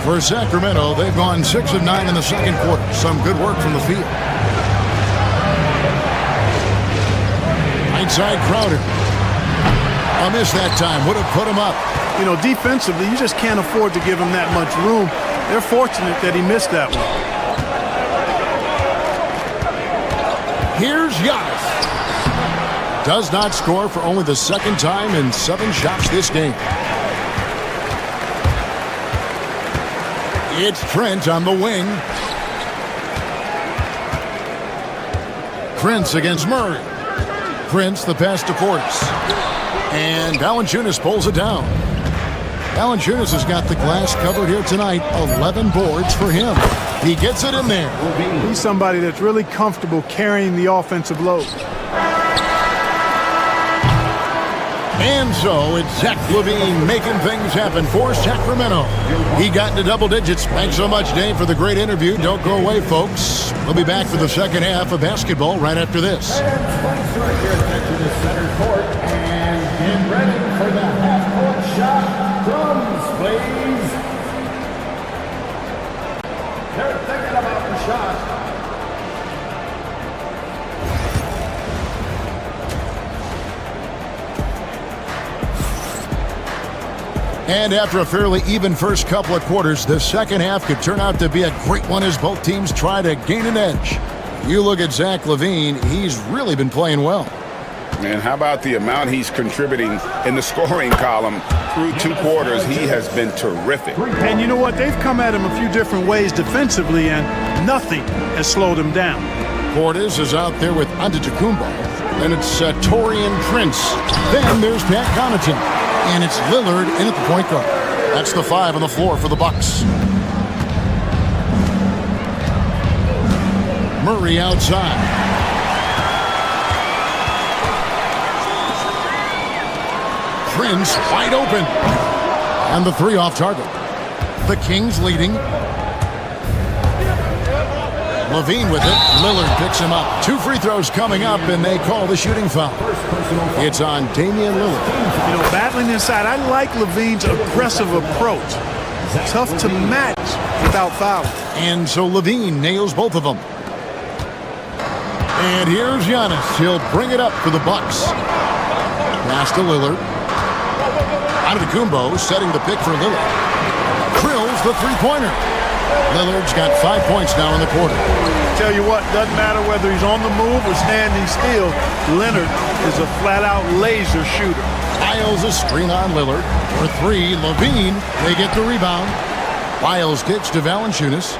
For Sacramento, they've gone 6 of 9 in the second quarter. Some good work from the field. Right side Crowder. A miss that time. Would have put him up. Defensively, you just can't afford to give him that much room. They're fortunate that he missed that one. Here's Giannis. Does not score for only the 2nd time in 7 shots this game. It's Trent on the wing. Prince against Murray. Prince the pass to Portis. And Valanciunas pulls it down. Valanciunas has got the glass covered here tonight. 11 boards for him. He gets it in there. He's somebody that's really comfortable carrying the offensive load. And so it's Zach LaVine making things happen for Sacramento. He got into double digits. Thanks so much, Dave, for the great interview. Don't go away, folks. We'll be back for the second half of basketball right after this. Right here to the center court and get ready for the half-court shot. Drums, please. They're thinking about the shot. And after a fairly even first couple of quarters, the second half could turn out to be a great one as both teams try to gain an edge. You look at Zach LaVine, he's really been playing well. And how about the amount he's contributing in the scoring column through 2 quarters? He has been terrific. And you know what? They've come at him a few different ways defensively, and nothing has slowed him down. Portis is out there with Antetokounmpo. Then it's Taurean Prince. Then there's Pat Connaughton. And it's Lillard in at the point guard. That's the 5 on the floor for the Bucks. Murray outside. Prince wide open. And the 3 off target. The Kings leading. LaVine with it. Lillard picks him up. 2 free throws coming up, and they call the shooting foul. It's on Damian Lillard. You know, battling inside, I like Levine's aggressive approach. Tough to match without fouling. And so Levine nails both of them. And here's Giannis. He'll bring it up for the Bucks. Pass to Lillard. Antetokounmpo setting the pick for Lillard. Drills the three-pointer. Lillard's got 5 points now in the quarter. Tell you what, doesn't matter whether he's on the move or standing still, Leonard is a flat-out laser shooter. Biles a screen on Lillard. For three, Levine, they get the rebound. Biles kicks to Valanciunas.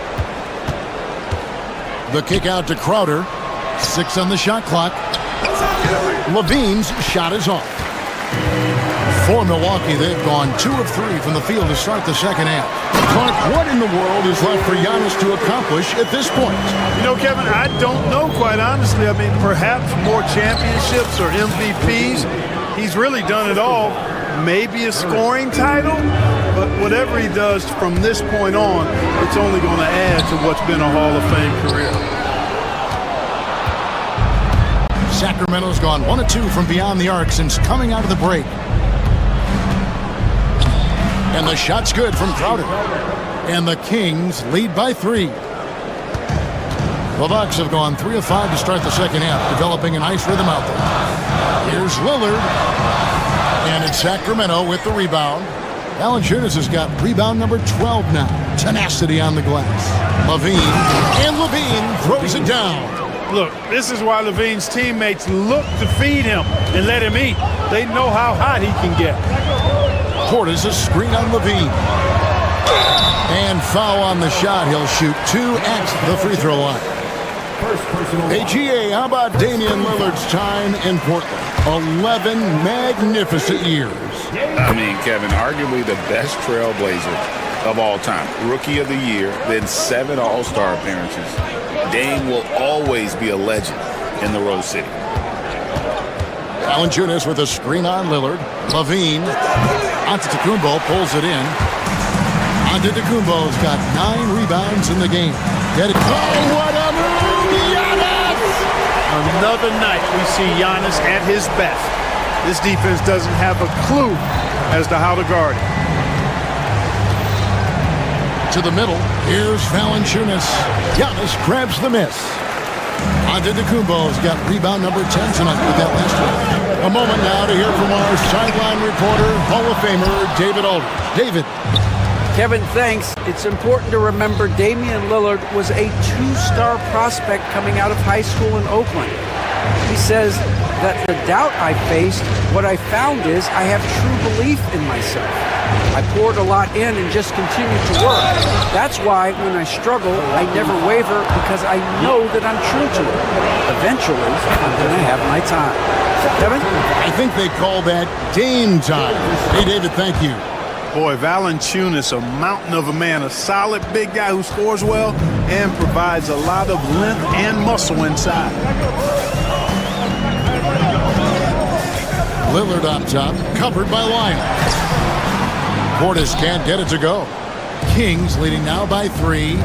The kick out to Crowder. 6 on the shot clock. Levine's shot is off. For Milwaukee, they've gone 2 of 3 from the field to start the second half. Clark, what in the world is left for Giannis to accomplish at this point? You know, Kevin, I don't know, quite honestly. I mean, perhaps more championships or MVPs. He's really done it all. Maybe a scoring title, but whatever he does from this point on, it's only going to add to what's been a Hall of Fame career. Sacramento's gone 1 of 2 from beyond the arc since coming out of the break. And the shot's good from Crowder. And the Kings lead by 3. The Bucks have gone 3 of 5 to start the second half, developing a nice rhythm out there. Here's Lillard. And it's Sacramento with the rebound. Valanciunas has got rebound number 12 now. Tenacity on the glass. Levine. And Levine throws it down. Look, this is why Levine's teammates look to feed him and let him eat. They know how hot he can get. Portis a screen on Levine. And foul on the shot. He'll shoot 2 at the free throw line. Hey, GA, how about Damian Lillard's time in Portland? 11 magnificent years. I mean, Kevin, arguably the best trailblazer of all time. Rookie of the year, then 7 All-Star appearances. Dame will always be a legend in the Rose City. Valanciunas with a screen on Lillard. Levine. Antetokounmpo pulls it in. Antetokounmpo's got 9 rebounds in the game. Get it. Oh, what a move! Giannis! Another night we see Giannis at his best. This defense doesn't have a clue as to how to guard him. To the middle. Here's Valanciunas. Giannis grabs the miss. Antetokounmpo's got rebound number 10 tonight with that last one. A moment now to hear from our sideline reporter, Hall of Famer David Aldridge. David. Kevin, thanks. It's important to remember Damian Lillard was a 2-star prospect coming out of high school in Oakland. He says that the doubt I faced, what I found is I have true belief in myself. I poured a lot in and just continued to work. That's why when I struggle, I never waver because I know that I'm true to it. Eventually, I'm going to have my time. Kevin? I think they call that Dame time. Hey, David, thank you. Boy, Valanciunas, a mountain of a man, a solid big guy who scores well and provides a lot of length and muscle inside. Lillard up top, covered by Lyon. Portis can't get it to go. Kings leading now by 3.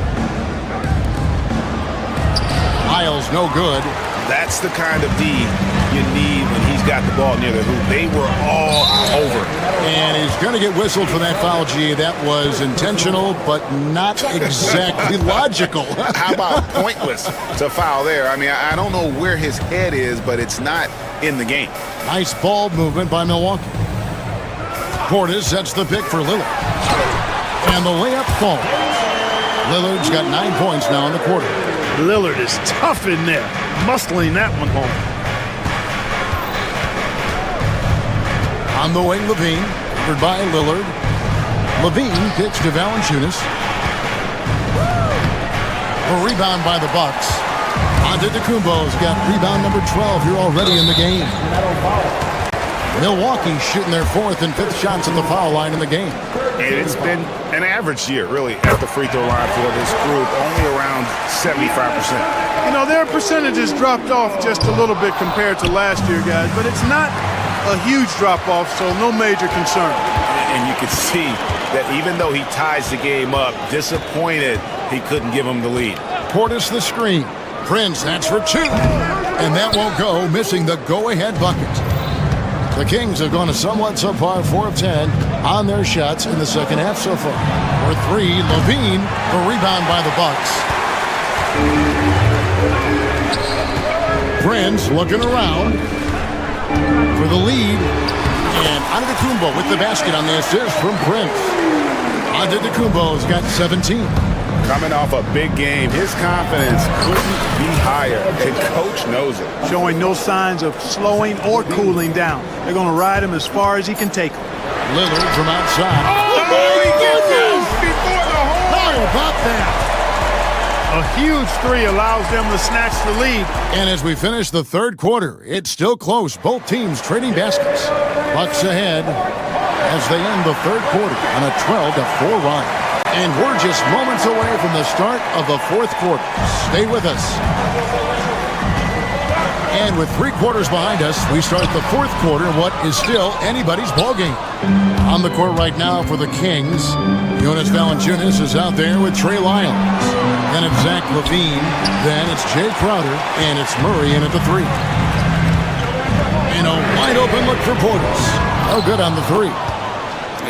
Miles no good. That's the kind of D you need when he's got the ball near the hoop. They were all over. And he's going to get whistled for that foul, G. That was intentional, but not exactly logical. How about pointless to foul there? I mean, I don't know where his head is, but it's not in the game. Nice ball movement by Milwaukee. Portis sets the pick for Lillard. And the layup falls. Lillard's got 9 points now in the quarter. Lillard is tough in there, muscling that one home. On the wing, Levine, covered by Lillard. Levine kicks to Valanciunas. A rebound by the Bucks. Antetokounmpo's got rebound number 12 here already in the game. Milwaukee shooting their 4th and 5th shots at the foul line in the game. And it's been an average year, really, at the free throw line for this group, only around 75%. You know, their percentages dropped off just a little bit compared to last year, guys, but it's not a huge drop-off, so no major concern. And you can see that even though he ties the game up, disappointed he couldn't give him the lead. Portis the screen. Prince, that's for 2. And that won't go, missing the go-ahead bucket. The Kings have gone a somewhat subpar 4 of 10 on their shots in the second half so far. For 3, Levine, the rebound by the Bucks. Prince looking around for the lead. And Antetokounmpo with the basket on the assist from Prince. Antetokounmpo's got 17. Coming off a big game, his confidence couldn't be higher, and Coach knows it. Showing no signs of slowing or cooling down. They're going to ride him as far as he can take him. Lillard from outside. Oh, my goodness! Before the hole! How about that? A huge three allows them to snatch the lead. And as we finish the third quarter, it's still close. Both teams trading baskets. Bucks ahead as they end the third quarter on a 12-4 run. And we're just moments away from the start of the fourth quarter. Stay with us. And with 3 quarters behind us, we start the fourth quarter in what is still anybody's ballgame. On the court right now for the Kings, Jonas Valanciunas is out there with Trey Lyles. Then it's Zach LaVine. Then it's Jay Crowder. And it's Murray in at the 3. And a wide open look for Portis. No good on the 3.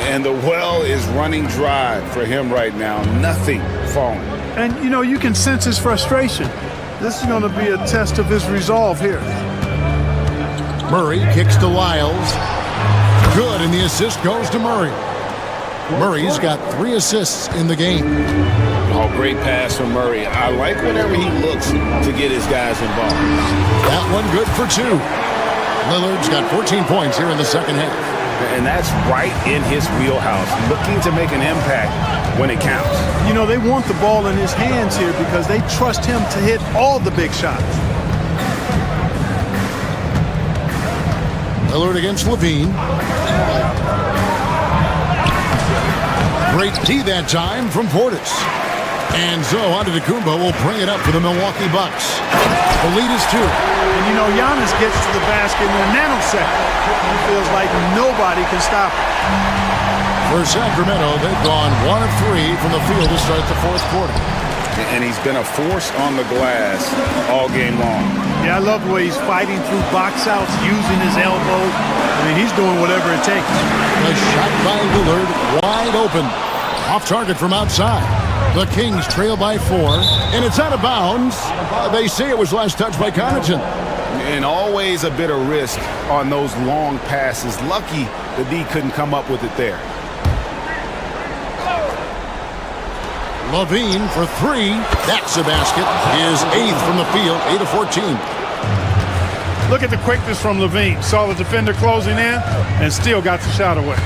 And the well is running dry for him right now. Nothing falling. And, you know, you can sense his frustration. This is going to be a test of his resolve here. Murray kicks to Lyles. Good, and the assist goes to Murray. Murray's got 3 assists in the game. Oh, great pass from Murray. I like whenever he looks to get his guys involved. That one good for 2. Lillard's got 14 points here in the second half. And that's right in his wheelhouse, looking to make an impact when it counts. You know, they want the ball in his hands here because they trust him to hit all the big shots. Lillard against LaVine. Great D that time from Portis. And so Antetokounmpo will bring it up for the Milwaukee Bucks. The lead is 2. And you know, Giannis gets to the basket in a nanosecond. He feels like nobody can stop him. For Sacramento, they've gone 1 of 3 from the field to start the fourth quarter. And he's been a force on the glass all game long. Yeah, I love the way he's fighting through box outs, using his elbow. I mean, he's doing whatever it takes. A shot by Lillard, wide open. Off target from outside. The Kings trail by 4, and it's out of bounds. They say it was last touched by Connaughton. And always a bit of risk on those long passes. Lucky the D couldn't come up with it there. LaVine for 3. That's a basket. His 8th from the field, 8 of 14. Look at the quickness from LaVine. Saw the defender closing in and still got the shot away.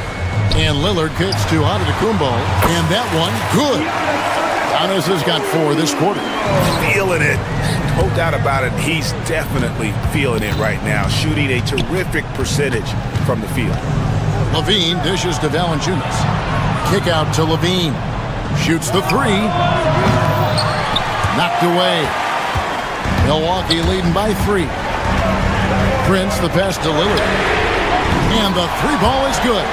And Lillard kicks to Antetokounmpo, and that one, good. Giannis has got 4 this quarter. Feeling it. No doubt about it. He's definitely feeling it right now. Shooting a terrific percentage from the field. LaVine dishes to Valanciunas. Kick out to LaVine. Shoots the 3. Knocked away. Milwaukee leading by 3. Prince the pass to Lillard. And the 3 ball is good.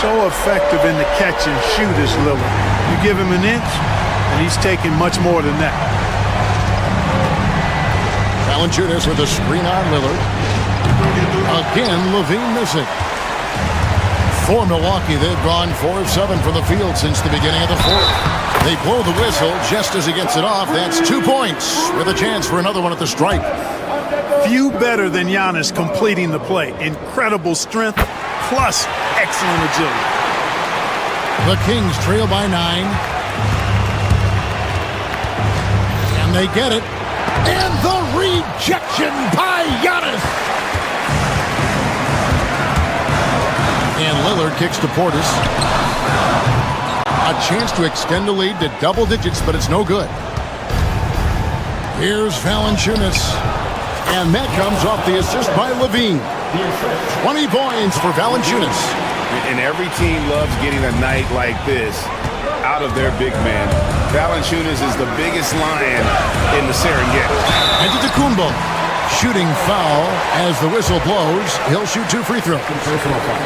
So effective in the catch and shoot is Lillard. You give him an inch, and he's taking much more than that. Valanciunas with a screen on Lillard. Again, LaVine missing. For Milwaukee, they've gone 4 of 7 from the field since the beginning of the fourth. They blow the whistle just as he gets it off. That's 2 points with a chance for another one at the stripe. Few better than Giannis completing the play. Incredible strength plus excellent agility. The Kings trail by 9. And they get it. And the rejection by Giannis. And Lillard kicks to Portis. A chance to extend the lead to double digits, but it's no good. Here's Valanciunas. And that comes off the assist by LaVine. 20 points for Valanciunas. And every team loves getting a night like this out of their big man. Valanciunas is the biggest lion in the Serengeti. Antetokounmpo shooting foul as the whistle blows. He'll shoot 2 free throws. Personal foul.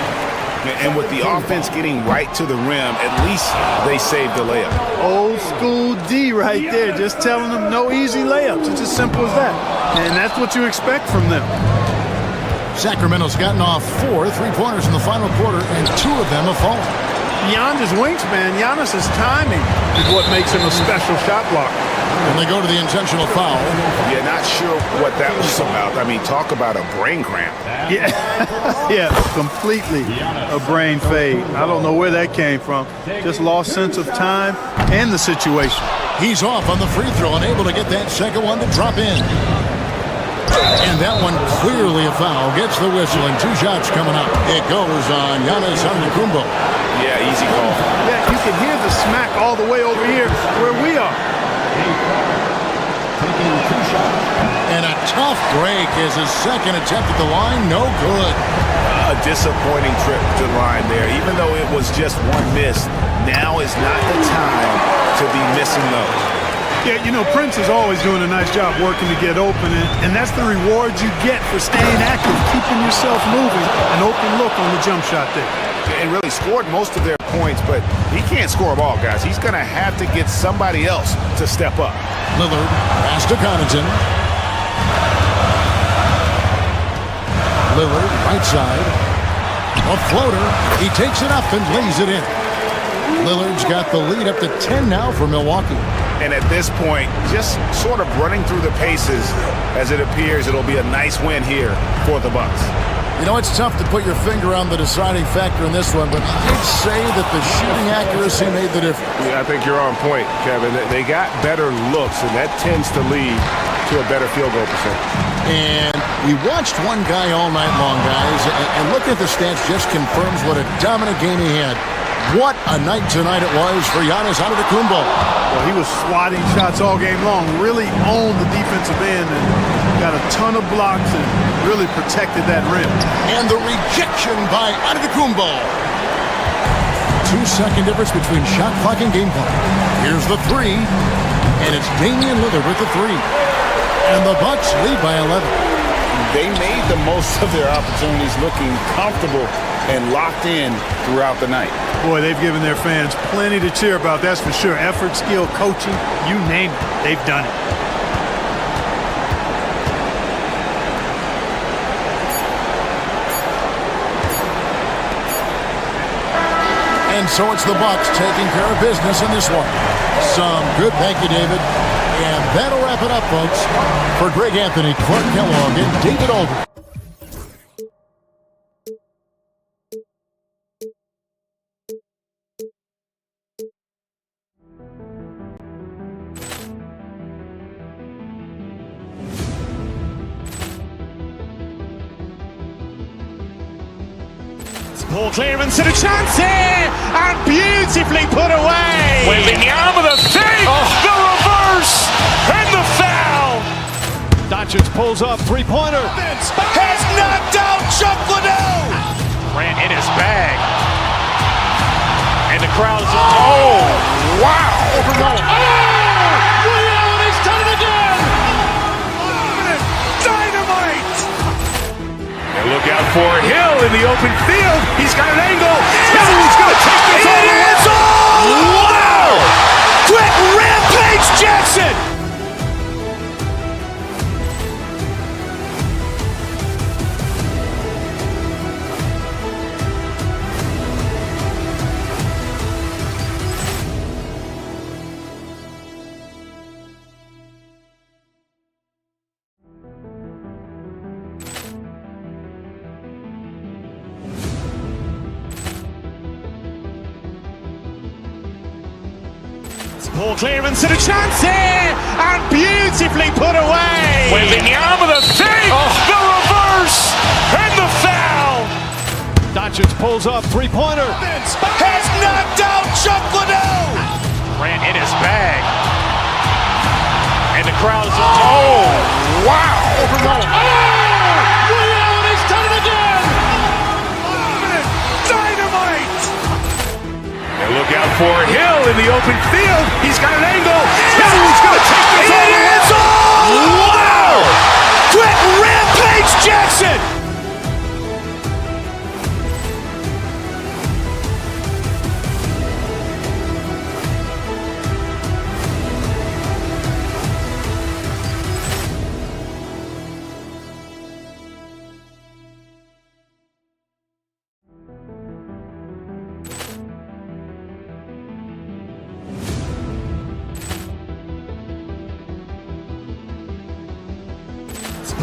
And with the offense getting right to the rim, at least they saved the layup. Old school D right there, just telling them no easy layups. It's as simple as that. And that's what you expect from them. Sacramento's gotten off 4 3-pointers in the final quarter, and 2 of them have fallen. Beyond his wingspan, Giannis's timing is what makes him a special shot blocker. And they go to the intentional foul. Yeah, not sure what that was about. I mean, talk about a brain cramp. Yeah, yeah, completely a brain fade. I don't know where that came from. Just lost sense of time and the situation. He's off on the free throw and able to get that second one to drop in. And that one clearly a foul. Gets the whistle and 2 shots coming up. It goes on Giannis Antetokounmpo. Yeah, easy call. Yeah, you can hear the smack all the way over here where we are. And a tough break is his second attempt at the line. No good. A disappointing trip to the line there. Even though it was just one miss, now is not the time to be missing those. Yeah, you know, Prince is always doing a nice job working to get open, and that's the reward you get for staying active, keeping yourself moving, an open look on the jump shot there. And really scored most of their points, but he can't score them all, guys. He's going to have to get somebody else to step up. Lillard, pass to Connaughton. Lillard, right side. A floater. He takes it up and lays it in. Lillard's got the lead up to 10 now for Milwaukee. And at this point, just sort of running through the paces, as it appears it'll be a nice win here for the Bucks. You know, it's tough to put your finger on the deciding factor in this one, but I'd say that the shooting accuracy made the difference. Yeah, I think you're on point, Kevin. They got better looks, and that tends to lead to a better field goal percentage. And we watched one guy all night long, guys, and looking at the stats just confirms what a dominant game he had. What a night tonight it was for Giannis Antetokounmpo. Well, he was swatting shots all game long, really owned the defensive end and got a ton of blocks and really protected that rim. And the rejection by Antetokounmpo. 2-second difference between shot clock and game clock. Here's the 3, and it's Damian Lillard with the 3. And the Bucks lead by 11. They made the most of their opportunities, looking comfortable and locked in throughout the night. Boy, they've given their fans plenty to cheer about, that's for sure. Effort, skill, coaching, you name it, they've done it. And so it's the Bucks taking care of business in this one. Some good, thank you, David. And that'll wrap it up, folks. For Greg Anthony, Clark Kellogg, and David Aldridge. Ball clearance and a chance here, and beautifully put away. Wembanyama with a save, the reverse, and the foul. Doncic pulls up, 3-pointer. Has knocked out Chuck Liddell. Ran in his bag. And the crowd is, oh, wow. He's done it again. Dynamite. And look out for Hill in the open field. He's got an angle. Hill's going to take this all the way. Wow! Quick rampage Jackson. Ball clearance and a chance here, and beautifully put away. Wembanyama with a save, the reverse, and the foul. Doncic pulls up, 3-pointer. Has knocked out Chuck Liddell. Ran in his bag. And the crowd is, oh, wow. He's done it again. Dynamite. And look out for Hill in the open field. He's got an angle. Hill's going to take this all the way. Wow. Quick rampage Jackson.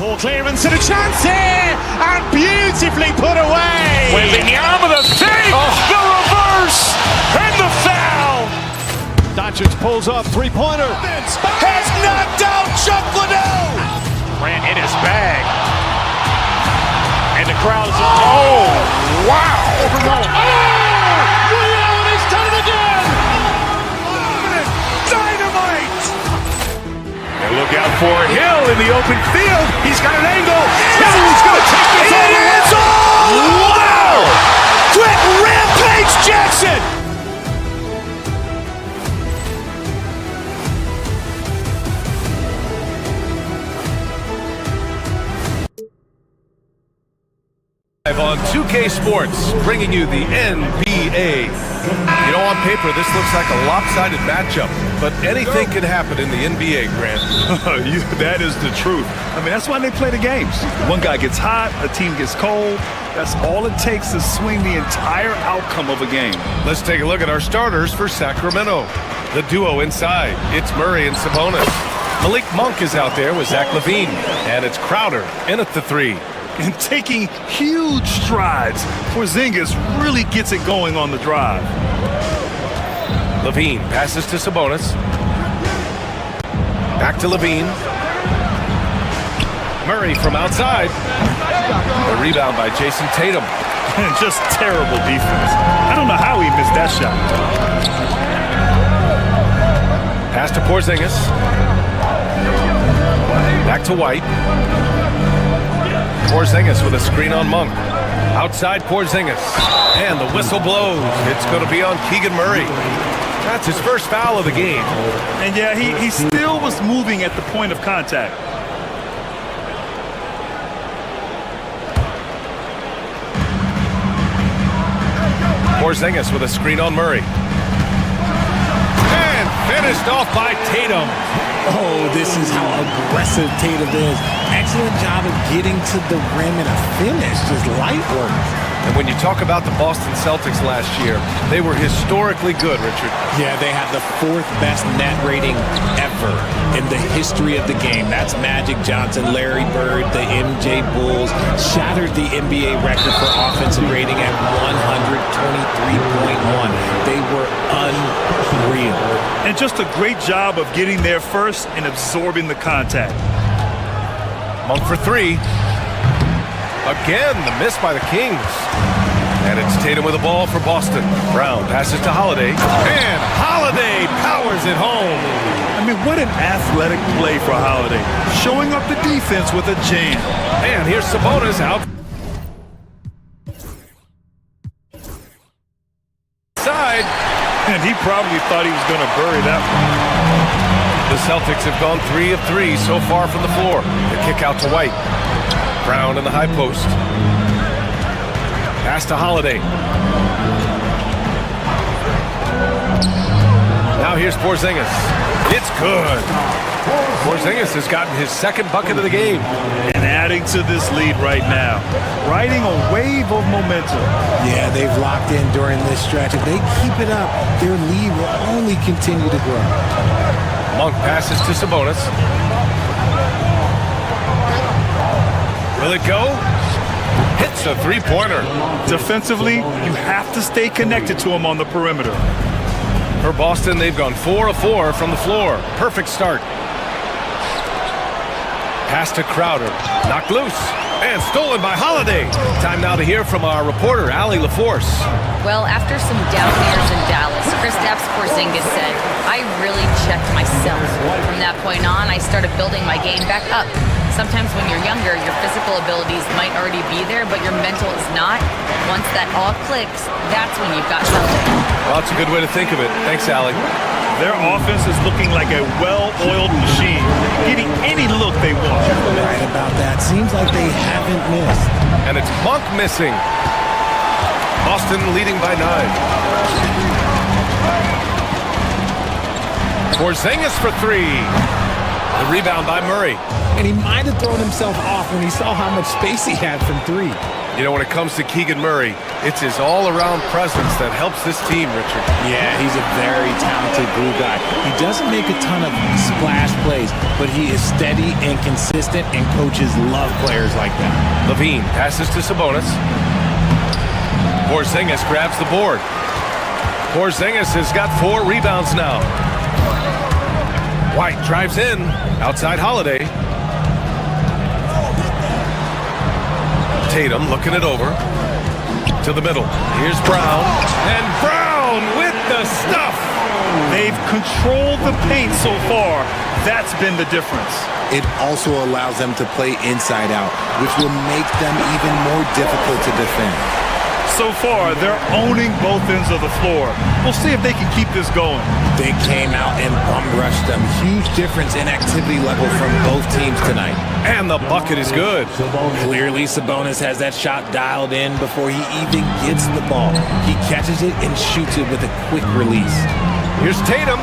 Ball clearance and a chance here, and beautifully put away. Wembanyama the fake, the reverse, and the foul. Doncic pulls up, three-pointer. Has knocked out Chuck Liddell. Ran in his bag. And the crowd is wow. He's done it again. Dynamite. And look out for Hill in the open field. He's got an angle. Hill's going to take this all the way. Wow. Quick rampage Jackson. On 2K Sports, bringing you the NBA. You know, on paper, this looks like a lopsided matchup, but anything can happen in the NBA, Grant. That is the truth. I mean, that's why they play the games. One guy gets hot, a team gets cold. That's all it takes to swing the entire outcome of a game. Let's take a look at our starters for Sacramento. The duo inside, it's Murray and Sabonis. Malik Monk is out there with Zach LaVine, and it's Crowder in at the three. And taking huge strides, Porzingis really gets it going on the drive. LaVine passes to Sabonis. Back to LaVine. Murray from outside. A rebound by Jason Tatum. And just terrible defense. I don't know how he missed that shot. Pass to Porzingis. Back to White. Porzingis with a screen on Monk. Outside Porzingis. And the whistle blows. It's going to be on Keegan Murray. That's his first foul of the game. And yeah, he still was moving at the point of contact. Porzingis with a screen on Murray. And finished off by Tatum. Oh, this is how aggressive Tatum is. Excellent job of getting to the rim and a finish. Just light work. And when you talk about the Boston Celtics last year, they were historically good, Richard. Yeah, they have the fourth best net rating ever in the history of the game. That's Magic Johnson, Larry Bird, the MJ Bulls. Shattered the NBA record for offensive rating at 123.1. They were unreal. And just a great job of getting there first and absorbing the contact. Monk for three. Again, the miss by the Kings. And it's Tatum with the ball for Boston. Brown passes to Holiday. And Holiday powers it home. I mean, what an athletic play for Holiday. Showing up the defense with a jam. And here's Sabonis out. Side. And he probably thought he was going to bury that one. The Celtics have gone 3 of 3 so far from the floor. The kick out to White. Brown in the high post. Pass to Holiday. Now here's Porzingis. It's good. Porzingis has gotten his second bucket of the game. And adding to this lead right now. Riding a wave of momentum. Yeah, they've locked in during this stretch. If they keep it up, their lead will only continue to grow. Monk passes to Sabonis. Will it go? Hits a three-pointer. Defensively, you have to stay connected to him on the perimeter. For Boston, they've gone 4 of 4 from the floor. Perfect start. Pass to Crowder. Knocked loose. And stolen by Holiday. Time now to hear from our reporter, Allie LaForce. Well, after some down years in Dallas, Kristaps Porzingis said, I really checked myself. From that point on, I started building my game back up. Sometimes when you're younger, your physical abilities might already be there, but your mental is not. Once that all clicks, that's when you've got something. Well, that's a good way to think of it. Thanks, Allie. Their offense is looking like a well-oiled machine, getting any look they want. Right about that. Seems like they haven't missed. And it's Monk missing. Boston leading by 9. Porzingis for 3. The rebound by Murray. And he might have thrown himself off when he saw how much space he had from 3. You know, when it comes to Keegan Murray, it's his all-around presence that helps this team, Richard. Yeah, he's a very talented glue guy. He doesn't make a ton of splash plays, but he is steady and consistent, and coaches love players like that. Levine passes to Sabonis. Porzingis grabs the board. Porzingis has got 4 rebounds now. White drives in, outside Holiday. Tatum looking it over to the middle. Here's Brown, and Brown with the stuff. They've controlled the paint so far. That's been the difference. It also allows them to play inside out, which will make them even more difficult to defend. So far, they're owning both ends of the floor. We'll see if they can keep this going. They came out and bum-rushed them. Huge difference in activity level from both teams tonight. And the bucket is good. Clearly, Sabonis has that shot dialed in before he even gets the ball. He catches it and shoots it with a quick release. Here's Tatum.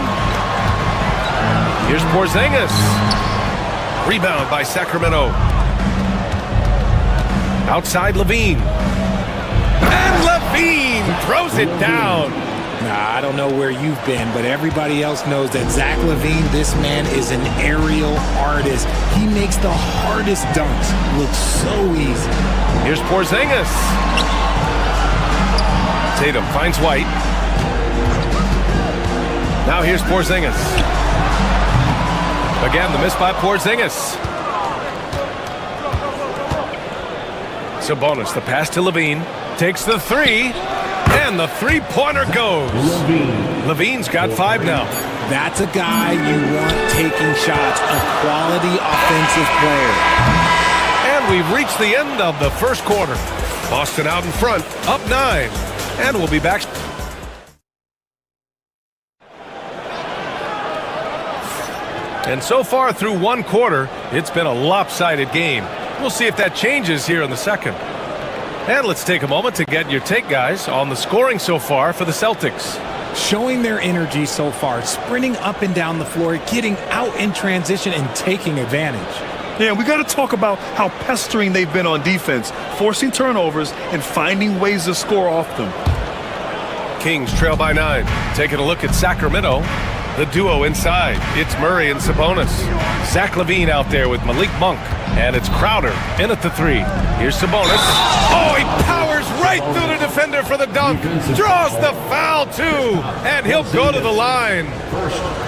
Here's Porzingis. Rebound by Sacramento. Outside Levine. And Levine throws it down. Nah, I don't know where you've been, but everybody else knows that Zach LaVine, this man is an aerial artist. He makes the hardest dunks look so easy. Here's Porzingis. Tatum finds White. Now here's Porzingis. Again, the miss by Porzingis. Sabonis, the pass to Levine. Takes the 3, and the three-pointer goes. Levine's got 5 now. That's a guy you want taking shots, a quality offensive player. And we've reached the end of the first quarter. Boston out in front, up 9, and we'll be back. And so far through one quarter, it's been a lopsided game. We'll see if that changes here in the second. And let's take a moment to get your take, guys, on the scoring so far for the Celtics. Showing their energy so far, sprinting up and down the floor, getting out in transition, and taking advantage. Yeah, we got to talk about how pestering they've been on defense, forcing turnovers and finding ways to score off them. Kings trail by 9. Taking a look at Sacramento. The duo inside. It's Murray and Sabonis. Zach LaVine out there with Malik Monk. And it's Crowder in at the 3. Here's Sabonis. Oh, he powers right through the defender for the dunk. Draws the foul, too. And he'll go to the line.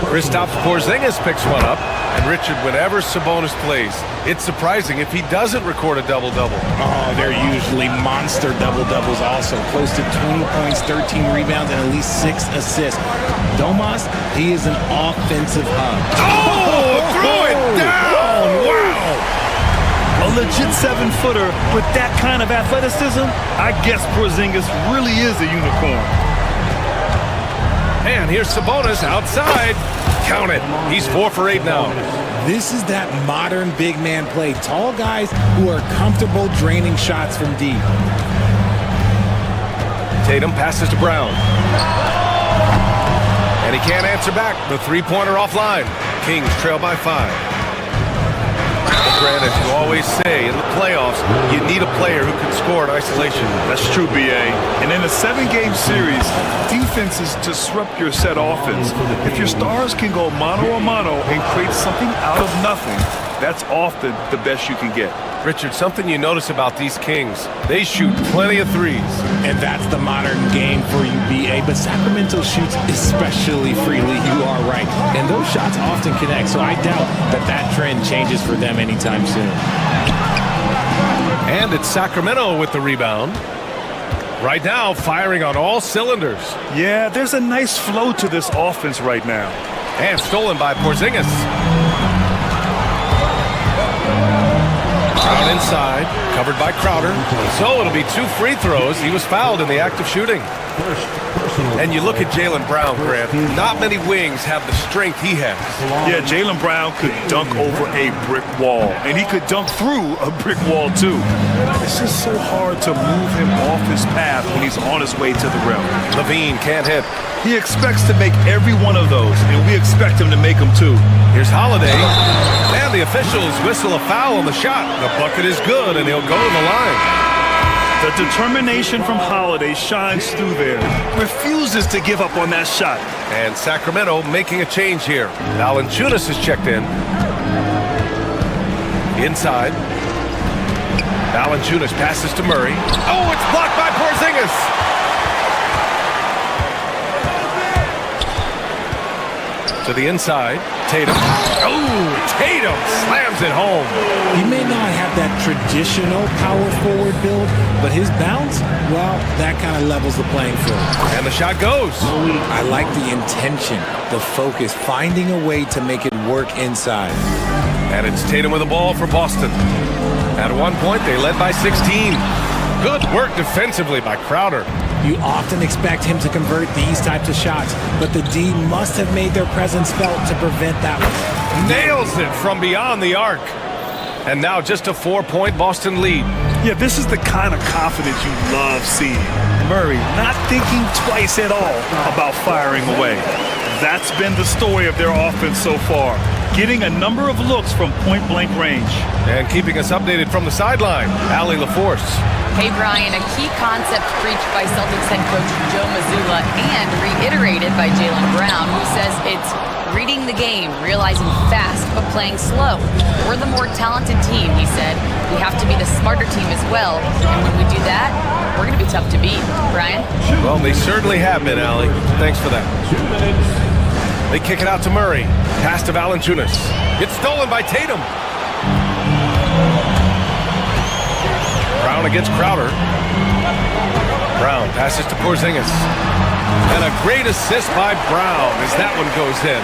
Kristaps Porzingis picks one up. And Richard, whenever Sabonis plays, it's surprising if he doesn't record a double-double. Oh, they're usually monster double-doubles also. Close to 20 points, 13 rebounds, and at least 6 assists. Domas, he is an offensive hub. Oh, throw it down! Wow! A legit 7-footer with that kind of athleticism, I guess Porzingis really is a unicorn. And here's Sabonis outside. Count it. He's 4 for 8 now. This is that modern big man play. Tall guys who are comfortable draining shots from deep. Tatum passes to Brown. And he can't answer back. The three-pointer offline. Kings trail by 5. Granted, you always say in the playoffs, you need a player who can score in isolation. That's true, B.A. And in a 7-game series, defense is disrupt your set offense. If your stars can go mano-a-mano and create something out of nothing, that's often the best you can get. Richard, something you notice about these Kings, they shoot plenty of threes. And that's the modern game for you, B.A. But Sacramento shoots especially freely. You are right. And those shots often connect, so I doubt that trend changes for them anytime soon. And it's Sacramento with the rebound. Right now, firing on all cylinders. Yeah, there's a nice flow to this offense right now. And stolen by Porzingis. Brown inside, covered by Crowder. So it'll be 2 free throws. He was fouled in the act of shooting. And you look at Jaylen Brown, Grant. Not many wings have the strength he has. Yeah, Jaylen Brown could dunk over a brick wall. And he could dunk through a brick wall, too. It's just so hard to move him off his path when he's on his way to the rim. Levine can't hit. He expects to make every one of those, and we expect him to make them, too. Here's Holiday. And the officials whistle a foul on the shot. The bucket is good, and he'll go to the line. The determination from Holiday shines through there. Refuses to give up on that shot. And Sacramento making a change here. Valanciunas is checked in. Inside. Valanciunas passes to Murray. Oh, it's blocked by Porzingis. To the inside, Tatum. Oh, Tatum slams it home. He may not have that traditional power forward build, but his bounce, well, that kind of levels the playing field. And the shot goes. I like the intention, the focus, finding a way to make it work inside. And it's Tatum with the ball for Boston. At one point, they led by 16. Good work defensively by Crowder. You often expect him to convert these types of shots, but the D must have made their presence felt to prevent that one. Nails it from beyond the arc. And now just a 4-point Boston lead. Yeah, this is the kind of confidence you love seeing. Murray not thinking twice at all about firing away. That's been the story of their offense so far. Getting a number of looks from point-blank range. And keeping us updated from the sideline, Allie LaForce. Hey, Brian, a key concept preached by Celtics head coach Joe Mazzulla and reiterated by Jaylen Brown, who says it's reading the game, realizing fast, but playing slow. We're the more talented team, he said. We have to be the smarter team as well, and when we do that, we're going to be tough to beat. Brian? Well, they certainly have been, Allie. Thanks for that. They kick it out to Murray. Pass to Valanciunas. It's stolen by Tatum. Brown against Crowder. Brown passes to Porzingis. And a great assist by Brown as that one goes in.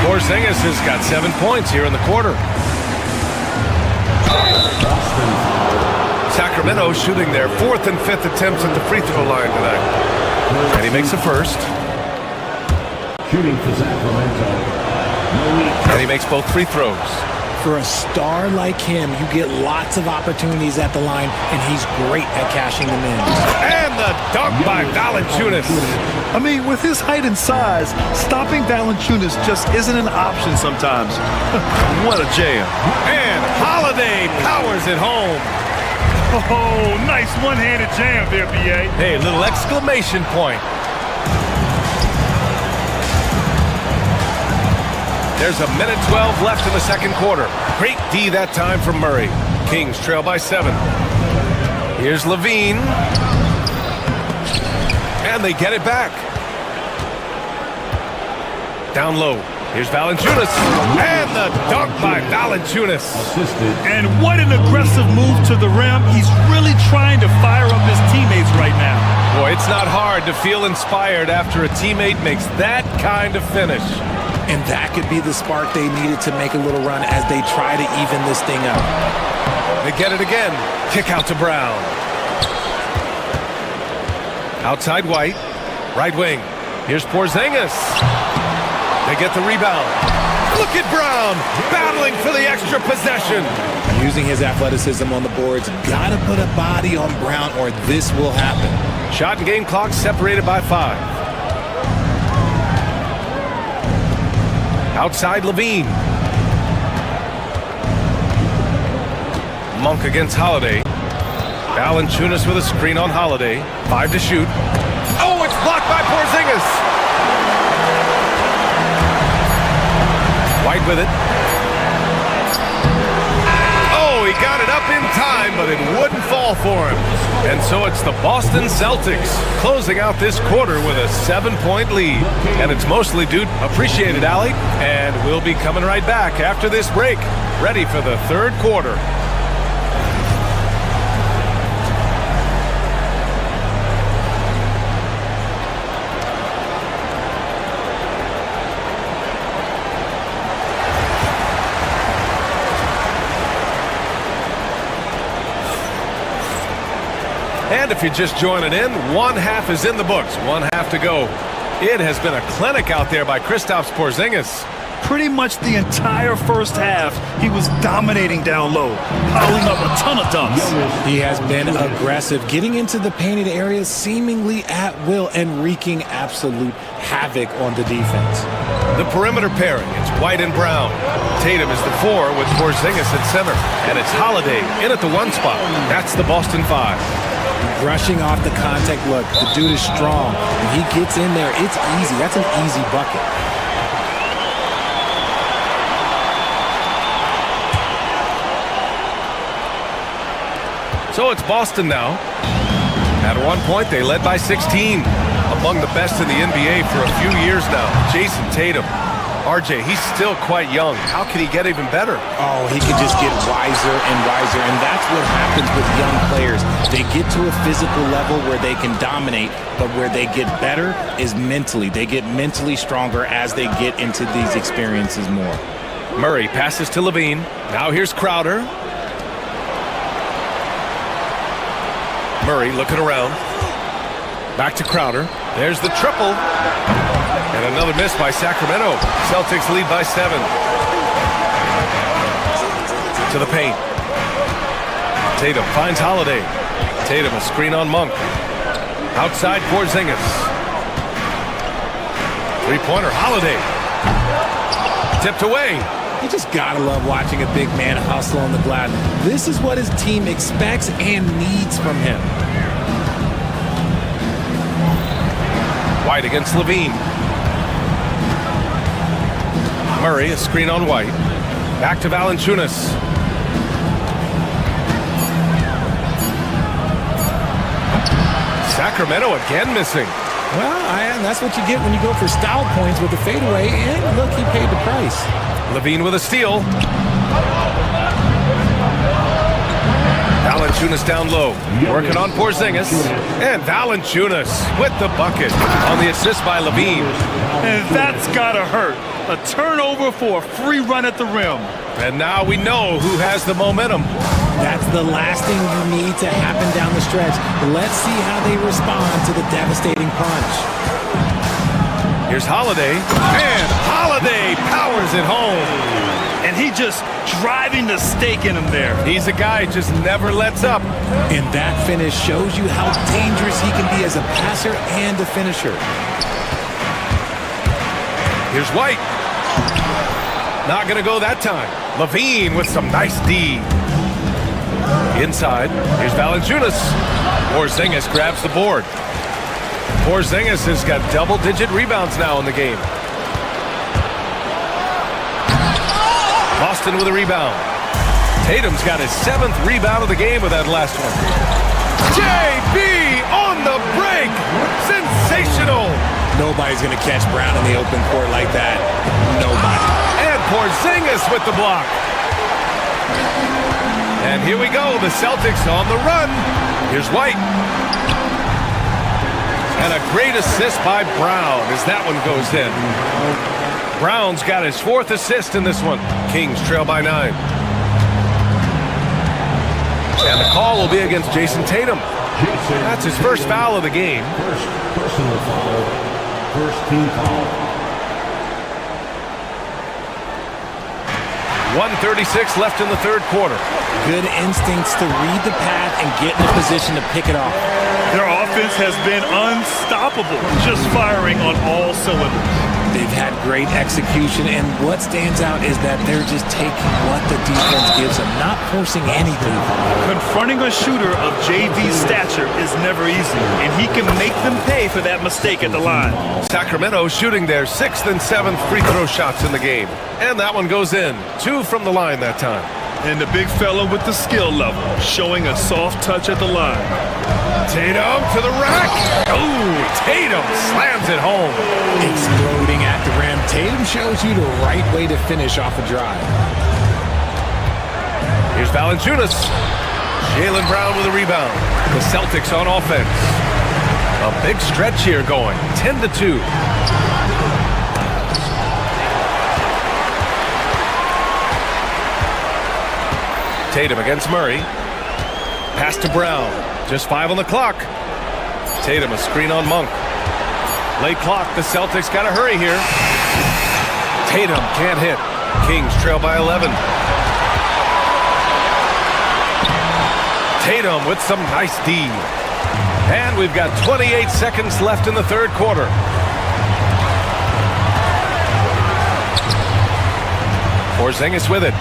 Porzingis has got 7 points here in the quarter. Sacramento shooting their 4th and 5th attempts at the free throw line tonight. And he makes the first. Shooting for Sacramento. And he makes both free throws. For a star like him, you get lots of opportunities at the line, and he's great at cashing them in. And the dunk by Valanciunas. I mean, with his height and size, stopping Valanciunas just isn't an option sometimes. What a jam. And Holiday powers it home. Oh, nice one-handed jam there, B.A. Hey, little exclamation point. There's a minute 12 left in the second quarter. Great D that time from Murray. Kings trail by 7. Here's Levine. And they get it back. Down low. Here's Valanciunas. And the dunk by Valanciunas. And what an aggressive move to the rim. He's really trying to fire up his teammates right now. Boy, it's not hard to feel inspired after a teammate makes that kind of finish. And that could be the spark they needed to make a little run as they try to even this thing up. They get it again. Kick out to Brown. Outside White. Right wing. Here's Porzingis. They get the rebound. Look at Brown battling for the extra possession. Using his athleticism on the boards. Gotta put a body on Brown or this will happen. Shot and game clock separated by 5. Outside Levine. Monk against Holiday. Valanciunas with a screen on Holiday. 5 to shoot. Oh, it's blocked by Porzingis. White with it. Oh, he got it up in time, but it wouldn't fall for him. And so it's the Boston Celtics closing out this quarter with a 7-point lead. And it's mostly due, appreciated, Allie. And we'll be coming right back after this break, ready for the third quarter. And if you're just joining in, one half is in the books, one half to go. It has been a clinic out there by Kristaps Porzingis. Pretty much the entire first half, he was dominating down low, piling up a ton of dunks. He has been aggressive, getting into the painted areas seemingly at will and wreaking absolute havoc on the defense. The perimeter pairing, it's White and Brown. Tatum is the 4 with Porzingis at center. And it's Holiday in at the 1 spot. That's the Boston 5. Brushing off the contact. Look, the dude is strong. When he gets in there, it's easy. That's an easy bucket. So it's Boston now. At one point, they led by 16. Among the best in the NBA for a few years now. Jason Tatum. RJ, he's still quite young. How can he get even better? Oh, he can just get wiser and wiser, and that's what happens with young players. They get to a physical level where they can dominate, but where they get better is mentally. They get mentally stronger as they get into these experiences more. Murray passes to Levine. Now here's Crowder. Murray looking around. Back to Crowder. There's the triple. And another miss by Sacramento. Celtics lead by 7. To the paint. Tatum finds Holiday. Tatum a screen on Monk. Outside Porzingis. Three-pointer Holiday. Tipped away. You just gotta love watching a big man hustle on the glass. This is what his team expects and needs from him. White against Levine. Murray, a screen on White. Back to Valanciunas. Sacramento again missing. Well, that's what you get when you go for style points with the fadeaway. And look, he paid the price. Levine with a steal. Valanciunas down low, working on Porzingis. And Valanciunas with the bucket on the assist by Levine. And that's gotta hurt. A turnover for a free run at the rim. And now we know who has the momentum. That's the last thing you need to happen down the stretch. Let's see how they respond to the devastating punch. Here's Holiday. And Holiday powers it home. And he just driving the stake in him there. He's a guy who just never lets up. And that finish shows you how dangerous he can be as a passer and a finisher. Here's White. Not going to go that time. Levine with some nice D. Inside. Here's Valanciunas. Porzingis grabs the board. Porzingis has got double-digit rebounds now in the game. Boston with a rebound. Tatum's got his 7th rebound of the game with that last one. JB on the break. Sensational. Nobody's going to catch Brown in the open court like that. Nobody. And Porzingis with the block. And here we go. The Celtics on the run. Here's White. And a great assist by Brown as that one goes in. Brown's got his 4th assist in this one. Kings trail by 9. And the call will be against Jason Tatum. That's his first foul of the game. First personal foul. First team foul. 1:36 left in the third quarter. Good instincts to read the path and get in a position to pick it off. Their offense has been unstoppable, just firing on all cylinders. They've had great execution, and what stands out is that they're just taking what the defense gives them, not forcing anything. Confronting a shooter of JV's stature is never easy, and he can make them pay for that mistake at the line. Sacramento shooting their 6th and 7th free throw shots in the game. And that one goes in. 2 from the line that time. And the big fella with the skill level, showing a soft touch at the line. Tatum to the rack. Ooh, Tatum slams it home. Exploding at the rim. Tatum shows you the right way to finish off a drive. Here's Valanciunas. Jaylen Brown with a rebound. The Celtics on offense. A big stretch here going. 10-2. Tatum against Murray. Pass to Brown. Just 5 on the clock. Tatum a screen on Monk. Late clock. The Celtics got to hurry here. Tatum can't hit. Kings trail by 11. Tatum with some nice D. And we've got 28 seconds left in the third quarter. Porzingis with it.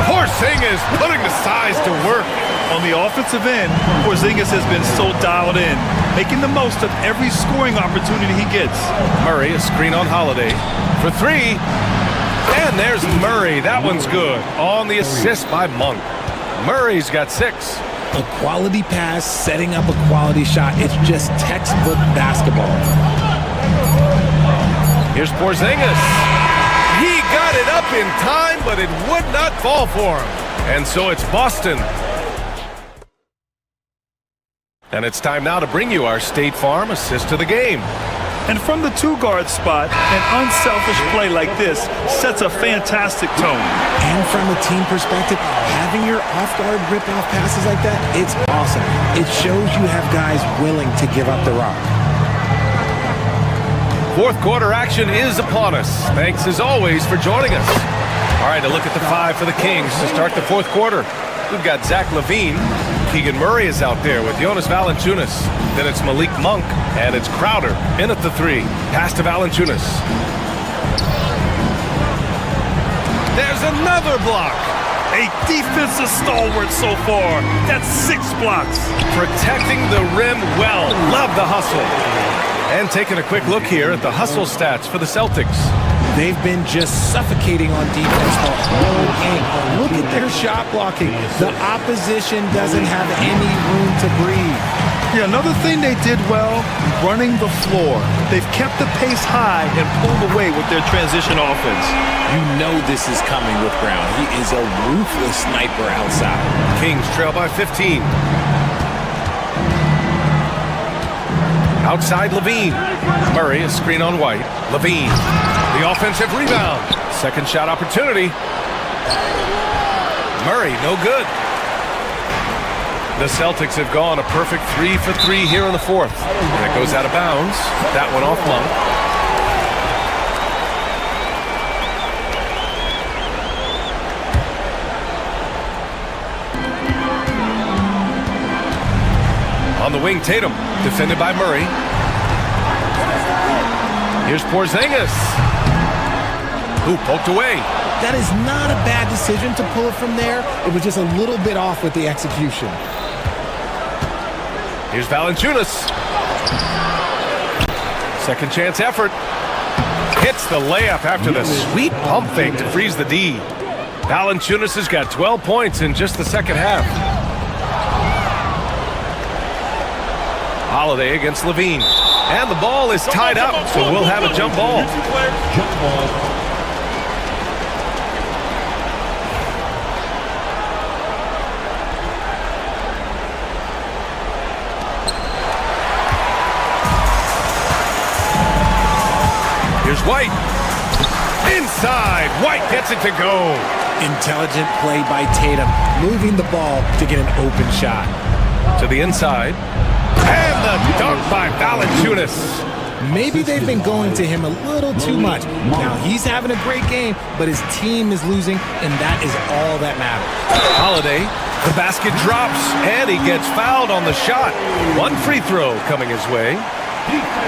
Porzingis putting the size to work. On the offensive end, Porzingis has been so dialed in, making the most of every scoring opportunity he gets. Murray, a screen on Holiday for three. And there's Murray. That one's good. On the assist by Monk. Murray's got 6. A quality pass, setting up a quality shot. It's just textbook basketball. Here's Porzingis. He got it up in time, but it would not fall for him. And so it's Boston. And it's time now to bring you our State Farm assist of the game. And from the two-guard spot, an unselfish play like this sets a fantastic tone. And from a team perspective, having your off-guard rip-off passes like that, it's awesome. It shows you have guys willing to give up the rock. Fourth quarter action is upon us. Thanks as always for joining us. All right, a look at the 5 for the Kings to start the fourth quarter. We've got Zach LaVine. Keegan Murray is out there with Jonas Valanciunas. Then it's Malik Monk, and it's Crowder in at the 3. Pass to Valanciunas. There's another block. A defensive stalwart so far. That's 6 blocks. Protecting the rim well. Love the hustle. And taking a quick look here at the hustle stats for the Celtics. They've been just suffocating on defense the whole game. Look at their shot blocking. The opposition doesn't have any room to breathe. Yeah, another thing they did well, running the floor. They've kept the pace high and pulled away with their transition offense. You know this is coming with Brown. He is a ruthless sniper outside. Kings trail by 15. Outside LaVine. Murray, a screen on White. LaVine, the offensive rebound. Second shot opportunity. Murray, no good. The Celtics have gone a perfect 3 for 3 here in the fourth. And it goes out of bounds. That one off Monk. On the wing, Tatum, defended by Murray. Here's Porzingis. Who poked away. That is not a bad decision to pull it from there. It was just a little bit off with the execution. Here's Valanciunas. Second chance effort. Hits the layup after the sweet pump fake to freeze the D. Valanciunas has got 12 points in just the second half. Holiday against LaVine. And the ball is tied up, so we'll have a jump ball. Jump ball. Here's White. Inside. White gets it to go. Intelligent play by Tatum, moving the ball to get an open shot. To the inside. And the dunk by Valanciunas. Maybe they've been going to him a little too much. Now he's having a great game, but his team is losing, and that is all that matters. Holiday, the basket drops, and he gets fouled on the shot. One free throw coming his way.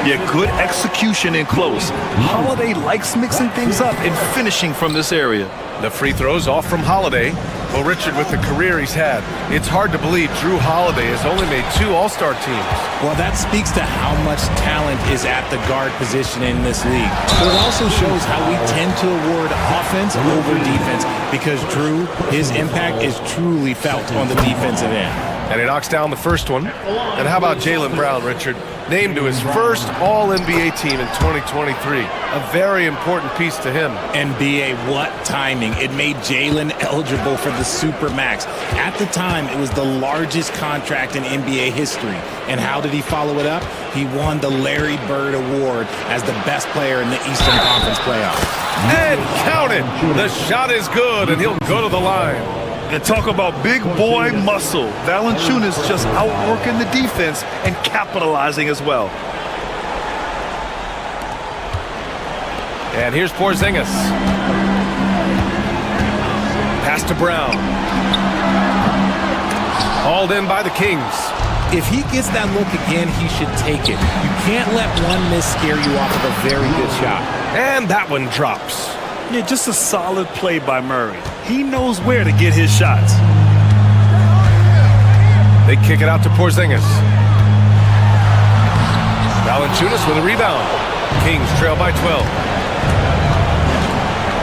Yeah, good execution in close. Holiday likes mixing things up and finishing from this area. The free throws off from Holiday. Well, Richard, with the career he's had, it's hard to believe Drew Holiday has only made 2 All-Star teams. Well, that speaks to how much talent is at the guard position in this league. But it also shows how we tend to award offense over defense because Drew, his impact is truly felt on the defensive end. And he knocks down the first one. And how about Jaylen Brown, Richard? Named to his first All-NBA team in 2023. A very important piece to him. NBA, what timing. It made Jaylen eligible for the Supermax. At the time, it was the largest contract in NBA history. And how did he follow it up? He won the Larry Bird Award as the best player in the Eastern Conference playoffs. And count it! The shot is good, and he'll go to the line. And talk about big boy muscle. Valanciunas just outworking the defense and capitalizing as well. And here's Porzingis. Pass to Brown. Hauled in by the Kings. If he gets that look again, he should take it. You can't let one miss scare you off of a very good shot. And that one drops. Yeah, just a solid play by Murray. He knows where to get his shots. They kick it out to Porzingis. Valanciunas with a rebound. Kings trail by 12.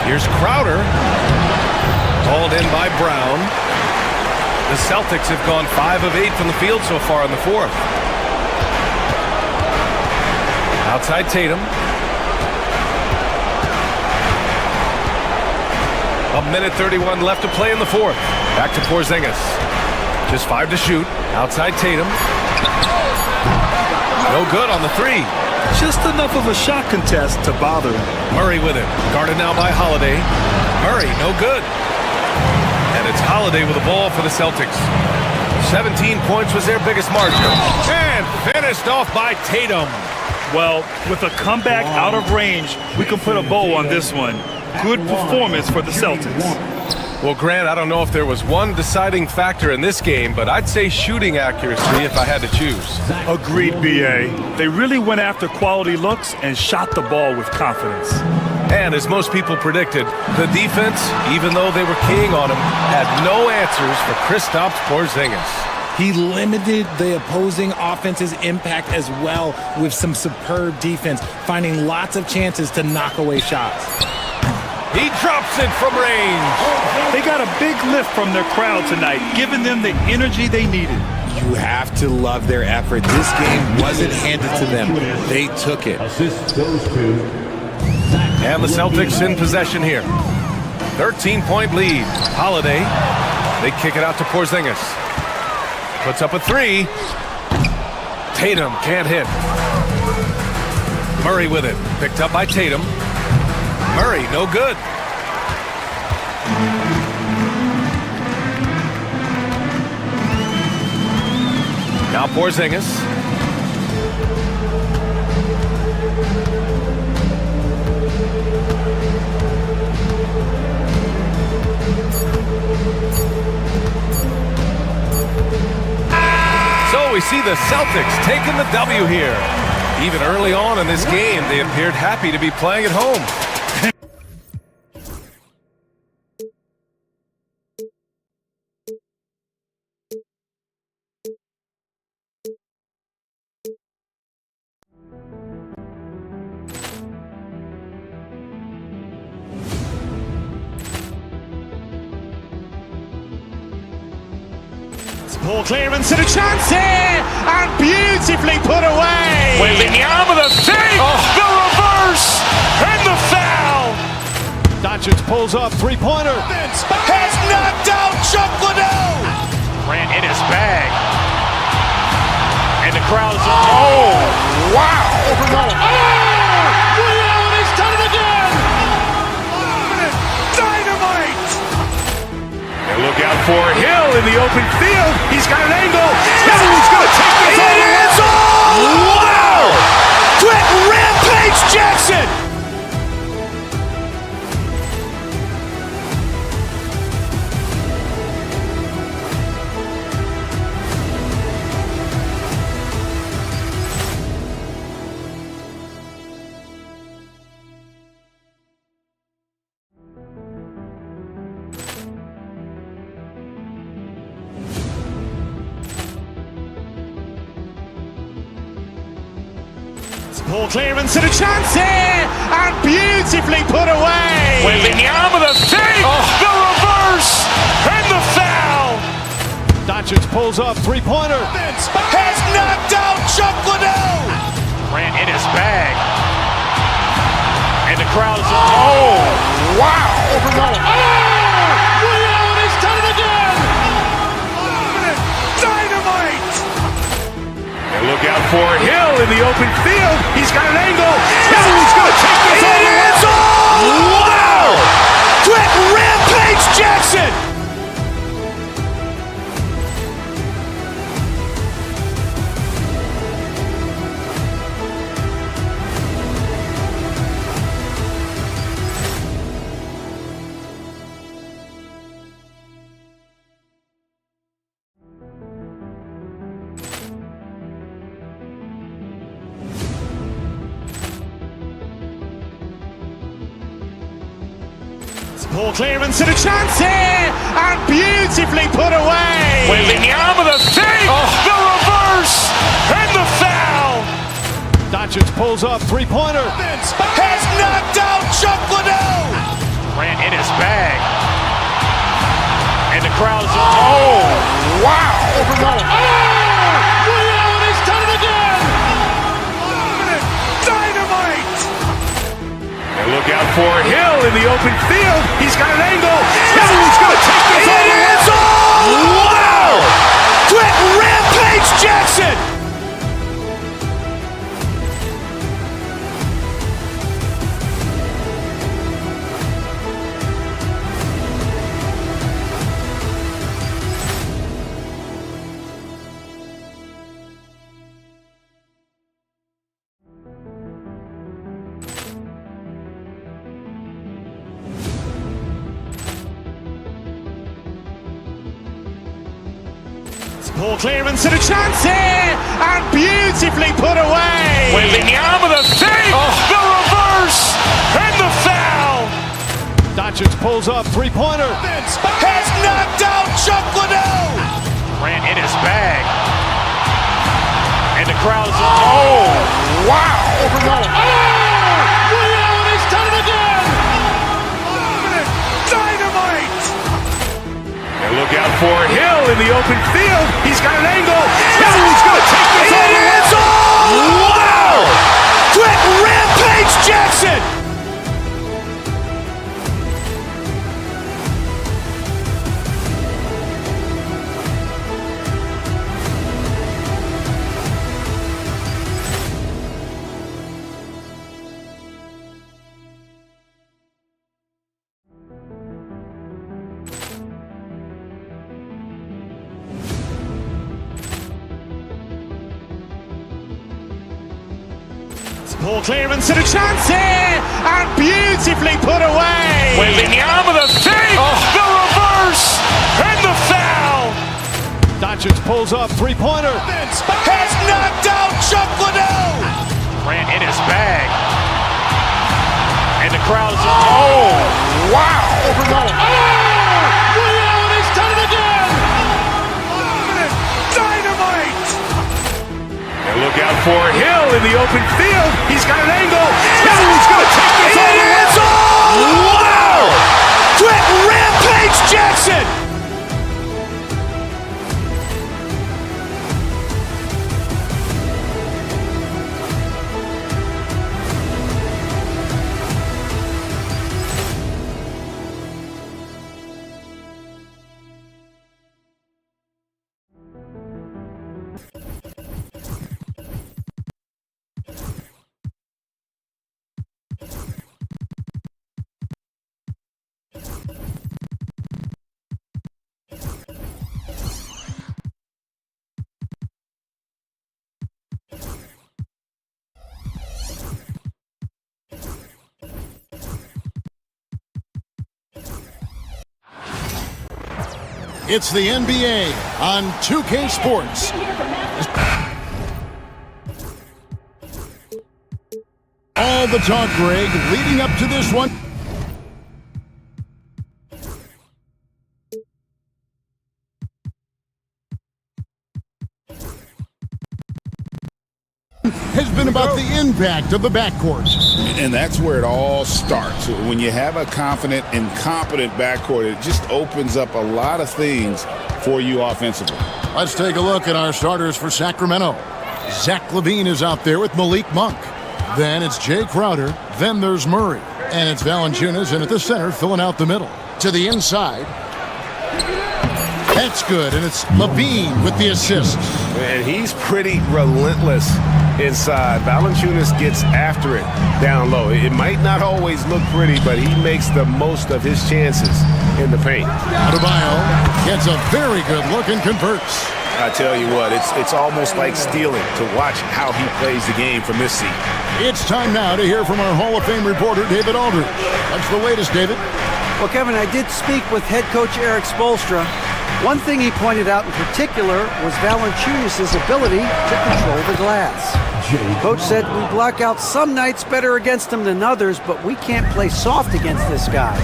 Here's Crowder. Called in by Brown. The Celtics have gone 5 of 8 from the field so far in the fourth. Outside Tatum. A minute 31 left to play in the fourth. Back to Porzingis. Just 5 to shoot. Outside Tatum. No good on the three. Just enough of a shot contest to bother him. Murray with it. Guarded now by Holiday. Murray, no good. And it's Holiday with the ball for the Celtics. 17 points was their biggest margin. And finished off by Tatum. Well, with a comeback out of range, we can put a bow on this one. Good performance for the Celtics. Well, Grant, I don't know if there was one deciding factor in this game, but I'd say shooting accuracy if I had to choose. Agreed, B.A. They really went after quality looks and shot the ball with confidence. And as most people predicted, the defense, even though they were keying on him, had no answers for Kristaps Porzingis. He limited the opposing offense's impact as well with some superb defense, finding lots of chances to knock away shots. He drops it from range. They got a big lift from their crowd tonight, giving them the energy they needed. You have to love their effort. This game wasn't handed to them. They took it. Assist goes to And the Celtics in possession here. 13-point lead. Holiday. They kick it out to Porzingis. Puts up a three. Tatum can't hit. Murray with it. Picked up by Tatum. Murray, no good. Now Porzingis. So we see the Celtics taking the W here. Even early on in this game, they appeared happy to be playing at home. Poor clearance and a chance here, and beautifully put away. Wembanyama the fake, the reverse, and the foul. Doncic pulls up, three-pointer. Has knocked out Chuck Liddell. Ran in his bag. And the crowd is, oh, wow. Reality's done it again. Dynamite. And look out for Hill in the open field. He's got an angle. He's going to take this all the way. Wow. Quick rampage Jackson. Poor clearance and a chance here, and beautifully put away. Wembanyama the fake, the reverse, and the foul. Doncic pulls up, three-pointer. Has knocked out Chuck Liddell. Ran in his bag. And the crowd is, oh, wow. Reality's done it again. Dynamite. And look out for Hill in the open field. He's got an angle. He's going to take this all the way. Wow. Quick rampage Jackson. Poor clearance and a chance here, and beautifully put away. Wembanyama the fake, the reverse, and the foul. Doncic pulls up, three-pointer. Has knocked out Chuck Liddell. Ran in his bag. And the crowd is, oh, wow. Overrun. Ray Allen has done it again. Dynamite. And look out for Hill in the open field. He's got an angle. Hill's going to take this all the way. Wow. Quick rampage Jackson. Poor clearance and a chance here, and beautifully put away. Wembanyama the fake, the reverse, and the foul. Doncic pulls up, three-pointer. Has knocked out Chuck Liddell. Ran in his bag. And the crowd is, oh, wow. Overrun. Ray Allen has done it again. Dynamite. And look out for Hill in the open field. He's got an angle. Hill's going to take this all the way. Wow. Quick rampage Jackson. Poor clearance and a chance here, and beautifully put away. Wembanyama the fake, the reverse, and the foul. Doncic pulls up, three-pointer. Has knocked out Chuck Liddell. Ran in his bag. And the crowd is, oh, wow. Overrun. Ray Allen has done it again. Dynamite. And look out for Hill in the open field. He's got an angle. Hill's going to take this all the way. Wow. Quick rampage Jackson. It's the NBA on 2K Sports. All the talk, Greg, leading up to this one. Has been about the impact of the backcourt. And that's where it all starts. When you have a confident and competent backcourt, it just opens up a lot of things for you offensively. Let's take a look at our starters for Sacramento. Zach LaVine is out there with Malik Monk. Then it's Jay Crowder. Then there's Murray. And it's Valanciunas in at the center, filling out the middle. To the inside. That's good, and it's LaVine with the assist. And he's pretty relentless inside. Valanciunas gets after it down low. It might not always look pretty, but he makes the most of his chances in the paint. Adebayo gets a very good look and converts. I tell you what, it's almost like stealing to watch how he plays the game from this seat. It's time now to hear from our Hall of Fame reporter, David Aldridge. What's the latest, David? Well, Kevin, I did speak with head coach Eric Spoelstra, One thing he pointed out in particular was Valanciunas' ability to control the glass. Coach said, we block out some nights better against him than others, but we can't play soft against this guy.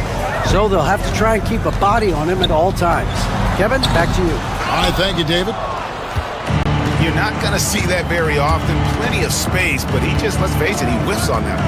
So they'll have to try and keep a body on him at all times. Kevin, back to you. All right, thank you, David. You're not going to see that very often. Plenty of space, but he just, let's face it, he whiffs on that.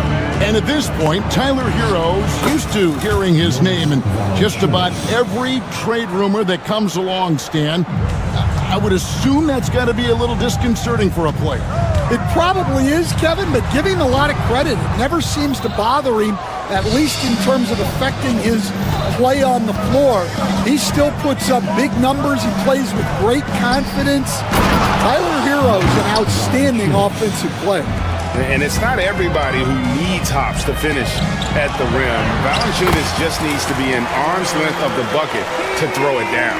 And at this point, Tyler Hero's used to hearing his name in just about every trade rumor that comes along, Stan. I would assume that's got to be a little disconcerting for a player. It probably is, Kevin, but give him a lot of credit. It never seems to bother him, at least in terms of affecting his play on the floor. He still puts up big numbers. He plays with great confidence. Tyler Hero is an outstanding offensive player. And it's not everybody who needs hops to finish at the rim. Valanciunas just needs to be an arm's length of the bucket to throw it down.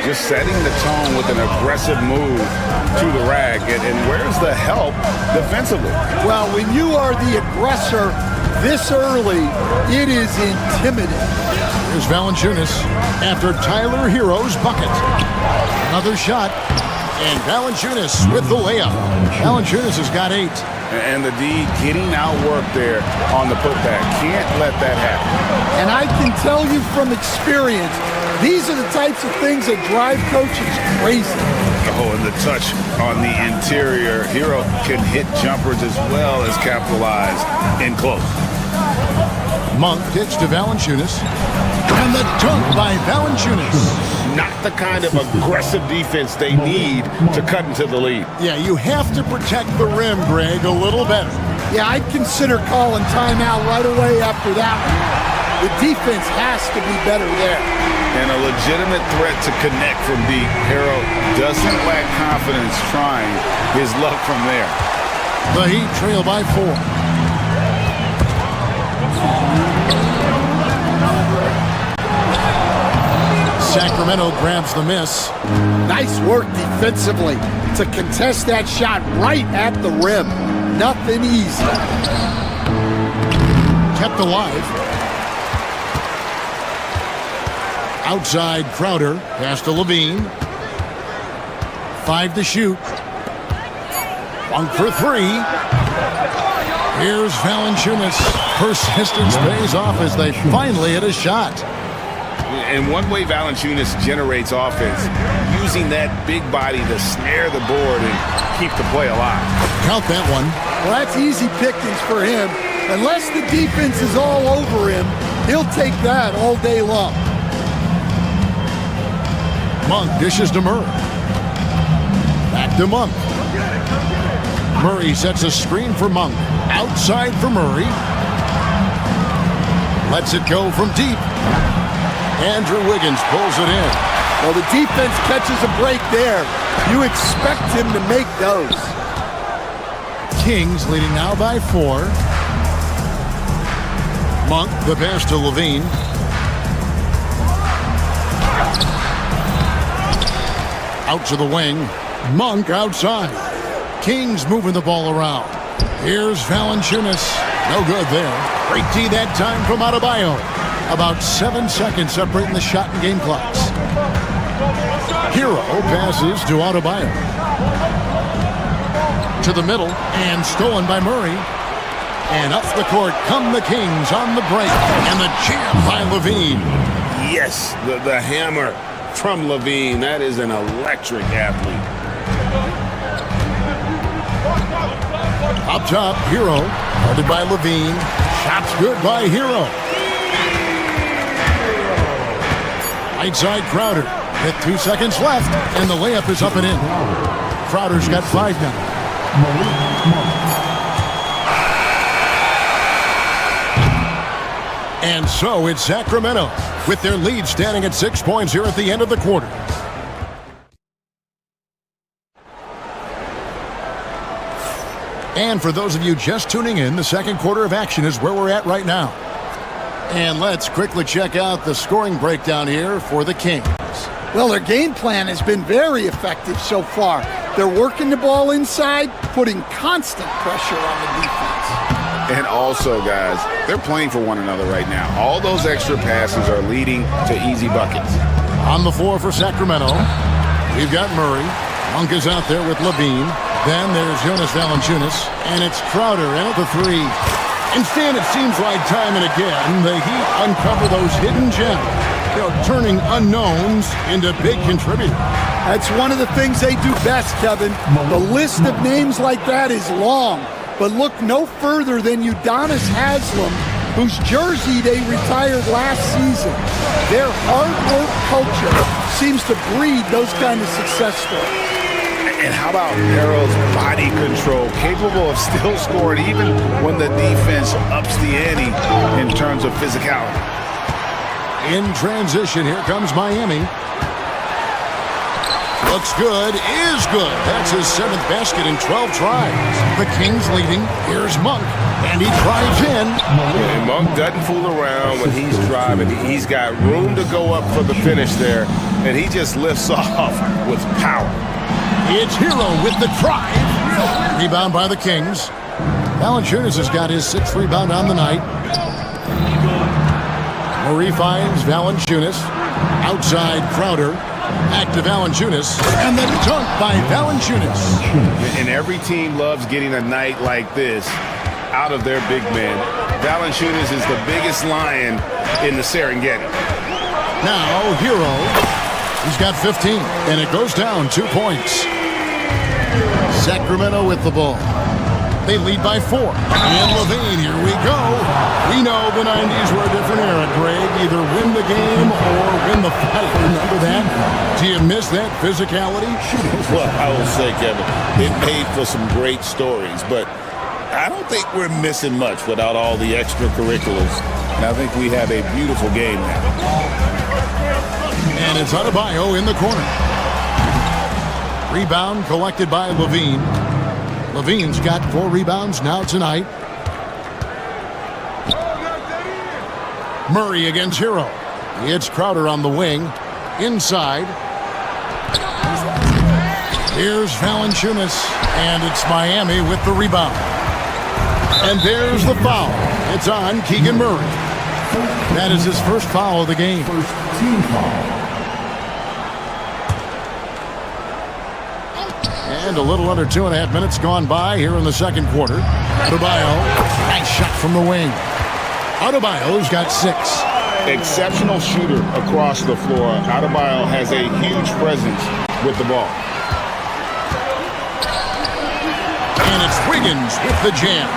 Just setting the tone with an aggressive move to the rack. And where's the help defensively? Well, when you are the aggressor this early, it is intimidating. Here's Valanciunas after Tyler Hero's bucket. Another shot, and Valanciunas with the layup. Valanciunas has got 8. And the D getting outworked there on the putback. Can't let that happen. And I can tell you from experience, these are the types of things that drive coaches crazy. Oh, and the touch on the interior. Hero can hit jumpers as well as capitalize in close. Monk kicks to Valanciunas. And the dunk by Valanciunas. Not the kind of aggressive defense they need to cut into the lead. Yeah, you have to protect the rim, Greg, a little better. Yeah, I'd consider calling timeout right away after that one. The defense has to be better there. And a legitimate threat to connect from deep. Hero doesn't lack confidence trying his luck from there. The Heat trail by 4. Sacramento grabs the miss. Nice work defensively to contest that shot right at the rim. Nothing easy. Kept alive. Outside Crowder. Pass to Levine. 5 to shoot. Monk for 3. Here's Valanciunas. Persistence pays off as they finally hit a shot. And one way Valanciunas generates offense, using that big body to snare the board and keep the play alive. Count that one. Well, that's easy pickings for him. Unless the defense is all over him, he'll take that all day long. Monk dishes to Murray. Back to Monk. Murray sets a screen for Monk. Outside for Murray. Lets it go from deep. Andrew Wiggins pulls it in. Well, the defense catches a break there. You expect him to make those. Kings leading now by 4. Monk, the pass to Levine. Out to the wing. Monk outside. Kings moving the ball around. Here's Valanciunas. No good there. Great D that time from Adebayo. About 7 seconds separating the shot and game clocks. Hero passes to Adebayo. To the middle and stolen by Murray. And up the court come the Kings on the break. And the jam by Levine. Yes, the hammer from Levine. That is an electric athlete. Up top, Hero. Guarded by Levine. Shots good by Hero. Right side Crowder. With 2 seconds left, and the layup is up and in. Crowder's got 5 now. And so it's Sacramento, with their lead standing at 6 points here at the end of the quarter. And for those of you just tuning in, the second quarter of action is where we're at right now. And let's quickly check out the scoring breakdown here for the Kings. Well, their game plan has been very effective so far. They're working the ball inside, putting constant pressure on the defense. And also, guys, they're playing for one another right now. All those extra passes are leading to easy buckets. On the floor for Sacramento, we've got Murray. Monk is out there with Levine. Then there's Jonas Valanciunas, and it's Crowder in at the three. Instead, it seems like time and again the Heat uncover those hidden gems, turning unknowns into big contributors. That's one of the things they do best, Kevin. The list of names like that is long, but look no further than Udonis Haslem, whose jersey they retired last season. Their hard work culture seems to breed those kind of success stories. And how about Harrell's body control, capable of still scoring even when the defense ups the ante in terms of physicality. In transition, here comes Miami. Looks good, is good. That's his 7th basket in 12 tries. The Kings leading. Here's Monk, and he drives in. And Monk doesn't fool around when he's driving. He's got room to go up for the finish there, and he just lifts off with power. It's Hero with the drive. Rebound by the Kings. Valanciunas has got his 6th rebound on the night. Murray finds Valanciunas. Outside Crowder. Back to Valanciunas. And then dunk by Valanciunas. And every team loves getting a night like this out of their big man. Valanciunas is the biggest lion in the Serengeti. Now, Hero. He's got 15, and it goes down 2 points. Sacramento with the ball. They lead by 4. And Levine, here we go. We know the 90s were a different era, Greg. Either win the game or win the fight. Remember that? Do you miss that physicality? Well, I will say, Kevin, it made for some great stories, but I don't think we're missing much without all the extracurriculars. And I think we have a beautiful game now. And it's Adebayo in the corner. Rebound collected by Levine. Levine's got 4 rebounds now tonight. Murray against Hero. It's Crowder on the wing. Inside. Here's Valanciunas. And it's Miami with the rebound. And there's the foul. It's on Keegan Murray. That is his first foul of the game. First team foul. And a little under 2.5 minutes gone by here in the second quarter. Adebayo, nice shot from the wing. Adebayo's got 6. Exceptional shooter across the floor. Adebayo has a huge presence with the ball. And it's Wiggins with the jam.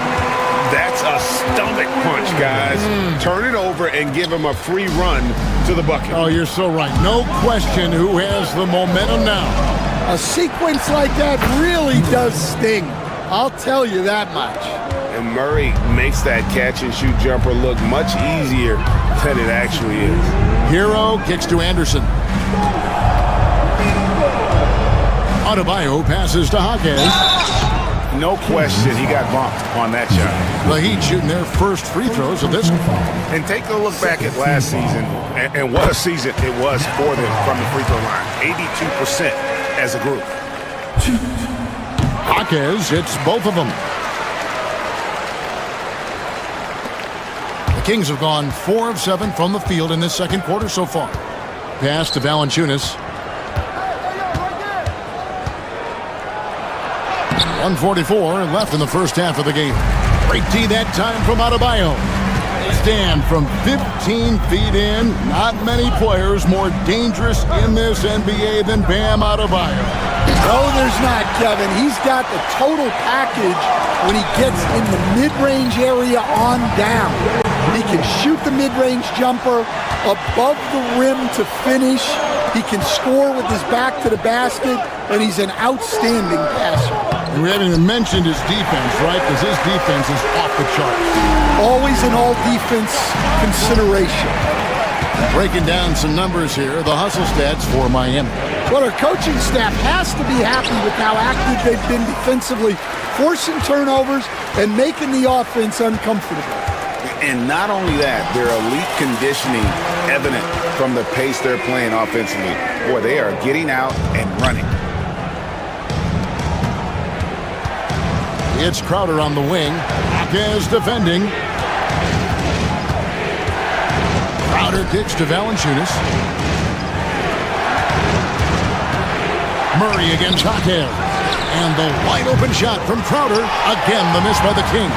That's a stomach punch, guys. Turn it over and give him a free run to the bucket. Oh, you're so right. No question who has the momentum now. A sequence like that really does sting. I'll tell you that much. And Murray makes that catch-and-shoot jumper look much easier than it actually is. Hero kicks to Anderson. Adebayo passes to Hawkins. No question, he got bumped on that shot. The Heat shooting their first free throws of this. And take a look back at last season, and what a season it was for them from the free throw line. 82% as a group. Hawkins hits both of them. The Kings have gone 4 of 7 from the field in this second quarter so far. Pass to Valanciunas. 1:44 left in the first half of the game. Great D that time from Adebayo. Stand from 15 feet in. Not many players more dangerous in this NBA than Bam Adebayo. No, there's not, Kevin. He's got the total package when he gets in the mid-range area on down. He can shoot the mid-range jumper above the rim to finish. He can score with his back to the basket, and he's an outstanding passer. And we haven't even mentioned his defense, right? Because his defense is off the charts. Always an all-defense consideration. Breaking down some numbers here, the hustle stats for Miami. Well, our coaching staff has to be happy with how active they've been defensively, forcing turnovers and making the offense uncomfortable. And not only that, their elite conditioning evident from the pace they're playing offensively. Boy, they are getting out and running. It's Crowder on the wing. Hawkins defending. Crowder kicks to Valanciunas. Murray against Jaquez. And the wide open shot from Crowder. Again, the miss by the Kings.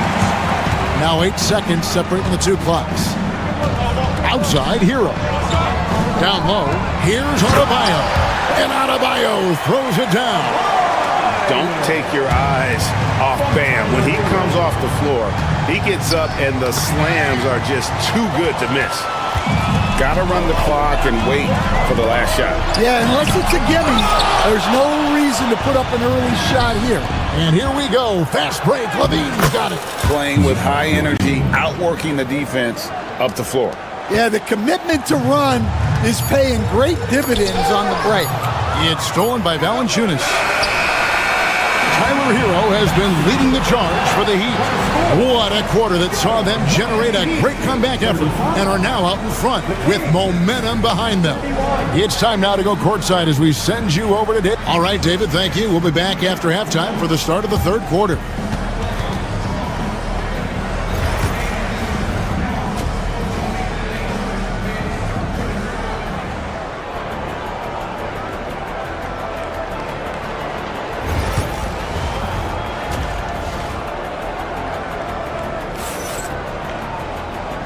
Now 8 seconds separating the two clocks. Outside, Hero. Down low, here's Adebayo. And Adebayo throws it down. Don't take your eyes off Bam. When he comes off the floor, he gets up and the slams are just too good to miss. Gotta run the clock and wait for the last shot. Yeah, unless it's a gimme, there's no reason to put up an early shot here. And here we go. Fast break. Levine's got it. Playing with high energy, outworking the defense up the floor. Yeah, the commitment to run is paying great dividends on the break. It's stolen by Valanciunas. Tyler Hero has been leading the charge for the Heat. What a quarter that saw them generate a great comeback effort and are now out in front with momentum behind them. It's time now to go courtside as we send you over to David. All right, David, thank you. We'll be back after halftime for the start of the third quarter.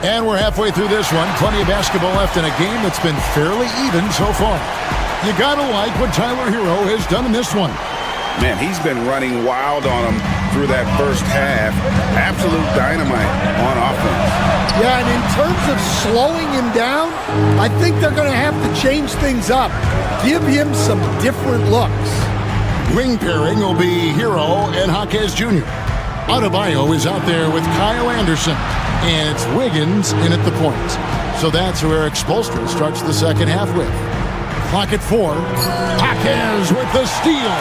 And we're halfway through this one. Plenty of basketball left in a game that's been fairly even so far. You gotta like what Tyler Hero has done in this one. Man, he's been running wild on him through that first half. Absolute dynamite on offense. Yeah, and in terms of slowing him down, I think they're going to have to change things up. Give him some different looks. Wing pairing will be Hero and Jaquez Jr. Adebayo is out there with Kyle Anderson. And it's Wiggins in at the point. So that's where Eric Spoelstra starts the second half with. Clock at 4. Jaquez with the steal.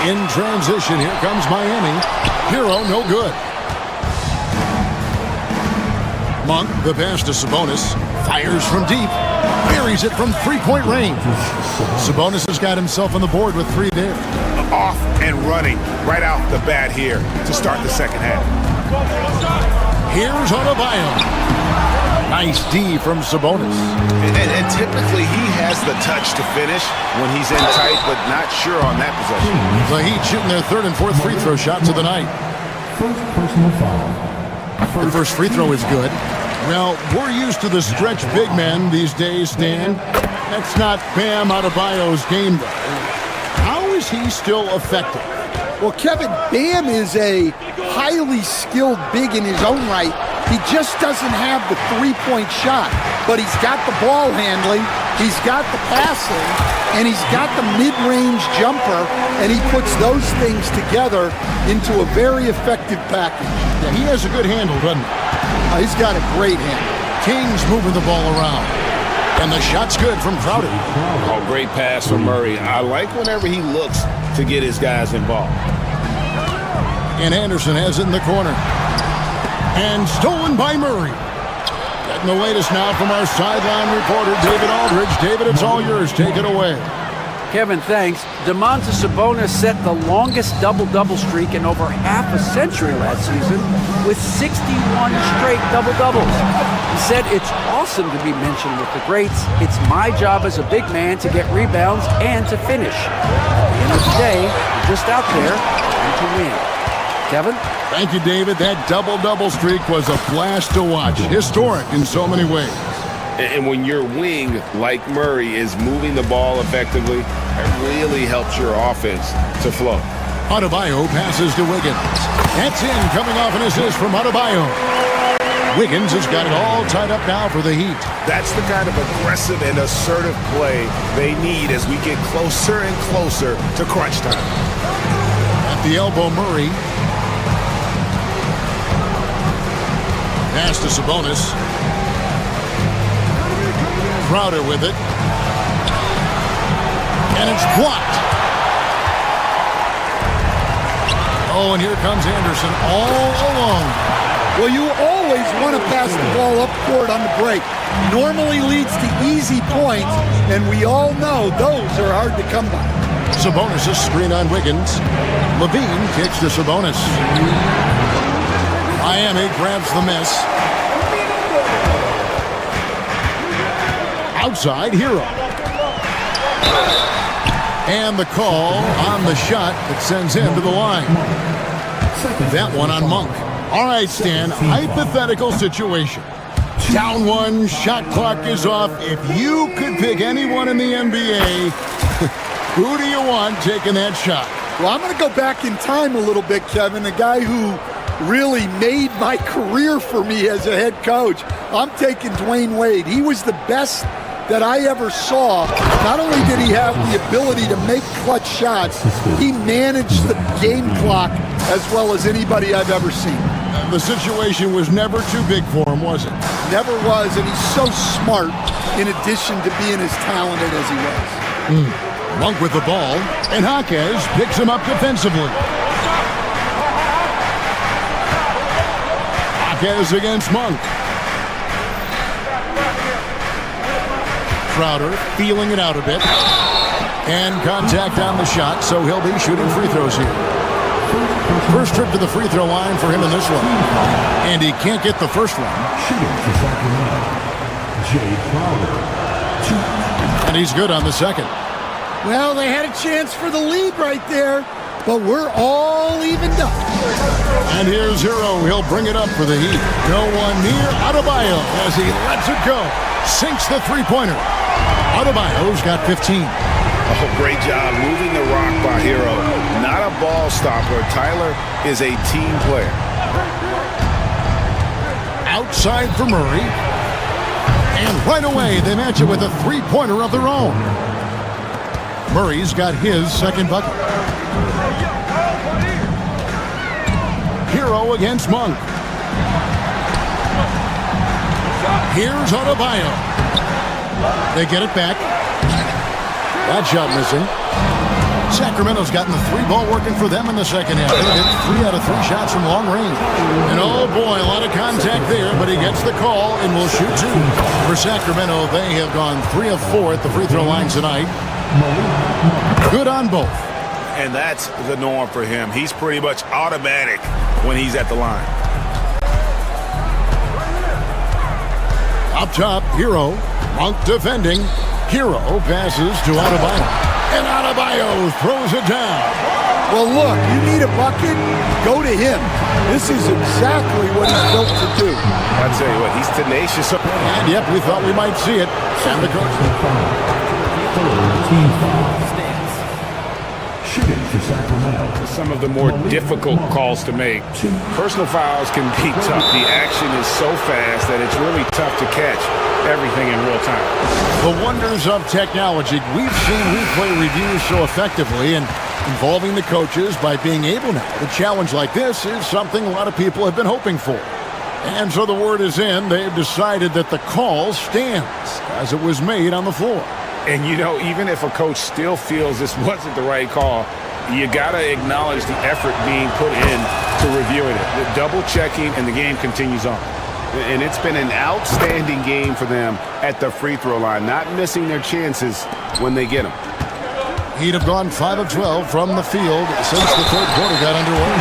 In transition, here comes Miami. Hero, no good. Monk, the pass to Sabonis. Fires from deep. Buries it from three-point range. Sabonis has got himself on the board with 3 there. Off and running right out the bat here to start the second half. Here's Adebayo. Nice D from Sabonis. And typically he has the touch to finish when he's in tight, but not sure on that possession. The Heat shooting their third and fourth free throw shots of the night. First personal foul. The first free throw is good. Well, we're used to the stretch big man these days, Stan. That's not Bam Adebayo's game, though. How is he still effective? Well, Kevin, Bam is a highly skilled big in his own right. He just doesn't have the three-point shot, but he's got the ball handling, he's got the passing, and he's got the mid-range jumper, and he puts those things together into a very effective package. Yeah, he has a good handle, doesn't he? He's got a great handle. Kings moving the ball around. And the shot's good from Crowder. Oh, great pass from Murray. I like whenever he looks to get his guys involved. And Anderson has it in the corner. And stolen by Murray. Getting the latest now from our sideline reporter, David Aldridge. David, it's all yours. Take it away. Kevin, thanks. Domantas Sabonis set the longest double-double streak in over half a century last season with 61 straight double-doubles. He said, "It's awesome to be mentioned with the greats. It's my job as a big man to get rebounds and to finish. At the end of the day, you're just out there trying to win." Kevin? Thank you, David. That double-double streak was a blast to watch. Historic in so many ways. And when your wing, like Murray, is moving the ball effectively, it really helps your offense to flow. Adebayo passes to Wiggins. That's in, coming off an assist from Adebayo. Wiggins has got it all tied up now for the Heat. That's the kind of aggressive and assertive play they need as we get closer and closer to crunch time. At the elbow, Murray. Pass to Sabonis. Crowder with it. And it's blocked. Oh, and here comes Anderson all alone. Well, you always want to pass the ball up court on the break. Normally leads to easy points, and we all know those are hard to come by. Sabonis' screen on Wiggins. Levine kicks to Sabonis. Miami grabs the miss. Outside, Hero. And the call on the shot that sends him to the line. That one on Monk. All right, Stan, hypothetical situation. Down one, shot clock is off. If you could pick anyone in the NBA, who do you want taking that shot? Well, I'm going to go back in time a little bit, Kevin. The guy who really made my career for me as a head coach. I'm taking Dwayne Wade. He was the best that I ever saw. Not only did he have the ability to make clutch shots, he managed the game clock as well as anybody I've ever seen. The situation was never too big for him, was it? Never was, and he's so smart in addition to being as talented as he was. Monk with the ball, and Jaquez picks him up defensively. Jaquez against Monk. Crowder feeling it out a bit. And contact on the shot, so he'll be shooting free throws here. First trip to the free throw line for him in this one. And he can't get the first one. And he's good on the second. Well, they had a chance for the lead right there, but we're all evened up. And here's Hero. He'll bring it up for the Heat. No one near Adebayo as he lets it go. Sinks the three-pointer. Adebayo's got 15. Oh, great job moving the rock by Hero. Not a ball stopper. Tyler is a team player. Outside for Murray. And right away, they match it with a three-pointer of their own. Murray's got his second bucket. Hero against Monk. Here's Adebayo. They get it back. That shot missing. Sacramento's gotten the three ball working for them in the second half. They hit 3 out of 3 shots from long range. And oh boy, a lot of contact there, but he gets the call and will shoot 2. For Sacramento, they have gone 3 of 4 at the free throw line tonight. Good on both. And that's the norm for him. He's pretty much automatic when he's at the line. Up top, Hero. Monk defending. Hero passes to Adebayo. And Adebayo throws it down. Well, look, you need a bucket, go to him. This is exactly what he's built to do. I tell you what, he's tenacious. And yep, we thought we might see it. And the coach. Shooting for Sacramento. Some of the more difficult calls to make. Personal fouls can be tough. The action is so fast that it's really tough to catch everything in real time. The wonders of technology. We've seen replay reviews so effectively and involving the coaches by being able now. The challenge like this is something a lot of people have been hoping for. And so the word is in. They've decided that the call stands as it was made on the floor. And, you know, even if a coach still feels this wasn't the right call, you got to acknowledge the effort being put in to reviewing it. The double checking, and the game continues on. And it's been an outstanding game for them at the free throw line, not missing their chances when they get them. He'd have gone 5 of 12 from the field since the third quarter got underway.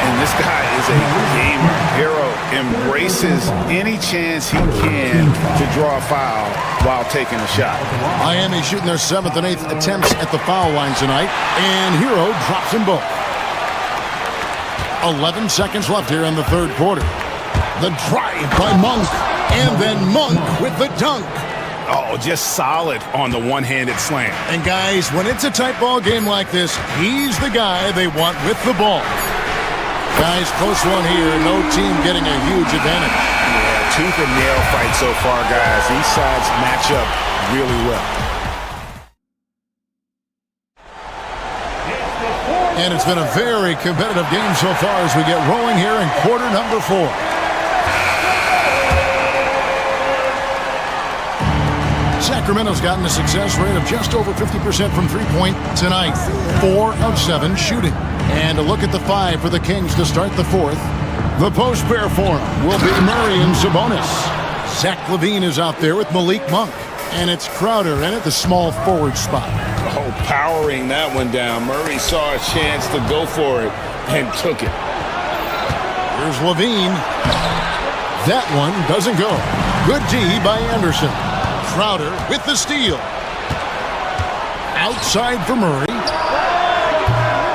And this guy is a gamer. Hero embraces any chance he can to draw a foul while taking a shot. Miami shooting their 7th and 8th attempts at the foul line tonight, and Hero drops them both. 11 seconds left here in the third quarter. The drive by Monk, and then Monk with the dunk. Oh, just solid on the one-handed slam. And guys, when it's a tight ball game like this, he's the guy they want with the ball. Guys, close one here. No team getting a huge advantage. Yeah, tooth and nail fight so far, guys. These sides match up really well. And it's been a very competitive game so far as we get rolling here in quarter number 4. Sacramento's gotten a success rate of just over 50% from three-point tonight. 4 of 7 shooting. And a look at the 5 for the Kings to start the 4th. The post pair for him will be Murray and Sabonis. Zach LaVine is out there with Malik Monk. And it's Crowder in at the small forward spot. Oh, powering that one down. Murray saw a chance to go for it and took it. Here's LaVine. That one doesn't go. Good D by Anderson. Crowder with the steal. Outside for Murray.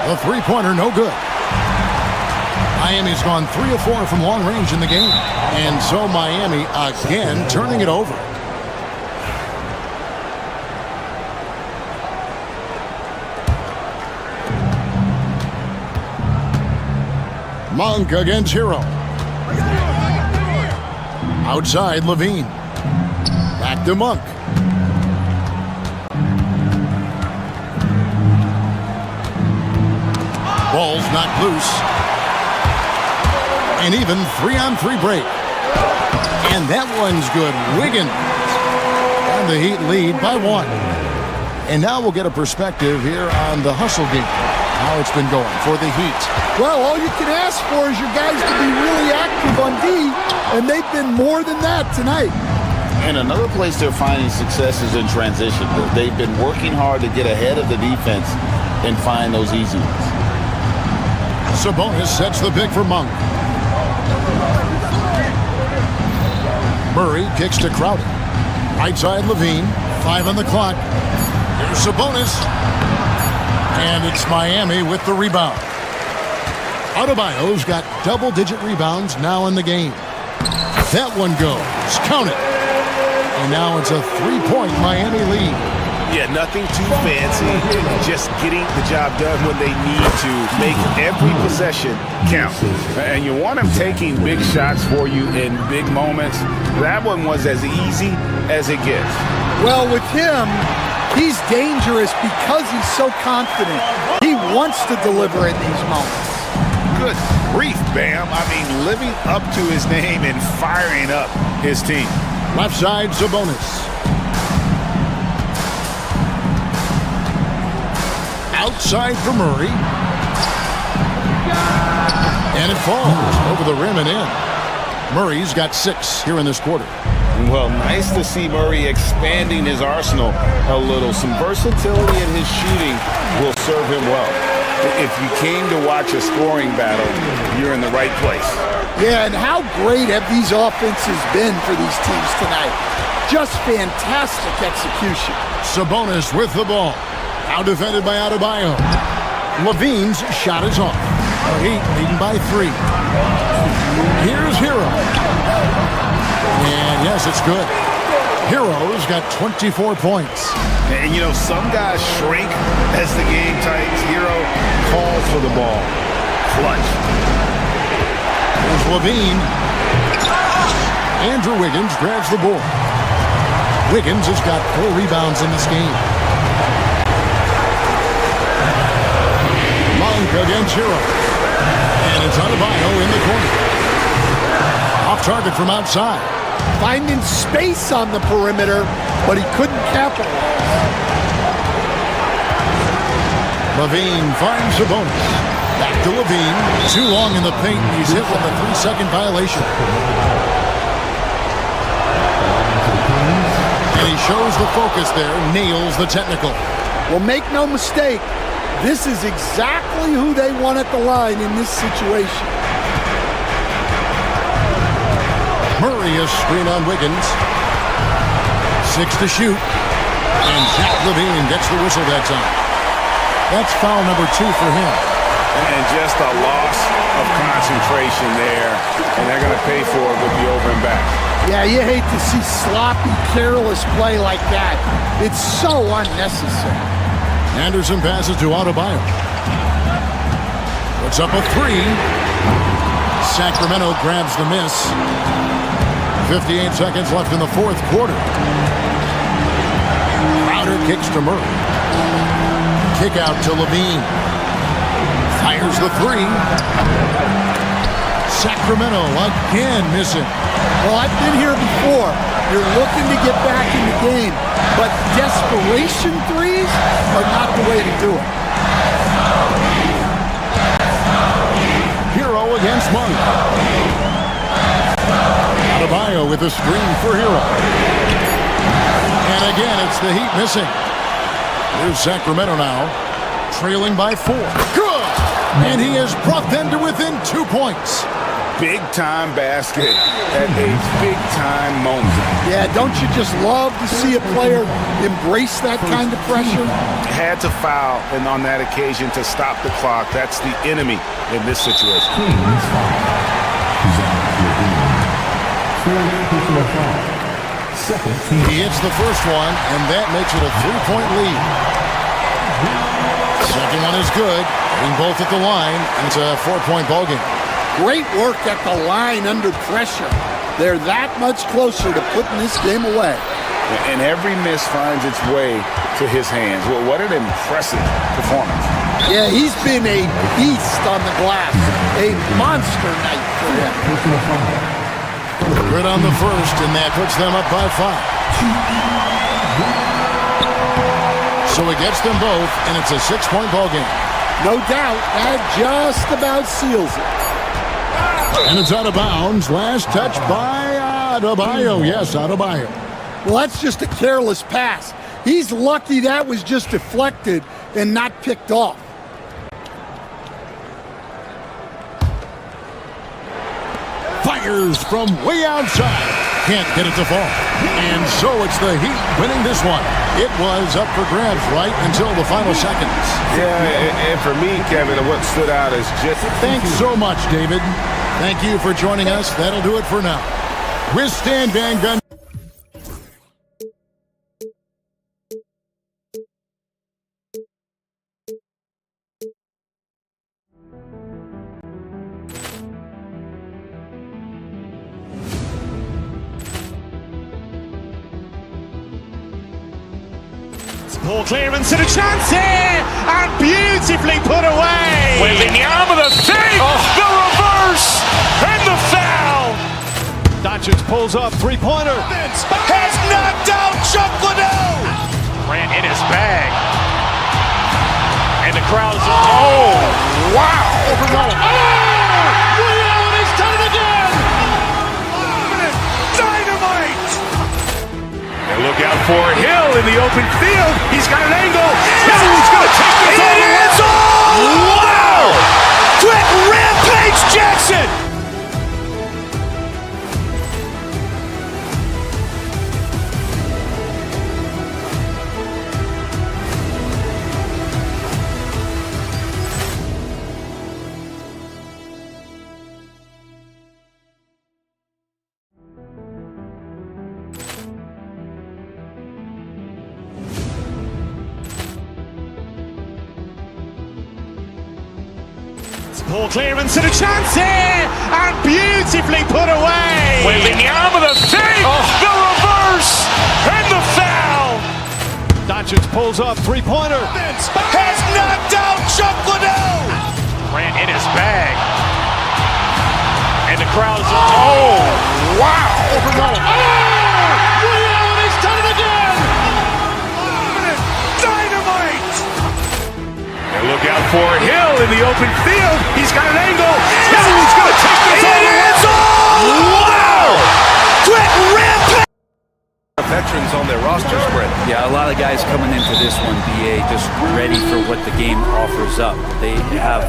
The three-pointer, no good. Miami's gone 3 of 4 from long range in the game. And so Miami again turning it over. Monk against Hero. Outside Levine. Back to Monk. Ball's knocked loose. And even 3-on-3 break. And that one's good. Wiggins. And the Heat lead by 1. And now we'll get a perspective here on the hustle game. How it's been going for the Heat. Well, all you can ask for is your guys to be really active on D, and they've been more than that tonight. And another place they're finding success is in transition. They've been working hard to get ahead of the defense and find those easy ones. Sabonis sets the pick for Monk. Murray kicks to Crowder. Right side Levine. 5 on the clock. Here's Sabonis. And it's Miami with the rebound. Adebayo's got double-digit rebounds now in the game. That one goes. Count it. And now it's a 3-point Miami lead. Yeah, nothing too fancy. Just getting the job done when they need to. Make every possession count. And you want them taking big shots for you in big moments. That one was as easy as it gets. Well, with him, he's dangerous because he's so confident. He wants to deliver in these moments. Good grief, Bam. I mean, living up to his name and firing up his team. Left side, Sabonis. Outside for Murray. And it falls over the rim and in. Murray's got 6 here in this quarter. Well, nice to see Murray expanding his arsenal a little. Some versatility in his shooting will serve him well. If you came to watch a scoring battle, you're in the right place. Yeah, and how great have these offenses been for these teams tonight? Just fantastic execution. Sabonis with the ball. Now defended by Adebayo. Levine's shot is off. The Heat leading by 3. Here's Hero. And yes, it's good. Hero's got 24 points. And, you know, some guys shrink as the game tightens. Hero calls for the ball. Clutch. There's Levine. Andrew Wiggins grabs the board. Wiggins has got 4 rebounds in this game. Monk against Hero. And it's Adebayo in the corner. Off target from outside. Finding space on the perimeter, but he couldn't capitalize. Levine finds Sabonis. Back to Levine. Too long in the paint. He's hit with a 3-second violation. And he shows the focus there. Nails the technical. Well, make no mistake. This is exactly who they want at the line in this situation. Murray is screen on Wiggins. 6 to shoot. And Zach Levine gets the whistle that time. That's foul number 2 for him. And just a loss of concentration there. And they're going to pay for it with the over and back. Yeah, you hate to see sloppy, careless play like that. It's so unnecessary. Anderson passes to Adebayo. Puts up a 3. Sacramento grabs the miss. 58 seconds left in the 4th quarter. Crowder kicks to Murray. Kick out to Levine. Fires the 3. Sacramento again missing. Well, I've been here before. You're looking to get back in the game, but desperation threes are not the way to do it. Hero against Monk. Adebayo with a screen for Hero. And again, it's the Heat missing. Here's Sacramento now, trailing by 4. Good! And he has brought them to within 2 points. big-time basket at a big-time moment. Yeah, don't you just love to see a player embrace that kind of pressure? Had to foul, and on that occasion to stop the clock. That's the enemy in this situation. He hits the first one, and that makes it a 3-point lead. Second one is good, hitting both at the line, and it's a 4-point ballgame. Great work at the line under pressure. They're that much closer to putting this game away. And every miss finds its way to his hands. Well, what an impressive performance. Yeah, he's been a beast on the glass. A monster night for him. Good on the first, and that puts them up by 5. So he gets them both, and it's a 6-point ballgame. No doubt, that just about seals it. And it's out of bounds. Last touch by Adebayo. Yes, Adebayo. Well, that's just a careless pass. He's lucky that was just deflected and not picked off. Fires from way outside. Can't get it to fall. And so it's the Heat winning this one. It was up for grabs right until the final seconds. Yeah, and for me, Kevin, what stood out is just... Thanks so much, David. Thank you for joining us. That'll do it for now. With Stan Van Gundy. Ball clearance and a chance here, and beautifully put away. Wembanyama the fake, the reverse, and the foul. Doncic pulls up, three-pointer. Has knocked out Chuck Liddell. Ran in his bag. And the crowd is... Oh, wow. Overrun. Liddell, and he's done it again. Dynamite. And look out for Hill in the open field. He's got an angle. No, he's going to take this all the way. Wow! Quick rampage Jackson. Ball clearance and a chance here, and beautifully put away. Wembanyama the fake, the reverse, and the foul. Doncic pulls up, three-pointer. Has knocked out Chuck Liddell. Ran in his bag. And the crowd is... Oh, wow. Overrun. Liddell, and he's done it again. Dynamite. And look out for Hill in the open field. He's got an angle. No, he's going to take this all the way. Wow. Quick rampage. Veterans on their roster spread. Yeah, a lot of guys coming into this one, BA, just ready for what the game offers up. They have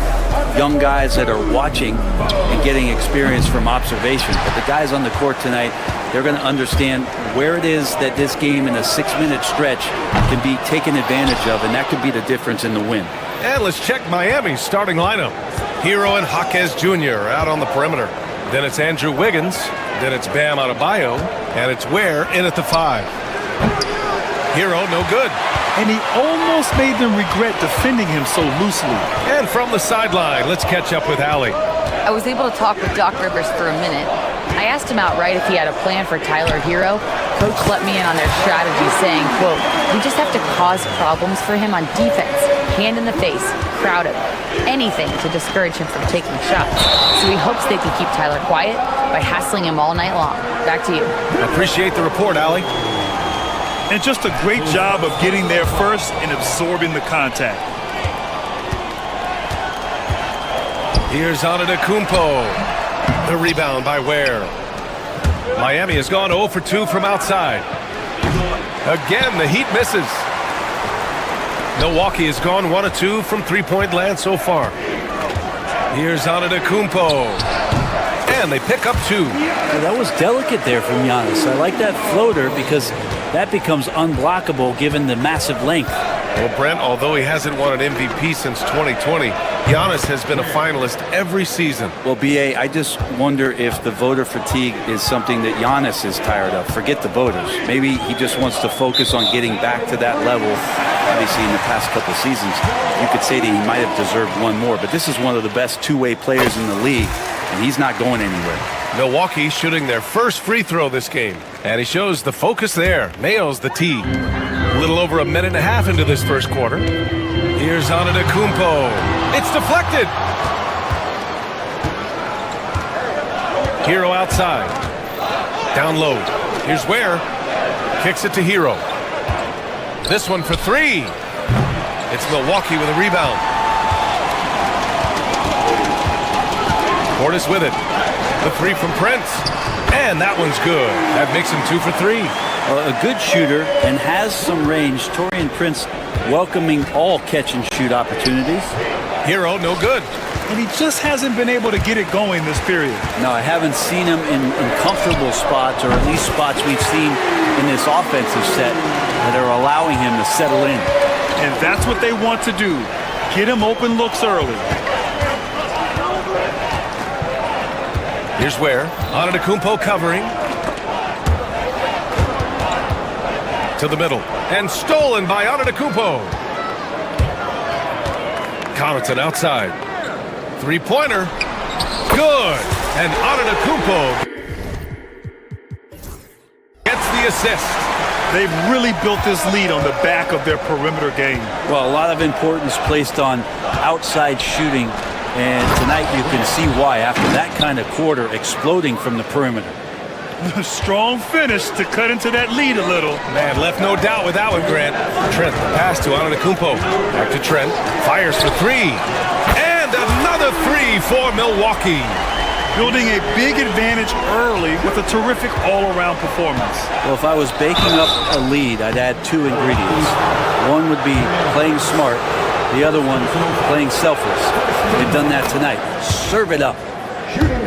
young guys that are watching and getting experience from observation. But the guys on the court tonight, they're going to understand where it is that this game in a 6-minute stretch can be taken advantage of, and that could be the difference in the win. And let's check Miami's starting lineup. Hero and Jaquez Jr. out on the perimeter. Then it's Andrew Wiggins. Then it's Bam Adebayo. And it's Ware in at the 5. Hero, no good. And he almost made them regret defending him so loosely. And from the sideline, let's catch up with Allie. I was able to talk with Doc Rivers for a minute. I asked him outright if he had a plan for Tyler Hero. Coach let me in on their strategy, saying, quote, "We just have to cause problems for him on defense. Hand in the face, crowd him, anything to discourage him from taking shots. So he hopes they can keep Tyler quiet by hassling him all night long." Back to you. I appreciate the report, Allie. And just a great job of getting there first and absorbing the contact. Here's Antetokounmpo. The rebound by Ware. Miami has gone 0 for 2 from outside. Again, the Heat misses. Milwaukee has gone 1 of 2 from three-point land so far. Here's Antetokounmpo. And And they pick up 2. Well, that was delicate there from Giannis. I like that floater because that becomes unblockable given the massive length. Well, Brent, although he hasn't won an MVP since 2020, Giannis has been a finalist every season. Well, B.A., I just wonder if the voter fatigue is something that Giannis is tired of. Forget the voters. Maybe he just wants to focus on getting back to that level. Obviously, in the past couple of seasons, you could say that he might have deserved one more, but this is one of the best two-way players in the league, and he's not going anywhere. Milwaukee shooting their first free throw this game, and he shows the focus there. Nails the tee. A little over a minute and a half into this first quarter. Here's Antetokounmpo. It's deflected. Hero outside. Down low. Here's Ware. Kicks it to Hero. This one for 3. It's Milwaukee with a rebound. Portis with it. The 3 from Prince. And that one's good. That makes him 2 for 3. A good shooter and has some range. Taurean Prince welcoming all catch-and-shoot opportunities. Hero, no good. And he just hasn't been able to get it going this period. No, I haven't seen him in comfortable spots, or at least spots we've seen in this offensive set that are allowing him to settle in. And that's what they want to do. Get him open looks early. Here's Ware. Antetokounmpo covering. To the middle. And stolen by Antetokounmpo. Connaughton outside. Three-pointer. Good. And Antetokounmpo gets the assist. They've really built this lead on the back of their perimeter game. Well, a lot of importance placed on outside shooting. And tonight you can see why after that kind of quarter exploding from the perimeter. Strong finish to cut into that lead a little. Man, left no doubt with that one, Grant. Trent, the pass to Antetokounmpo. Back to Trent. Fires for 3. And another 3 for Milwaukee. Building a big advantage early with a terrific all-around performance. Well, if I was baking up a lead, I'd add 2 ingredients. One would be playing smart. The other one, playing selfless. They've done that tonight. Serve it up.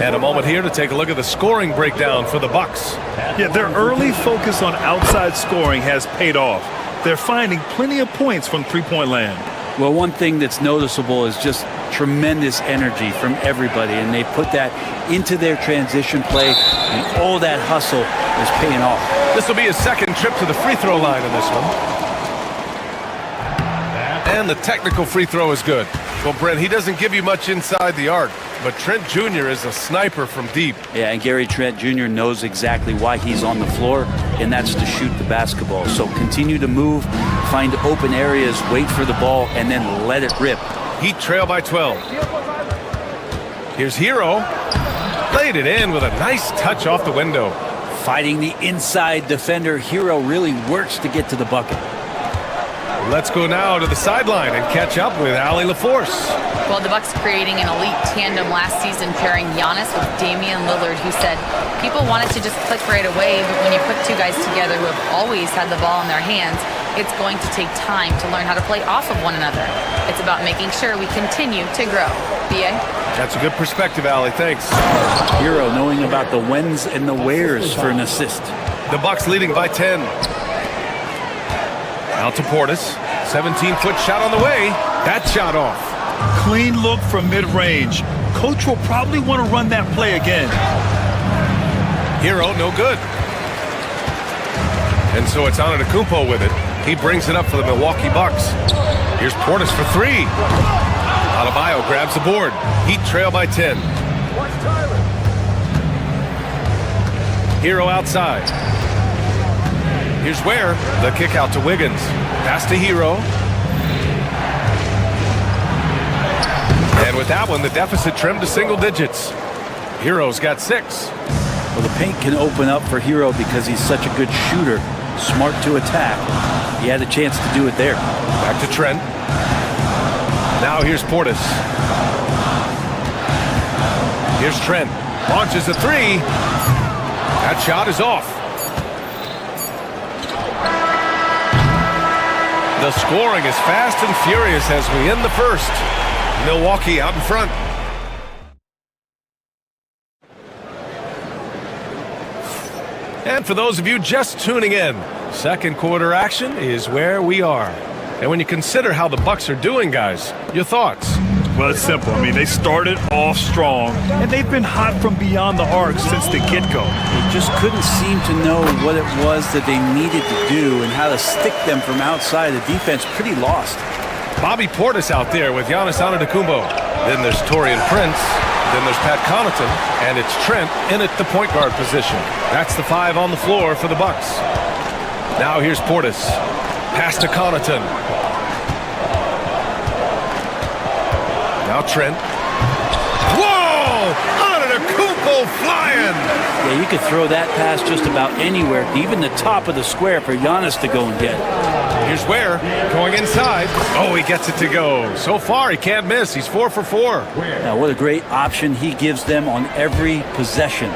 And a moment here to take a look at the scoring breakdown for the Bucks. Yeah, their early focus on outside scoring has paid off. They're finding plenty of points from three-point land. Well, one thing that's noticeable is just tremendous energy from everybody, and they put that into their transition play, and all that hustle is paying off. This will be his second trip to the free throw line in this one. And the technical free throw is good. Well, Brent, he doesn't give you much inside the arc, but Trent Jr. is a sniper from deep. Yeah, and Gary Trent Jr. knows exactly why he's on the floor, and that's to shoot the basketball. So continue to move, find open areas, wait for the ball, and then let it rip. Heat trail by 12. Here's Hero. Laid it in with a nice touch off the window. Fighting the inside defender, Hero really works to get to the bucket. Let's go now to the sideline and catch up with Allie LaForce. Well, the Bucks creating an elite tandem last season, pairing Giannis with Damian Lillard, who said people wanted to just click right away, but when you put 2 guys together who have always had the ball in their hands, it's going to take time to learn how to play off of one another. It's about making sure we continue to grow. B.A.? That's a good perspective, Allie. Thanks. Hero knowing about the whens and the wheres for an assist. The Bucks leading by 10. Out to Portis. 17-foot shot on the way. That shot off. Clean look from mid-range. Coach will probably want to run that play again. Hero, no good. And so it's Antetokounmpo with it. He brings it up for the Milwaukee Bucks. Here's Portis for 3. Adebayo grabs the board. Heat trail by 10. Hero outside. Here's Ware. The kick out to Wiggins. Pass to Hero. And with that one, the deficit trimmed to single digits. Hero's got 6. Well, the paint can open up for Hero because he's such a good shooter. Smart to attack. He had a chance to do it there. Back to Trent. Now here's Portis. Here's Trent. Launches a 3. That shot is off. The scoring is fast and furious as we end the first. Milwaukee out in front. And for those of you just tuning in, second quarter action is where we are. And when you consider how the Bucks are doing, guys, your thoughts? Well, it's simple. I mean, they started off strong, and they've been hot from beyond the arc since the get-go. They just couldn't seem to know what it was that they needed to do and how to stick them from outside. The defense pretty lost. Bobby Portis out there with Giannis Antetokounmpo. Then there's Taurean Prince. Then there's Pat Connaughton. And it's Trent in at the point guard position. That's the 5 on the floor for the Bucks. Now here's Portis. Pass to Connaughton. Now Trent. Whoa! Antetokounmpo flying! Yeah, you could throw that pass just about anywhere, even the top of the square for Giannis to go and get. Here's Ware going inside. Oh, he gets it to go. So far, he can't miss. He's 4 for 4. Now, what a great option he gives them on every possession.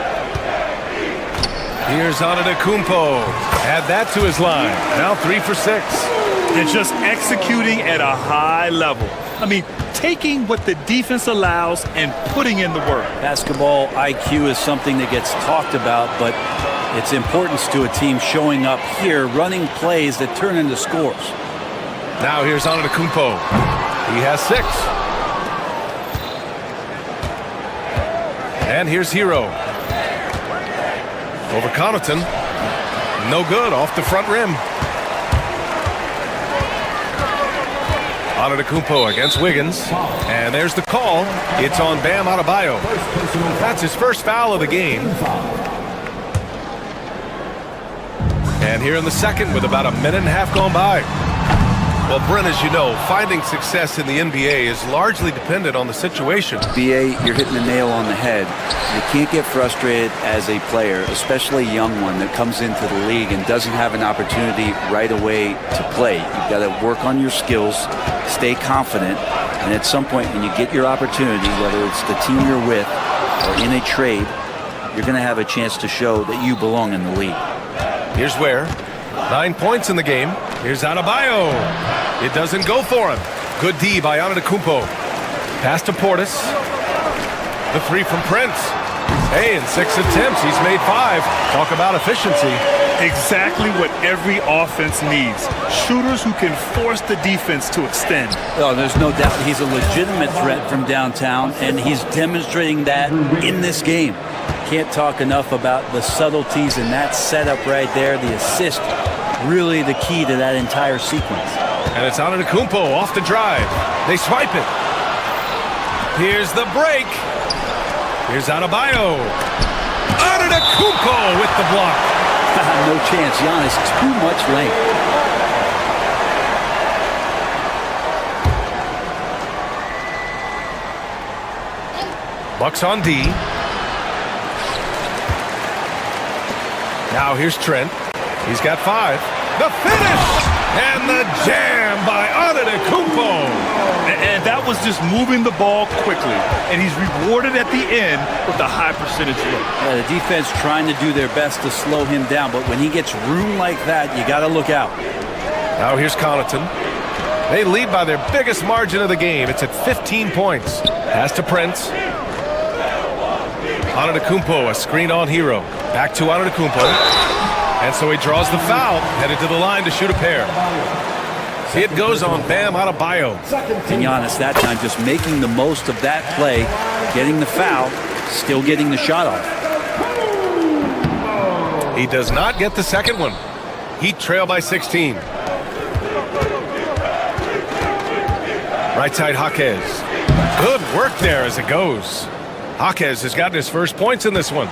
Here's Antetokounmpo. Add that to his line. Now 3 for 6. And just executing at a high level. I mean, taking what the defense allows and putting in the work. Basketball IQ is something that gets talked about, but its importance to a team showing up here, running plays that turn into scores. Now here's Antetokounmpo. He has 6. And here's Hero. Over Connaughton. No good, off the front rim. Antetokounmpo against Wiggins. And there's the call. It's on Bam Adebayo. That's his first foul of the game. And here in the second with about a minute and a half gone by. Well, Brent, as you know, finding success in the NBA is largely dependent on the situation. BA, you're hitting the nail on the head. You can't get frustrated as a player, especially a young one that comes into the league and doesn't have an opportunity right away to play. You've got to work on your skills, stay confident, and at some point when you get your opportunity, whether it's the team you're with or in a trade, you're going to have a chance to show that you belong in the league. Here's Ware. 9 points in the game. Here's Adebayo. It doesn't go for him. Good D by Antetokounmpo. Pass to Portis. The 3 from Prince. Hey, in 6 attempts, he's made 5. Talk about efficiency. Exactly what every offense needs. Shooters who can force the defense to extend. Oh, there's no doubt he's a legitimate threat from downtown, and he's demonstrating that in this game. Can't talk enough about the subtleties in that setup right there. The assist, really the key to that entire sequence. And it's Antetokounmpo off the drive. They swipe it. Here's the break. Here's Adebayo. Antetokounmpo with the block. No chance. Giannis, too much length. Bucks on D. Now here's Trent. He's got 5. The finish! And the jam by Antetokounmpo. And that was just moving the ball quickly. And he's rewarded at the end with a high percentage look. Yeah, the defense trying to do their best to slow him down, but when he gets room like that, you got to look out. Now here's Connaughton. They lead by their biggest margin of the game. It's at 15 points. Pass to Prince. Antetokounmpo, a screen on Hero. Back to Antetokounmpo. And so he draws the foul, headed to the line to shoot a pair. It goes on Bam Adebayo. And Giannis that time just making the most of that play, getting the foul, still getting the shot off. He does not get the second one. Heat trail by 16. Right side Jaquez. Good work there as it goes. Jaquez has gotten his first points in this one.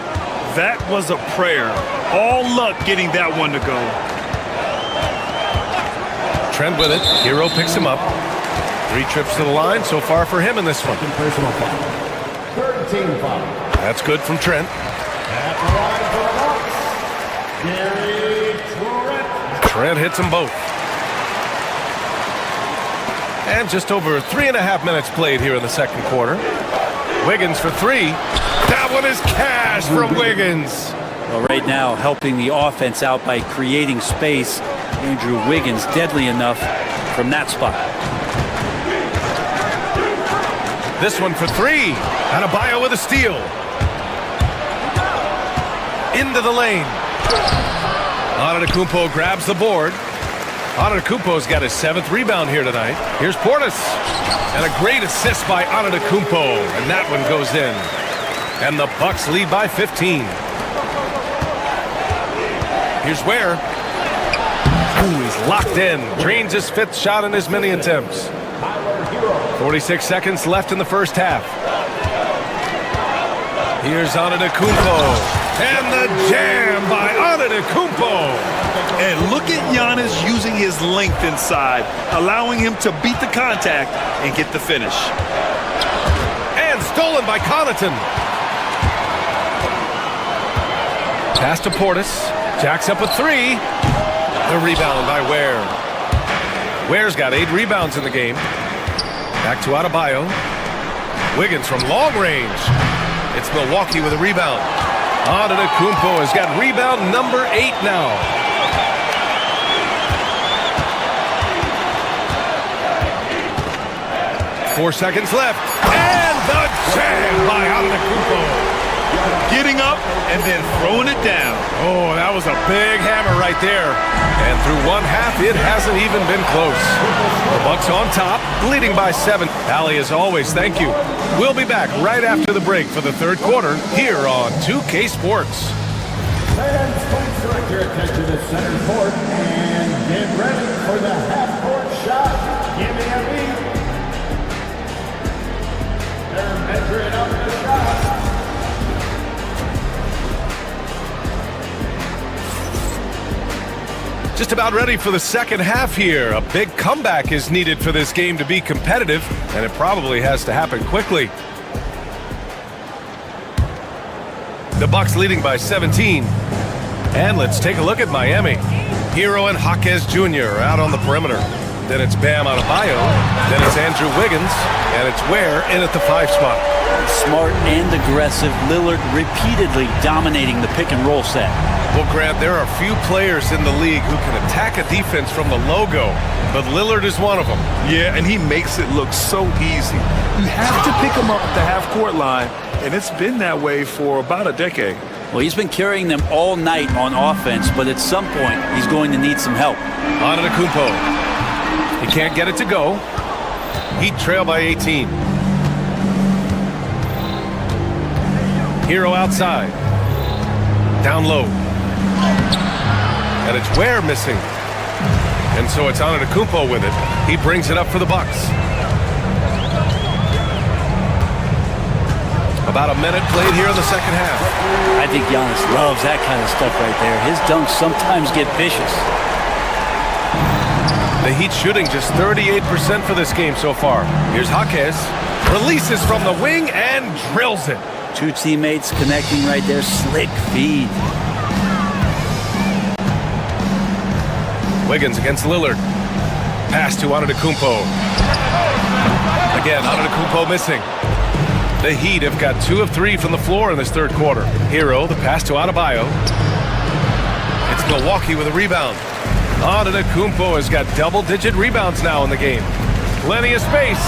That was a prayer. All luck getting that one to go. Trent with it. Hero picks him up. 3 trips to the line so far for him in this one. Personal foul. Third team foul. That's good from Trent. At the line for the Bucks, Gary Trent. Trent hits them both. And just over 3.5 minutes played here in the second quarter. Wiggins for 3. That one is cash from Wiggins. Well, right now, helping the offense out by creating space. Andrew Wiggins, deadly enough from that spot. This one for 3. Adebayo with a steal. Into the lane. Antetokounmpo grabs the board. Antetokounmpo's got his 7th rebound here tonight. Here's Portis. And a great assist by Antetokounmpo. And that one goes in. And the Bucks lead by 15. Here's Ware. Ooh, he's locked in. Drains his 5th shot in as many attempts. 46 seconds left in the first half. Here's Antetokounmpo. And the jam by Antetokounmpo. And look at Giannis using his length inside, allowing him to beat the contact and get the finish. And stolen by Connaughton. Pass to Portis. Jacks up a 3. The rebound by Ware. Ware's got 8 rebounds in the game. Back to Adebayo. Wiggins from long range. It's Milwaukee with a rebound. Antetokounmpo has got rebound number 8 now. Four seconds left. And the jam by Antetokounmpo. Getting up and then throwing it down. Oh, that was a big hammer right there. And through one half, it hasn't even been close. The Bucks on top, leading by 7. Allie, as always, thank you. We'll be back right after the break for the third quarter here on 2K Sports. Fans, please direct your attention to center court and get ready for the half-court shot. Give me a beat. They're measuring up the shot. Just about ready for the second half here. A big comeback is needed for this game to be competitive, and it probably has to happen quickly. The Bucks leading by 17. And let's take a look at Miami. Hero and Jaquez Jr. out on the perimeter. Then it's Bam Adebayo. Then it's Andrew Wiggins. And it's Ware in at the 5 spot. Smart and aggressive. Lillard repeatedly dominating the pick and roll set. Well, Grant, there are few players in the league who can attack a defense from the logo, but Lillard is one of them. Yeah, and he makes it look so easy. You have to pick him up at the half-court line, and it's been that way for about a decade. Well, he's been carrying them all night on offense, but at some point, he's going to need some help. Antetokounmpo. He can't get it to go. Heat trail by 18. Hero outside. Down low. And it's Ware missing. And so it's Antetokounmpo with it. He brings it up for the Bucks. About a minute played here in the second half. I think Giannis loves that kind of stuff right there. His dunks sometimes get vicious. The Heat shooting just 38% for this game so far. Here's Jaquez. Releases from the wing and drills it. 2 teammates connecting right there. Slick feed. Wiggins against Lillard. Pass to Antetokounmpo. Again, Antetokounmpo missing. The Heat have got 2 of 3 from the floor in this third quarter. Hero, the pass to Adebayo. It's Milwaukee with a rebound. Antetokounmpo has got double-digit rebounds now in the game. Plenty of space.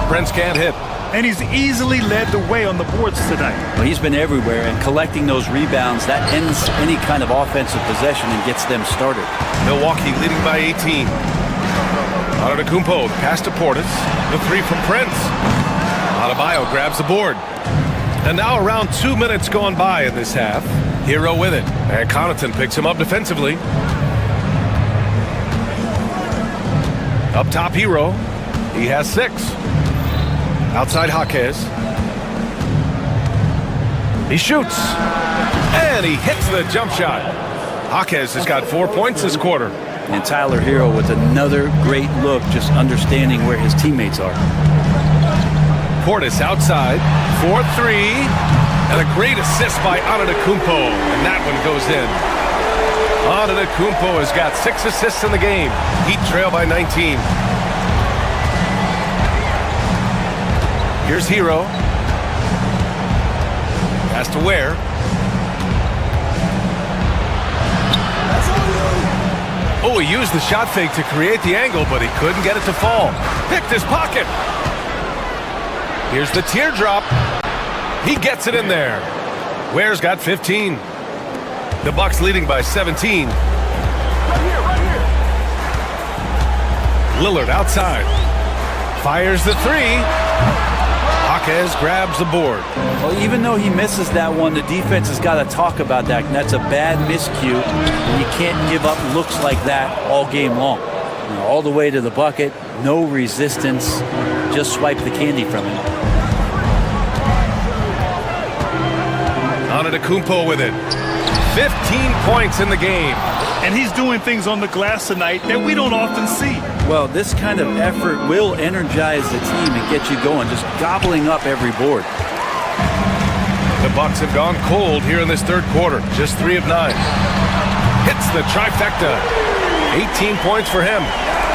Prince can't hit. And he's easily led the way on the boards tonight. Well, he's been everywhere, and collecting those rebounds, that ends any kind of offensive possession and gets them started. Milwaukee leading by 18. Antetokounmpo, the pass to Portis. The 3 from Prince. Adebayo grabs the board. And now around 2 minutes gone by in this half. Hero with it. And Connaughton picks him up defensively. Up top, Hero. He has 6. Outside Jaquez. He shoots. And he hits the jump shot. Jaquez has got 4 points this quarter. And Tyler Hero with another great look, just understanding where his teammates are. Portis outside. 4-3. And a great assist by Antetokounmpo. And that one goes in. Antetokounmpo has got 6 assists in the game. Heat trail by 19. Here's Hero. Pass to Ware. Oh, he used the shot fake to create the angle, but he couldn't get it to fall. Picked his pocket. Here's the teardrop. He gets it in there. Ware's got 15. The Bucks leading by 17. Lillard outside. Fires the three. Jaquez grabs the board. Well, even though he misses that one, the defense has got to talk about that. And that's a bad miscue. And you can't give up looks like that all game long. You know, all the way to the bucket, no resistance. Just swipe the candy from him. Antetokounmpo with it. 15 points in the game. And he's doing things on the glass tonight that we don't often see. Well, this kind of effort will energize the team and get you going, just gobbling up every board. The Bucks have gone cold here in this third quarter. Just 3 of 9. Hits the trifecta. 18 points for him.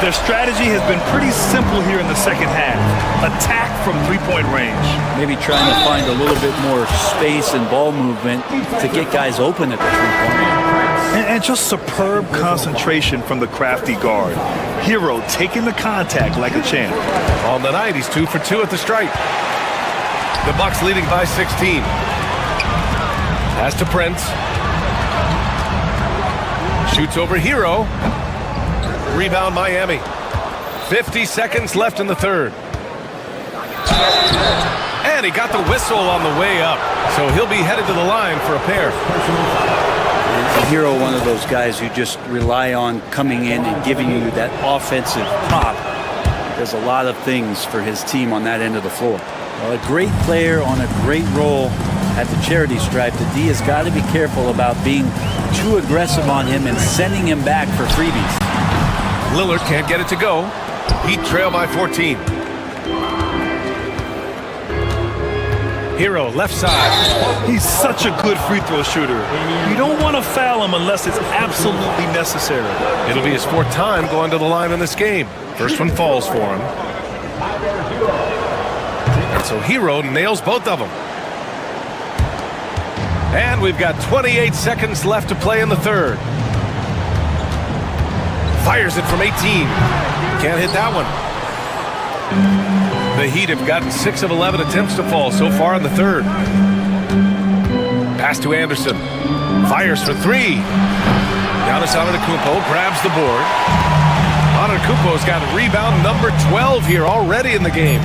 Their strategy has been pretty simple here in the second half. Attack from three-point range. Maybe trying to find a little bit more space and ball movement to get guys open at the three-point line. And just superb concentration from the crafty guard. Hero taking the contact like a champ. On the night, he's 2 for 2 at the stripe. The Bucks leading by 16. Pass to Prince. Shoots over Hero. Rebound Miami. 50 seconds left in the third. And he got the whistle on the way up. So he'll be headed to the line for a pair. Hero, one of those guys who just rely on coming in and giving you that offensive pop. Does a lot of things for his team on that end of the floor. Well, a great player on a great role at the charity stripe. The D has got to be careful about being too aggressive on him and sending him back for freebies. Lillard can't get it to go. Heat trail by 14. Hero left side. He's such a good free throw shooter. You don't want to foul him unless it's absolutely necessary. It'll be his 4th time going to the line in this game. First one falls for him. And so Hero nails both of them. And we've got 28 seconds left to play in the third. Fires it from 18. Can't hit that one. The Heat have gotten 6 of 11 attempts to fall so far in the third. Pass to Anderson. Fires for 3. Giannis Antetokounmpo grabs the board. Antetokounmpo's got rebound number 12 here already in the game.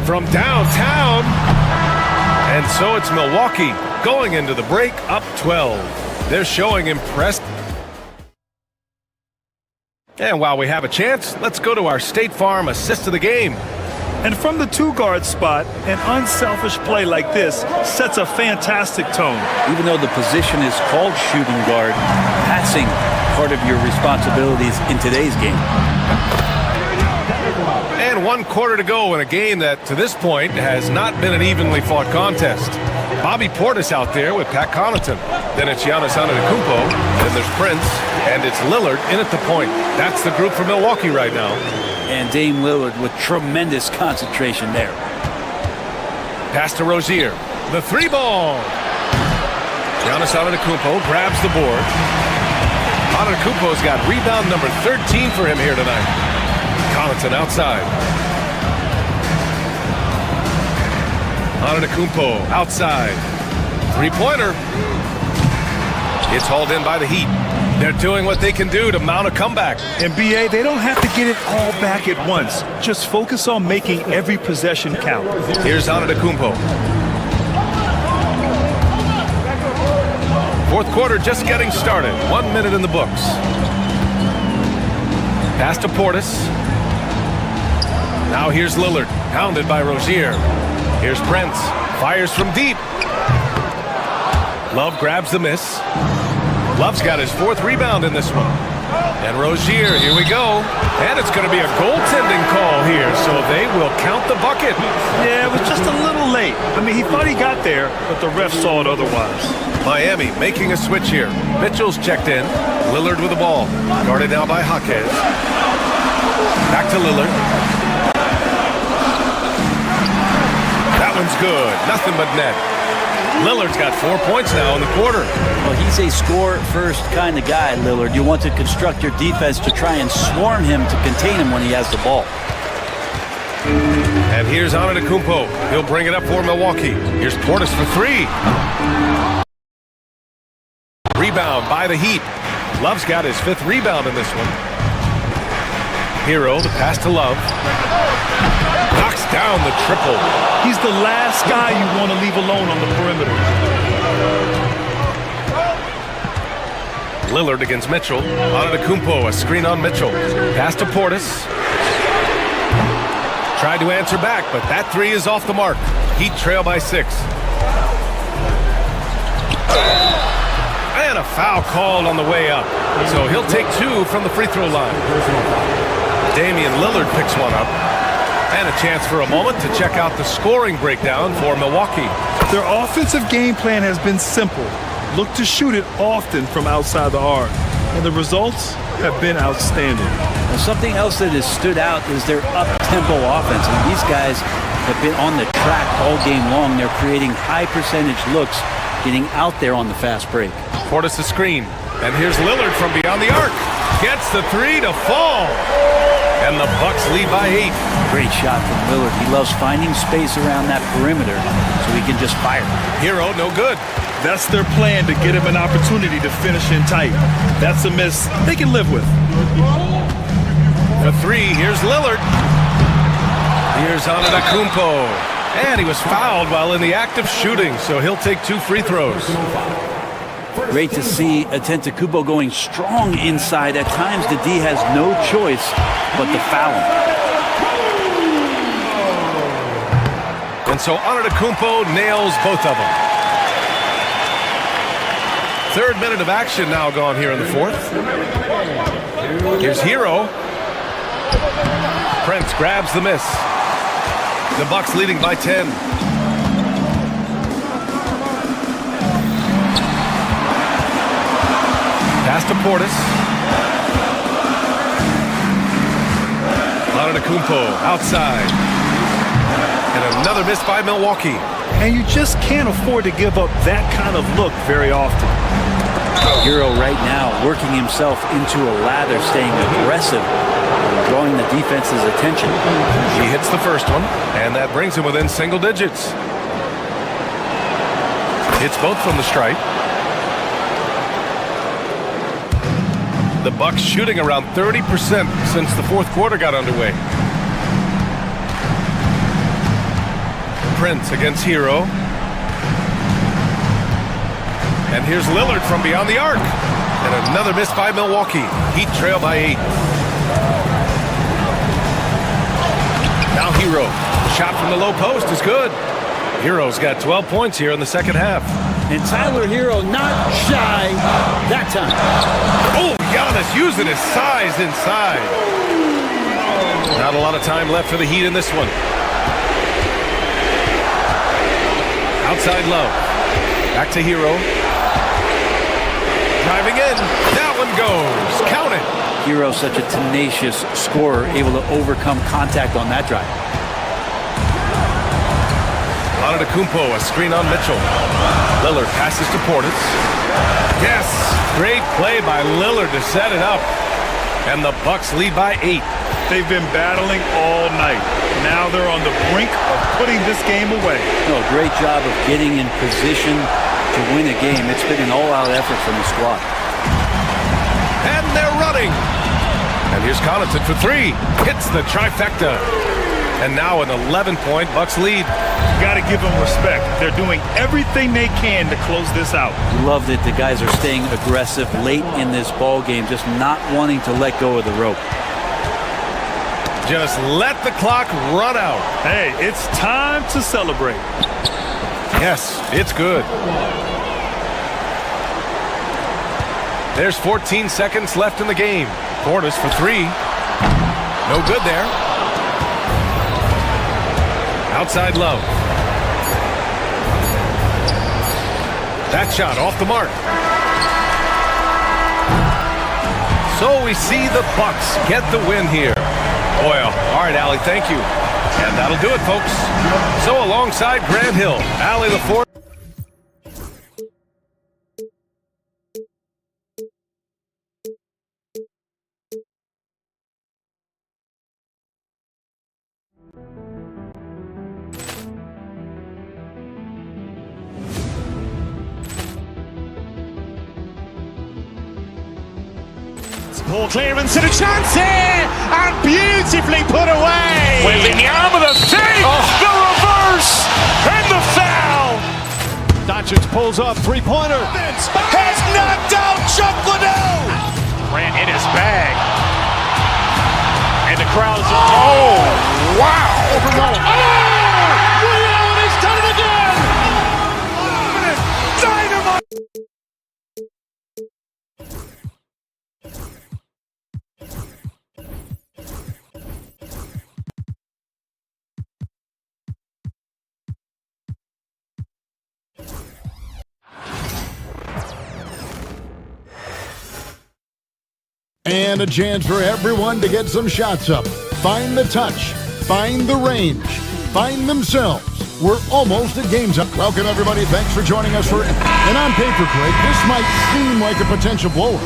From downtown. And so it's Milwaukee going into the break up 12. They're showing impressive. And while we have a chance, let's go to our State Farm assist of the game. And from the 2-guard spot, an unselfish play like this sets a fantastic tone. Even though the position is called shooting guard, passing part of your responsibilities in today's game. And 1 quarter to go in a game that, to this point, has not been an evenly fought contest. Bobby Portis out there with Pat Connaughton. Then it's Giannis Antetokounmpo. Then there's Prince. And it's Lillard in at the point. That's the group for Milwaukee right now. And Dame Lillard with tremendous concentration there. Pass to Rozier. The 3-ball. Giannis Antetokounmpo grabs the board. Antetokounmpo's got rebound number 13 for him here tonight. Connaughton outside. Antetokounmpo outside. 3-pointer. It's hauled in by the Heat. They're doing what they can do to mount a comeback. And BA, they don't have to get it all back at once. Just focus on making every possession count. Here's Antetokounmpo. 4th quarter just getting started. 1 minute in the books. Pass to Portis. Now here's Lillard, hounded by Rozier. Here's Prince, fires from deep. Love grabs the miss. Love's got his 4th rebound in this one. And Rozier, here we go. And it's going to be a goaltending call here, so they will count the bucket. Yeah, it was just a little late. I mean, he thought he got there, but the ref saw it otherwise. Miami making a switch here. Mitchell's checked in. Lillard with the ball. Guarded now by Jaquez. Back to Lillard. That one's good. Nothing but net. Lillard's got 4 points now in the quarter. Well, he's a score-first kind of guy, Lillard. You want to construct your defense to try and swarm him to contain him when he has the ball. And here's Antetokounmpo. He'll bring it up for Milwaukee. Here's Portis for 3. rebound by the Heat. Love's got his 5th rebound in this one. Hero, the pass to Love. Knocks down the triple. He's the last guy you want to leave alone on the perimeter. Lillard against Mitchell. Antetokounmpo, a screen on Mitchell. Pass to Portis. Tried to answer back, but that 3 is off the mark. Heat trail by 6. And a foul called on the way up. So he'll take 2 from the free throw line. Damian Lillard picks one up. And a chance for a moment to check out the scoring breakdown for Milwaukee. Their offensive game plan has been simple. Look to shoot it often from outside the arc. And the results have been outstanding. Well, something else that has stood out is their up-tempo offense. And these guys have been on the track all game long. They're creating high-percentage looks, getting out there on the fast break. Portis a screen. And here's Lillard from beyond the arc. Gets the 3 to fall. And the Bucks lead by 8. Great shot from Lillard. He loves finding space around that perimeter so he can just fire. Hero, no good. That's their plan, to get him an opportunity to finish in tight. That's a miss they can live with. The 3, here's Lillard. Here's Antetokounmpo. And he was fouled while in the act of shooting, so he'll take 2 free throws. Great to see Antetokounmpo going strong inside. At times, the D has no choice but to foul him. And so Antetokounmpo nails both of them. 3rd minute of action now gone here in the 4th. Here's Hero. Prince grabs the miss. The Bucks leading by 10. Pass to Portis. Antetokounmpo outside. And another miss by Milwaukee. And you just can't afford to give up that kind of look very often. Hero right now working himself into a lather, staying aggressive, and drawing the defense's attention. He hits the first one, and that brings him within single digits. Hits both from the stripe. The Bucks shooting around 30% since the 4th quarter got underway. Prince against Hero. And here's Lillard from beyond the arc. And another miss by Milwaukee. Heat trail by 8. Now Hero. The shot from the low post is good. Hero's got 12 points here in the second half. And Tyler Hero not shy that time. Oh, Giannis using his size inside. Not a lot of time left for the Heat in this one. Outside Love. Back to Hero. Driving in. That one goes. Count it. Hero, such a tenacious scorer, able to overcome contact on that drive. Antetokounmpo, a screen on Mitchell. Lillard passes to Portis. Yes, great play by Lillard to set it up. And the Bucks lead by 8. They've been battling all night. Now they're on the brink of putting this game away. No, great job of getting in position to win a game. It's been an all-out effort from the squad. And they're running. And here's Connaughton for 3. Hits the trifecta. And now an 11-point Bucks lead. Got to give them respect. They're doing everything they can to close this out. Love that the guys are staying aggressive late in this ball game, just not wanting to let go of the rope. Just let the clock run out. Hey, it's time to celebrate. Yes, it's good. There's 14 seconds left in the game. Portis for 3. No good there. Outside Love. That shot off the mark. So we see the Bucks get the win here. Boy, all right, Allie, thank you. And that'll do it, folks. So alongside Grant Hill, Allie LaForge. Poor clearance and a chance here, and beautifully put away. Wembanyama with a fake, the reverse, and the foul. Doncic pulls up, three-pointer. Has knocked out Chuck Liddell. Ran in his bag. And the crowd is, oh, wow. Liddell, and he's done it again. Dynamite. And a chance for everyone to get some shots up. Find the touch. Find the range. Find themselves. We're almost at game's up. Welcome, everybody. Thanks for joining us for an on-paper break. This might seem like a potential blower,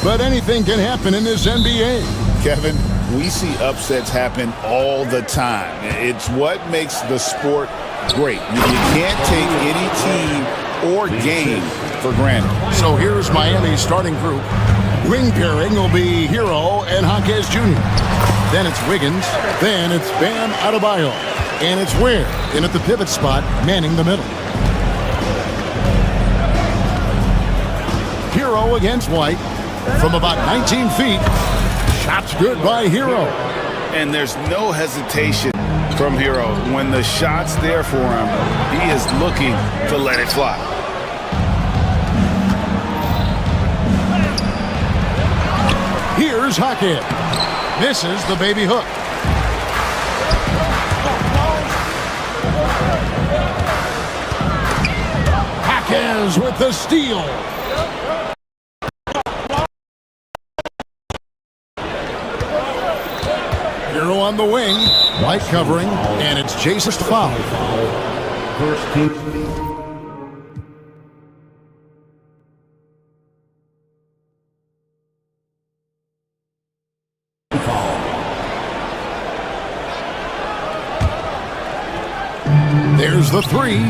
but anything can happen in this NBA. Kevin, we see upsets happen all the time. It's what makes the sport great. You can't take any team or game for granted. So here's Miami's starting group. Wing pairing will be Hero and Jaquez Jr. Then it's Wiggins. Then it's Bam Adebayo. And it's Ware in at the pivot spot, manning the middle. Hero against White from about 19 feet. Shots good by Hero. And there's no hesitation from Hero. When the shot's there for him, he is looking to let it fly. Here's Jaquez. Misses the baby hook. Jaquez with the steal. Hero on the wing. White covering, and it's Jason's foul. First team. There's the three.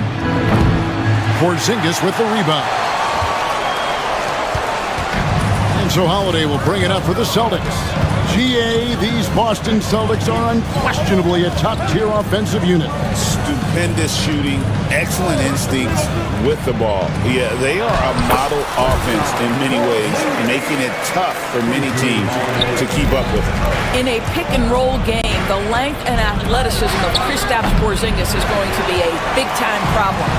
Porzingis with the rebound. And so Holiday will bring it up for the Celtics. GA, these Boston Celtics are unquestionably a top-tier offensive unit. Stupendous shooting, excellent instincts with the ball. Yeah, they are a model offense in many ways, making it tough for many teams to keep up with it. In a pick-and-roll game, the length and athleticism of Kristaps Porzingis is going to be a big-time problem.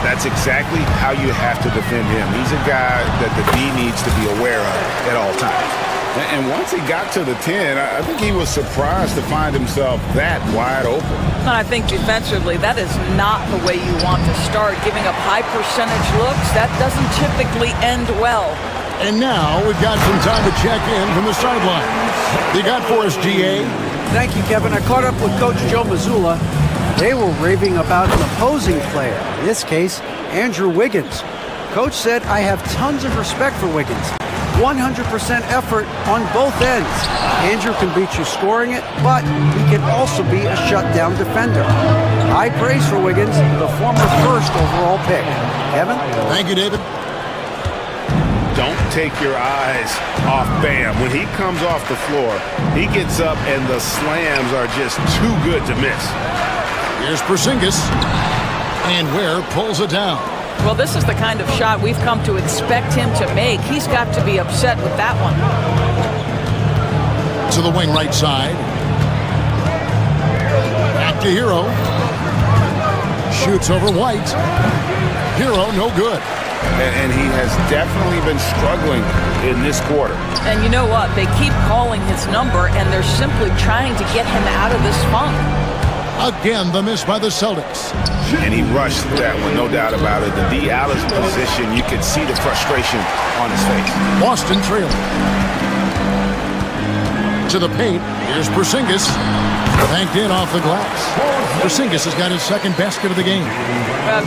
That's exactly how you have to defend him. He's a guy that the D needs to be aware of at all times. And once he got to the 10, I think he was surprised to find himself that wide open. And I think defensively, that is not the way you want to start. Giving up high percentage looks, that doesn't typically end well. And now we've got some time to check in from the sidelines. You got for us, GA? Thank you, Kevin. I caught up with Coach Joe Mazzulla. They were raving about an opposing player, in this case, Andrew Wiggins. Coach said, I have tons of respect for Wiggins. 100% effort on both ends. Andrew can beat you scoring it, but he can also be a shutdown defender. High praise for Wiggins, the former first overall pick. Kevin? Thank you, David. Don't take your eyes off Bam. When he comes off the floor, he gets up and the slams are just too good to miss. Here's Porzingis. And Ware pulls it down. Well, this is the kind of shot we've come to expect him to make. He's got to be upset with that one. To the wing right side. Back to Hero. Shoots over White. Hero, no good. And he has definitely been struggling in this quarter. And you know what? They keep calling his number, and they're simply trying to get him out of this funk. Again, the miss by the Celtics. And he rushed that one, no doubt about it. The D out of position, you could see the frustration on his face. Boston trailing. To the paint, here's Porzingis. Banked in off the glass. Porzingis has got his second basket of the game.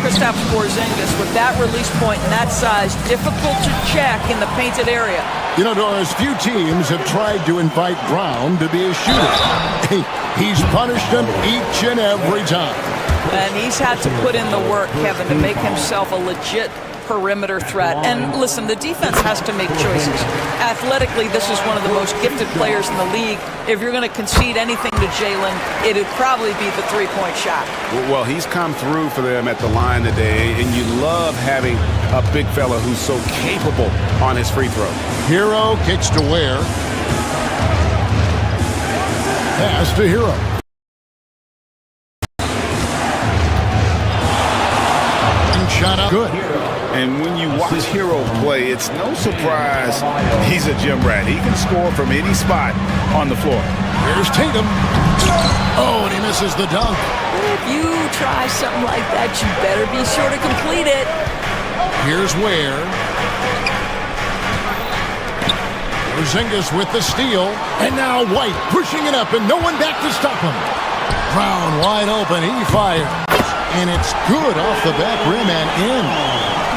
Kristaps Porzingis, with that release point and that size, difficult to check in the painted area. You know, Doris, few teams have tried to invite Brown to be a shooter. He's punished them each and every time. And he's had to put in the work, Kevin, to make himself a legit perimeter threat. And listen, the defense has to make choices. Athletically, this is one of the most gifted players in the league. If you're going to concede anything to Jalen, it'd probably be the three-point shot. Well, he's come through for them at the line today, and you love having a big fella who's so capable on his free throw. Hero kicks to Ware. Pass to Hero. Shot up good. And when you watch Hero play, it's no surprise he's a gym rat. He can score from any spot on the floor. Here's Tatum. Oh, and he misses the dunk. If you try something like that, you better be sure to complete it. Here's Ware. Porzingis with the steal. And now White pushing it up and no one back to stop him. Brown wide open. He fires. And it's good off the back rim and in.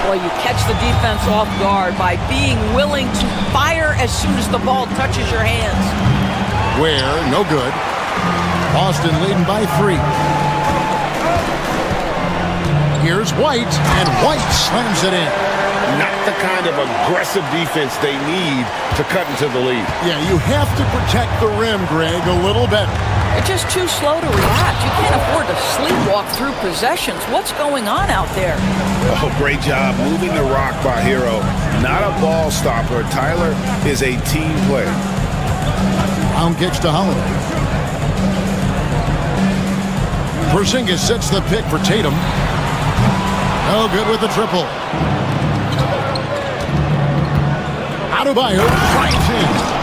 Well, you catch the defense off guard by being willing to fire as soon as the ball touches your hands. Ware, no good. Boston leading by 3. Here's White, and White slams it in. Not the kind of aggressive defense they need to cut into the lead. Yeah, you have to protect the rim, Greg, a little better. You're just too slow to react. You can't afford to sleepwalk through possessions. What's going on out there? Oh, great job moving the rock by Hero. Not a ball stopper. Tyler is a team player. Brown kicks to Holiday. Porzingis sets the pick for Tatum. No good with the triple. Adebayo drives in.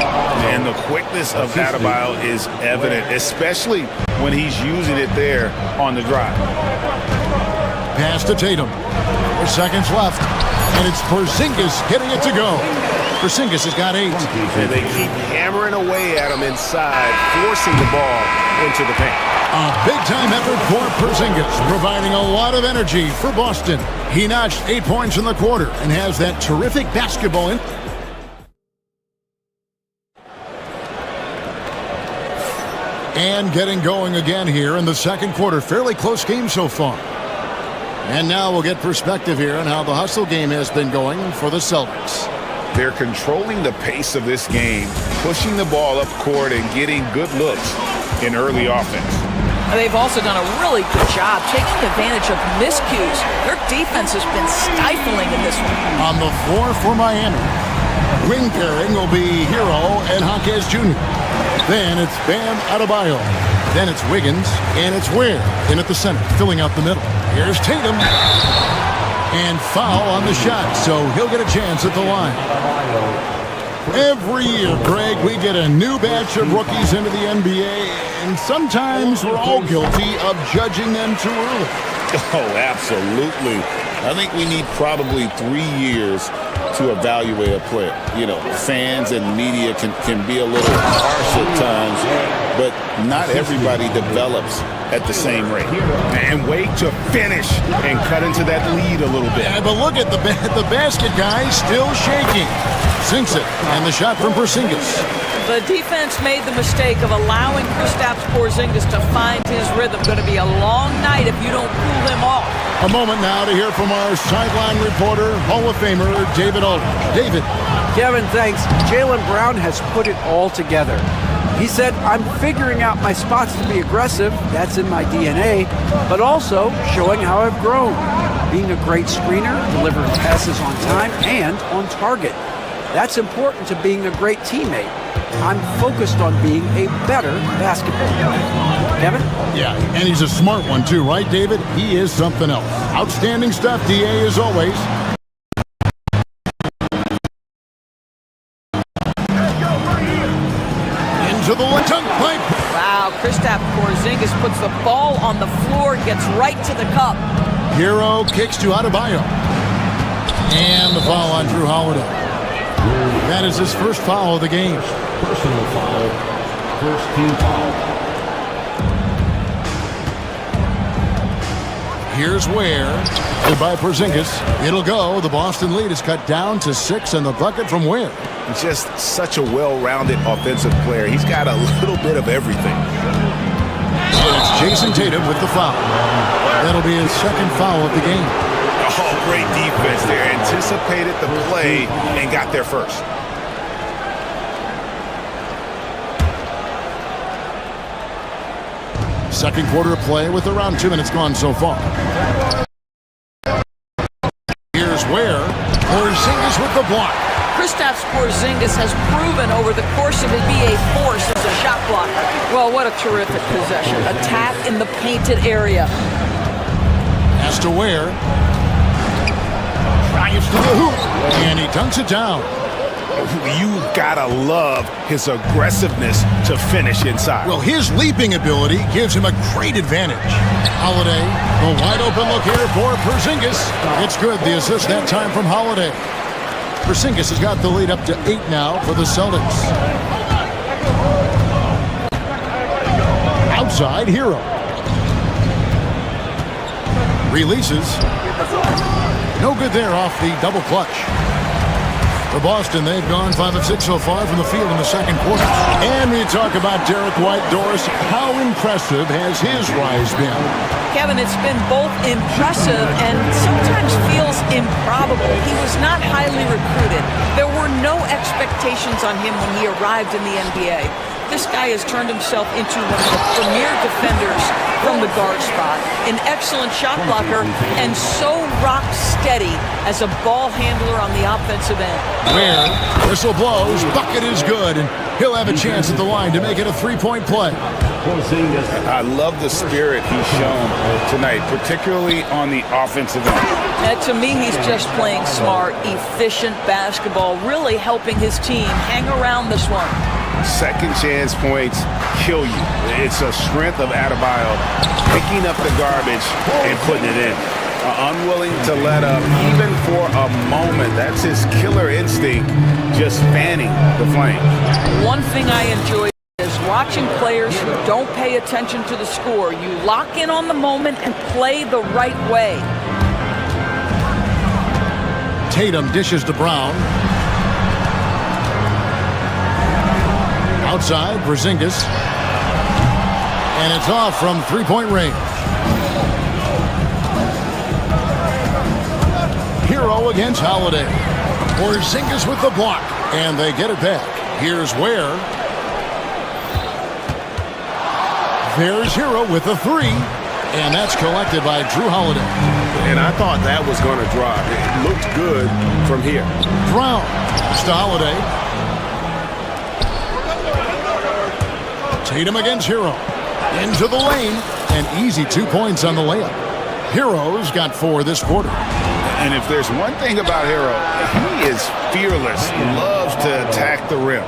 And the quickness of Adebayo is evident, especially when he's using it there on the drive. Pass to Tatum. 4 seconds left. And it's Porzingis getting it to go. Porzingis has got 8. And they keep hammering away at him inside, forcing the ball into the paint. A big-time effort for Porzingis, providing a lot of energy for Boston. He notched 8 points in the quarter and has that terrific basketball in. And getting going again here in the second quarter. Fairly close game so far. And now we'll get perspective here on how the hustle game has been going for the Celtics. They're controlling the pace of this game, pushing the ball up court and getting good looks in early offense. They've also done a really good job taking advantage of miscues. Their defense has been stifling in this one. On the floor for Miami, wing pairing will be Hero and Hawkes Jr. Then it's Bam Adebayo. Then it's Wiggins, and it's Ware in at the center, filling out the middle. Here's Tatum. And foul on the shot, so he'll get a chance at the line. Every year, Greg, we get a new batch of rookies into the NBA, and sometimes we're all guilty of judging them too early. Oh, absolutely. I think we need probably 3 years to evaluate a player. You know, fans and media can be a little harsh at times, but not everybody develops at the same rate. And wait to finish and cut into that lead a little bit. Yeah, but look at the basket guy still shaking. Sinks it, and the shot from Porzingis. The defense made the mistake of allowing Kristaps Porzingis to find his rhythm. Going to be a long night if you don't cool him off. A moment now to hear from our sideline reporter, Hall of Famer David Aldridge. David. Kevin, thanks. Jaylen Brown has put it all together. He said, I'm figuring out my spots to be aggressive. That's in my DNA. But also showing how I've grown. Being a great screener, delivering passes on time and on target. That's important to being a great teammate. I'm focused on being a better basketball player. Kevin? Yeah, and he's a smart one too, right, David? He is something else. Outstanding stuff, DA, as always. Into the dunk pipe. Wow, Kristaps Porzingis puts the ball on the floor, gets right to the cup. Hero kicks to Adebayo. And the foul on Drew Holiday. That is his first foul of the game. Personal foul. First team foul. Here's Ware. By Porzingis. It'll go. The Boston lead is cut down to 6, and the bucket from Ware. Just such a well-rounded offensive player. He's got a little bit of everything. And it's Jason Tatum with the foul. That'll be his second foul of the game. Oh, great defense there. Anticipated the play and got there first. Second quarter of play with around 2 minutes gone so far. Here's where Porzingis with the block. Kristaps Porzingis has proven over the course of it to be a force as a shot blocker. Well, what a terrific possession. Attack in the painted area. Has to wear. Drives to the hoop. And he dunks it down. You gotta love his aggressiveness to finish inside. Well, his leaping ability gives him a great advantage. Holiday, the wide open look here for Porzingis. It's good, the assist that time from Holiday. Porzingis has got the lead up to 8 now for the Celtics. Outside, Hero. Releases. No good there off the double clutch. For Boston, they've gone 5 of 6 so far from the field in the second quarter. And we talk about Derek White. Doris, how impressive has his rise been? Kevin, it's been both impressive and sometimes feels improbable. He was not highly recruited. There were no expectations on him when he arrived in the NBA. This guy has turned himself into one of the premier defenders from the guard spot, an excellent shot blocker, and so rock steady as a ball handler on the offensive end. Where whistle blows, bucket is good, and he'll have a chance at the line to make it a three-point play. I love the spirit he's shown tonight, particularly on the offensive end. And to me, he's just playing smart, efficient basketball, really helping his team hang around this one. Second chance points kill you. It's a strength of Adebayo picking up the garbage and putting it in. Unwilling to let up even for a moment. That's his killer instinct, just fanning the flames. One thing I enjoy is watching players who don't pay attention to the score. You lock in on the moment and play the right way. Tatum dishes to Brown. Outside, Porzingis. And it's off from three-point range. Hero against Holiday. Porzingis with the block. And they get it back. Here's Ware. There's Hero with the three. And that's collected by Drew Holiday. And I thought that was going to drop. It looked good from here. Brown. It's to Holiday. Tatum against Hero. Into the lane. An easy 2 points on the layup. Hero's got 4 this quarter. And if there's one thing about Hero, he is fearless. Loves to attack the rim.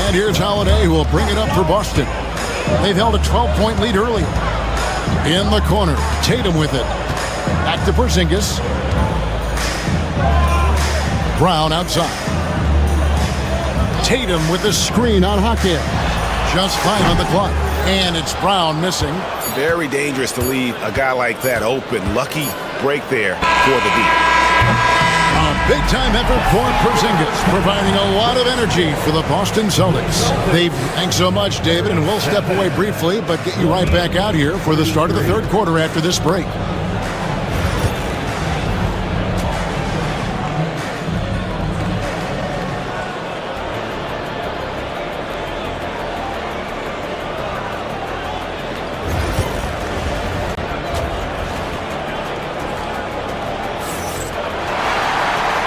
And here's Holiday, who will bring it up for Boston. They've held a 12-point lead earlier. In the corner, Tatum with it. Back to Porzingis. Brown outside. Tatum with the screen on Hakeem. Just 5 on the clock. And it's Brown missing. Very dangerous to leave a guy like that open. Lucky break there for the deep. A big-time effort for Porzingis, providing a lot of energy for the Boston Celtics. Thanks so much, David, and we'll step away briefly, but get you right back out here for the start of the third quarter after this break.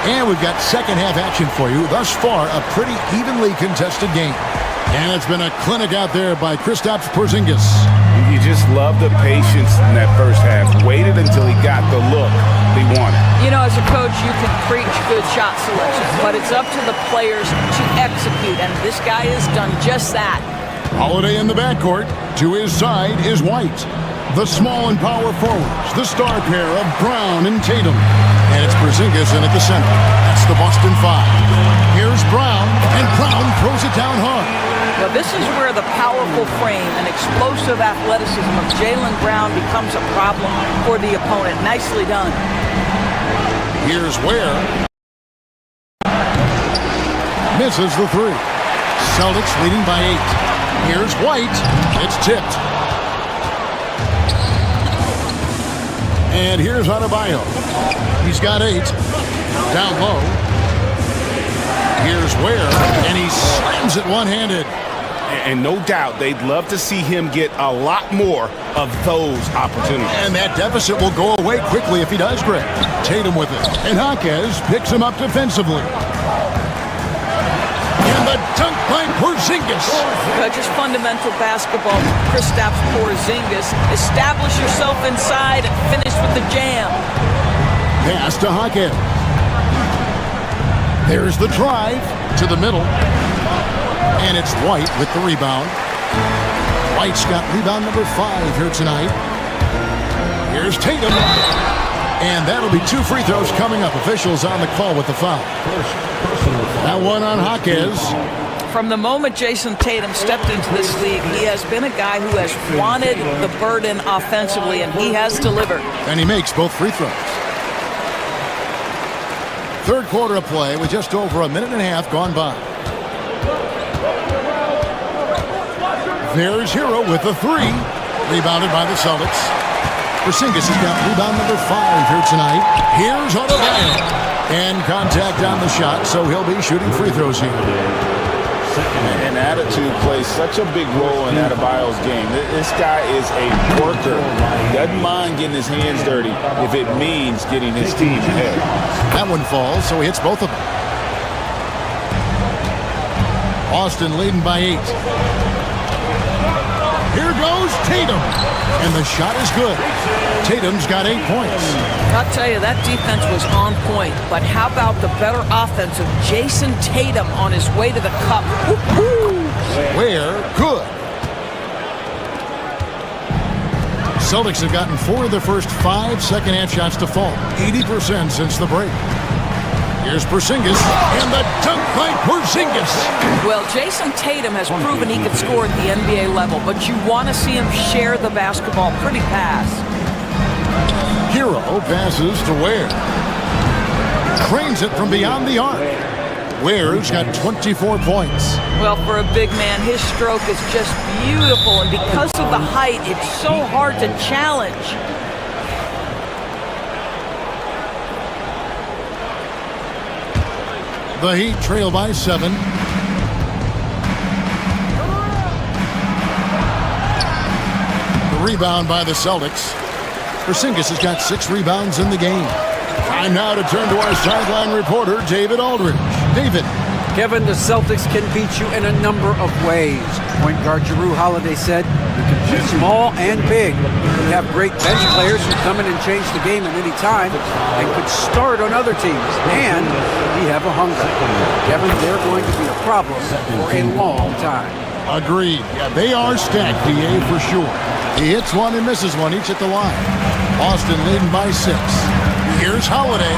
And we've got second half action for you. Thus far, a pretty evenly contested game. And it's been a clinic out there by Kristaps Porzingis. You just love the patience in that first half. Waited until he got the look he wanted. You know, as a coach, you can preach good shot selection, but it's up to the players to execute, and this guy has done just that. Holiday in the backcourt. To his side is White. The small and power forwards, the star pair of Brown and Tatum. And it's Porzingis in at the center. That's the Boston 5. Here's Brown, and Brown throws it down hard. Well, this is where the powerful frame and explosive athleticism of Jaylen Brown becomes a problem for the opponent. Nicely done. Here's Ware. Misses the 3. Celtics leading by 8. Here's White. It's tipped. And here's Adebayo. He's got 8. Down low. Here's Ware, and he slams it one-handed. And no doubt they'd love to see him get a lot more of those opportunities. And that deficit will go away quickly if he does, Greg. Tatum with it. And Jaquez picks him up defensively. And the dunk by Porzingis. Just fundamental basketball. Kristaps Porzingis. Establish yourself inside and finish with the jam. Pass to Jaquez. There's the drive to the middle. And it's White with the rebound. White's got rebound number 5 here tonight. Here's Tatum. And that'll be 2 free throws coming up. Officials on the call with the foul. That one on Jaquez. From the moment Jason Tatum stepped into this league, he has been a guy who has wanted the burden offensively, and he has delivered. And he makes both free throws. Third quarter of play with just over a minute and a half gone by. There's Hero with the 3. Rebounded by the Celtics. Porzingis has got rebound number 5 here tonight. Here's Adebayo. And contact on the shot, so he'll be shooting free throws here. And attitude plays such a big role in Adebayo's game. This guy is a worker. Doesn't mind getting his hands dirty if it means getting his team ahead. That one falls, so he hits both of them. Austin leading by 8. Here goes Tatum. And the shot is good. Tatum's got 8 points. I'll tell you, that defense was on point. But how about the better offense of Jason Tatum on his way to the cup? Woo-hoo! Where? Good. Celtics have gotten 4 of their first 5 second-half shots to fall. 80% since the break. Here's Porzingis, and the dunk by Porzingis. Well, Jason Tatum has proven he can score at the NBA level, but you want to see him share the basketball. Pretty pass. Hero passes to Ware. Trains it from beyond the arc. Ware's got 24 points. Well, for a big man, his stroke is just beautiful, and because of the height, it's so hard to challenge. The Heat trail by 7. The rebound by the Celtics. Porzingis has got 6 rebounds in the game. Time now to turn to our sideline reporter, David Aldridge. David. Kevin, the Celtics can beat you in a number of ways. Point guard Jrue Holiday said, you can play small and big. You have great bench players who come in and change the game at any time and could start on other teams. And we have a hunger. Kevin, they're going to be a problem for a long time. Agreed. Yeah, they are stacked, DA, for sure. He hits one and misses one each at the line. Austin leading by 6. Here's Holiday.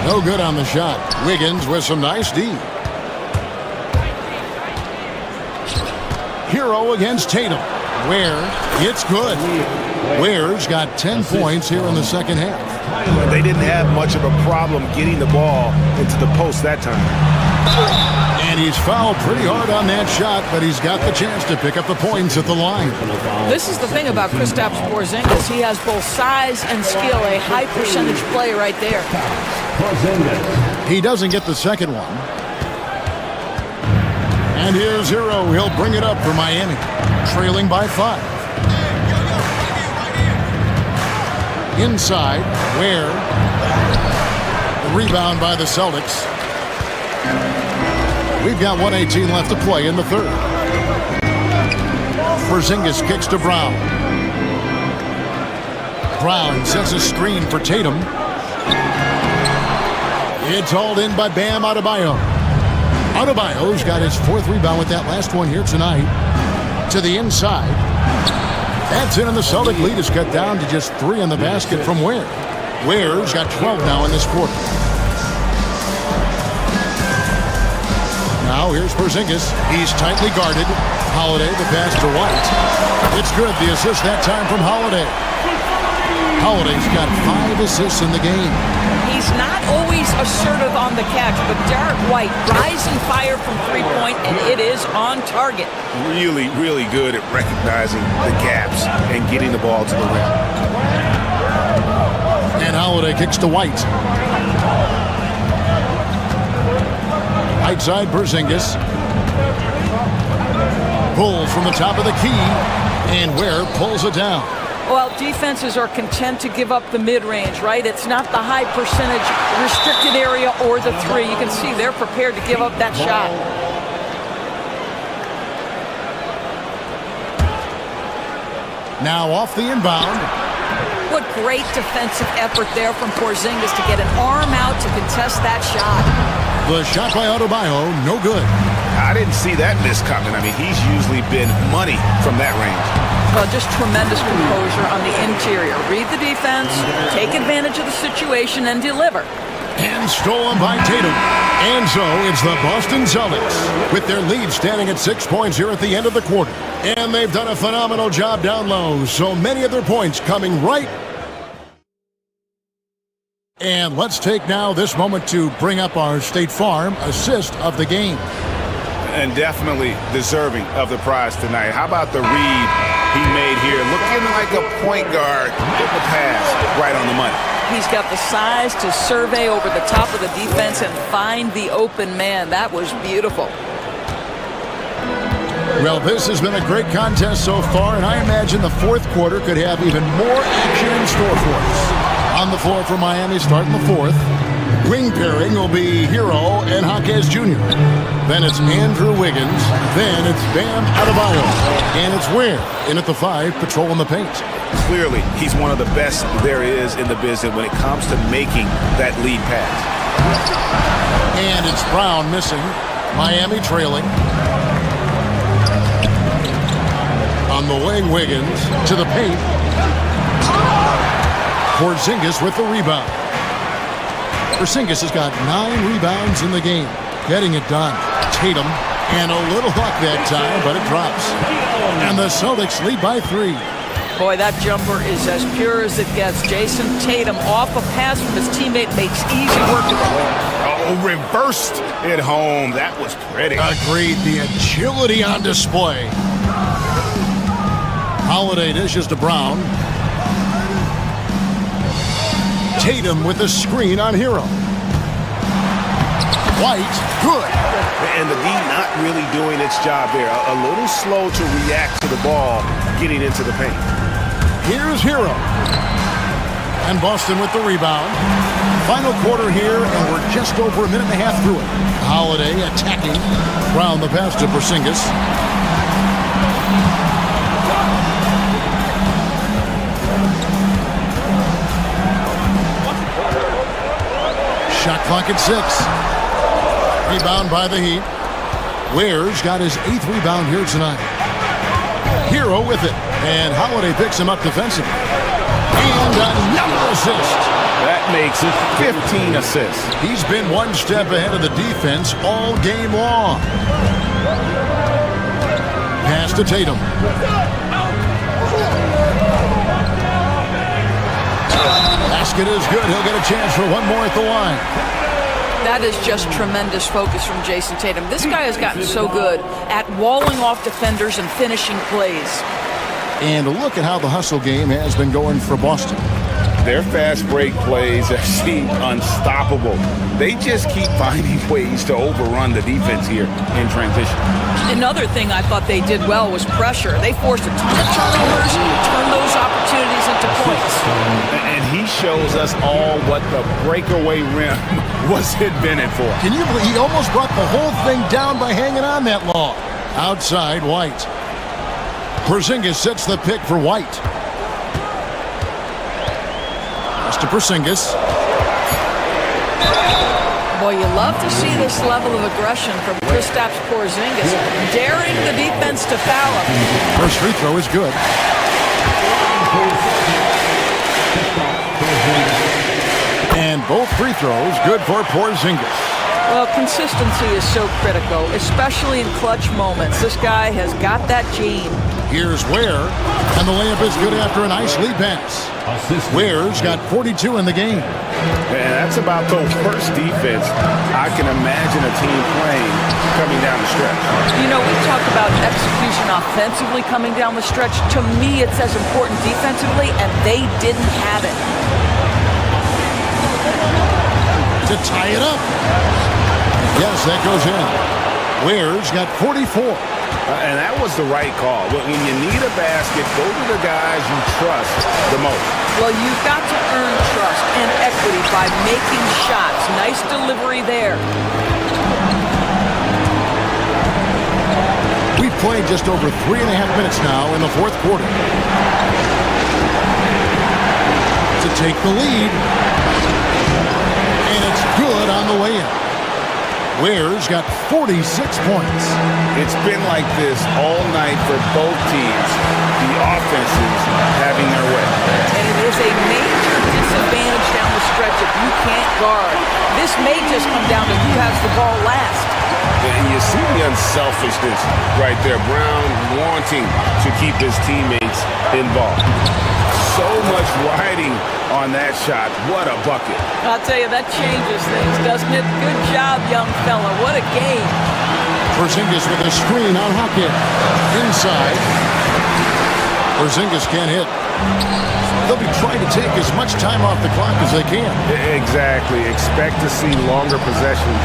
No good on the shot. Wiggins with some nice D. Hero against Tatum. Ware, it's good. Ware's got 10 points here in the second half. They didn't have much of a problem getting the ball into the post that time. And he's fouled pretty hard on that shot, but he's got the chance to pick up the points at the line. This is the thing about Kristaps Porzingis. He has both size and skill, a high percentage play right there. He doesn't get the second one. And here's Hero. He'll bring it up for Miami, trailing by 5. Inside, Ware. The rebound by the Celtics. We've got 1:18 left to play in the third. Porzingis kicks to Brown. Brown sets a screen for Tatum. It's hauled in by Bam Adebayo. Adebayo's got his 4th rebound with that last one here tonight. To the inside. That's in, and the Celtic lead is cut down to just 3 in the basket from Ware. Ware's got 12 now in this quarter. Now here's Porzingis. He's tightly guarded. Holiday, the pass to White. It's good. The assist that time from Holiday. Holiday's got 5 assists in the game. He's not always assertive on the catch, but Derek White, rise and fire from three-point, and it is on target. Really, really good at recognizing the gaps and getting the ball to the rim. And Holiday kicks to White. Right side, Porzingis. Pulls from the top of the key, and Ware pulls it down. Well, defenses are content to give up the mid-range, right? It's not the high percentage restricted area or the three. You can see they're prepared to give up that shot. Now off the inbound. What great defensive effort there from Porzingis to get an arm out to contest that shot. The shot by Adebayo, no good. I didn't see that miss coming. I mean, he's usually been money from that range. Well, just tremendous composure on the interior. Read the defense, take advantage of the situation, and deliver. And stolen by Tatum. And so it's the Boston Celtics with their lead standing at 6 points here at the end of the quarter. And they've done a phenomenal job down low. So many of their points coming right. And let's take now this moment to bring up our State Farm assist of the game. And definitely deserving of the prize tonight. How about the read he made here? Looking like a point guard. Get the pass right on the money. He's got the size to survey over the top of the defense and find the open man. That was beautiful. Well, this has been a great contest so far, and I imagine the fourth quarter could have even more action in store for us. On the floor for Miami starting the fourth. Wing pairing will be Hero and Jaquez Jr. Then it's Andrew Wiggins. Then it's Bam Adebayo. And it's Ware in at the 5, patrolling the paint. Clearly, he's one of the best there is in the business when it comes to making that lead pass. And it's Brown missing. Miami trailing. On the wing, Wiggins to the paint. Porzingis with the rebound. Porzingis has got 9 rebounds in the game. Getting it done. Tatum, and a little luck that time, but it drops. And the Celtics lead by 3. Boy, that jumper is as pure as it gets. Jason Tatum off a pass from his teammate makes easy work of it. Oh, reversed it home. That was pretty. Agreed. The agility on display. Holiday dishes to Brown. Tatum with the screen on Hero. White, good. And the D not really doing its job there. A little slow to react to the ball getting into the paint. Here's Hero. And Boston with the rebound. Final quarter here, and we're just over a minute and a half through it. Holiday attacking. Brown the pass to Porzingis. Shot clock at 6. Rebound by the Heat. Ware's got his 8th rebound here tonight. Hero with it. And Holiday picks him up defensively. And another assist. That makes it 15 assists. He's been one step ahead of the defense all game long. Pass to Tatum. Basket is good. He'll get a chance for one more at the line. That is just tremendous focus from Jason Tatum. This guy has gotten so good at walling off defenders and finishing plays. And look at how the hustle game has been going for Boston. Their fast break plays have seemed unstoppable. They just keep finding ways to overrun the defense here in transition. Another thing I thought they did well was pressure. They forced a ton of turnovers, turned those opportunities into points. And he shows us all what the breakaway rim was invented for. Can you believe he almost brought the whole thing down by hanging on that long? Outside, White. Porzingis sets the pick for White. Pass to Porzingis. Boy, you love to see this level of aggression from Kristaps Porzingis, daring the defense to foul him. First free throw is good. And both free throws good for Porzingis. Well, consistency is so critical, especially in clutch moments. This guy has got that gene. Here's Ware, and the layup is good after a nice lead pass. Ware's got 42 in the game. Man, that's about the worst defense I can imagine a team playing coming down the stretch. You know, we talked about execution offensively coming down the stretch. To me, it's as important defensively, and they didn't have it. To tie it up. Yes, that goes in. Ware's got 44. And that was the right call. When you need a basket, go to the guys you trust the most. Well, you've got to earn trust and equity by making shots. Nice delivery there. We've played just over 3.5 minutes now in the fourth quarter. To take the lead. And it's good on the way in. Ware's got 46 points. It's been like this all night for both teams. The offenses having their way. And it is a major disadvantage down the stretch if you can't guard. This may just come down to who has the ball last. And you see the unselfishness right there. Brown wanting to keep his teammates involved. So much riding on that shot. What a bucket. I'll tell you, that changes things, doesn't it? Good job, young fella. What a game. Porzingis with a screen on Hawkins. Inside. Porzingis can't hit. They'll be trying to take as much time off the clock as they can. Exactly. Expect to see longer possessions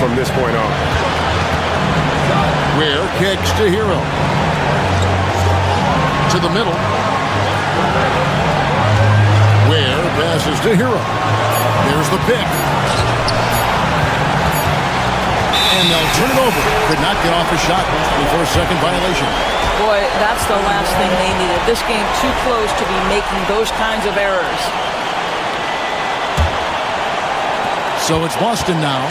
from this point on. Ware kicks to Hero. To the middle. Ware passes to Hero. There's the pick. And they'll turn it over. Could not get off a shot before a second violation. Boy, that's the last thing they needed. This game too close to be making those kinds of errors. So it's Boston now.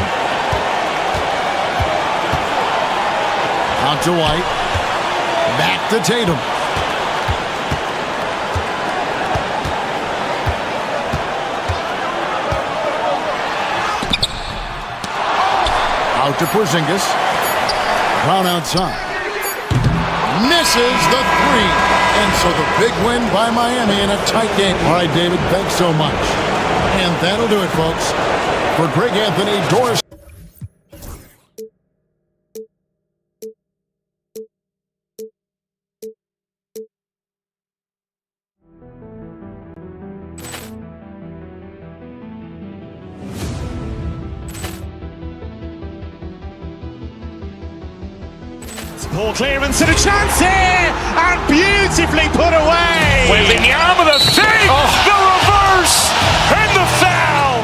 Out to White. Back to Tatum. Out to Porzingis. Brown outside. Misses the three. And so the big win by Miami in a tight game. All right, David, thanks so much. And that'll do it, folks. For Greg Anthony, Doris. Poor clearance and a chance here, and beautifully put away. Wembanyama the fake, the reverse, and the foul.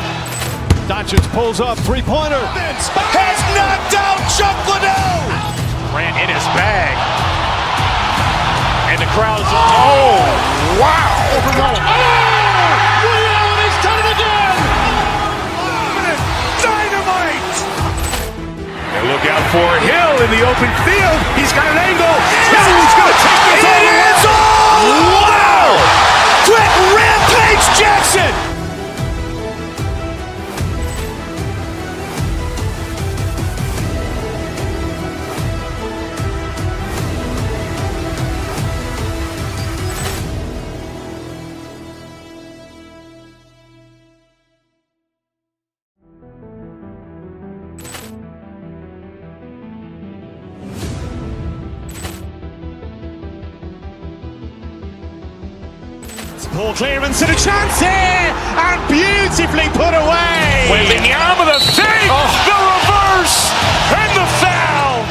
Doncic pulls up, three-pointer. Has knocked out Chuck Liddell. Ran in his bag. And the crowd is, oh, wow. He's done it again. Dynamite. And look out for Hill in the open field. He's got an angle. He's going to take this all the way. Wow! Quick rampage Jackson. Poor clearance and a chance here, and beautifully put away. Wembanyama the fake, the reverse, and the foul.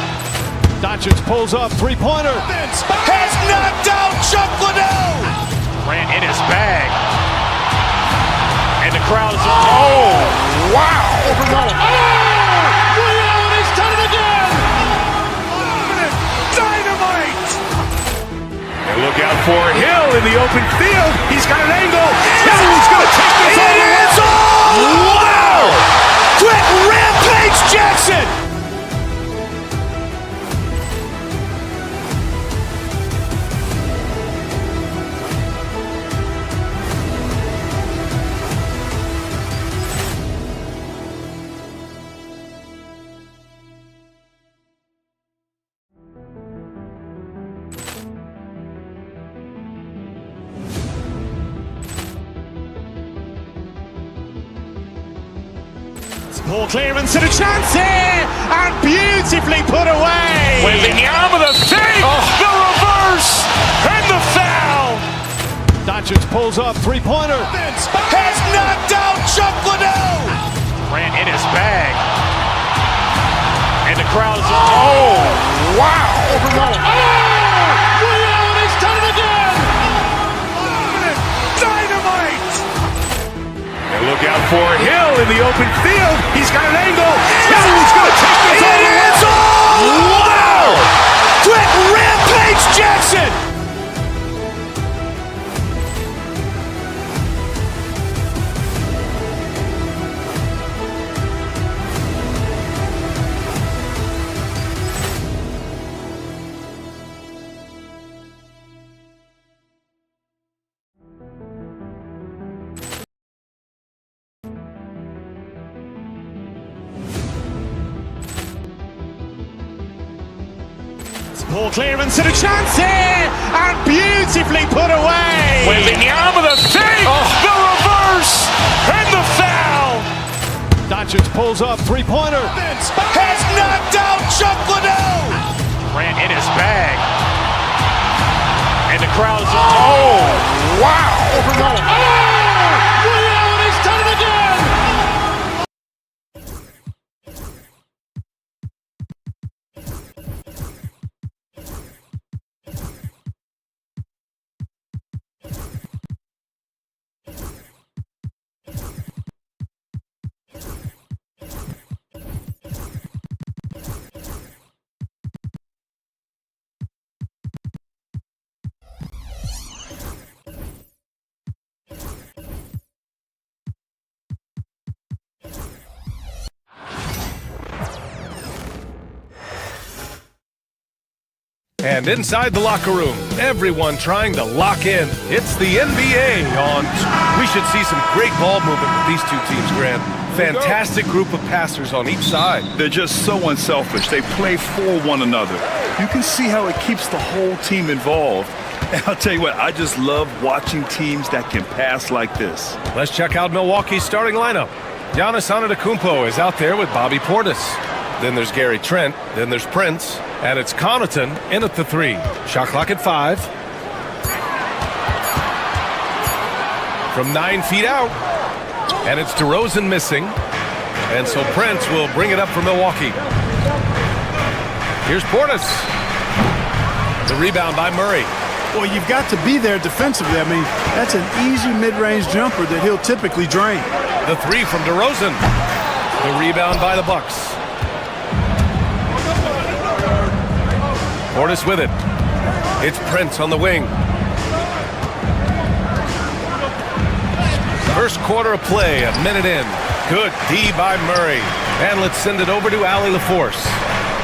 Doncic pulls up, three-pointer. Has knocked out Chuck Liddell. Ran in his bag. And the crowd is, oh, wow. He's done it again. Dynamite. And look out for Hill in the open field. He's got an angle. He's going to take this all the way. Wow! Quick rampage Jackson. Poor clearance and a chance here, and beautifully put away. Wembanyama the save, the reverse, and the foul. Doncic pulls up, three-pointer. Has knocked out Chuck Liddell. Ran in his bag. And the crowd is, oh, wow. He's done it again. Dynamite. And look out for Hill in the open field. He's got an angle. Hill's going to take this all the way. Wow. Quick rampage Jackson. Poor clearance and a chance here, and beautifully put away. Wembanyama the save, the reverse, and the foul. Doncic pulls up, three-pointer. Has knocked out Chuck Liddell. Ran in his bag. And the crowd is, oh, wow. He's done it again. And inside the locker room, everyone trying to lock in. It's the NBA on. We should see some great ball movement with these two teams, Grant. Fantastic group of passers on each side. They're just so unselfish. They play for one another. You can see how it keeps the whole team involved. And I'll tell you what, I just love watching teams that can pass like this. Let's check out Milwaukee's starting lineup. Giannis Antetokounmpo is out there with Bobby Portis. Then there's Gary Trent. Then there's Prince. And it's Connaughton in at the three. Shot clock at 5. From 9 feet out. And it's DeRozan missing. And so Prince will bring it up for Milwaukee. Here's Portis. The rebound by Murray. Well, you've got to be there defensively. I mean, that's an easy mid-range jumper that he'll typically drain. The three from DeRozan. The rebound by the Bucks. Portis with it. It's Prince on the wing. First quarter of play, a minute in. Good D by Murray. And let's send it over to Allie LaForce.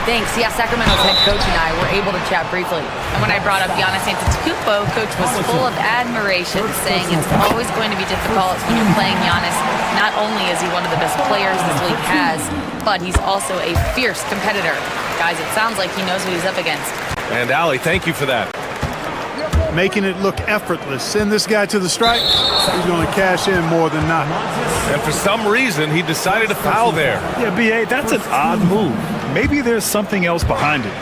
Thanks. Yeah, Sacramento's head coach and I were able to chat briefly. And when I brought up Giannis Antetokounmpo, Coach was full of admiration, saying it's always going to be difficult when you're playing Giannis. Not only is he one of the best players this league has, but he's also a fierce competitor. Guys, it sounds like he knows what he's up against. And Allie, thank you for that. Making it look effortless. Send this guy to the stripe, he's going to cash in more than not. And for some reason, he decided to foul there. Yeah, B.A., that's an odd move. Maybe there's something else behind it.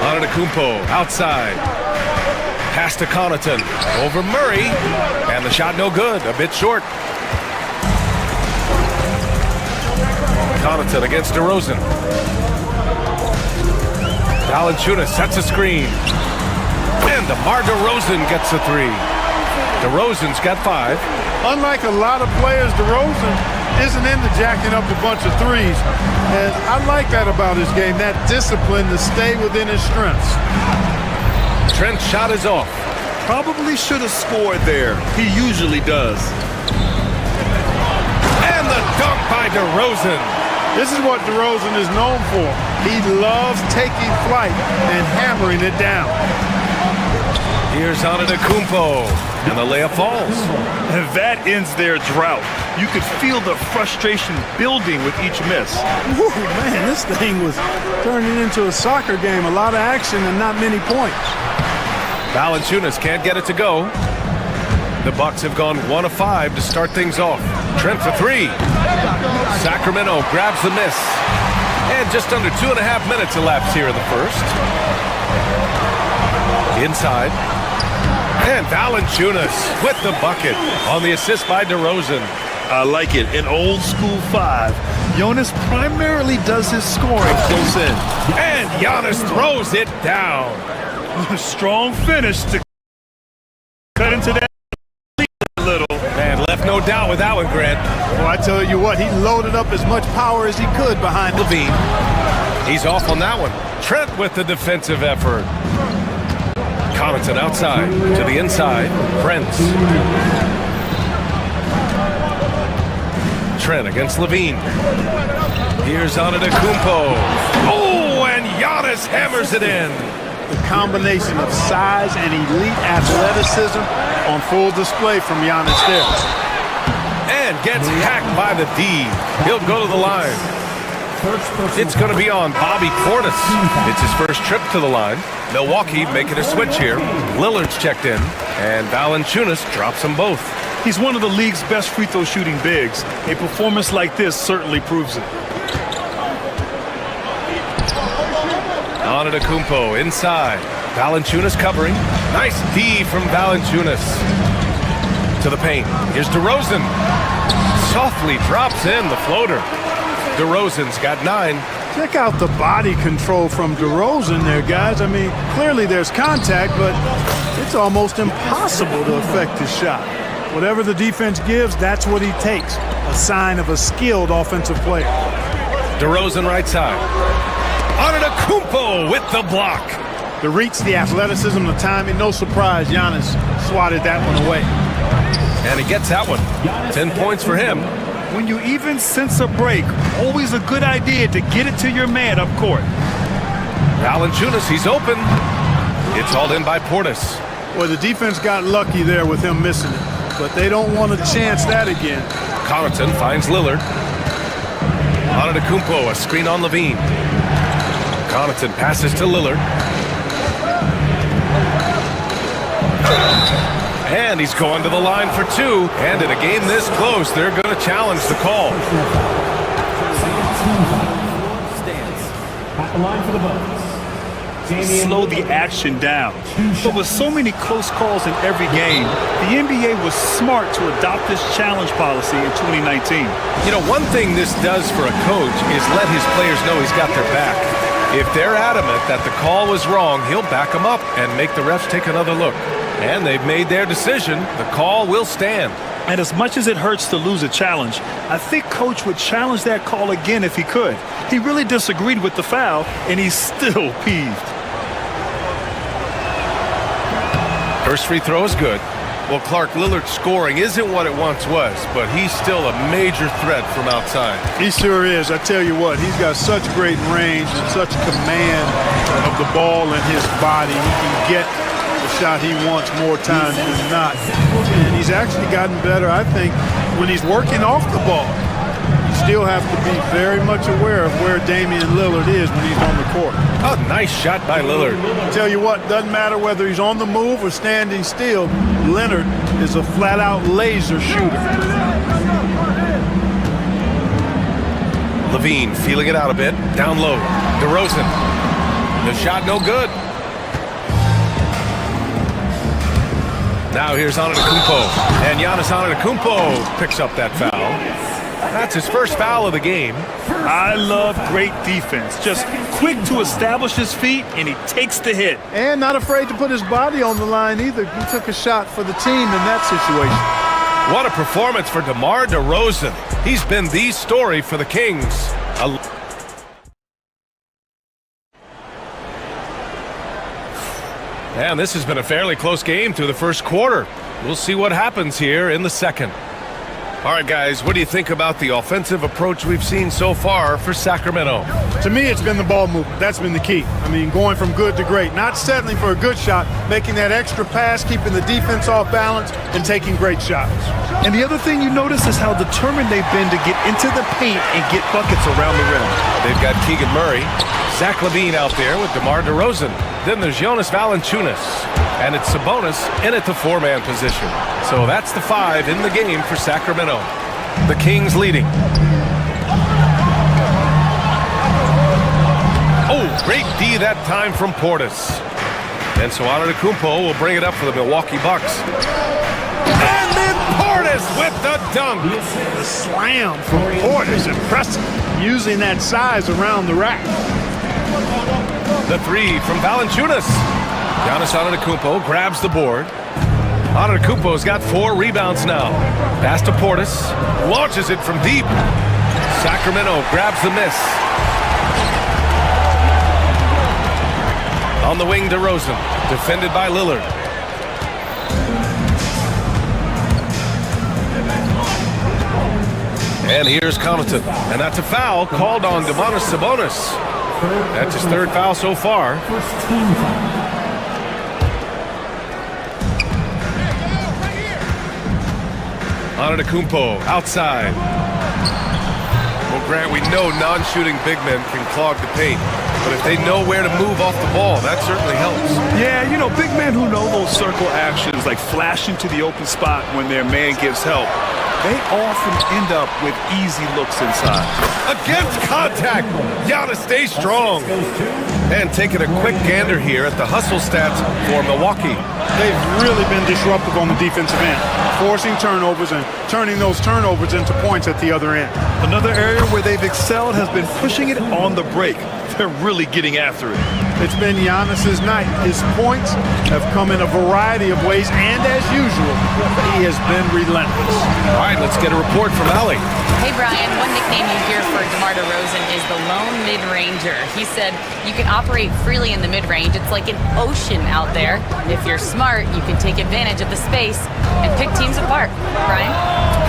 Antetokounmpo outside. Pass to Connaughton. Over Murray. And the shot no good. A bit short. Connaughton against DeRozan. Valanciunas sets a screen. And DeMar DeRozan gets a three. DeRozan's got 5. Unlike a lot of players, DeRozan isn't into jacking up a bunch of threes. And I like that about his game, that discipline to stay within his strengths. Trent's shot is off. Probably should have scored there. He usually does. And the dunk by DeRozan. This is what DeRozan is known for. He loves taking flight and hammering it down. Here's Antetokounmpo, and the layup falls. And that ends their drought. You could feel the frustration building with each miss. Whew, man, this thing was turning into a soccer game. A lot of action and not many points. Valanciunas can't get it to go. The Bucks have gone 1 of 5 to start things off. Trent for 3. Sacramento grabs the miss. And just under 2.5 minutes elapsed here in the first. Inside. And Valanciunas with the bucket on the assist by DeRozan. I like it. An old school 5. Jonas primarily does his scoring close in. And Giannis throws it down. Strong finish to cut into that a little. And left no doubt with that one, Grant. Well, I tell you what, he loaded up as much power as he could behind Levine. He's off on that one. Trent with the defensive effort. Connaughton outside to the inside. Prince. Trent against Levine. Here's Antetokounmpo. Oh, and Giannis hammers it in. The combination of size and elite athleticism on full display from Giannis there. And gets hacked by the D. He'll go to the line. It's going to be on Bobby Portis. It's his first trip to the line. Milwaukee making a switch here. Lillard's checked in. And Valanciunas drops them both. He's one of the league's best free throw shooting bigs. A performance like this certainly proves it. Antetokounmpo inside. Valanciunas covering. Nice D from Valanciunas. To the paint. Here's DeRozan. Softly drops in the floater. DeRozan's got 9. Check out the body control from DeRozan there, guys. I mean, clearly there's contact, but it's almost impossible to affect his shot. Whatever the defense gives, that's what he takes. A sign of a skilled offensive player. DeRozan right side. Antetokounmpo with the block. The reach, the athleticism, the timing, no surprise Giannis swatted that one away. And he gets that one. 10 points for him. When you even sense a break, always a good idea to get it to your man up court. Valanciunas, he's open. It's hauled in by Portis. Well, the defense got lucky there with him missing it, but they don't want to chance that again. Connaughton finds Lillard. Antetokounmpo, a screen on Levine. Connaughton passes to Lillard. And he's going to the line for 2. And in a game this close, they're going to challenge the call. At the line for the Bucks. Slow the action down. But with so many close calls in every game, the NBA was smart to adopt this challenge policy in 2019. You know, one thing this does for a coach is let his players know he's got their back. If they're adamant that the call was wrong, he'll back them up and make the refs take another look. And they've made their decision. The call will stand. And as much as it hurts to lose a challenge, I think Coach would challenge that call again if he could. He really disagreed with the foul, and he's still peeved. First free throw is good. Well, Clark, Lillard's scoring isn't what it once was, but he's still a major threat from outside. He sure is. I tell you what, he's got such great range and such command of the ball and his body. He can get the shot he wants more times than not. And he's actually gotten better, I think, when he's working off the ball. You still have to be very much aware of where Damian Lillard is when he's on the court. A nice shot by Lillard. I tell you what, doesn't matter whether he's on the move or standing still, Leonard is a flat-out laser shooter. Levine feeling it out a bit. Down low. DeRozan. The shot no good. Now here's Antetokounmpo. And Giannis Antetokounmpo picks up that foul. That's his first foul of the game. I love great defense. Just quick to establish his feet, and he takes the hit. And not afraid to put his body on the line either. He took a shot for the team in that situation. What a performance for DeMar DeRozan. He's been the story for the Kings. And this has been a fairly close game through the first quarter. We'll see what happens here in the second. All right, guys, what do you think about the offensive approach we've seen so far for Sacramento? To me, it's been the ball movement. That's been the key. I mean, going from good to great. Not settling for a good shot, making that extra pass, keeping the defense off balance, and taking great shots. And the other thing you notice is how determined they've been to get into the paint and get buckets around the rim. They've got Keegan Murray, Zach LaVine out there with DeMar DeRozan. Then there's Jonas Valanciunas. And it's Sabonis in at the 4-man position. So that's the 5 in the game for Sacramento. The Kings leading. Oh, great D that time from Portis. And so Antetokounmpo will bring it up for the Milwaukee Bucks. And then Portis with the dunk. The slam from Portis, impressive. Using that size around the rack. The 3 from Valanciunas. Giannis Antetokounmpo grabs the board. Antetokounmpo's got 4 rebounds now. Pass to Portis. Launches it from deep. Sacramento grabs the miss. On the wing, DeRozan. Defended by Lillard. And here's Connaughton. And that's a foul called on Domantas Sabonis. That's his 3rd foul so far. Antetokounmpo outside. Well, Grant, we know non-shooting big men can clog the paint, but if they know where to move off the ball, that certainly helps. Yeah, you know, big men who know those circle actions, like flashing to the open spot when their man gives help, they often end up with easy looks inside. Against contact, Giannis stays strong. And taking a quick gander here at the hustle stats for Milwaukee. They've really been disruptive on the defensive end, forcing turnovers and turning those turnovers into points at the other end. Another area where they've excelled has been pushing it on the break. They're really getting after it. It's been Giannis's night. His points have come in a variety of ways, and as usual, he has been relentless. All right, let's get a report from Allie. Hey, Brian, one nickname you hear for DeMar DeRozan is the lone mid-ranger. He said you can operate freely in the mid-range. It's like an ocean out there. If you're smart, you can take advantage of the space and pick teams apart. Brian?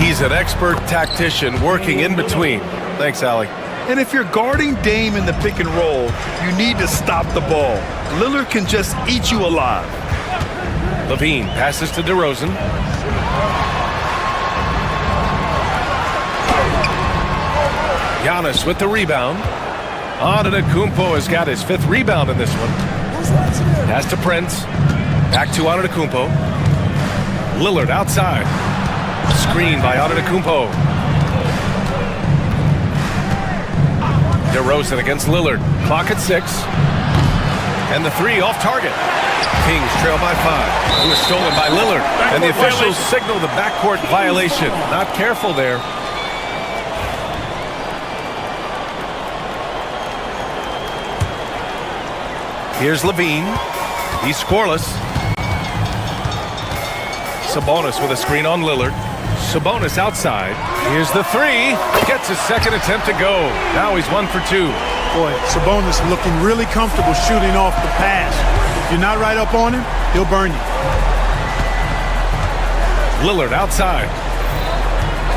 He's an expert tactician working in between. Thanks, Allie. And if you're guarding Dame in the pick and roll, you need to stop the ball. Lillard can just eat you alive. Levine passes to DeRozan. Giannis with the rebound. Antetokounmpo has got his 5th rebound in this one. Pass to Prince. Back to Antetokounmpo. Lillard outside. Screen by Antetokounmpo. DeRozan against Lillard. Clock at 6. And the 3 off target. Kings trail by 5. It was stolen by Lillard. And the officials signal the backcourt violation. Not careful there. Here's Levine. He's scoreless. Sabonis with a screen on Lillard. Sabonis outside. Here's the 3. Gets his 2nd attempt to go. Now he's 1 for 2. Boy, Sabonis looking really comfortable shooting off the pass. If you're not right up on him, he'll burn you. Lillard outside.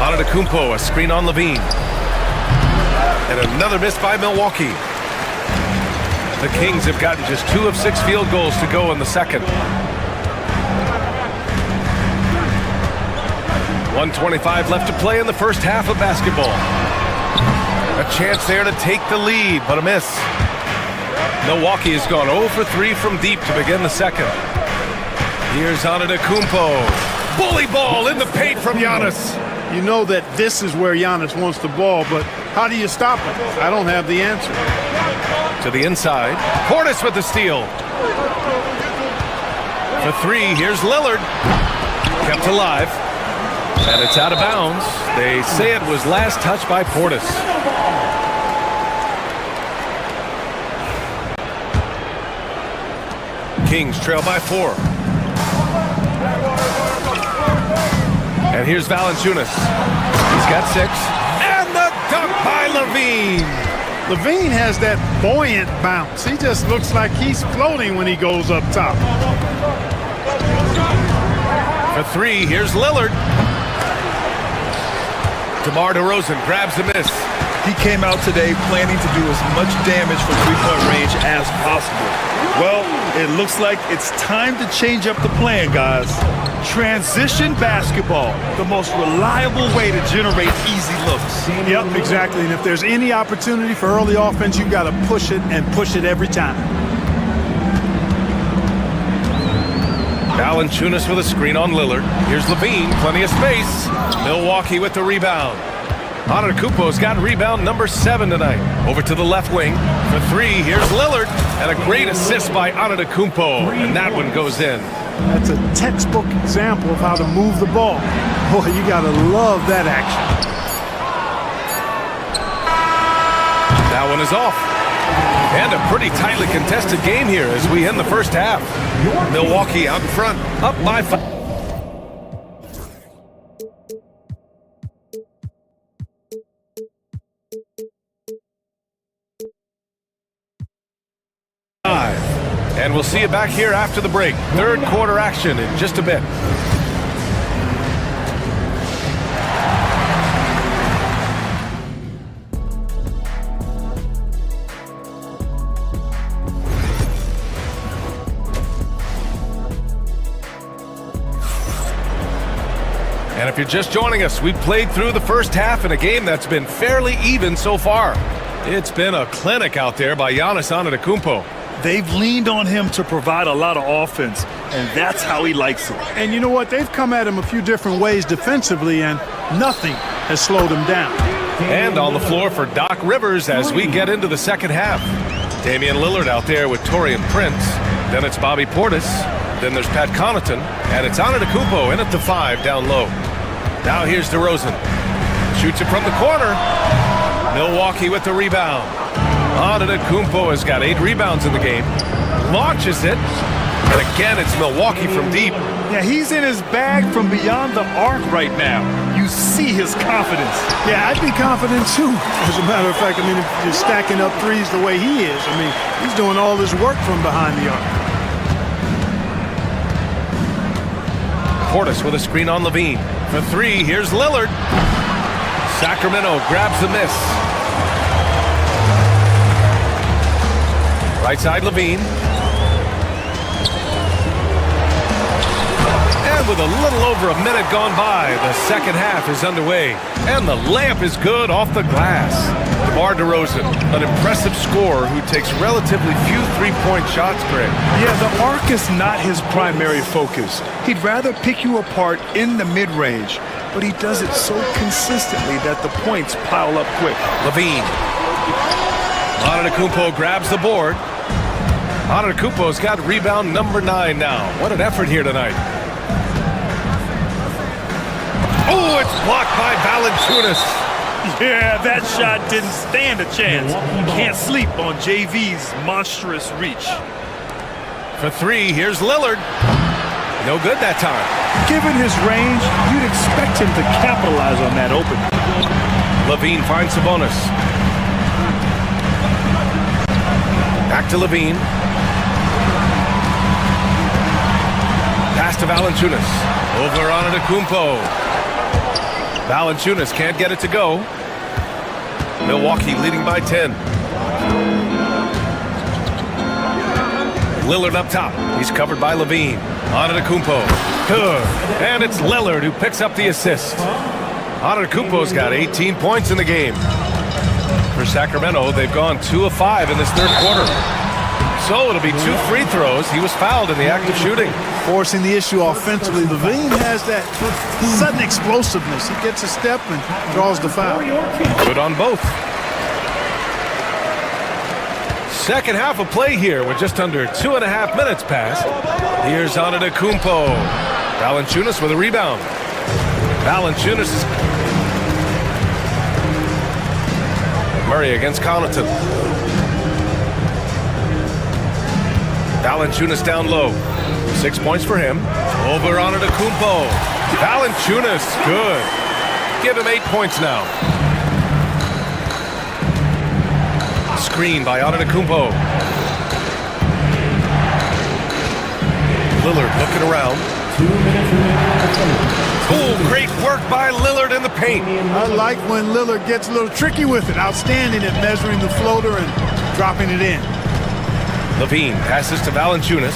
Antetokounmpo, a screen on Levine. And another miss by Milwaukee. The Kings have gotten just 2 of 6 field goals to go in the 2nd. 1:25 left to play in the first half of basketball. A chance there to take the lead, but a miss. Milwaukee has gone 0 for 3 from deep to begin the 2nd. Here's Antetokounmpo. Bully ball in the paint from Giannis. You know that this is where Giannis wants the ball, but how do you stop him? I don't have the answer. To the inside. Portis with the steal. For 3, here's Lillard. Kept alive. And it's out of bounds. They say it was last touched by Portis. Kings trail by 4. And here's Valanciunas. He's got 6. And the dunk by Levine. Levine has that buoyant bounce. He just looks like he's floating when he goes up top. For 3, here's Lillard. DeMar DeRozan grabs the miss. He came out today planning to do as much damage from three-point range as possible. Well, it looks like it's time to change up the plan, guys. Transition basketball, the most reliable way to generate easy looks. Yep, exactly. And if there's any opportunity for early offense, you've got to push it and push it every time. Valanciunas with a screen on Lillard. Here's Levine, plenty of space. Milwaukee with the rebound. Antetokounmpo's got rebound number 7 tonight. Over to the left wing for 3. Here's Lillard, and a great assist by Antetokounmpo, and that one goes in. That's a textbook example of how to move the ball. Boy, you gotta love that action. That one is off. And a pretty tightly contested game here as we end the first half. Milwaukee out in front, up by 5. And we'll see you back here after the break. Third quarter action in just a bit. And if you're just joining us, we've played through the first half in a game that's been fairly even so far. It's been a clinic out there by Giannis Antetokounmpo. They've leaned on him to provide a lot of offense, and that's how he likes it. And you know what? They've come at him a few different ways defensively, and nothing has slowed him down. And on the floor for Doc Rivers as we get into the second half. Damian Lillard out there with Taurean Prince. Then it's Bobby Portis. Then there's Pat Connaughton. And it's Antetokounmpo in at the 5 down low. Now here's DeRozan. Shoots it from the corner. Milwaukee with the rebound. Antetokounmpo has got 8 rebounds in the game. Launches it. And again, it's Milwaukee from deep. Yeah, he's in his bag from beyond the arc right now. You see his confidence. Yeah, I'd be confident too. As a matter of fact, I mean, if you're stacking up threes the way he is, I mean, he's doing all this work from behind the arc. Portis with a screen on Levine. For 3, here's Lillard. Sacramento grabs the miss. Right side, Levine. And with a little over a minute gone by, the second half is underway. And the layup is good off the glass. DeMar DeRozan, an impressive scorer who takes relatively few three-point shots, Greg. Yeah, the arc is not his primary focus. He'd rather pick you apart in the mid-range, but he does it so consistently that the points pile up quick. Levine. Antetokounmpo grabs the board. Antetokounmpo's got rebound number 9 now. What an effort here tonight. Oh, it's blocked by Valanciunas. Yeah, that shot didn't stand a chance. Can't sleep on JV's monstrous reach. For 3, here's Lillard. No good that time. Given his range, you'd expect him to capitalize on that open. Levine finds Sabonis. Back to Levine. Pass to Valanciunas. Over Antetokounmpo. Valanciunas can't get it to go. Milwaukee leading by 10. Lillard up top. He's covered by Levine. Antetokounmpo. Good. And it's Lillard who picks up the assist. Antetokounmpo's got 18 points in the game. For Sacramento, they've gone 2 of 5 in this third quarter. So it'll be 2 free throws. He was fouled in the act of shooting. Forcing the issue offensively. Levine has that sudden explosiveness. He gets a step and draws the foul. Good on both. Second half of play here with just under 2.5 minutes passed. Here's Antetokounmpo. Valanciunas with a rebound. Valanciunas is... Murray against Connaughton. Valanciunas down low. 6 points for him. Over Antetokounmpo. Valanciunas, good. Give him 8 points now. Screen by Antetokounmpo. Lillard looking around. Oh, great work by Lillard in the paint. I like when Lillard gets a little tricky with it. Outstanding at measuring the floater and dropping it in. Levine passes to Valanciunas.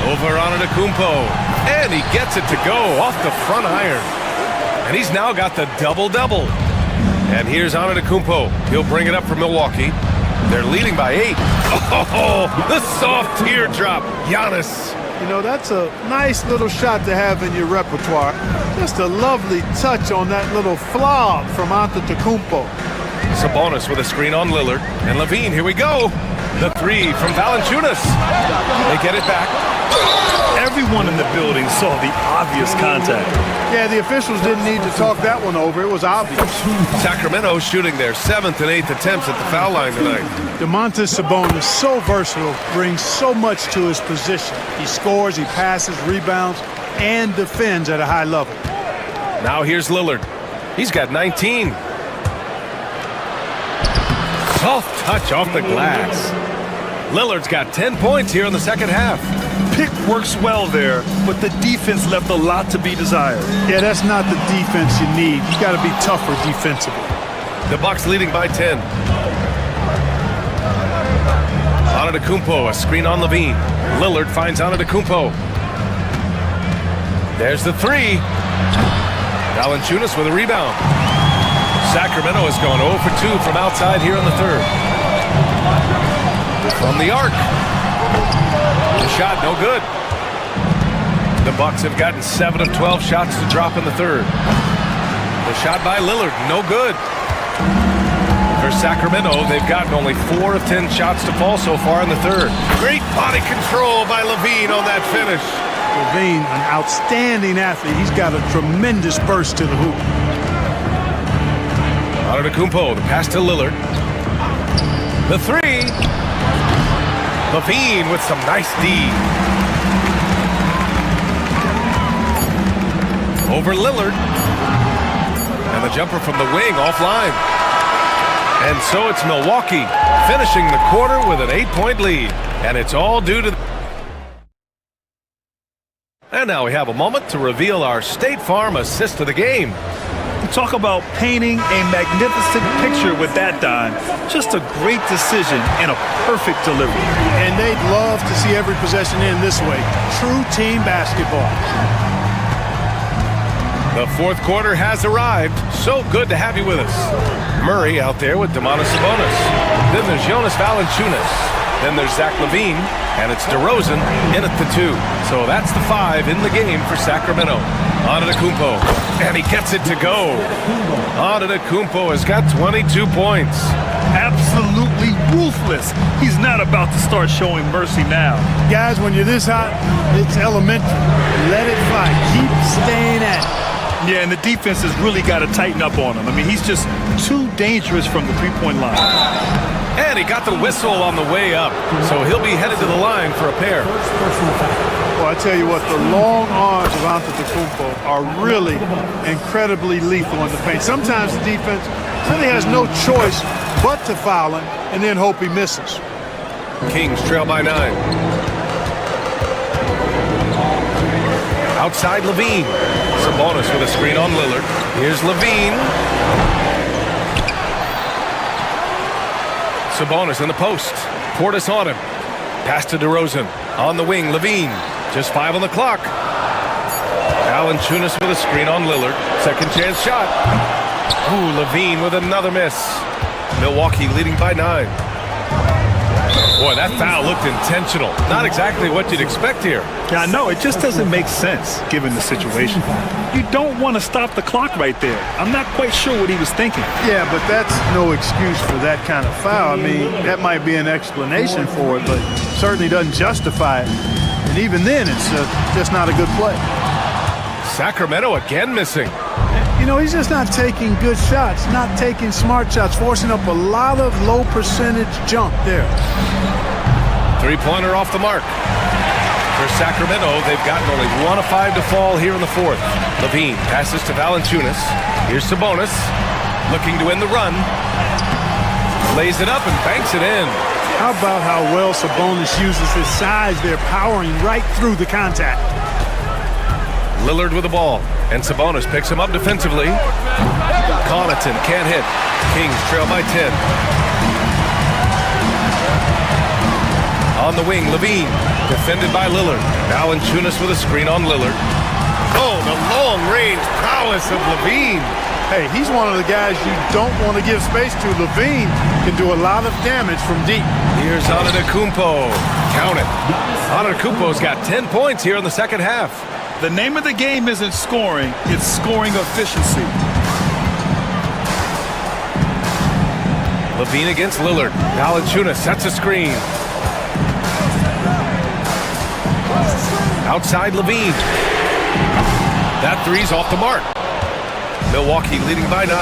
Over Antetokounmpo. And he gets it to go off the front iron. And he's now got the double-double. And here's Antetokounmpo. He'll bring it up for Milwaukee. They're leading by 8. Oh, the soft teardrop. Giannis. You know, that's a nice little shot to have in your repertoire. Just a lovely touch on that little flob from Antetokounmpo. Sabonis with a screen on Lillard. And Levine, here we go. The 3 from Valanciunas. They get it back. Everyone in the building saw the obvious contact. Yeah, the officials didn't need to talk that one over. It was obvious. Sacramento shooting their 7th and 8th attempts at the foul line tonight. Domantas Sabonis, so versatile, brings so much to his position. He scores, he passes, rebounds, and defends at a high level. Now here's Lillard. He's got 19. Soft touch off the glass. Lillard's got 10 points here in the second half. Pick works well there, but the defense left a lot to be desired. Yeah, that's not the defense you need. You got to be tougher defensively. The Bucks leading by 10. Antetokounmpo, a screen on Levine. Lillard finds Antetokounmpo. There's the 3. Valanciunas with a rebound. Sacramento has gone 0 for 2 from outside here in the third. From the arc. The shot no good. The Bucks have gotten 7 of 12 shots to drop in the third. The shot by Lillard, no good. For Sacramento, they've gotten only 4 of 10 shots to fall so far in the third. Great body control by Levine on that finish. Levine, an outstanding athlete. He's got a tremendous burst to the hoop. Antetokounmpo, the pass to Lillard. The 3. Levine with some nice D. Over Lillard. And the jumper from the wing offline. And so it's Milwaukee finishing the quarter with an 8-point lead. And it's all due to... And now we have a moment to reveal our State Farm assist of the game. Talk about painting a magnificent picture with that dime. Just a great decision and a perfect delivery. And they'd love to see every possession end this way. True team basketball. The fourth quarter has arrived. So good to have you with us. Murray out there with Domantas Sabonis. Then there's Jonas Valanciunas. Then there's Zach LaVine. And it's DeRozan in at the 2. So that's the 5 in the game for Sacramento. Antetokounmpo. And he gets it to go. Antetokounmpo has got 22 points. Absolutely ruthless. He's not about to start showing mercy now. Guys, when you're this hot, it's elementary. Let it fly. Keep staying at it. Yeah, and the defense has really got to tighten up on him. I mean, he's just too dangerous from the three-point line. And he got the whistle on the way up, so he'll be headed to the line for a pair. Well, I tell you what, the long arms of Antetokounmpo are really incredibly lethal in the paint. Sometimes the defense really has no choice but to foul him and then hope he misses. Kings trail by 9. Outside Levine. Sabonis with a screen on Lillard. Here's Levine. Sabonis in the post. Portis on him. Pass to DeRozan. On the wing, Levine. Just 5 on the clock. Valanciunas with a screen on Lillard. Second chance shot. Ooh, Levine with another miss. Milwaukee leading by 9. Boy, that foul looked intentional. Not exactly what you'd expect here. Yeah, I know. It just doesn't make sense, given the situation. You don't want to stop the clock right there. I'm not quite sure what he was thinking. Yeah, but that's no excuse for that kind of foul. I mean, that might be an explanation for it, but certainly doesn't justify it. And even then, it's just not a good play. Sacramento again missing. You know, he's just not taking good shots, not taking smart shots, forcing up a lot of low percentage jump there. Three-pointer off the mark. For Sacramento, they've gotten only 1 of 5 to fall here in the fourth. Levine passes to Valanciunas. Here's Sabonis, looking to end the run. Lays it up and banks it in. How about how well Sabonis uses his size there, powering right through the contact. Lillard with the ball, and Sabonis picks him up defensively. Connaughton can't hit. Kings trail by 10. On the wing, Levine, defended by Lillard. Valanciunas with a screen on Lillard. Oh, the long-range prowess of Levine. Hey, he's one of the guys you don't want to give space to. Levine can do a lot of damage from deep. Here's Antetokounmpo. Count it. Antetokounmpo's got 10 points here in the second half. The name of the game isn't scoring, it's scoring efficiency. Levine against Lillard. Valanciunas sets a screen. Outside Levine. That three's off the mark. Milwaukee leading by 9.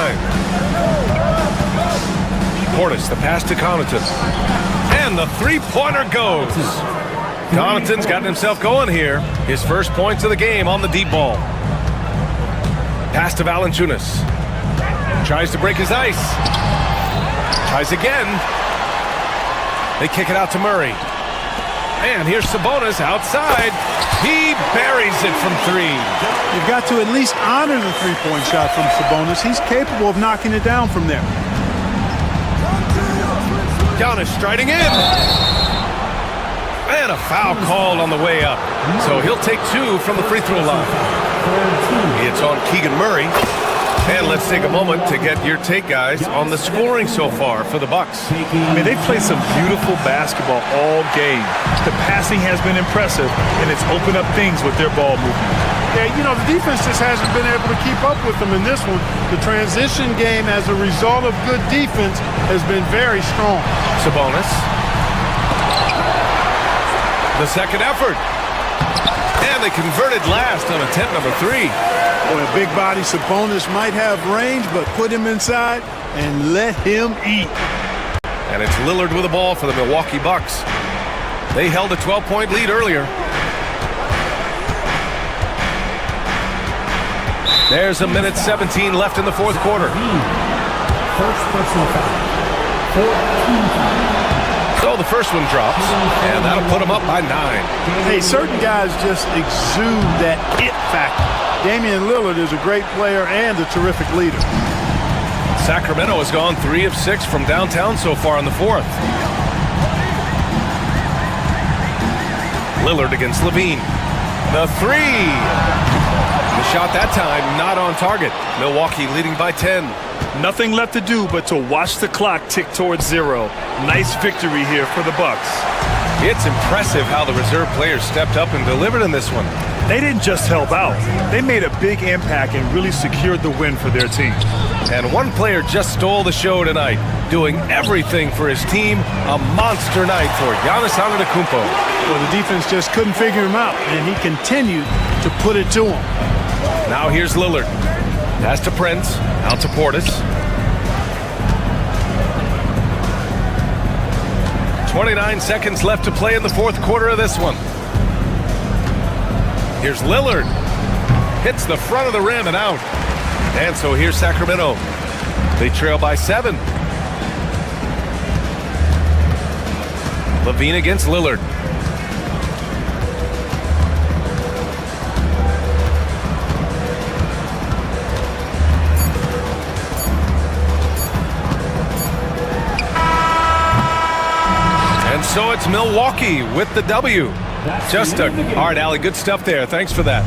Portis, the pass to Connaughton. And the three-pointer goes. Connaughton's gotten himself going here. His first points of the game on the deep ball. Pass to Valanciunas. Tries to break his ice. Tries again. They kick it out to Murray. And here's Sabonis outside. He buries it from 3. You've got to at least honor the three-point shot from Sabonis. He's capable of knocking it down from there. Giannis striding in. And a foul called on the way up. So he'll take 2 from the free throw line. It's on Keegan Murray. And let's take a moment to get your take, guys, on the scoring so far for the Bucks. I mean, they've played some beautiful basketball all game. The passing has been impressive, and it's opened up things with their ball movement. Yeah, you know, the defense just hasn't been able to keep up with them in this one. The transition game, as a result of good defense, has been very strong. Sabonis. The second effort. And they converted last on attempt number 3. Boy, a big body Sabonis might have range, but put him inside and let him eat. And it's Lillard with the ball for the Milwaukee Bucks. They held a 12-point lead earlier. There's a minute 17 left in the fourth quarter. First personal foul. 14 So the first one drops, and that'll put them up by 9. Hey, certain guys just exude that it factor. Damian Lillard is a great player and a terrific leader. Sacramento has gone 3 of 6 from downtown so far in the fourth. Lillard against Levine. The 3. The shot that time not on target. Milwaukee leading by 10. Nothing left to do but to watch the clock tick towards 0. Nice victory here for the Bucks. It's impressive how the reserve players stepped up and delivered in this one. They didn't just help out. They made a big impact and really secured the win for their team. And one player just stole the show tonight, doing everything for his team. A monster night for Giannis Antetokounmpo. Well, the defense just couldn't figure him out, and he continued to put it to him. Now here's Lillard. Pass to Prince, out to Portis. 29 seconds left to play in the fourth quarter of this one. Here's Lillard. Hits the front of the rim and out. And so here's Sacramento. They trail by 7. Levine against Lillard. And so it's Milwaukee with the W. All right, Allie, good stuff there. Thanks for that.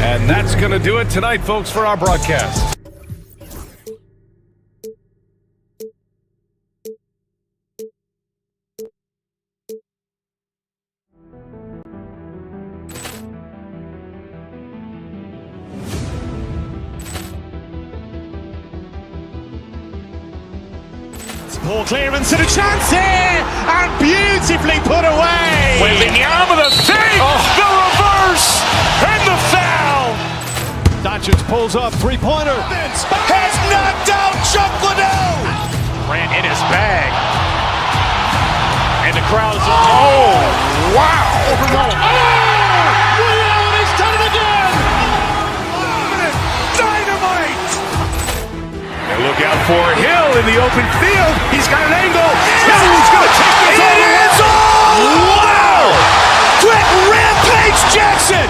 And that's going to do it tonight, folks, for our broadcast. Ball clearance and a chance here, and beautifully put away. Wembanyama with a save, the reverse, and the foul. Doncic pulls up, three-pointer. Has knocked out Chuck Liddell. Ran in his bag. And the crowd is, oh, wow. Oh, he's done it again. Dynamite. And look out for Hill in the open field. He's got an angle. He's going to take this all the way. Wow. Quick rampage Jackson.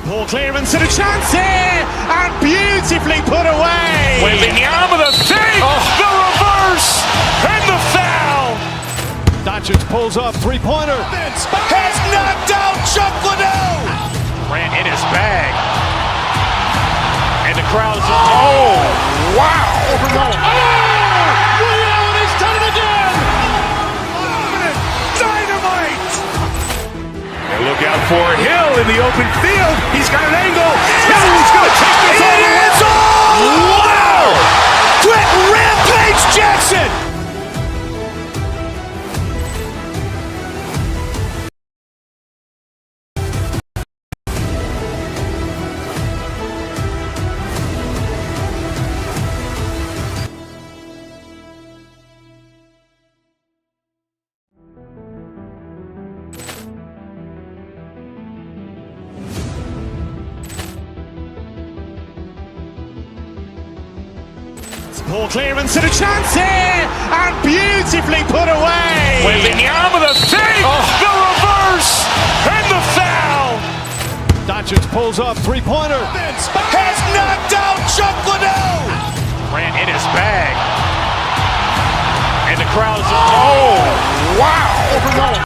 Poor clearance and a chance here, and beautifully put away. Wembanyama the save, the reverse, and the foul. Doncic pulls up, three-pointer. Has knocked out Chuck Liddell. Ran in his bag. And the crowd's wow. Ray Allen has done it again. Dynamite. And look out for Hill in the open field. He's got an angle. Hill's going to take this all the way. Wow. Quick rampage Jackson. Poor clearance and a chance here, and beautifully put away. Wembanyama the save, the reverse, and the foul. Doncic pulls up, three-pointer. Has knocked out Chuck Liddell. Ran in his bag. And the crowd's wow.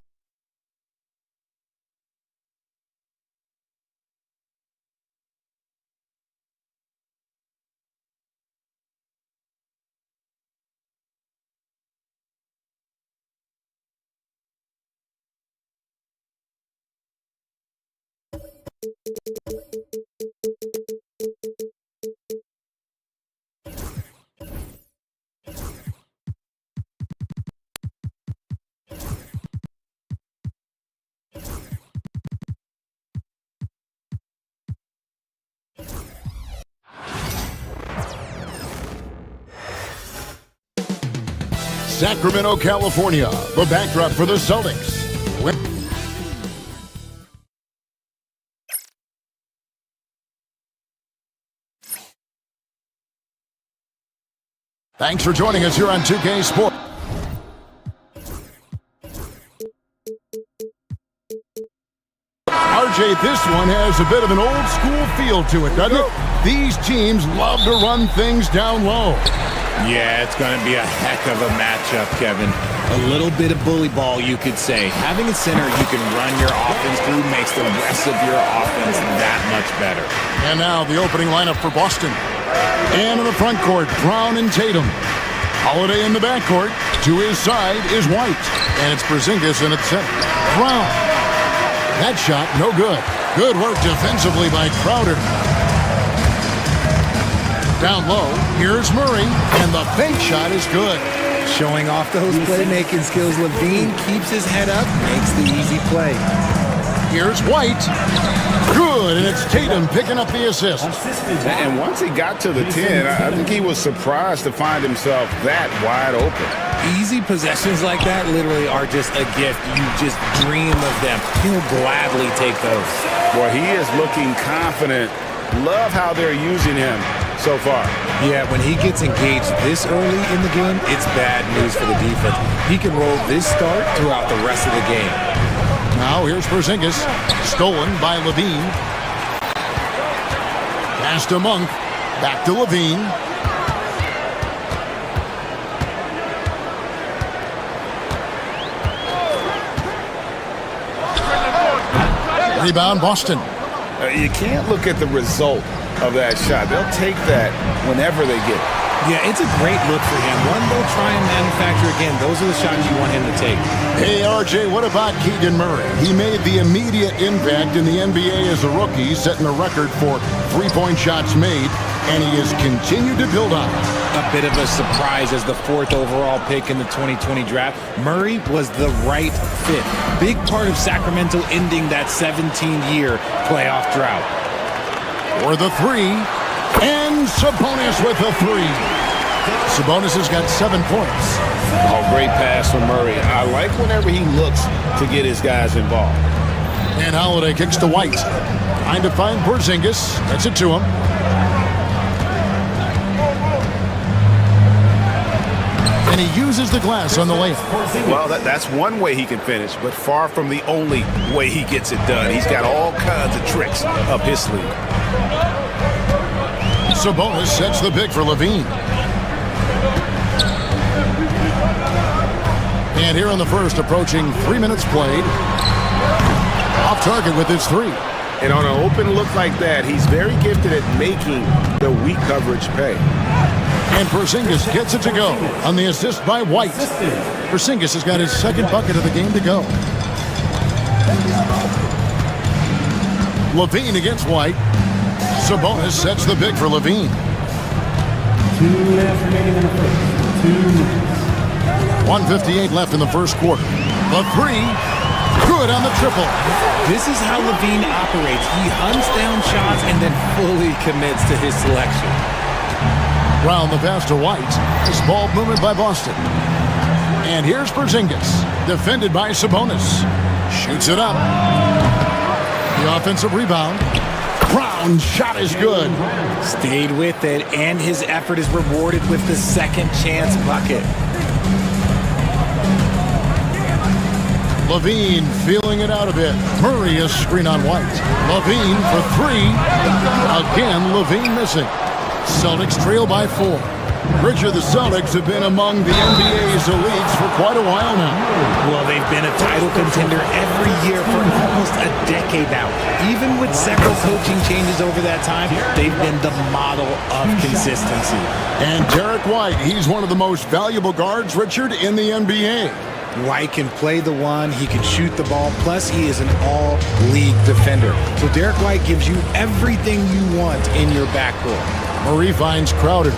Sacramento, California, the backdrop for the Celtics. Thanks for joining us here on 2K Sports. RJ, this one has a bit of an old school feel to it, doesn't it? These teams love to run things down low. Yeah, it's going to be a heck of a matchup, Kevin. A little bit of bully ball, you could say. Having a center you can run your offense through makes the rest of your offense that much better. And now the opening lineup for Boston. And in the front court, Brown and Tatum. Holiday in the backcourt. To his side is White. And it's Porzingis in at center. Brown. That shot, no good. Good work defensively by Crowder. Down low, here's Murray, and the fake shot is good. Showing off those playmaking skills, Levine keeps his head up, makes the easy play. Here's White. Good, and it's Tatum picking up the assist. And once he got to the 10, I think he was surprised to find himself that wide open. Easy possessions like that literally are just a gift. You just dream of them. He'll gladly take those. Well, he is looking confident. Love how they're using him so far. Yeah, when he gets engaged this early in the game, it's bad news for the defense. He can roll this start throughout the rest of the game. Now here's Porzingis, stolen by Levine. Pass to Monk, back to Levine. Rebound, Boston. You can't look at the result of that shot. They'll take that whenever they get it. Yeah, it's a great look for him. One they'll try and manufacture again. Those are the shots you want him to take. Hey, RJ, what about Keegan Murray? He made the immediate impact in the NBA as a rookie, setting a record for three-point shots made, and he has continued to build on it. A bit of a surprise as the 4th overall pick in the 2020 draft. Murray was the right fit. Big part of Sacramento ending that 17-year playoff drought. For the three, and Sabonis with the three. Sabonis has got 7 points. Oh, great pass from Murray. I like whenever he looks to get his guys involved. And Holiday kicks to White. Trying to find Porzingis. That's it to him. And he uses the glass on the layup. Well, that's one way he can finish, but far from the only way he gets it done. He's got all kinds of tricks up his sleeve. Sabonis sets the pick for Levine. And here in the first, approaching 3 minutes played. Off target with his three. And on an open look like that, he's very gifted at making the weak coverage pay. And Porzingis gets it to go on the assist by White. Porzingis has got his second bucket of the game to go. Levine against White. Sabonis sets the pick for Levine. 2 minutes remaining in the first. 2 minutes. 1:58 left in the first quarter. The three, good on the triple. This is how Levine operates. He hunts down shots and then fully commits to his selection. Round the pass to White. This ball movement by Boston. And here's Porzingis, defended by Sabonis. Shoots it up. The offensive rebound. Brown shot is good. Stayed with it, and his effort is rewarded with the second chance bucket. Levine feeling it out a bit. Murray is screen on White. Levine for three. Again, Levine missing. Celtics trail by 4. Richard, the Celtics have been among the NBA's elites for quite a while now. Well, they've been a title contender every year for almost a decade now. Even with several coaching changes over that time, they've been the model of consistency. And Derek White, he's one of the most valuable guards, Richard, in the NBA. White can play the one, he can shoot the ball, plus he is an all-league defender. So Derek White gives you everything you want in your backcourt. Murray finds Crowder.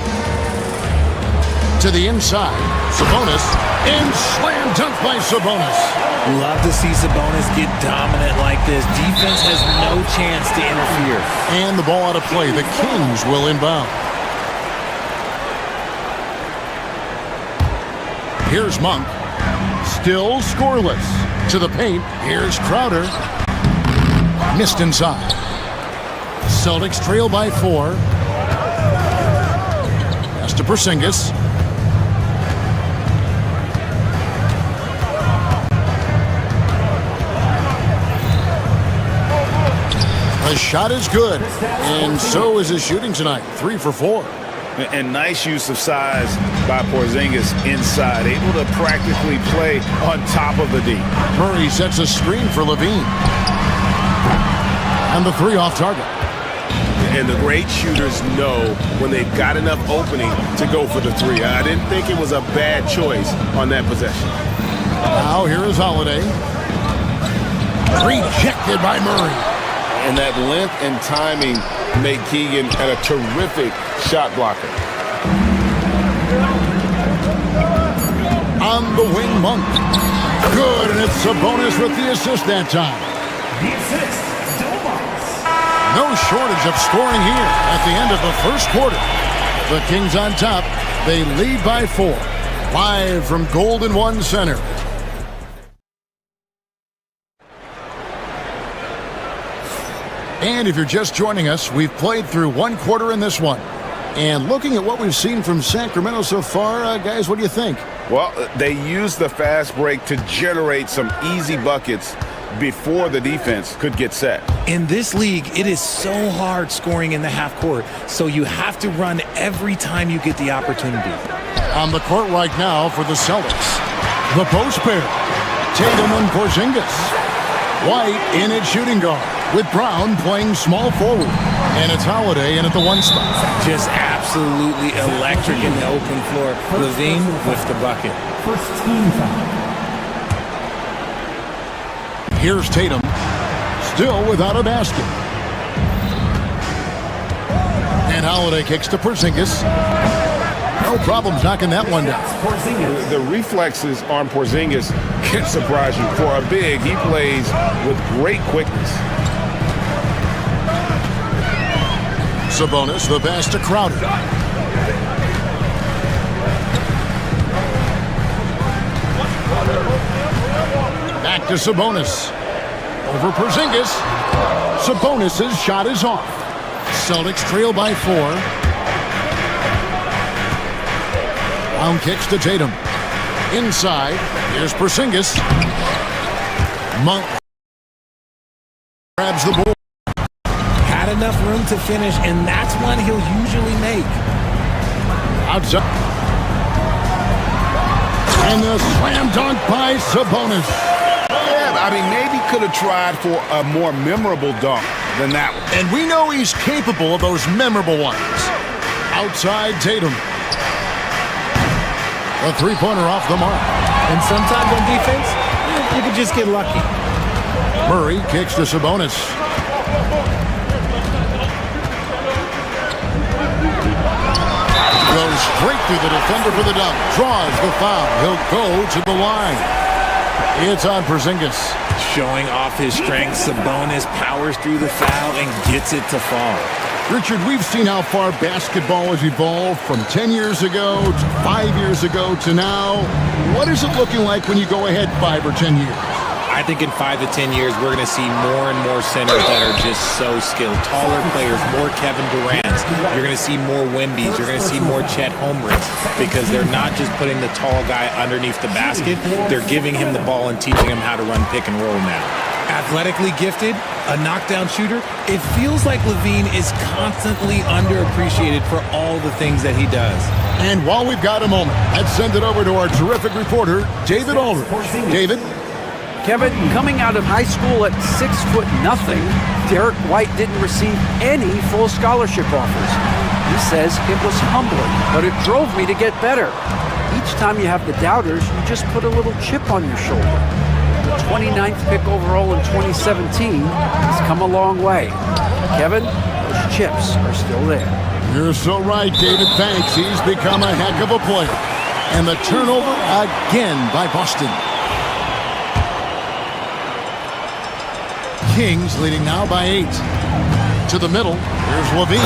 To the inside, Sabonis, and slam dunk by Sabonis. Love to see Sabonis get dominant like this. Defense has no chance to interfere. And the ball out of play. The Kings will inbound. Here's Monk. Still scoreless. To the paint. Here's Crowder. Missed inside. Celtics trail by 4. Pass to Porzingis. The shot is good, and so is his shooting tonight. 3 for 4. And nice use of size by Porzingis inside, able to practically play on top of the D. Murray sets a screen for Levine. And the 3 off target. And the great shooters know when they've got enough opening to go for the 3. I didn't think it was a bad choice on that possession. Now here is Holiday. Rejected by Murray. And that length and timing make Keegan a terrific shot blocker. On the wing, Monk. Good, and it's Sabonis with the assist that time. The assist, No shortage of scoring here at the end of the first quarter. The Kings on top. They lead by 4. Live from Golden One Center. And if you're just joining us, we've played through 1 quarter in this one. And looking at what we've seen from Sacramento so far, guys, what do you think? Well, they used the fast break to generate some easy buckets before the defense could get set. In this league, it is so hard scoring in the half court, so you have to run every time you get the opportunity. On the court right now for the Celtics, the post pair, Tatum and Porzingis. White in at shooting guard, with Brown playing small forward. And it's Holiday in at the 1 spot. Just absolutely electric in the open floor. Levine with the bucket. First team foul. Here's Tatum, still without a basket. And Holiday kicks to Porzingis. No problems knocking that one down. The reflexes on Porzingis can surprise you. For a big, he plays with great quickness. Sabonis, the pass to Crowder. Back to Sabonis. Over Porzingis. Sabonis' shot is off. Celtics trail by 4. Brown kicks to Tatum. Inside, here's Porzingis. Monk grabs the ball. Had enough room to finish, and that's one he'll usually make. Outside. And the slam dunk by Sabonis. Yeah, I mean, maybe could have tried for a more memorable dunk than that one. And we know he's capable of those memorable ones. Outside Tatum. A three-pointer off the mark. And sometimes on defense, you can just get lucky. Murray kicks to Sabonis. Goes straight through the defender for the dunk. Draws the foul. He'll go to the line. It's on Porzingis. Showing off his strength, Sabonis powers through the foul and gets it to fall. Richard, we've seen how far basketball has evolved from 10 years ago to 5 years ago to now. What is it looking like when you go ahead 5 or 10 years? I think in 5 to 10 years, we're going to see more and more centers that are just so skilled. Taller players, more Kevin Durant's. You're going to see more Wembys. You're going to see more Chet Holmgrens because they're not just putting the tall guy underneath the basket. They're giving him the ball and teaching him how to run pick and roll now. Athletically gifted, a knockdown shooter, it feels like LaVine is constantly underappreciated for all the things that he does. And while we've got a moment, let's send it over to our terrific reporter, David Aldridge. David? Kevin, coming out of high school at 6'0", Derek White didn't receive any full scholarship offers. He says it was humbling, but it drove me to get better. Each time you have the doubters, you just put a little chip on your shoulder. The 29th pick overall in 2017 has come a long way. Kevin, those chips are still there. You're so right, David. Thanks. He's become a heck of a player. And the turnover again by Boston. Kings leading now by 8. To the middle, here's LaVine,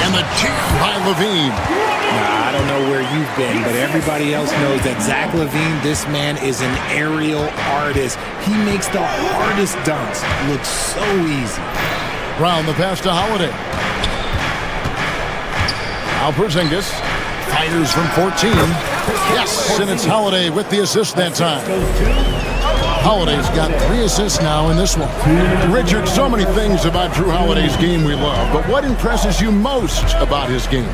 and the jam by LaVine. Now, I don't know where you've been, but everybody else knows that Zach LaVine, this man is an aerial artist. He makes the hardest dunks look so easy. Brown the pass to Holiday. Now Porzingis fires from 14. Yes, and it's Holiday with the assist that time. Holiday's got 3 assists now in this one. Richard, so many things about Jrue Holiday's game we love, but what impresses you most about his game?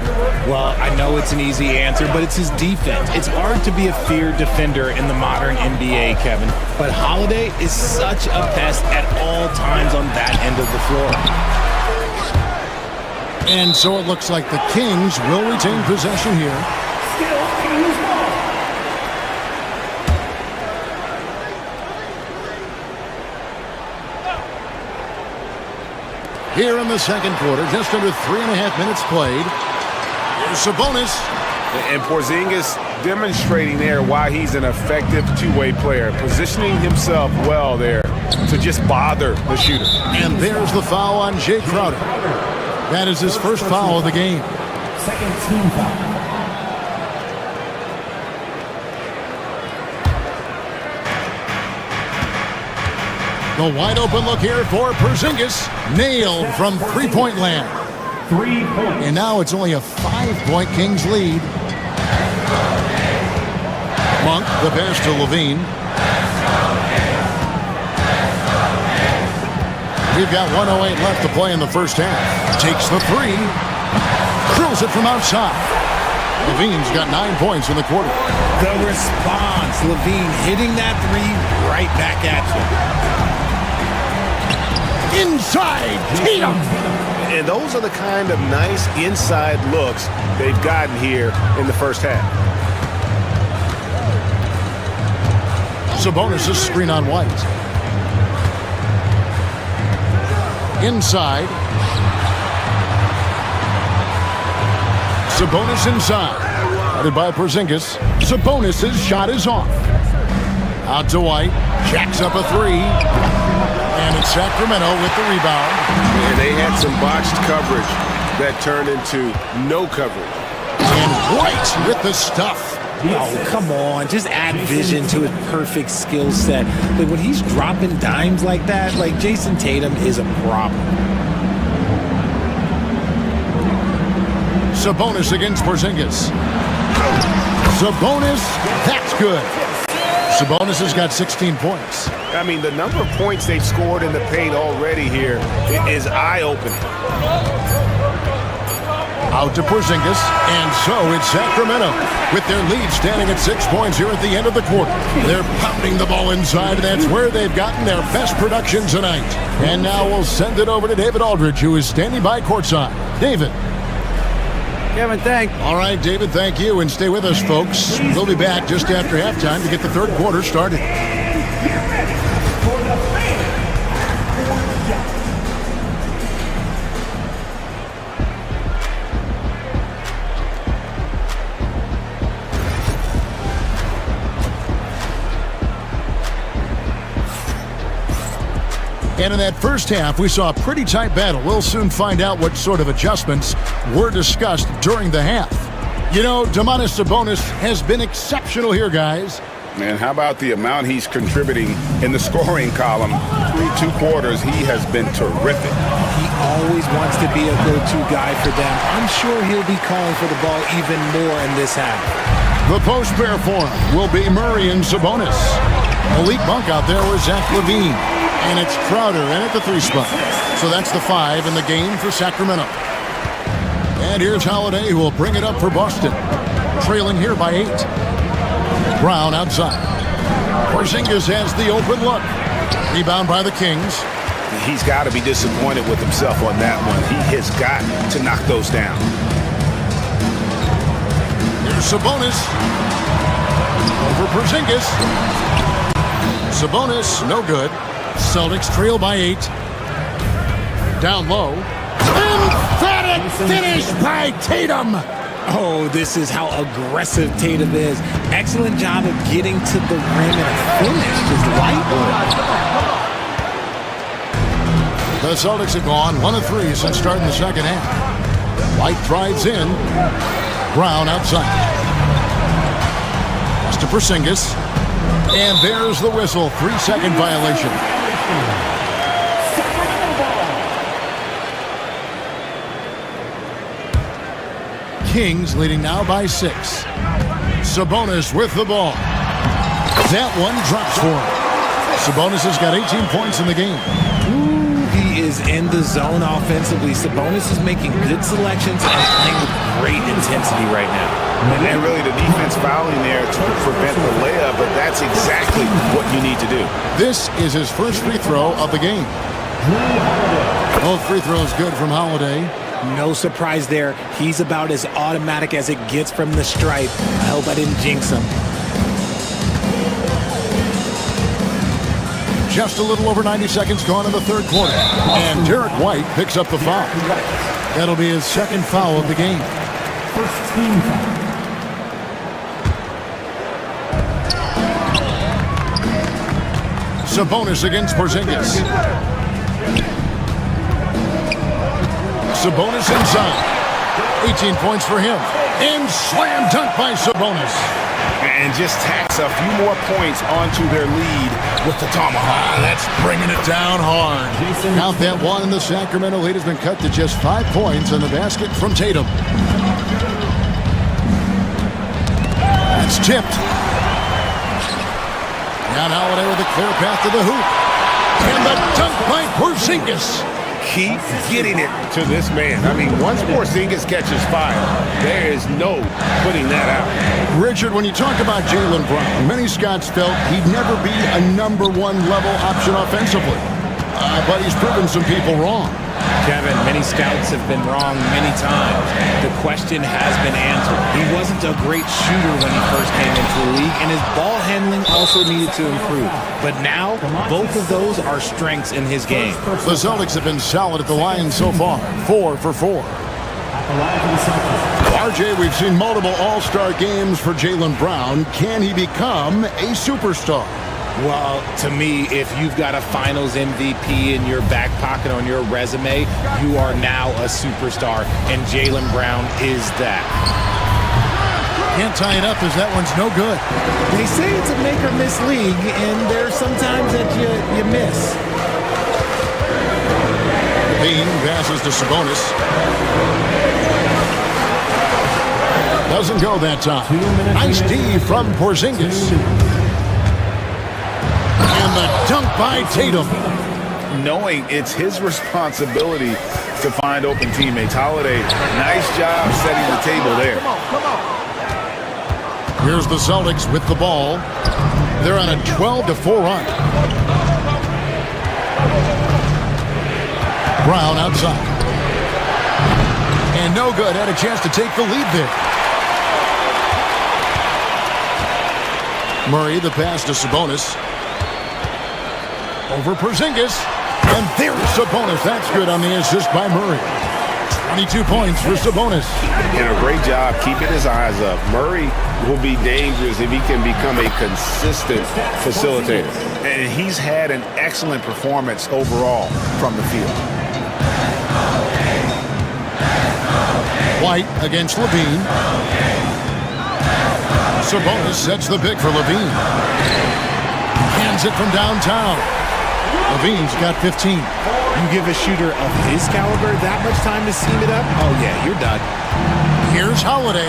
Well, I know it's an easy answer, but it's his defense. It's hard to be a feared defender in the modern NBA, Kevin. But Holiday is such a pest at all times on that end of the floor. And so it looks like the Kings will retain possession here. Here in the second quarter, just under 3.5 minutes played. Here's Sabonis. And Porzingis demonstrating there why he's an effective two-way player, positioning himself well there to just bother the shooter. And there's the foul on Jay Crowder. That is his first foul of the game. Second team foul. The wide open look here for Porzingis. Nailed from three-point land. 3 points. And now it's only a 5-point Kings lead. Monk, the pass to LaVine. We've got 1:08 left to play in the first half. Takes the 3. Drills it from outside. LaVine's got 9 points in the quarter. The response, LaVine hitting that 3 right back at you. Inside Tatum. And those are the kind of nice inside looks they've gotten here in the first half. Sabonis' screen on White. Inside. Sabonis inside. Guarded by Porzingis. Sabonis' shot is off. Out to White. Jacks up a 3. And it's Sacramento with the rebound. And they had some botched coverage that turned into no coverage. And White with the stuff. Oh, come on. Just add vision to his perfect skill set. But when he's dropping dimes like that, like Jason Tatum is a problem. Sabonis against Porzingis. Sabonis, that's good. Sabonis has got 16 points. I mean, the number of points they've scored in the paint already here is eye-opening. Out to Porzingis, and so it's Sacramento with their lead standing at 6 points here at the end of the quarter. They're pounding the ball inside, and that's where they've gotten their best production tonight. And now we'll send it over to David Aldridge, who is standing by courtside. David. Kevin, thanks. All right, David, thank you, and stay with us, folks. We'll be back just after halftime to get the third quarter started. And in that first half, we saw a pretty tight battle. We'll soon find out what sort of adjustments were discussed during the half. You know, Domantas Sabonis has been exceptional here, guys. Man, how about the amount he's contributing in the scoring column? Through 2 quarters, he has been terrific. He always wants to be a go-to guy for them. I'm sure he'll be calling for the ball even more in this half. The post pair for him will be Murray and Sabonis. Elite bunk out there with Zach LaVine. And it's Crowder in at the 3 spot. So that's the 5 in the game for Sacramento. And here's Holiday, who will bring it up for Boston. Trailing here by 8. Brown outside. Porzingis has the open look. Rebound by the Kings. He's got to be disappointed with himself on that one. He has got to knock those down. Here's Sabonis. Over Porzingis. Sabonis, no good. Celtics trail by 8. Down low. Emphatic finish by Tatum. Oh, this is how aggressive Tatum is. Excellent job of getting to the rim and finish. Just light work. The Celtics have gone 1 of 3 since starting the second half. White drives in. Brown outside. Pass to Porzingis. And there's the whistle. 3-second violation. Kings leading now by 6. Sabonis with the ball. That one drops for him. Sabonis has got 18 points in the game. Ooh, he is in the zone offensively. Sabonis is making good selections and playing with great intensity right now. And really the defense fouling there to prevent the layup, but that's exactly what you need to do. This is his first free throw of the game. Both free throws good from Holiday. No surprise there. He's about as automatic as it gets from the stripe. I hope I didn't jinx him. Just a little over 90 seconds gone in the third quarter. And Derek White picks up the foul. That'll be his second foul of the game. First team foul. Sabonis against Porzingis. Sabonis inside. 18 points for him. And slam dunk by Sabonis. And just tacks a few more points onto their lead with the tomahawk. That's bringing it down hard. Count that one, and the Sacramento lead has been cut to just 5 points on the basket from Tatum. That's tipped. Down Holiday with a clear path to the hoop. And the dunk by Porzingis. Keep getting it to this man. I mean, once Porzingis catches fire, there is no putting that out. Richard, when you talk about Jaylen Brown, many Scots felt he'd never be a #1 level option offensively. But he's proven some people wrong. Kevin, many scouts have been wrong many times. The question has been answered. He wasn't a great shooter when he first came into the league, and his ball handling also needed to improve. But now, both of those are strengths in his game. The Celtics have been solid at the line so far, 4 for 4. RJ, we've seen multiple all-star games for Jaylen Brown. Can he become a superstar? Well, to me, if you've got a finals MVP in your back pocket on your resume, you are now a superstar, and Jaylen Brown is that. Can't tie it up as that one's no good. They say it's a make or miss league, and there's sometimes that you miss. Bean passes to Sabonis. Doesn't go that time. Nice D from Porzingis. by Tatum. Knowing it's his responsibility to find open teammates. Holiday, nice job setting the table there. Here's the Celtics with the ball. They're on a 12-4 run. Brown outside. And no good. Had a chance to take the lead there. Murray, the pass to Sabonis. Over Porzingis. And there's Sabonis. That's good on the assist by Murray. 22 points for Sabonis. And a great job keeping his eyes up. Murray will be dangerous if he can become a consistent facilitator. And he's had an excellent performance overall from the field. White against Levine. Sabonis sets the pick for Levine. Hands it from downtown. Levine's got 15. You give a shooter of his caliber that much time to seam it up? Oh, yeah, you're done. Here's Holiday.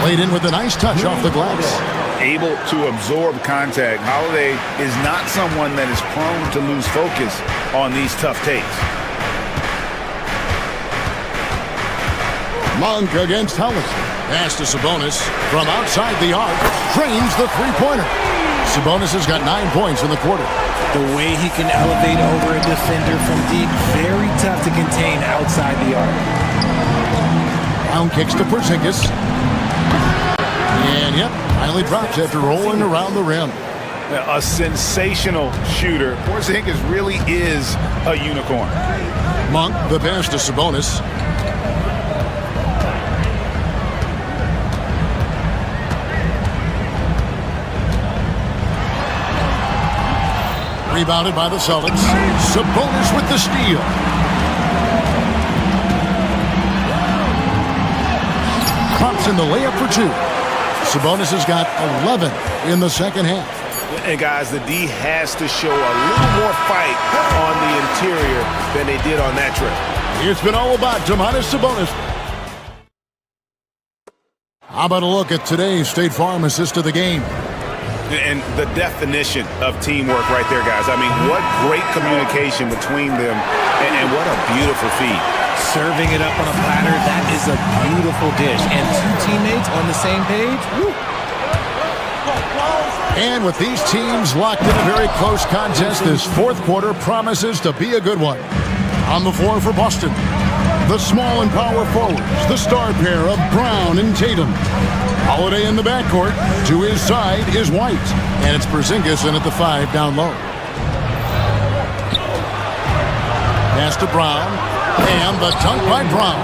Played in with a nice touch off the glass. Able to absorb contact. Holiday is not someone that is prone to lose focus on these tough takes. Monk against Hollis. Pass to Sabonis from outside the arc. Drains the three-pointer. Sabonis has got 9 points in the quarter. The way he can elevate over a defender from deep, very tough to contain outside the arc. Brown kicks to Porzingis. And, yep, finally drops after rolling around the rim. A sensational shooter. Porzingis really is a unicorn. Monk, the pass to Sabonis. Rebounded by the Celtics. Sabonis with the steal. Pops in the layup for two. Sabonis has got 11 in the second half. And guys, the D has to show a little more fight on the interior than they did on that trip. It's been all about Domantas Sabonis. How about a look at today's State Farm assist of the game? And the definition of teamwork right there, guys. I mean, what great communication between them, and what a beautiful feed. Serving it up on a platter, that is a beautiful dish. And two teammates on the same page, woo. And with these teams locked in a very close contest, this fourth quarter promises to be a good one. On the floor for Boston, the small and power forwards, the star pair of Brown and Tatum. Holiday in the backcourt. To his side is White. And it's Porzingis in at the 5 down low. Pass to Brown. And the dunk by Brown.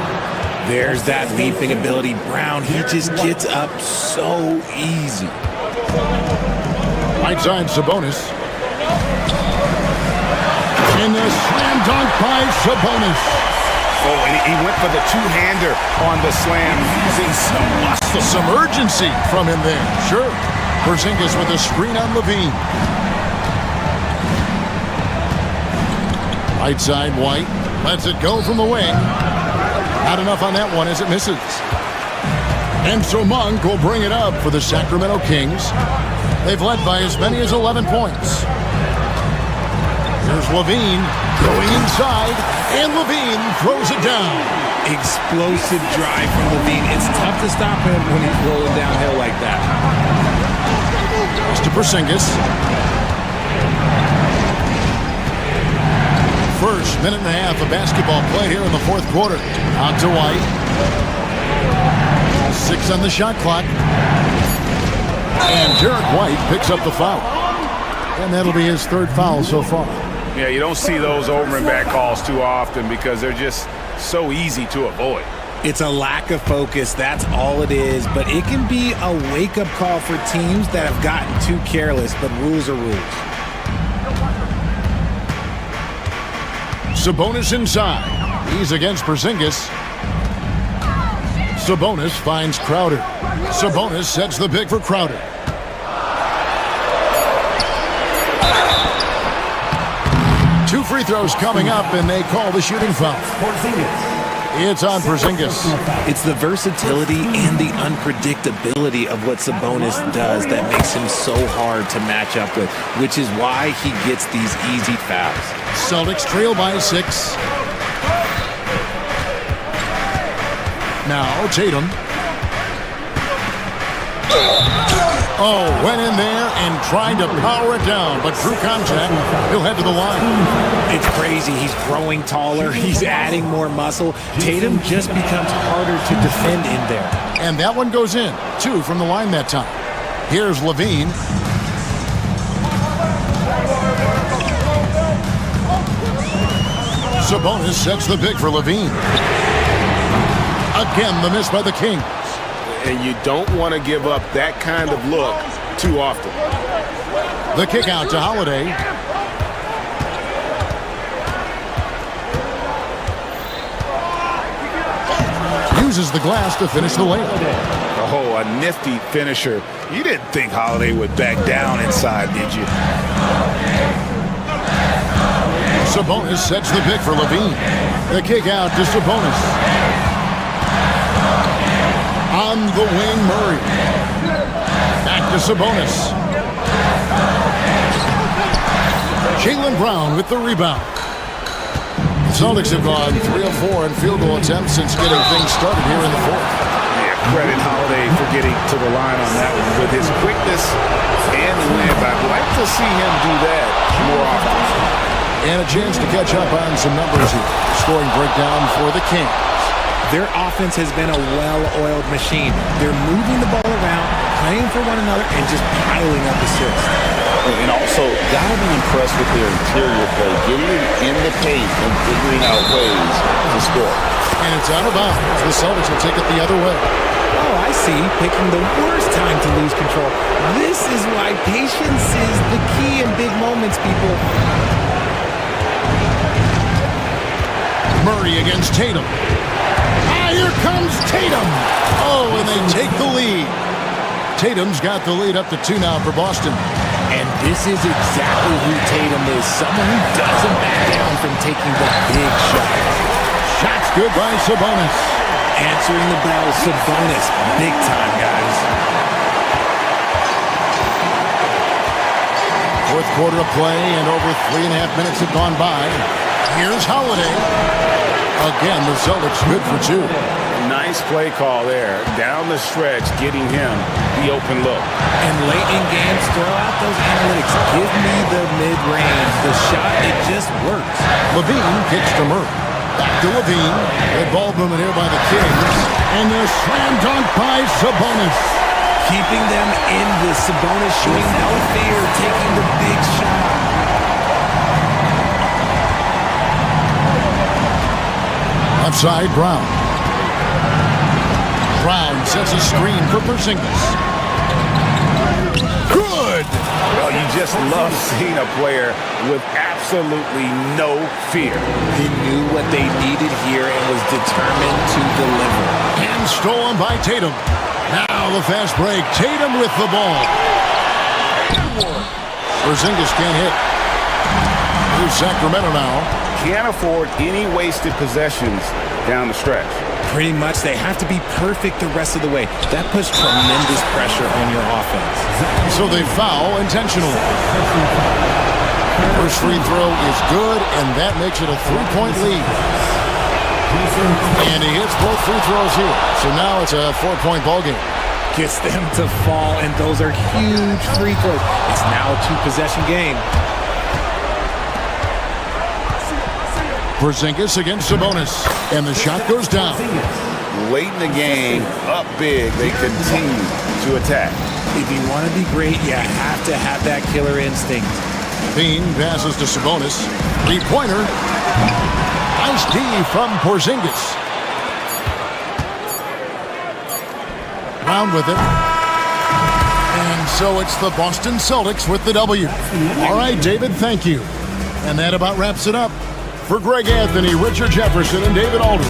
There's that leaping ability. Brown, he just gets up so easy. Right side Sabonis. And the slam dunk by Sabonis. Oh, and he went for the two-hander on the slam, using some muscle. Some urgency from him there. Sure. Porzingis with a screen on Levine. Right side, White. Lets it go from the wing. Not enough on that one as it misses. And so Monk will bring it up for the Sacramento Kings. They've led by as many as 11 points. Here's Levine going inside, and Levine throws it down. Explosive drive from Levine. It's tough to stop him when he's rolling downhill like that. Pass to Porzingis. First minute and a half of basketball played here in the fourth quarter. Out to White. 6 on the shot clock. And Derek White picks up the foul. And that'll be his third foul so far. Yeah, you don't see those over and back calls too often because they're just so easy to avoid. It's a lack of focus, that's all it is, but it can be a wake-up call for teams that have gotten too careless, but rules are rules. Sabonis inside. He's against Porzingis. Sabonis finds Crowder. Sabonis sets the pick for Crowder. Two free throws coming up, and they call the shooting foul. It's on Porzingis. It's the versatility and the unpredictability of what Sabonis does that makes him so hard to match up with, which is why he gets these easy fouls. Celtics trail by 6. Now Tatum. Oh, went in there and tried to power it down, but through contact, he'll head to the line. It's crazy. He's growing taller. He's adding more muscle. Tatum just becomes harder to defend in there. And that one goes in. 2 from the line that time. Here's Levine. Sabonis sets the pick for Levine. Again, the miss by the Kings. And you don't want to give up that kind of look too often. The kick out to Holiday. Uses the glass to finish the layup. Oh, a nifty finisher. You didn't think Holiday would back down inside, did you? Sabonis sets the pick for Levine. The kick out to Sabonis. On the wing, Murray. Back to Sabonis. Jaylen Brown with the rebound. The Celtics have gone 3 of 4 in field goal attempts since getting things started here in the 4th. Yeah, credit Holiday for getting to the line on that one. With his quickness and length, I'd like to see him do that more often. And a chance to catch up on some numbers here. Scoring breakdown for the Kings. Their offense has been a well-oiled machine. They're moving the ball around, playing for one another, and just piling up assists. And also, gotta be impressed with their interior play, getting in the paint and figuring out ways to score. And it's out of bounds. The Celtics will take it the other way. Oh, I see. Picking the worst time to lose control. This is why patience is the key in big moments, people. Murray against Tatum. Here comes Tatum. Oh, and they take the lead. Tatum's got the lead up to 2 now for Boston. And this is exactly who Tatum is. Someone who doesn't back down from taking the big shot. Shots good by Sabonis. Answering the bell, Sabonis. Big time, guys. 4th quarter of play, and over 3.5 minutes have gone by. Here's Holiday. Again, the Celtics good for 2. Nice play call there. Down the stretch, getting him the open look. And late in games, throw out those analytics. Give me the mid-range. The shot, it just works. Levine kicks to Murray. Back to Levine. Good ball movement here by the Kings. And the slam dunk by Sabonis. Keeping them in the Sabonis showing no fear, taking the big shot. Outside, Brown. Brown sets a screen for Porzingis. Good! Well, you just love seeing a player with absolutely no fear. He knew what they needed here and was determined to deliver. And stolen by Tatum. Now the fast break. Tatum with the ball. Porzingis can't hit. Here's Sacramento now. Can't afford any wasted possessions down the stretch. Pretty much, they have to be perfect the rest of the way. That puts tremendous pressure on your offense. So they foul intentionally. First free throw is good, and that makes it a 3-point lead. And he hits both free throws here. So now it's a 4-point ball game. Gets them to fall, and those are huge free throws. It's now a 2-possession game. Porzingis against Sabonis, and the shot goes down. Late in the game, up big, they continue to attack. If you want to be great, you have to have that killer instinct. Bean passes to Sabonis. 3-pointer. Nice D from Porzingis. Round with it. And so it's the Boston Celtics with the W. All right, David, thank you. And that about wraps it up. For Greg Anthony, Richard Jefferson, and David Aldridge.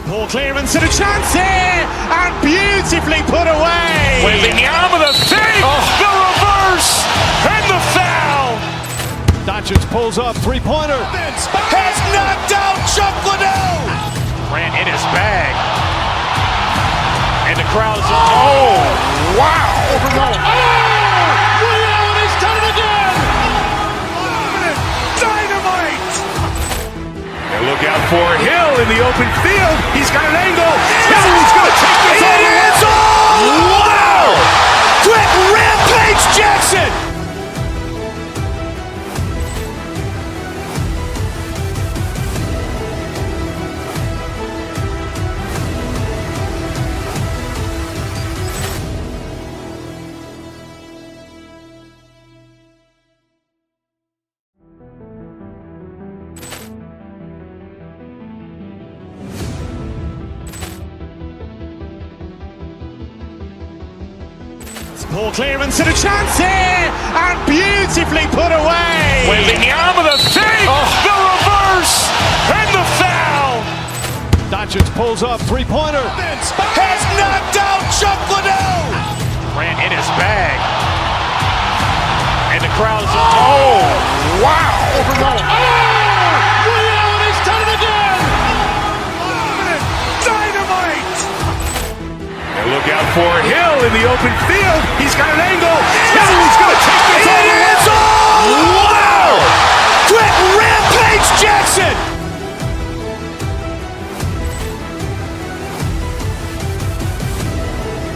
Ball clearance and a chance here, and beautifully put away. Wembanyama with a fake, the reverse, and the foul. Doncic pulls up, three-pointer. Has knocked out Chuck Liddell. Ran in his bag. And the crowd is, oh, wow. Liddell, and he's done it again. Dynamite. And look out for Hill in the open field. He's got an angle. Hill is going to take this all the way. Wow. Quick rampage Jackson. Ball clearance and a chance here, and beautifully put away. Wembanyama with a fake, the reverse, and the foul. Doncic pulls up, three-pointer. Has knocked out Chuck Liddell. Ran in his bag. And the crowd is, oh, wow. Liddell, and he's done it again. Dynamite. And look out for Hill in the open field. He's got an angle.